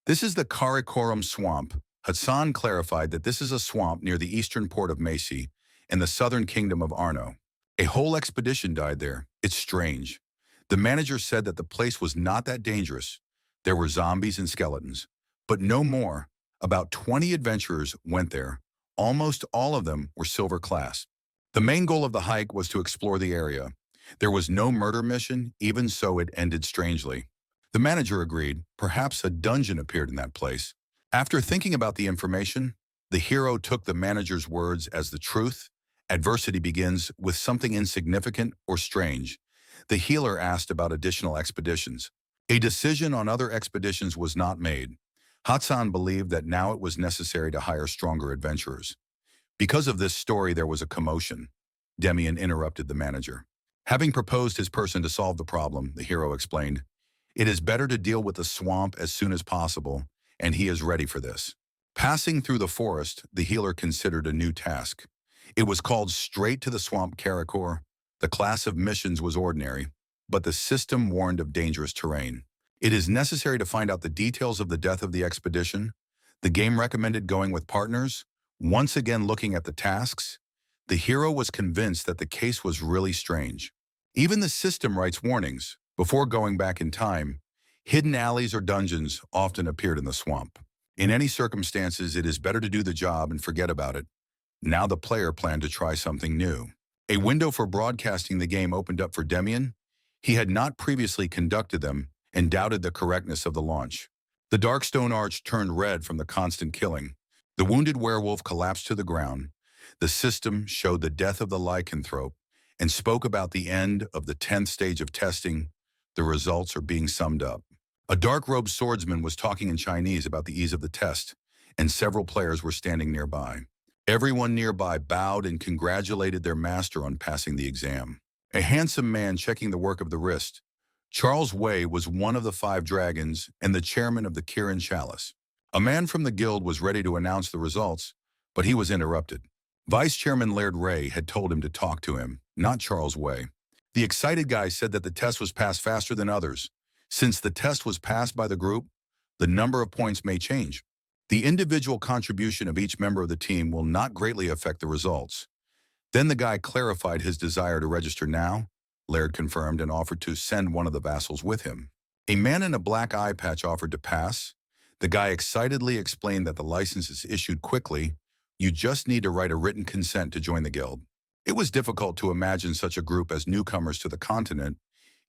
This is the Karakoram swamp. Hassan clarified that this is a swamp near the eastern port of Macy in the southern kingdom of Arno. A whole expedition died there. It's strange. The manager said that the place was not that dangerous. There were zombies and skeletons, but no more. About 20 adventurers went there. Almost all of them were silver class. The main goal of the hike was to explore the area. There was no murder mission, even so it ended strangely. The manager agreed. Perhaps a dungeon appeared in that place. After thinking about the information, the hero took the manager's words as the truth. Adversity begins with something insignificant or strange. The healer asked about additional expeditions. A decision on other expeditions was not made. Hatsan believed that now it was necessary to hire stronger adventurers. Because of this story, there was a commotion. Demian interrupted the manager. Having proposed his person to solve the problem, the hero explained, "It is better to deal with the swamp as soon as possible, and he is ready for this." Passing through the forest, the healer considered a new task. It was called Straight to the Swamp Karakor. The class of missions was ordinary, but the system warned of dangerous terrain. It is necessary to find out the details of the death of the expedition. The game recommended going with partners. Once again looking at the tasks, the hero was convinced that the case was really strange. Even the system writes warnings. Before going back in time, hidden alleys or dungeons often appeared in the swamp. In any circumstances, it is better to do the job and forget about it. Now the player planned to try something new. A window for broadcasting the game opened up for Demian. He had not previously conducted them and doubted the correctness of the launch. The dark stone arch turned red from the constant killing. The wounded werewolf collapsed to the ground. The system showed the death of the lycanthrope and spoke about the end of the 10th stage of testing. The results are being summed up. A dark-robed swordsman was talking in Chinese about the ease of the test, and several players were standing nearby. Everyone nearby bowed and congratulated their master on passing the exam. A handsome man checking the work of the wrist. Charles Wei was one of the 5 dragons and the chairman of the Kirin Chalice. A man from the guild was ready to announce the results, but he was interrupted. Vice Chairman Laird Ray had told him to talk to him, not Charles Wei. The excited guy said that the test was passed faster than others. Since the test was passed by the group, the number of points may change. The individual contribution of each member of the team will not greatly affect the results. Then the guy clarified his desire to register now. Laird confirmed and offered to send one of the vassals with him. A man in a black eye patch offered to pass. The guy excitedly explained that the license is issued quickly. You just need to write a written consent to join the guild. It was difficult to imagine such a group as newcomers to the continent.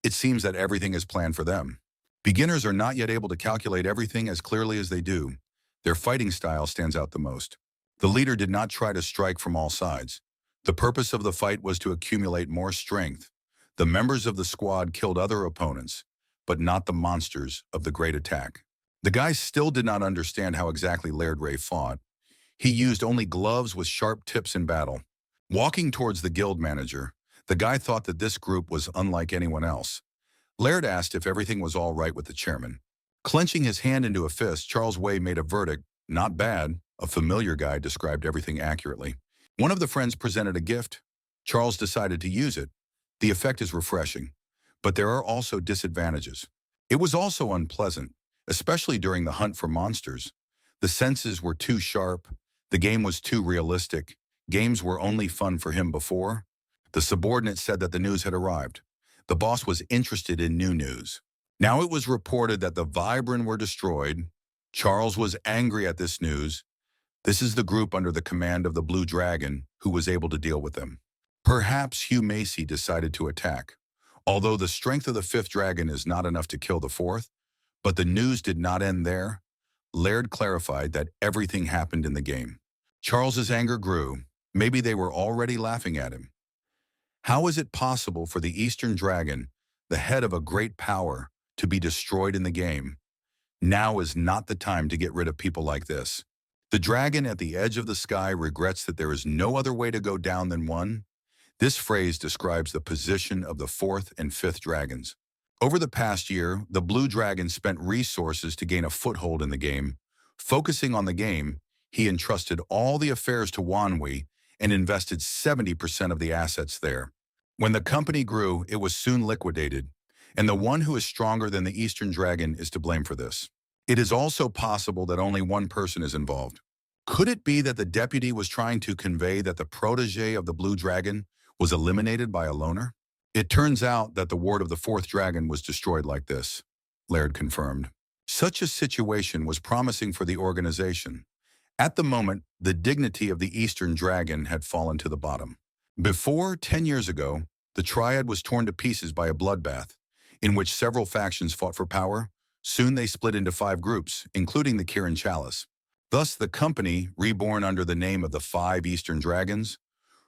It seems that everything is planned for them. Beginners are not yet able to calculate everything as clearly as they do. Their fighting style stands out the most. The leader did not try to strike from all sides. The purpose of the fight was to accumulate more strength. The members of the squad killed other opponents, but not the monsters of the Great Attack. The guy still did not understand how exactly Laird Ray fought. He used only gloves with sharp tips in battle. Walking towards the guild manager, the guy thought that this group was unlike anyone else. Laird asked if everything was all right with the chairman. Clenching his hand into a fist, Charles Way made a verdict. Not bad. A familiar guy described everything accurately. One of the friends presented a gift. Charles decided to use it. The effect is refreshing, but there are also disadvantages. It was also unpleasant, especially during the hunt for monsters. The senses were too sharp. The game was too realistic. Games were only fun for him before. The subordinate said that the news had arrived. The boss was interested in new news. Now it was reported that the Vibran were destroyed. Charles was angry at this news. This is the group under the command of the Blue Dragon who was able to deal with them. Perhaps Hugh Macy decided to attack. Although the strength of the fifth dragon is not enough to kill the fourth, but the news did not end there. Laird clarified that everything happened in the game. Charles's anger grew. Maybe they were already laughing at him. How is it possible for the Eastern Dragon, the head of a great power, to be destroyed in the game? Now is not the time to get rid of people like this. The dragon at the edge of the sky regrets that there is no other way to go down than one. This phrase describes the position of the fourth and fifth dragons. Over the past year, the Blue Dragon spent resources to gain a foothold in the game. Focusing on the game, he entrusted all the affairs to Wanhui and invested 70% of the assets there. When the company grew, it was soon liquidated, and the one who is stronger than the Eastern Dragon is to blame for this. It is also possible that only one person is involved. Could it be that the deputy was trying to convey that the protege of the Blue Dragon was eliminated by a loner? It turns out that the ward of the fourth dragon was destroyed like this, Laird confirmed. Such a situation was promising for the organization. At the moment, the dignity of the Eastern Dragon had fallen to the bottom. Before, 10 years ago, the Triad was torn to pieces by a bloodbath, in which several factions fought for power. Soon they split into 5 groups, including the Kirin Chalice. Thus, the company, reborn under the name of the 5 Eastern Dragons,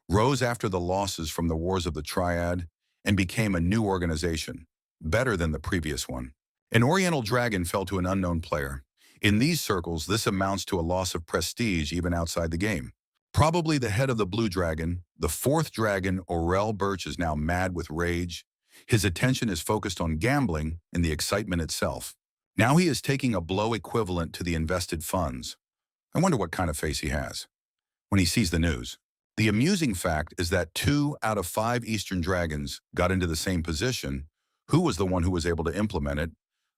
rose after the losses from the Wars of the Triad and became a new organization, better than the previous one. An Oriental Dragon fell to an unknown player. In these circles, this amounts to a loss of prestige even outside the game. Probably the head of the Blue Dragon, the fourth dragon, Aurel Birch, is now mad with rage. His attention is focused on gambling and the excitement itself. Now he is taking a blow equivalent to the invested funds. I wonder what kind of face he has when he sees the news. The amusing fact is that 2 out of 5 Eastern Dragons got into the same position. Who was the one who was able to implement it?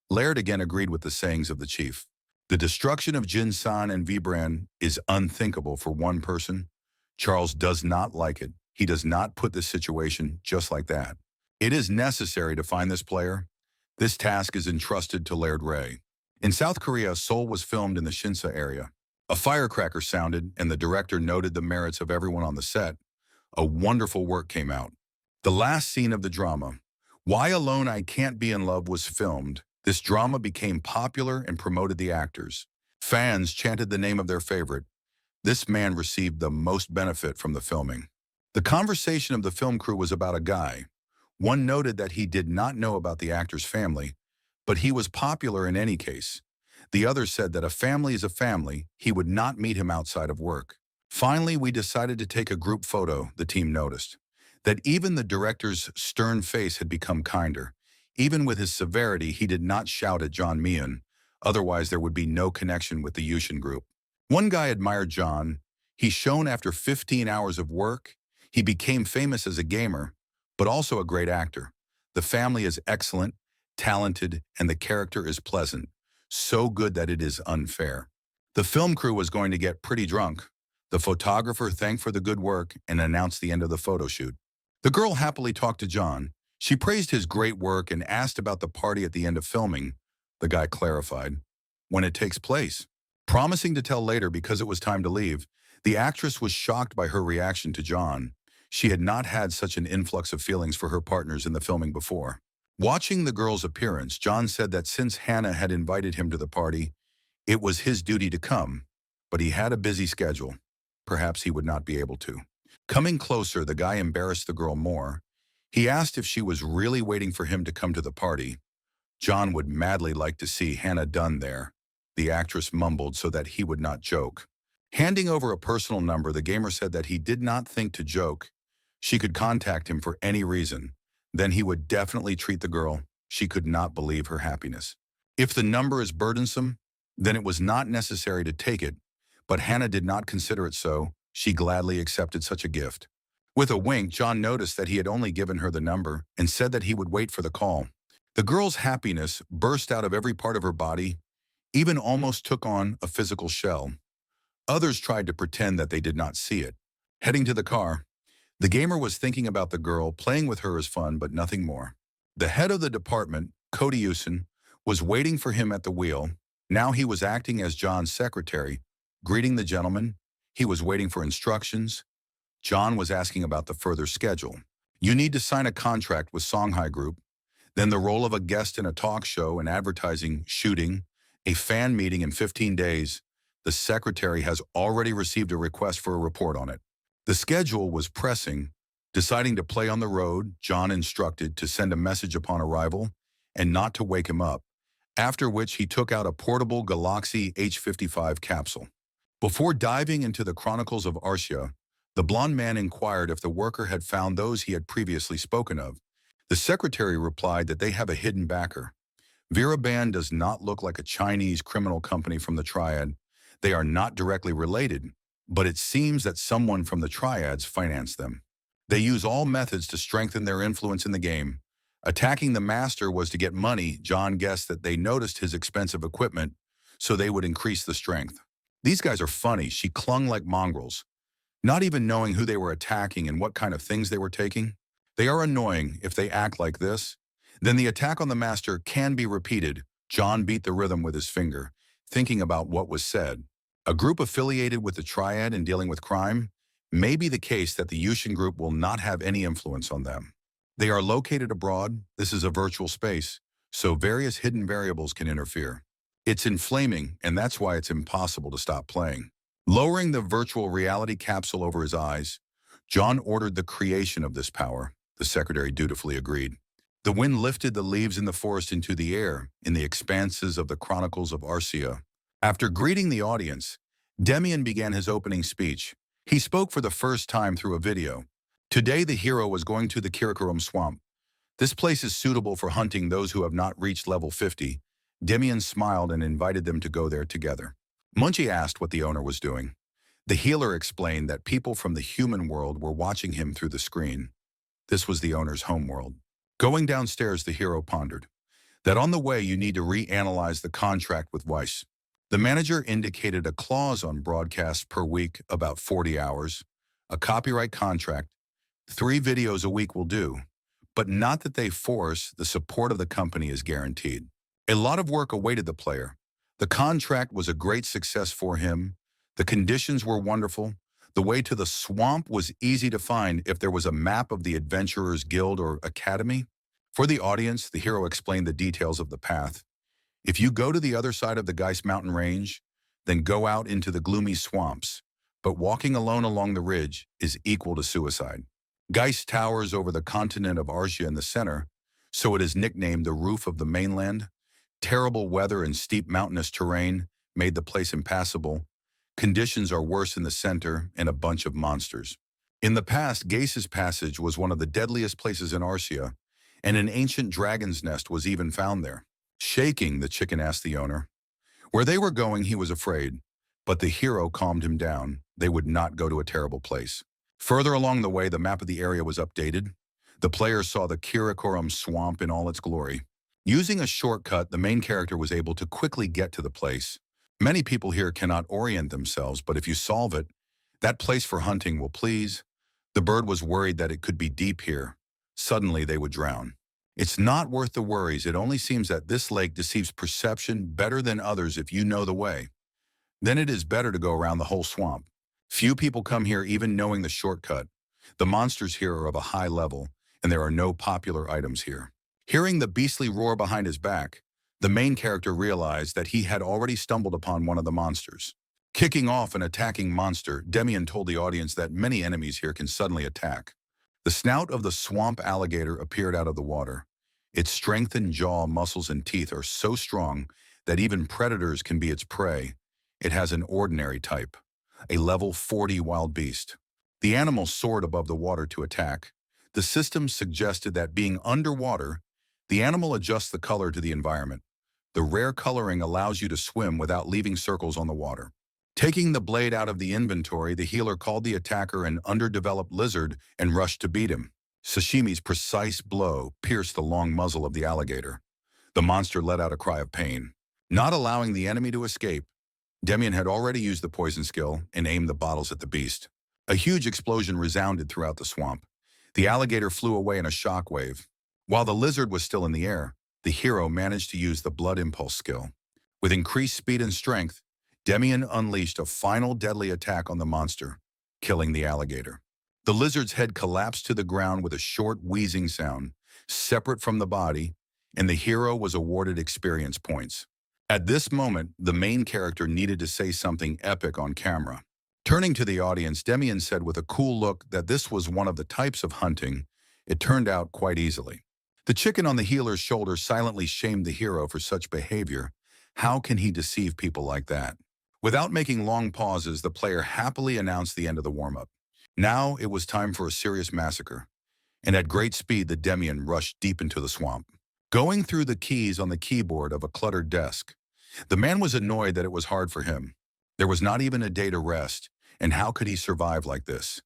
Laird again agreed with the sayings of the chief. The destruction of Jin-san and Vibran is unthinkable for one person. Charles does not like it. He does not put this situation just like that. It is necessary to find this player. This task is entrusted to Laird Ray. In South Korea, Seoul was filmed in the Shinsa area. A firecracker sounded, and the director noted the merits of everyone on the set. A wonderful work came out. The last scene of the drama, Why Alone I Can't Be in Love, was filmed. This drama became popular and promoted the actors. Fans chanted the name of their favorite. This man received the most benefit from the filming. The conversation of the film crew was about a guy. One noted that he did not know about the actor's family, but he was popular in any case. The other said that a family is a family. He would not meet him outside of work. Finally, we decided to take a group photo, the team noticed. That even the director's stern face had become kinder. Even with his severity, he did not shout at John Meehan. Otherwise, there would be no connection with the Yushin group. One guy admired John. He shone after 15 hours of work. He became famous as a gamer, but also a great actor. The family is excellent, talented, and the character is pleasant. So good that it is unfair. The film crew was going to get pretty drunk. The photographer thanked for the good work and announced the end of the photo shoot. The girl happily talked to John. She praised his great work and asked about the party at the end of filming. The guy clarified, when it takes place. Promising to tell later because it was time to leave, the actress was shocked by her reaction to John. She had not had such an influx of feelings for her partners in the filming before. Watching the girl's appearance, John said that since Hannah had invited him to the party, it was his duty to come, but he had a busy schedule. perhaps he would not be able to. Coming closer, the guy embarrassed the girl more. He asked if she was really waiting for him to come to the party. John would madly like to see Hannah Dunn there, the actress mumbled so that he would not joke. Handing over a personal number, the gamer said that he did not think to joke. She could contact him for any reason. Then he would definitely treat the girl. She could not believe her happiness. If the number is burdensome, then it was not necessary to take it, but Hannah did not consider it so. She gladly accepted such a gift. With a wink, John noticed that he had only given her the number and said that he would wait for the call. The girl's happiness burst out of every part of her body, even almost took on a physical shell. Others tried to pretend that they did not see it. Heading to the car, the gamer was thinking about the girl. Playing with her is fun, but nothing more. The head of the department, Cody Usen, was waiting for him at the wheel. Now he was acting as John's secretary, greeting the gentleman. He was waiting for instructions. John was asking about the further schedule. You need to sign a contract with Songhai Group, then the role of a guest in a talk show, an advertising shooting, a fan meeting in 15 days. The secretary has already received a request for a report on it. The schedule was pressing. Deciding to play on the road, John instructed to send a message upon arrival and not to wake him up, after which he took out a portable Galaxy H55 capsule. Before diving into the chronicles of Arsia, the blond man inquired if the worker had found those he had previously spoken of. The secretary replied that they have a hidden backer. Viraban does not look like a Chinese criminal company from the Triad. They are not directly related, but it seems that someone from the Triads financed them. They use all methods to strengthen their influence in the game. Attacking the master was to get money. John guessed that they noticed his expensive equipment, so they would increase the strength. These guys are funny. She clung like mongrels, not even knowing who they were attacking and what kind of things they were taking. They are annoying if they act like this. Then the attack on the master can be repeated. John beat the rhythm with his finger, thinking about what was said. A group affiliated with the Triad in dealing with crime may be the case that the Yushin group will not have any influence on them. They are located abroad. This is a virtual space, so various hidden variables can interfere. It's inflaming, and that's why it's impossible to stop playing. Lowering the virtual reality capsule over his eyes, John ordered the creation of this power. The secretary dutifully agreed. The wind lifted the leaves in the forest into the air, in the expanses of the Chronicles of Arsia. After greeting the audience, Demian began his opening speech. He spoke for the first time through a video. Today the hero was going to the Kirakoram swamp. This place is suitable for hunting those who have not reached level 50. Demian smiled and invited them to go there together. Munchie asked what the owner was doing. The healer explained that people from the human world were watching him through the screen. This was the owner's homeworld. Going downstairs, the hero pondered that on the way you need to reanalyze the contract with Weiss. The manager indicated a clause on broadcasts per week, about 40 hours, a copyright contract. 3 videos a week will do, but not that they force. The support of the company is guaranteed. A lot of work awaited the player. The contract was a great success for him. The conditions were wonderful. The way to the swamp was easy to find if there was a map of the Adventurers Guild or Academy. For the audience, the hero explained the details of the path. If you go to the other side of the Geist Mountain Range, then go out into the gloomy swamps. But walking alone along the ridge is equal to suicide. Geist towers over the continent of Arsia in the center, so it is nicknamed the roof of the mainland. Terrible weather and steep mountainous terrain made the place impassable. Conditions are worse in the center and a bunch of monsters. In the past, Gase's Passage was one of the deadliest places in Arsia, and an ancient dragon's nest was even found there. Shaking, the chicken asked the owner. Where they were going, he was afraid, but the hero calmed him down. They would not go to a terrible place. Further along the way, the map of the area was updated. The player saw the Kirakoram swamp in all its glory. Using a shortcut, the main character was able to quickly get to the place. Many people here cannot orient themselves, but if you solve it, that place for hunting will please. The bird was worried that it could be deep here. Suddenly, they would drown. It's not worth the worries. It only seems that this lake deceives perception better than others if you know the way. Then it is better to go around the whole swamp. Few people come here even knowing the shortcut. The monsters here are of a high level, and there are no popular items here. Hearing the beastly roar behind his back, the main character realized that he had already stumbled upon one of the monsters. Kicking off an attacking monster, Demian told the audience that many enemies here can suddenly attack. The snout of the swamp alligator appeared out of the water. Its strengthened jaw, muscles, and teeth are so strong that even predators can be its prey. It has an ordinary type, a level 40 wild beast. The animal soared above the water to attack. The system suggested that being underwater, the animal adjusts the color to the environment. The rare coloring allows you to swim without leaving circles on the water. Taking the blade out of the inventory, the healer called the attacker an underdeveloped lizard and rushed to beat him. Sashimi's precise blow pierced the long muzzle of the alligator. The monster let out a cry of pain. Not allowing the enemy to escape, Demian had already used the poison skill and aimed the bottles at the beast. A huge explosion resounded throughout the swamp. The alligator flew away in a shockwave. While the lizard was still in the air, the hero managed to use the blood impulse skill. With increased speed and strength, Demian unleashed a final deadly attack on the monster, killing the alligator. The lizard's head collapsed to the ground with a short wheezing sound, separate from the body, and the hero was awarded experience points. At this moment, the main character needed to say something epic on camera. Turning to the audience, Demian said with a cool look that this was one of the types of hunting. It turned out quite easily. The chicken on the healer's shoulder silently shamed the hero for such behavior. How can he deceive people like that? Without making long pauses, the player happily announced the end of the warm-up. Now it was time for a serious massacre, and at great speed the Demian rushed deep into the swamp. Going through the keys on the keyboard of a cluttered desk, the man was annoyed that it was hard for him. There was not even a day to rest, and how could he survive like this?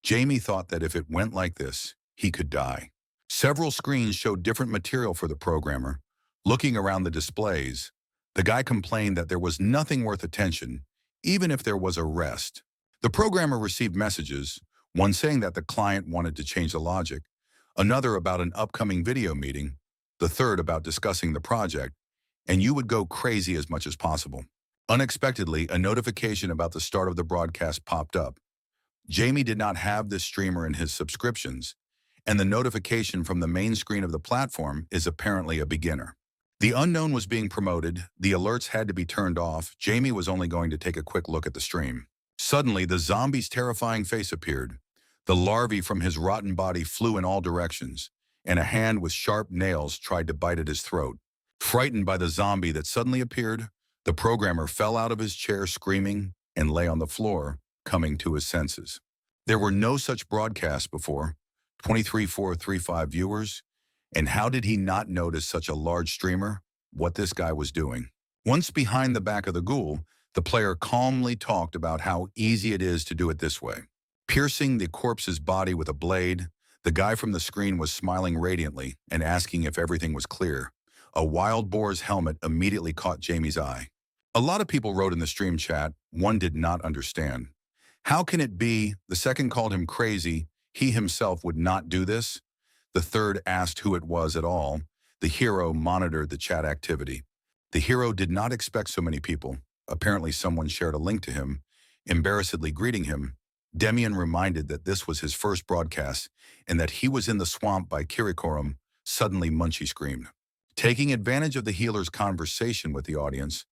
Jamie thought that if it went like this, he could die. Several screens showed different material for the programmer. Looking around the displays, the guy complained that there was nothing worth attention, even if there was a rest. The programmer received messages, one saying that the client wanted to change the logic, another about an upcoming video meeting, the third about discussing the project, and you would go crazy as much as possible. Unexpectedly, a notification about the start of the broadcast popped up. Jamie did not have this streamer in his subscriptions, and the notification from the main screen of the platform is apparently a beginner. The unknown was being promoted, the alerts had to be turned off, Jamie was only going to take a quick look at the stream. Suddenly, the zombie's terrifying face appeared. The larvae from his rotten body flew in all directions, and a hand with sharp nails tried to bite at his throat. Frightened by the zombie that suddenly appeared, the programmer fell out of his chair screaming and lay on the floor, coming to his senses. There were no such broadcasts before, 23,435 viewers, and how did he not notice such a large streamer? What this guy was doing. Once behind the back of the ghoul, the player calmly talked about how easy it is to do it this way. Piercing the corpse's body with a blade, the guy from the screen was smiling radiantly and asking if everything was clear. A wild boar's helmet immediately caught Jamie's eye. A lot of people wrote in the stream chat, one did not understand. How can it be? The second called him crazy. He himself would not do this. The third asked who it was at all. The hero monitored the chat activity. The hero did not expect so many people. Apparently someone shared a link to him, embarrassedly greeting him. Demian reminded that this was his first broadcast and that he was in the swamp by Kirikorum. Suddenly Munchie screamed. Taking advantage of the healer's conversation with the audience,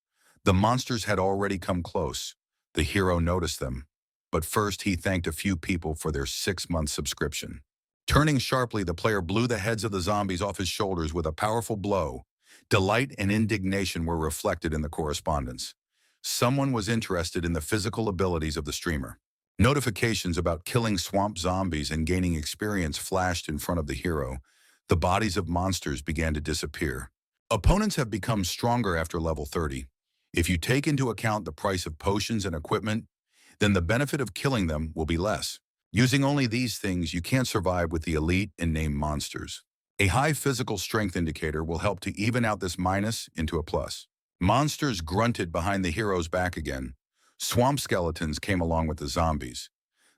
the monsters had already come close. The hero noticed them, but first he thanked a few people for their 6-month subscription. Turning sharply, the player blew the heads of the zombies off his shoulders with a powerful blow. Delight and indignation were reflected in the correspondence. Someone was interested in the physical abilities of the streamer. Notifications about killing swamp zombies and gaining experience flashed in front of the hero. The bodies of monsters began to disappear. Opponents have become stronger after level 30. If you take into account the price of potions and equipment, then the benefit of killing them will be less. Using only these things, you can't survive with the elite and named monsters. A high physical strength indicator will help to even out this minus into a plus. Monsters grunted behind the hero's back again. Swamp skeletons came along with the zombies.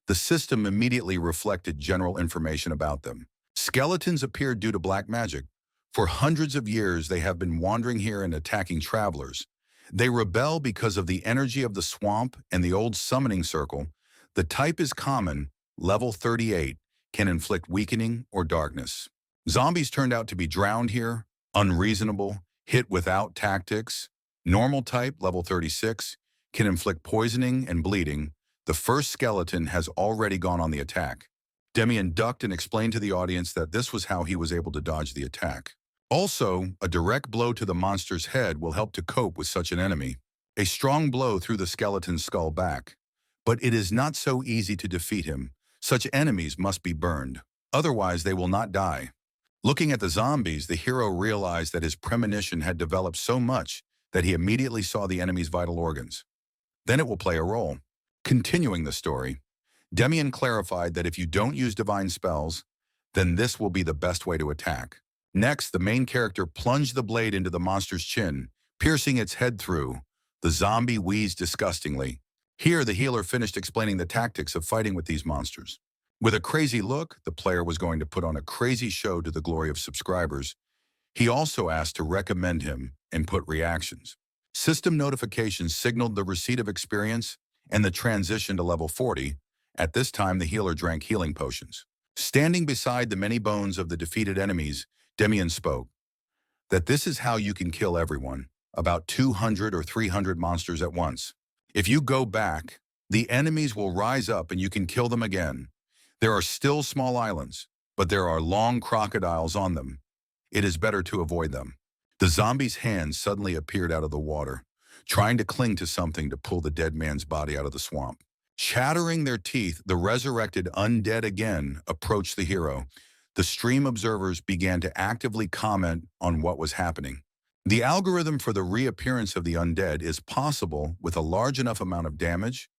The system immediately reflected general information about them. Skeletons appeared due to black magic. For hundreds of years, they have been wandering here and attacking travelers. They rebel because of the energy of the swamp and the old summoning circle. The type is common, level 38, can inflict weakening or darkness. Zombies turned out to be drowned here, unreasonable, hit without tactics. Normal type, level 36, can inflict poisoning and bleeding, the first skeleton has already gone on the attack. Demian ducked and explained to the audience that this was how he was able to dodge the attack. Also, a direct blow to the monster's head will help to cope with such an enemy. A strong blow through the skeleton's skull back. But it is not so easy to defeat him. Such enemies must be burned. Otherwise, they will not die. Looking at the zombies, the hero realized that his premonition had developed so much that he immediately saw the enemy's vital organs. Then it will play a role. Continuing the story, Demian clarified that if you don't use divine spells, then this will be the best way to attack. Next, the main character plunged the blade into the monster's chin, piercing its head through. The zombie wheezed disgustingly. Here, the healer finished explaining the tactics of fighting with these monsters. With a crazy look, the player was going to put on a crazy show to the glory of subscribers. He also asked to recommend him and put reactions. System notifications signaled the receipt of experience and the transition to level 40. At this time, the healer drank healing potions. Standing beside the many bones of the defeated enemies, Demian spoke that this is how you can kill everyone, about 200 or 300 monsters at once. If you go back, the enemies will rise up and you can kill them again. There are still small islands, but there are long crocodiles on them. It is better to avoid them. The zombie's hands suddenly appeared out of the water, trying to cling to something to pull the dead man's body out of the swamp. Chattering their teeth, the resurrected undead again approached the hero. The stream observers began to actively comment on what was happening. The algorithm for the reappearance of the undead is possible with a large enough amount of damage.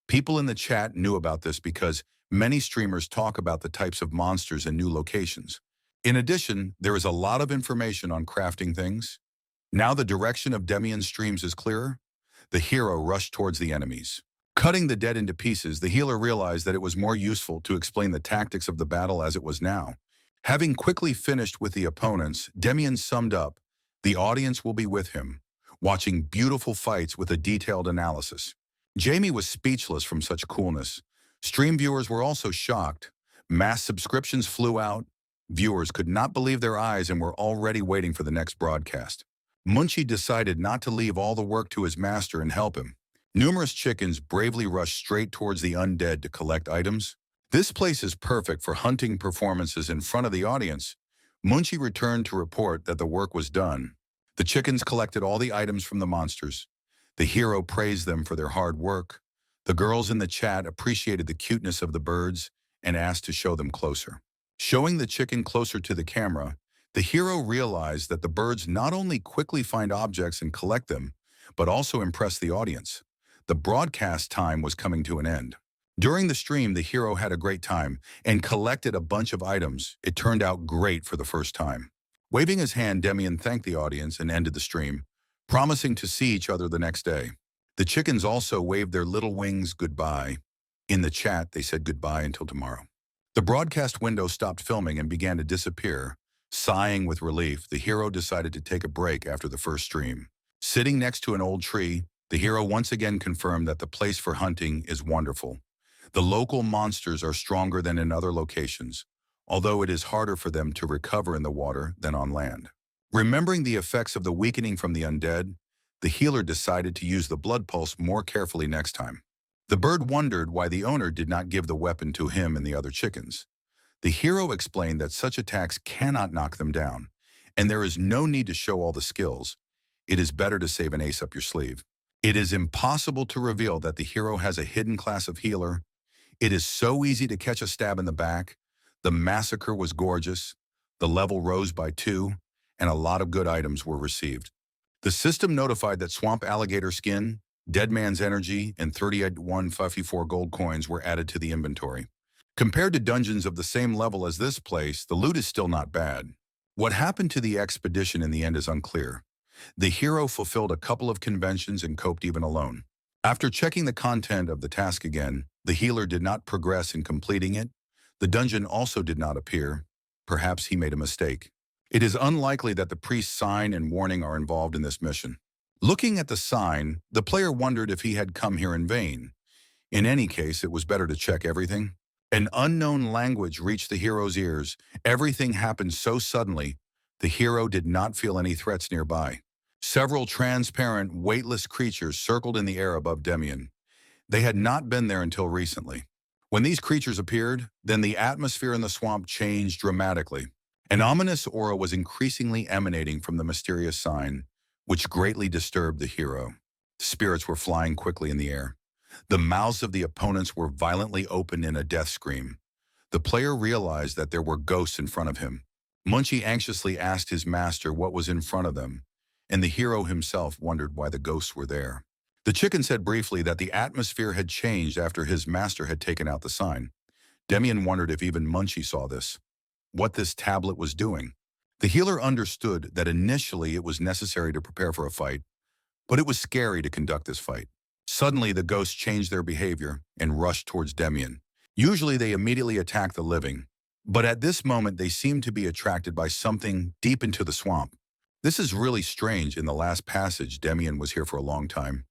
People in the chat knew about this because many streamers talk about the types of monsters and new locations. In addition, there is a lot of information on crafting things. Now the direction of Demian's streams is clearer. The hero rushed towards the enemies. Cutting the dead into pieces, the healer realized that it was more useful to explain the tactics of the battle as it was now. Having quickly finished with the opponents, Demian summed up, the audience will be with him, watching beautiful fights with a detailed analysis. Jamie was speechless from such coolness. Stream viewers were also shocked. Mass subscriptions flew out. Viewers could not believe their eyes and were already waiting for the next broadcast. Munchie decided not to leave all the work to his master and help him. Numerous chickens bravely rushed straight towards the undead to collect items. This place is perfect for hunting performances in front of the audience. Munchie returned to report that the work was done. The chickens collected all the items from the monsters. The hero praised them for their hard work. The girls in the chat appreciated the cuteness of the birds and asked to show them closer. Showing the chicken closer to the camera, the hero realized that the birds not only quickly find objects and collect them, but also impress the audience. The broadcast time was coming to an end. During the stream, the hero had a great time and collected a bunch of items. It turned out great for the first time. Waving his hand, Demian thanked the audience and ended the stream, promising to see each other the next day. The chickens also waved their little wings goodbye. In the chat, they said goodbye until tomorrow. The broadcast window stopped filming and began to disappear. Sighing with relief, the hero decided to take a break after the first stream. Sitting next to an old tree, the hero once again confirmed that the place for hunting is wonderful. The local monsters are stronger than in other locations, although it is harder for them to recover in the water than on land. Remembering the effects of the weakening from the undead, the healer decided to use the blood pulse more carefully next time. The bird wondered why the owner did not give the weapon to him and the other chickens. The hero explained that such attacks cannot knock them down, and there is no need to show all the skills. It is better to save an ace up your sleeve. It is impossible to reveal that the hero has a hidden class of healer. It is so easy to catch a stab in the back. The massacre was gorgeous. The level rose by 2, and a lot of good items were received. The system notified that swamp alligator skin, dead man's energy, and 38,154 gold coins were added to the inventory. Compared to dungeons of the same level as this place, the loot is still not bad. What happened to the expedition in the end is unclear. The hero fulfilled a couple of conventions and coped even alone. After checking the content of the task again, the healer did not progress in completing it. The dungeon also did not appear. Perhaps he made a mistake. It is unlikely that the priest's sign and warning are involved in this mission. Looking at the sign, the player wondered if he had come here in vain. In any case, it was better to check everything. An unknown language reached the hero's ears. Everything happened so suddenly, the hero did not feel any threats nearby. Several transparent, weightless creatures circled in the air above Demian. They had not been there until recently. When these creatures appeared, then the atmosphere in the swamp changed dramatically. An ominous aura was increasingly emanating from the mysterious sign, which greatly disturbed the hero. Spirits were flying quickly in the air. The mouths of the opponents were violently opened in a death scream. The player realized that there were ghosts in front of him. Munchie anxiously asked his master what was in front of them, and the hero himself wondered why the ghosts were there. The chicken said briefly that the atmosphere had changed after his master had taken out the sign. Demian wondered if even Munchie saw this, what this tablet was doing. The healer understood that initially it was necessary to prepare for a fight, but it was scary to conduct this fight. Suddenly, the ghosts changed their behavior and rushed towards Demian. Usually, they immediately attack the living, but at this moment, they seemed to be attracted by something deep into the swamp. This is really strange. In the last passage, Demian was here for a long time,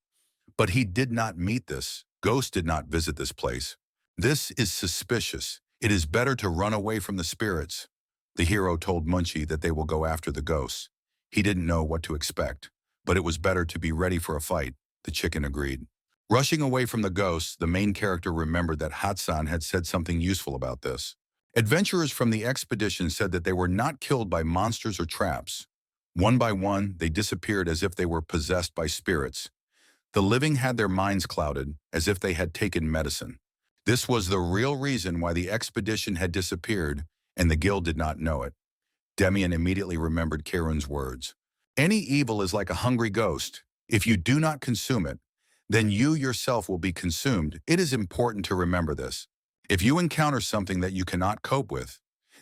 but he did not meet this. Ghosts did not visit this place. This is suspicious. It is better to run away from the spirits. The hero told Munchie that they will go after the ghosts. He didn't know what to expect, but it was better to be ready for a fight. The chicken agreed. Rushing away from the ghosts, the main character remembered that Hatsan had said something useful about this. Adventurers from the expedition said that they were not killed by monsters or traps. One by one, they disappeared as if they were possessed by spirits. The living had their minds clouded, as if they had taken medicine. This was the real reason why the expedition had disappeared, and the guild did not know it. Demian immediately remembered Karun's words. Any evil is like a hungry ghost. If you do not consume it, then you yourself will be consumed. It is important to remember this. If you encounter something that you cannot cope with,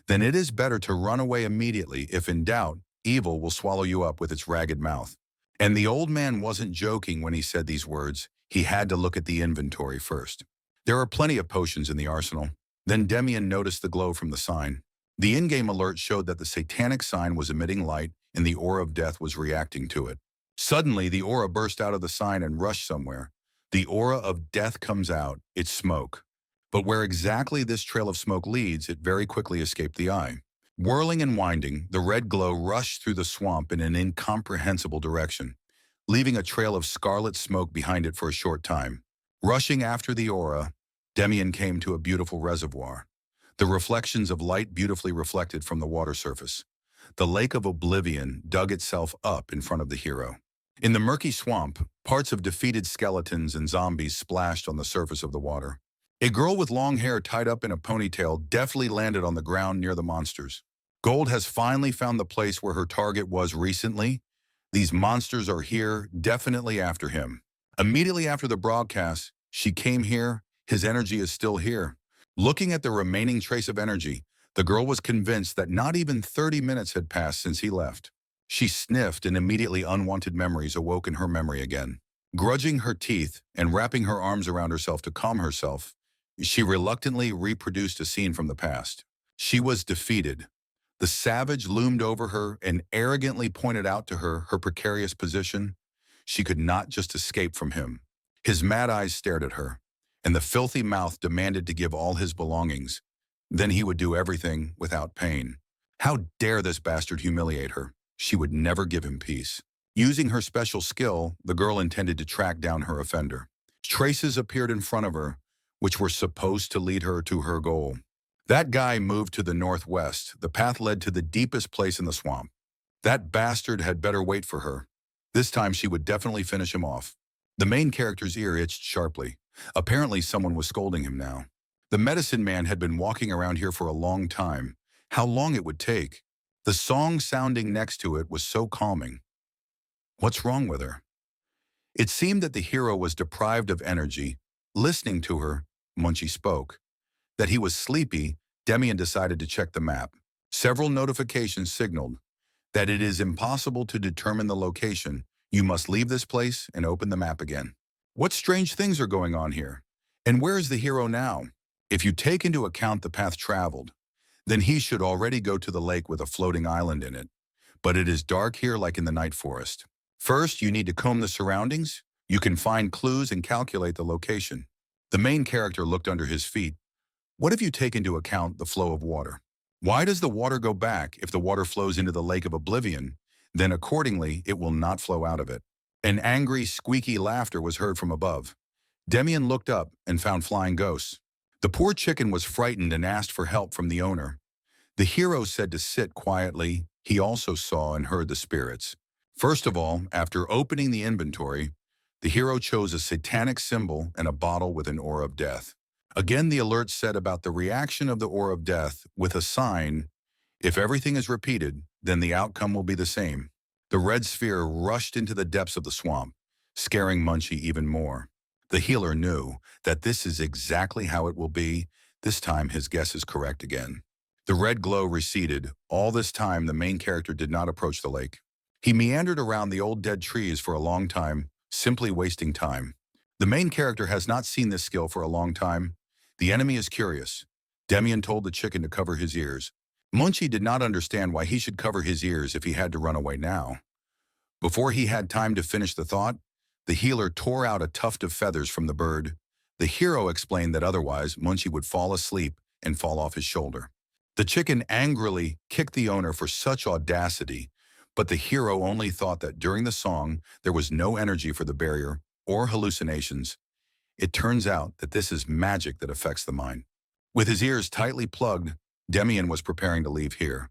then it is better to run away immediately. If in doubt, evil will swallow you up with its ragged mouth. And the old man wasn't joking when he said these words. He had to look at the inventory first. There are plenty of potions in the arsenal. Then Demian noticed the glow from the sign. The in-game alert showed that the satanic sign was emitting light and the aura of death was reacting to it. Suddenly, the aura burst out of the sign and rushed somewhere. The aura of death comes out. It's smoke. But where exactly this trail of smoke leads, it very quickly escaped the eye. Whirling and winding, the red glow rushed through the swamp in an incomprehensible direction, leaving a trail of scarlet smoke behind it for a short time. Rushing after the aura, Demian came to a beautiful reservoir. The reflections of light beautifully reflected from the water surface. The lake of oblivion dug itself up in front of the hero. In the murky swamp, parts of defeated skeletons and zombies splashed on the surface of the water. A girl with long hair tied up in a ponytail deftly landed on the ground near the monsters. Gold has finally found the place where her target was recently. These monsters are here, definitely after him. Immediately after the broadcast, she came here. His energy is still here. Looking at the remaining trace of energy, the girl was convinced that not even 30 minutes had passed since he left. She sniffed and immediately unwanted memories awoke in her memory again. Grudging her teeth and wrapping her arms around herself to calm herself, she reluctantly reproduced a scene from the past. She was defeated. The savage loomed over her and arrogantly pointed out to her her precarious position. She could not just escape from him. His mad eyes stared at her, and the filthy mouth demanded to give all his belongings. Then he would do everything without pain. How dare this bastard humiliate her? She would never give him peace. Using her special skill, the girl intended to track down her offender. Traces appeared in front of her, which were supposed to lead her to her goal. That guy moved to the northwest. The path led to the deepest place in the swamp. That bastard had better wait for her. This time she would definitely finish him off. The main character's ear itched sharply. Apparently someone was scolding him now. The medicine man had been walking around here for a long time. How long it would take. The song sounding next to it was so calming. What's wrong with her? It seemed that the hero was deprived of energy. Listening to her, Munchie spoke. That he was sleepy, Demian decided to check the map. Several notifications signaled that it is impossible to determine the location. You must leave this place and open the map again. What strange things are going on here? And where is the hero now? If you take into account the path traveled, then he should already go to the lake with a floating island in it. But it is dark here like in the night forest. First, you need to comb the surroundings. You can find clues and calculate the location. The main character looked under his feet. What if you take into account the flow of water? Why does the water go back if the water flows into the lake of oblivion? then accordingly it will not flow out of it. An angry, squeaky laughter was heard from above. Demian looked up and found flying ghosts. The poor chicken was frightened and asked for help from the owner. The hero said to sit quietly. He also saw and heard the spirits. First of all, after opening the inventory, the hero chose a satanic symbol and a bottle with an ore of death. Again, the alert said about the reaction of the ore of death with a sign, if everything is repeated, then the outcome will be the same. The red sphere rushed into the depths of the swamp, scaring Munchie even more. The healer knew that this is exactly how it will be. This time his guess is correct again. The red glow receded. All this time the main character did not approach the lake. He meandered around the old dead trees for a long time, simply wasting time. The main character has not seen this skill for a long time. The enemy is curious. Demian told the chicken to cover his ears. Munchie did not understand why he should cover his ears if he had to run away now. Before he had time to finish the thought, the healer tore out a tuft of feathers from the bird. The hero explained that otherwise Munchie would fall asleep and fall off his shoulder. The chicken angrily kicked the owner for such audacity, but the hero only thought that during the song there was no energy for the barrier or hallucinations. It turns out that this is magic that affects the mind. With his ears tightly plugged, Demian was preparing to leave here.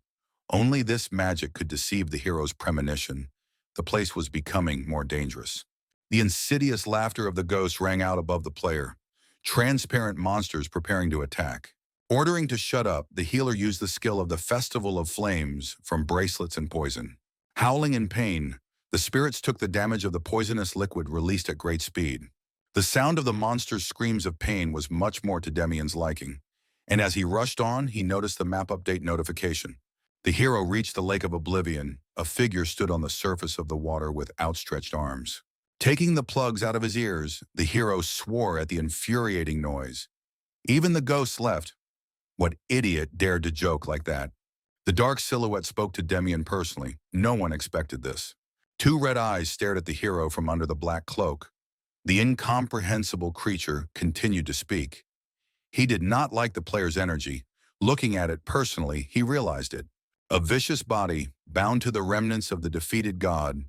Only this magic could deceive the hero's premonition. The place was becoming more dangerous. The insidious laughter of the ghosts rang out above the player. Transparent monsters preparing to attack. Ordering to shut up, the healer used the skill of the Festival of Flames from bracelets and poison. Howling in pain, the spirits took the damage of the poisonous liquid released at great speed. The sound of the monster's screams of pain was much more to Demian's liking, and as he rushed on, he noticed the map update notification. The hero reached the Lake of Oblivion. A figure stood on the surface of the water with outstretched arms. Taking the plugs out of his ears, the hero swore at the infuriating noise. Even the ghosts left. What idiot dared to joke like that? The dark silhouette spoke to Demian personally. No one expected this. Two red eyes stared at the hero from under the black cloak. The incomprehensible creature continued to speak. He did not like the player's energy. Looking at it personally, he realized it. A vicious body, bound to the remnants of the defeated god.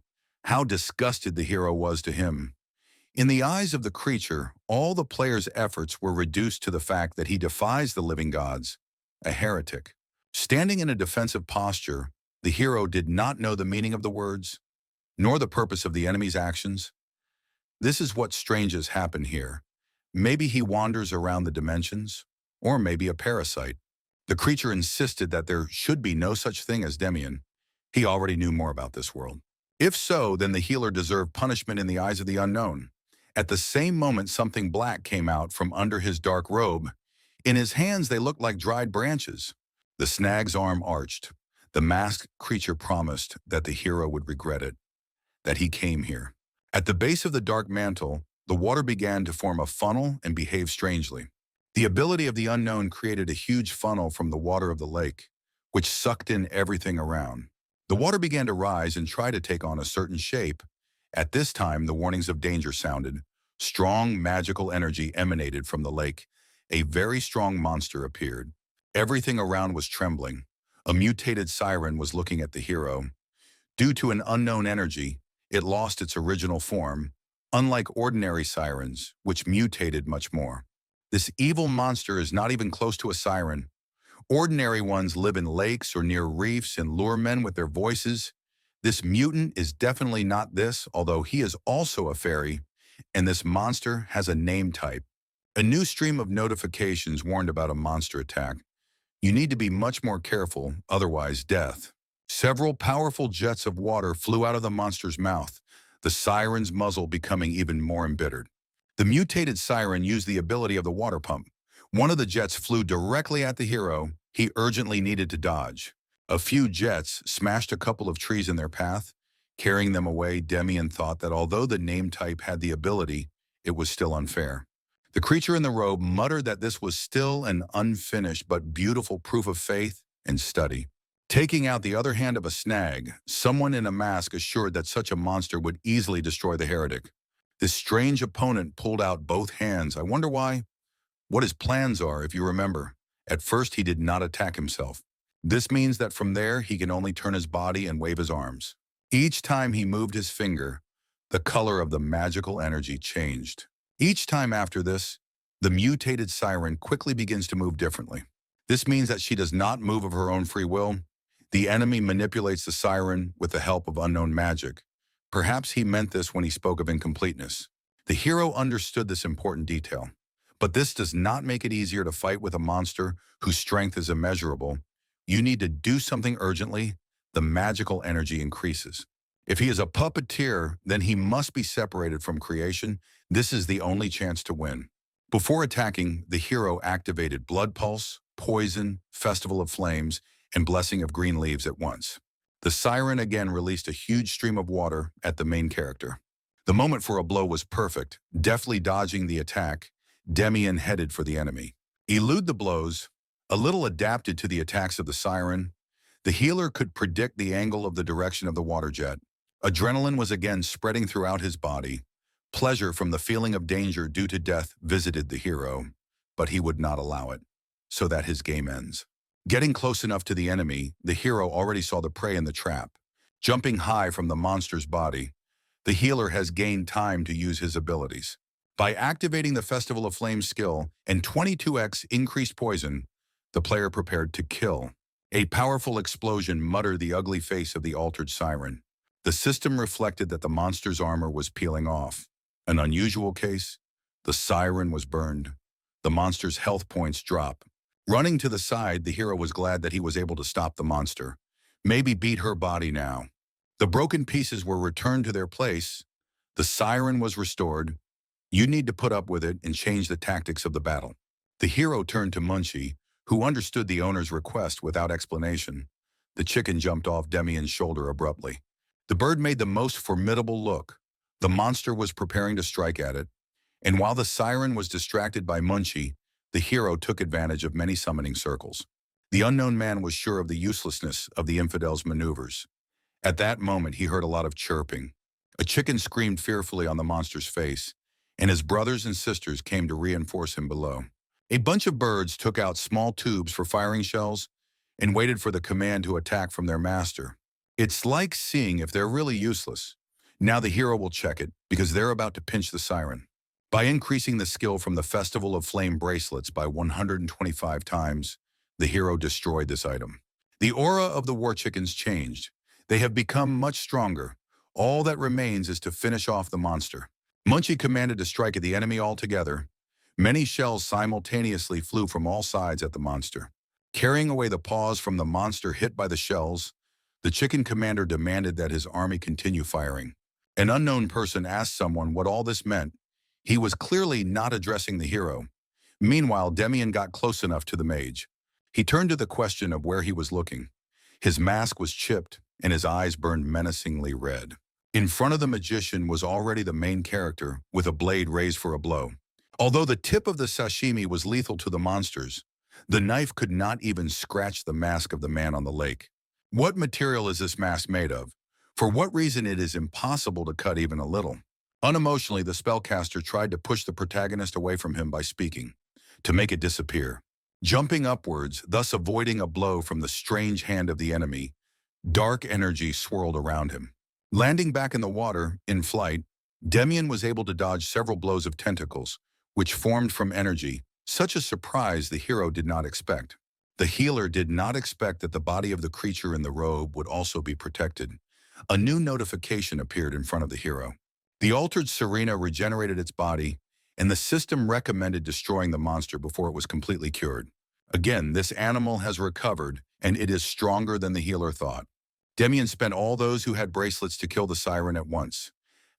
How disgusted the hero was to him. In the eyes of the creature, all the player's efforts were reduced to the fact that he defies the living gods, a heretic. Standing in a defensive posture, the hero did not know the meaning of the words, nor the purpose of the enemy's actions. This is what stranges happen here. Maybe he wanders around the dimensions, or maybe a parasite. The creature insisted that there should be no such thing as Demian. He already knew more about this world. If so, then the healer deserved punishment in the eyes of the unknown. At the same moment, something black came out from under his dark robe. In his hands, they looked like dried branches. The snag's arm arched. The masked creature promised that the hero would regret it, that he came here. At the base of the dark mantle, the water began to form a funnel and behave strangely. The ability of the unknown created a huge funnel from the water of the lake, which sucked in everything around. The water began to rise and try to take on a certain shape. At this time, the warnings of danger sounded. Strong magical energy emanated from the lake. A very strong monster appeared. Everything around was trembling. A mutated siren was looking at the hero. Due to an unknown energy, it lost its original form, unlike ordinary sirens, which mutated much more. This evil monster is not even close to a siren. Ordinary ones live in lakes or near reefs and lure men with their voices. This mutant is definitely not this, although he is also a fairy, and this monster has a name type. A new stream of notifications warned about a monster attack. You need to be much more careful, otherwise death. Several powerful jets of water flew out of the monster's mouth, the siren's muzzle becoming even more embittered. The mutated siren used the ability of the water pump. One of the jets flew directly at the hero. He urgently needed to dodge. A few jets smashed a couple of trees in their path. Carrying them away, Demian thought that although the name type had the ability, it was still unfair. The creature in the robe muttered that this was still an unfinished but beautiful proof of faith and study. Taking out the other hand of a snag, someone in a mask assured that such a monster would easily destroy the heretic. This strange opponent pulled out both hands. I wonder why? What his plans are, if you remember. At first, he did not attack himself. This means that from there, he can only turn his body and wave his arms. Each time he moved his finger, the color of the magical energy changed. Each time after this, the mutated siren quickly begins to move differently. This means that she does not move of her own free will. The enemy manipulates the siren with the help of unknown magic. Perhaps he meant this when he spoke of incompleteness. The hero understood this important detail. But this does not make it easier to fight with a monster whose strength is immeasurable. You need to do something urgently. The magical energy increases. If he is a puppeteer, then he must be separated from creation. This is the only chance to win. Before attacking, the hero activated Blood Pulse, Poison, Festival of Flames, and Blessing of Green Leaves at once. The siren again released a huge stream of water at the main character. The moment for a blow was perfect. Deftly dodging the attack, Demian headed for the enemy. Elude the blows, a little adapted to the attacks of the siren. The healer could predict the angle of the direction of the water jet. Adrenaline was again spreading throughout his body. Pleasure from the feeling of danger due to death visited the hero, but he would not allow it, so that his game ends. Getting close enough to the enemy, the hero already saw the prey in the trap. Jumping high from the monster's body, the healer has gained time to use his abilities. By activating the Festival of Flames skill and 22x increased poison, the player prepared to kill. A powerful explosion muttered the ugly face of the altered siren. The system reflected that the monster's armor was peeling off. An unusual case, the siren was burned. The monster's health points drop. Running to the side, the hero was glad that he was able to stop the monster. Maybe beat her body now. The broken pieces were returned to their place. The siren was restored. You need to put up with it and change the tactics of the battle. The hero turned to Munchie, who understood the owner's request without explanation. The chicken jumped off Demian's shoulder abruptly. The bird made the most formidable look. The monster was preparing to strike at it, and while the siren was distracted by Munchie, the hero took advantage of many summoning circles. The unknown man was sure of the uselessness of the infidel's maneuvers. At that moment, he heard a lot of chirping. A chicken screamed fearfully on the monster's face, and his brothers and sisters came to reinforce him below. A bunch of birds took out small tubes for firing shells and waited for the command to attack from their master. It's like seeing if they're really useless. Now the hero will check it, because they're about to pinch the siren. By increasing the skill from the Festival of Flame bracelets by 125 times, the hero destroyed this item. The aura of the war chickens changed. They have become much stronger. All that remains is to finish off the monster. Munchie commanded to strike at the enemy altogether. Many shells simultaneously flew from all sides at the monster. Carrying away the paws from the monster hit by the shells, the chicken commander demanded that his army continue firing. An unknown person asked someone what all this meant. He was clearly not addressing the hero. Meanwhile, Demian got close enough to the mage. He turned to the question of where he was looking. His mask was chipped, and his eyes burned menacingly red. In front of the magician was already the main character, with a blade raised for a blow. Although the tip of the sashimi was lethal to the monsters, the knife could not even scratch the mask of the man on the lake. What material is this mask made of? For what reason it is impossible to cut even a little? Unemotionally, the spellcaster tried to push the protagonist away from him by speaking, to make it disappear. Jumping upwards, thus avoiding a blow from the strange hand of the enemy, dark energy swirled around him. Landing back in the water, in flight, Demian was able to dodge several blows of tentacles, which formed from energy, such a surprise the hero did not expect. The healer did not expect that the body of the creature in the robe would also be protected. A new notification appeared in front of the hero. The altered Serena regenerated its body, and the system recommended destroying the monster before it was completely cured. Again, this animal has recovered, and it is stronger than the healer thought. Demian spent all those who had bracelets to kill the siren at once.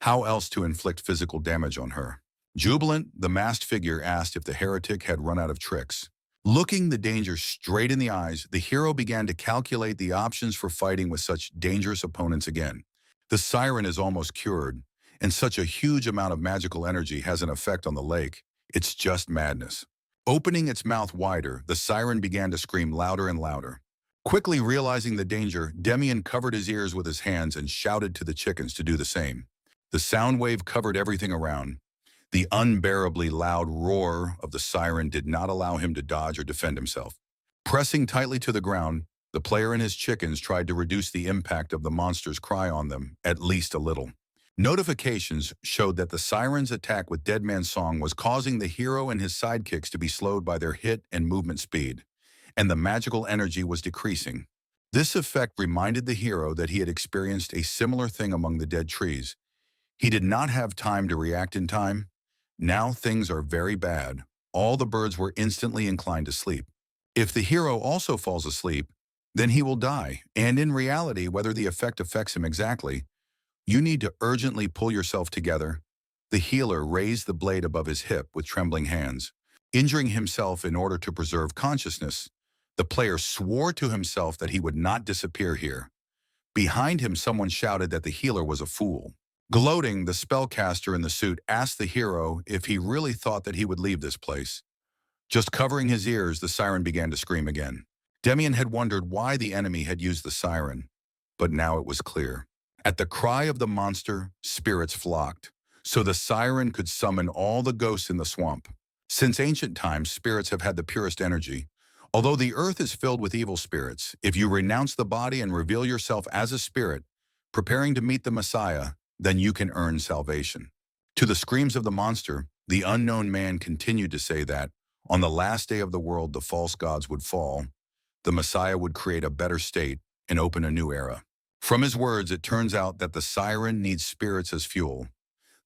How else to inflict physical damage on her? Jubilant, the masked figure asked if the heretic had run out of tricks. Looking the danger straight in the eyes, the hero began to calculate the options for fighting with such dangerous opponents again. The siren is almost cured, and such a huge amount of magical energy has an effect on the lake. It's just madness. Opening its mouth wider, the siren began to scream louder and louder. Quickly realizing the danger, Demian covered his ears with his hands and shouted to the chickens to do the same. The sound wave covered everything around. The unbearably loud roar of the siren did not allow him to dodge or defend himself. Pressing tightly to the ground, The player and his chickens tried to reduce the impact of the monster's cry on them, at least a little. Notifications showed that the siren's attack with Dead Man's Song was causing the hero and his sidekicks to be slowed by their hit and movement speed, and the magical energy was decreasing. This effect reminded the hero that he had experienced a similar thing among the dead trees. He did not have time to react in time. Now things are very bad. All the birds were instantly inclined to sleep. If the hero also falls asleep, then he will die, and in reality, whether the effect affects him exactly, you need to urgently pull yourself together. The healer raised the blade above his hip with trembling hands, injuring himself in order to preserve consciousness. The player swore to himself that he would not disappear here. Behind him, someone shouted that the healer was a fool. Gloating, the spellcaster in the suit asked the hero if he really thought that he would leave this place. Just covering his ears, the siren began to scream again. Demian had wondered why the enemy had used the siren, but now it was clear. At the cry of the monster, spirits flocked, so the siren could summon all the ghosts in the swamp. Since ancient times, spirits have had the purest energy. Although the earth is filled with evil spirits, if you renounce the body and reveal yourself as a spirit, preparing to meet the Messiah, then you can earn salvation. To the screams of the monster, the unknown man continued to say that, on the last day of the world, the false gods would fall, the Messiah would create a better state and open a new era. From his words, it turns out that the siren needs spirits as fuel.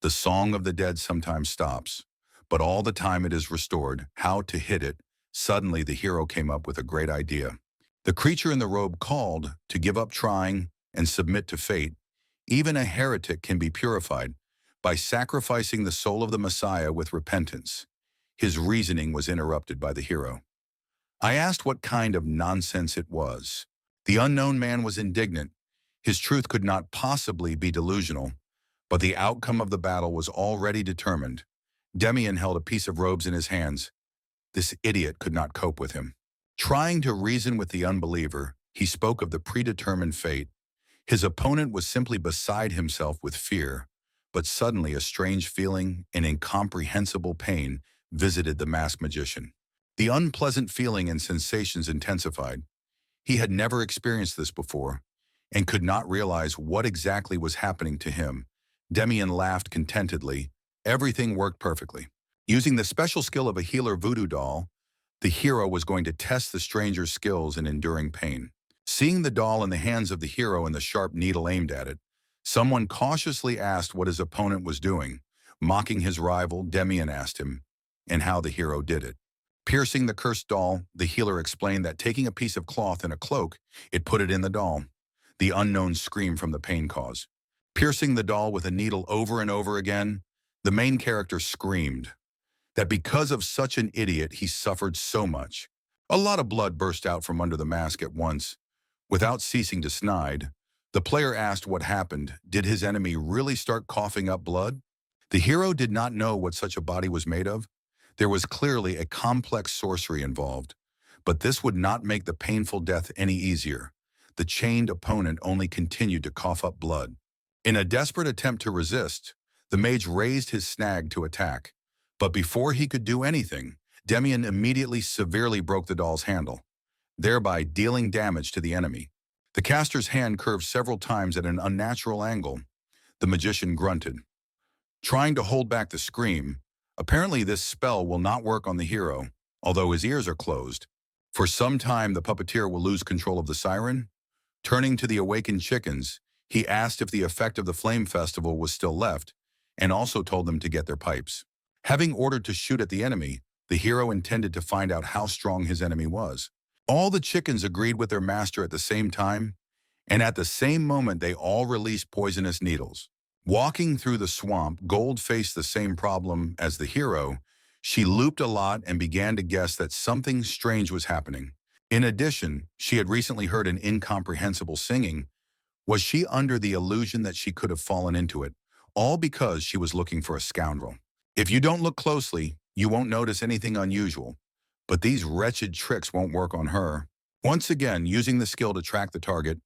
The song of the dead sometimes stops, but all the time it is restored. How to hit it? Suddenly, the hero came up with a great idea. The creature in the robe called to give up trying and submit to fate. Even a heretic can be purified by sacrificing the soul of the Messiah with repentance. His reasoning was interrupted by the hero. I asked what kind of nonsense it was. The unknown man was indignant. His truth could not possibly be delusional, but the outcome of the battle was already determined. Demian held a piece of robes in his hands. This idiot could not cope with him. Trying to reason with the unbeliever, he spoke of the predetermined fate. His opponent was simply beside himself with fear, but suddenly a strange feeling, an incomprehensible pain, visited the masked magician. The unpleasant feeling and sensations intensified. He had never experienced this before, and could not realize what exactly was happening to him. Demian laughed contentedly. Everything worked perfectly. Using the special skill of a healer voodoo doll, the hero was going to test the stranger's skills in enduring pain. Seeing the doll in the hands of the hero and the sharp needle aimed at it, someone cautiously asked what his opponent was doing. Mocking his rival, Demian asked him, and how the hero did it. Piercing the cursed doll, the healer explained that taking a piece of cloth and a cloak, it put it in the doll. The unknown scream from the pain cause. Piercing the doll with a needle over and over again, the main character screamed that because of such an idiot, he suffered so much. A lot of blood burst out from under the mask at once. Without ceasing to snide, the player asked what happened. Did his enemy really start coughing up blood? The hero did not know what such a body was made of. There was clearly a complex sorcery involved, but this would not make the painful death any easier. The chained opponent only continued to cough up blood. In a desperate attempt to resist, the mage raised his snag to attack. But before he could do anything, Demian immediately severely broke the doll's handle, thereby dealing damage to the enemy. The caster's hand curved several times at an unnatural angle. The magician grunted, trying to hold back the scream. Apparently this spell will not work on the hero, although his ears are closed. For some time, the puppeteer will lose control of the siren. Turning to the awakened chickens, he asked if the effect of the flame festival was still left, and also told them to get their pipes. Having ordered to shoot at the enemy, the hero intended to find out how strong his enemy was. All the chickens agreed with their master at the same time, and at the same moment they all released poisonous needles. Walking through the swamp, Gold faced the same problem as the hero. She looped a lot and began to guess that something strange was happening. In addition, she had recently heard an incomprehensible singing. Was she under the illusion that she could have fallen into it, all because she was looking for a scoundrel? If you don't look closely, you won't notice anything unusual, but these wretched tricks won't work on her. Once again, using the skill to track the target,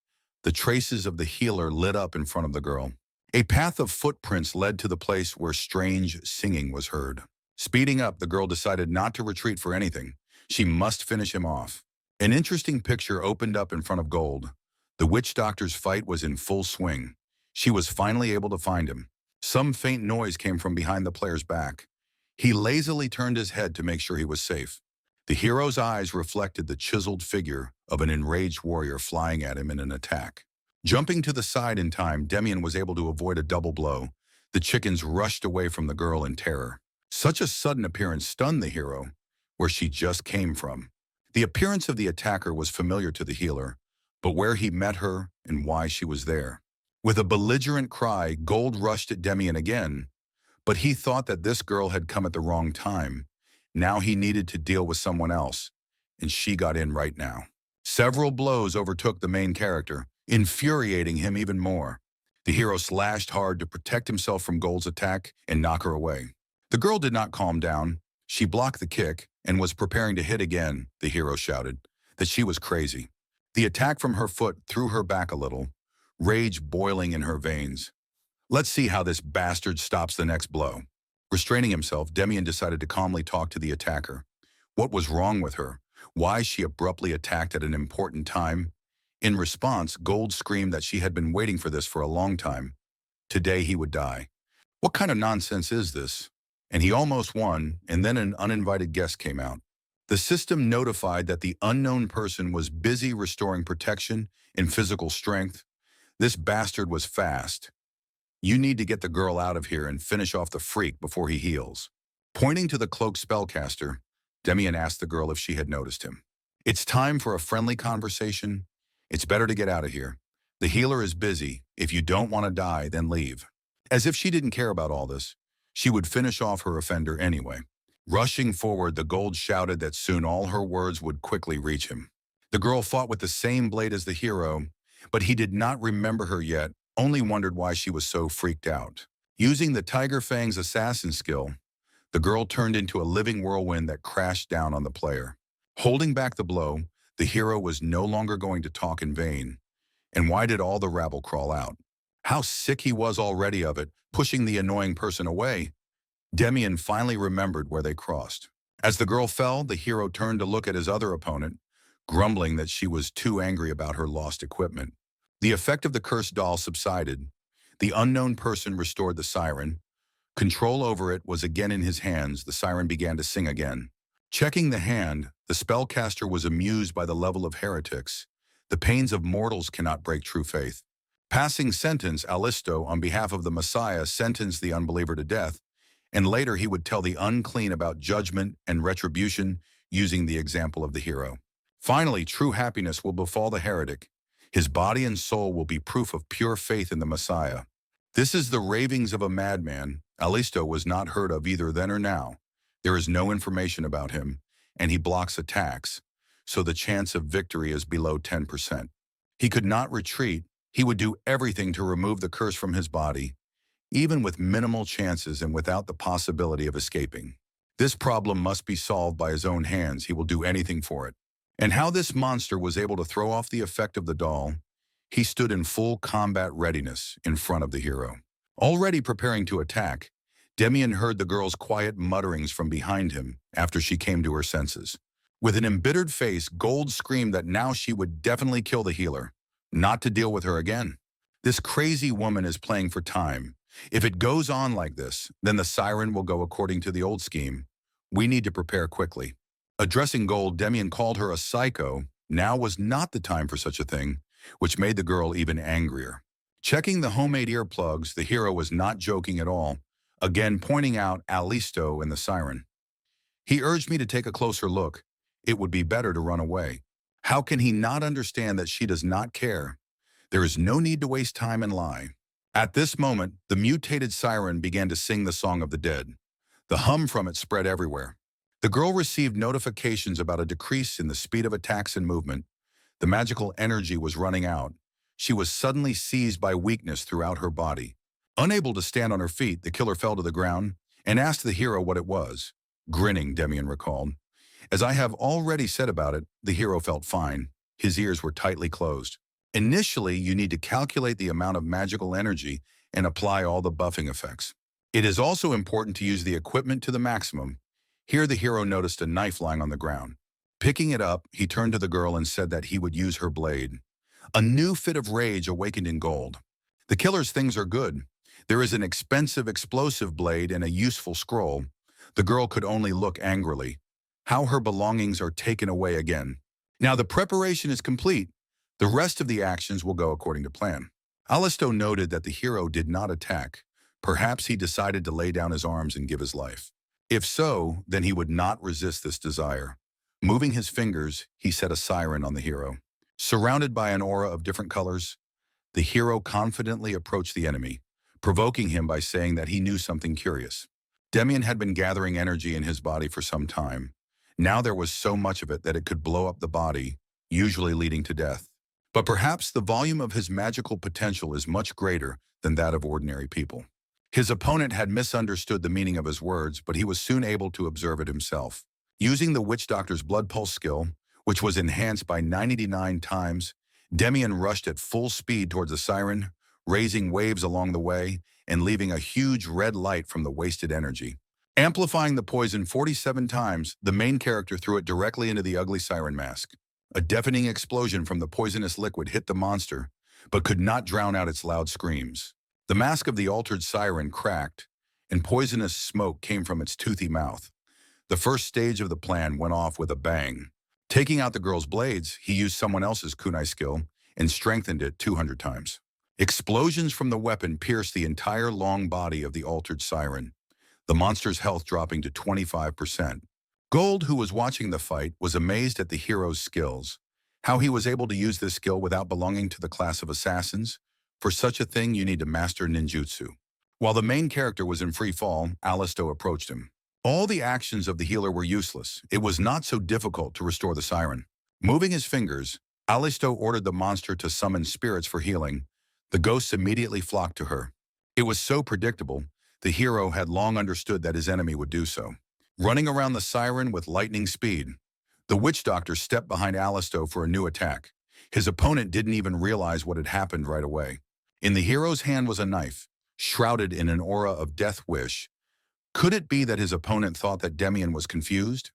the traces of the healer lit up in front of the girl. A path of footprints led to the place where strange singing was heard. Speeding up, the girl decided not to retreat for anything. She must finish him off. An interesting picture opened up in front of Gold. The witch doctor's fight was in full swing. She was finally able to find him. Some faint noise came from behind the player's back. He lazily turned his head to make sure he was safe. The hero's eyes reflected the chiseled figure of an enraged warrior flying at him in an attack. Jumping to the side in time, Demian was able to avoid a double blow. The chickens rushed away from the girl in terror. Such a sudden appearance stunned the hero, where she just came from. The appearance of the attacker was familiar to the healer, but where he met her and why she was there. With a belligerent cry, Gold rushed at Demian again, but he thought that this girl had come at the wrong time. Now he needed to deal with someone else, and she got in right now. Several blows overtook the main character, infuriating him even more. The hero slashed hard to protect himself from Gold's attack and knock her away. The girl did not calm down. She blocked the kick and was preparing to hit again. The hero shouted that she was crazy. The attack from her foot threw her back a little, rage boiling in her veins. Let's see how this bastard stops the next blow. Restraining himself, Demian decided to calmly talk to the attacker. What was wrong with her? Why she abruptly attacked at an important time? In response, Gold screamed that she had been waiting for this for a long time. Today he would die. What kind of nonsense is this? And he almost won, and then an uninvited guest came out. The system notified that the unknown person was busy restoring protection and physical strength. This bastard was fast. You need to get the girl out of here and finish off the freak before he heals. Pointing to the cloaked spellcaster, Demian asked the girl if she had noticed him. It's time for a friendly conversation. It's better to get out of here. The healer is busy. If you don't want to die, then leave. As if she didn't care about all this, she would finish off her offender anyway. Rushing forward, the Gold shouted that soon all her words would quickly reach him. The girl fought with the same blade as the hero, but he did not remember her yet, only wondered why she was so freaked out. Using the Tiger Fang's assassin skill, the girl turned into a living whirlwind that crashed down on the player. Holding back the blow, the hero was no longer going to talk in vain. And why did all the rabble crawl out? How sick he was already of it, pushing the annoying person away. Demian finally remembered where they crossed. As the girl fell, the hero turned to look at his other opponent, grumbling that she was too angry about her lost equipment. The effect of the cursed doll subsided. The unknown person restored the siren. Control over it was again in his hands. The siren began to sing again. Checking the hand, the spellcaster was amused by the level of heretics. The pains of mortals cannot break true faith. Passing sentence, Alisto, on behalf of the Messiah, sentenced the unbeliever to death, and later he would tell the unclean about judgment and retribution using the example of the hero. Finally, true happiness will befall the heretic. His body and soul will be proof of pure faith in the Messiah. This is the ravings of a madman. Alisto was not heard of either then or now. There is no information about him, and he blocks attacks, so the chance of victory is below 10%. He could not retreat. He would do everything to remove the curse from his body, even with minimal chances and without the possibility of escaping. This problem must be solved by his own hands. He will do anything for it. And how this monster was able to throw off the effect of the doll, he stood in full combat readiness in front of the hero. Already preparing to attack, Demian heard the girl's quiet mutterings from behind him after she came to her senses. With an embittered face, Gold screamed that now she would definitely kill the healer, not to deal with her again. This crazy woman is playing for time. If it goes on like this, then the siren will go according to the old scheme. We need to prepare quickly. Addressing Gold, Demian called her a psycho. Now was not the time for such a thing, which made the girl even angrier. Checking the homemade earplugs, the hero was not joking at all, again pointing out Alisto and the siren. He urged me to take a closer look. It would be better to run away. How can he not understand that she does not care? There is no need to waste time and lie. At this moment, the mutated siren began to sing the Song of the Dead. The hum from it spread everywhere. The girl received notifications about a decrease in the speed of attacks and movement. The magical energy was running out. She was suddenly seized by weakness throughout her body. Unable to stand on her feet, the killer fell to the ground and asked the hero what it was. Grinning, Demian recalled. As I have already said about it, the hero felt fine. His ears were tightly closed. Initially, you need to calculate the amount of magical energy and apply all the buffing effects. It is also important to use the equipment to the maximum. Here the hero noticed a knife lying on the ground. Picking it up, he turned to the girl and said that he would use her blade. A new fit of rage awakened in Gold. The killer's things are good. There is an expensive explosive blade and a useful scroll. The girl could only look angrily. How her belongings are taken away again. Now the preparation is complete. The rest of the actions will go according to plan. Alisto noted that the hero did not attack. Perhaps he decided to lay down his arms and give his life. If so, then he would not resist this desire. Moving his fingers, he set a siren on the hero. Surrounded by an aura of different colors, the hero confidently approached the enemy, provoking him by saying that he knew something curious. Demian had been gathering energy in his body for some time. Now there was so much of it that it could blow up the body, usually leading to death. But perhaps the volume of his magical potential is much greater than that of ordinary people. His opponent had misunderstood the meaning of his words, but he was soon able to observe it himself. Using the witch doctor's blood pulse skill, which was enhanced by 99 times, Demian rushed at full speed towards the siren, raising waves along the way and leaving a huge red light from the wasted energy. Amplifying the poison 47 times, the main character threw it directly into the ugly siren mask. A deafening explosion from the poisonous liquid hit the monster, but could not drown out its loud screams. The mask of the altered siren cracked, and poisonous smoke came from its toothy mouth. The first stage of the plan went off with a bang. Taking out the girl's blades, he used someone else's kunai skill and strengthened it 200 times. Explosions from the weapon pierced the entire long body of the altered siren, the monster's health dropping to 25%. Gold, who was watching the fight, was amazed at the hero's skills. How he was able to use this skill without belonging to the class of assassins? For such a thing, you need to master ninjutsu. While the main character was in free fall, Alisto approached him. All the actions of the healer were useless. It was not so difficult to restore the siren. Moving his fingers, Alisto ordered the monster to summon spirits for healing. The ghosts immediately flocked to her. It was so predictable, the hero had long understood that his enemy would do so. Running around the siren with lightning speed, the witch doctor stepped behind Alisto for a new attack. His opponent didn't even realize what had happened right away. In the hero's hand was a knife, shrouded in an aura of death wish. Could it be that his opponent thought that Demian was confused?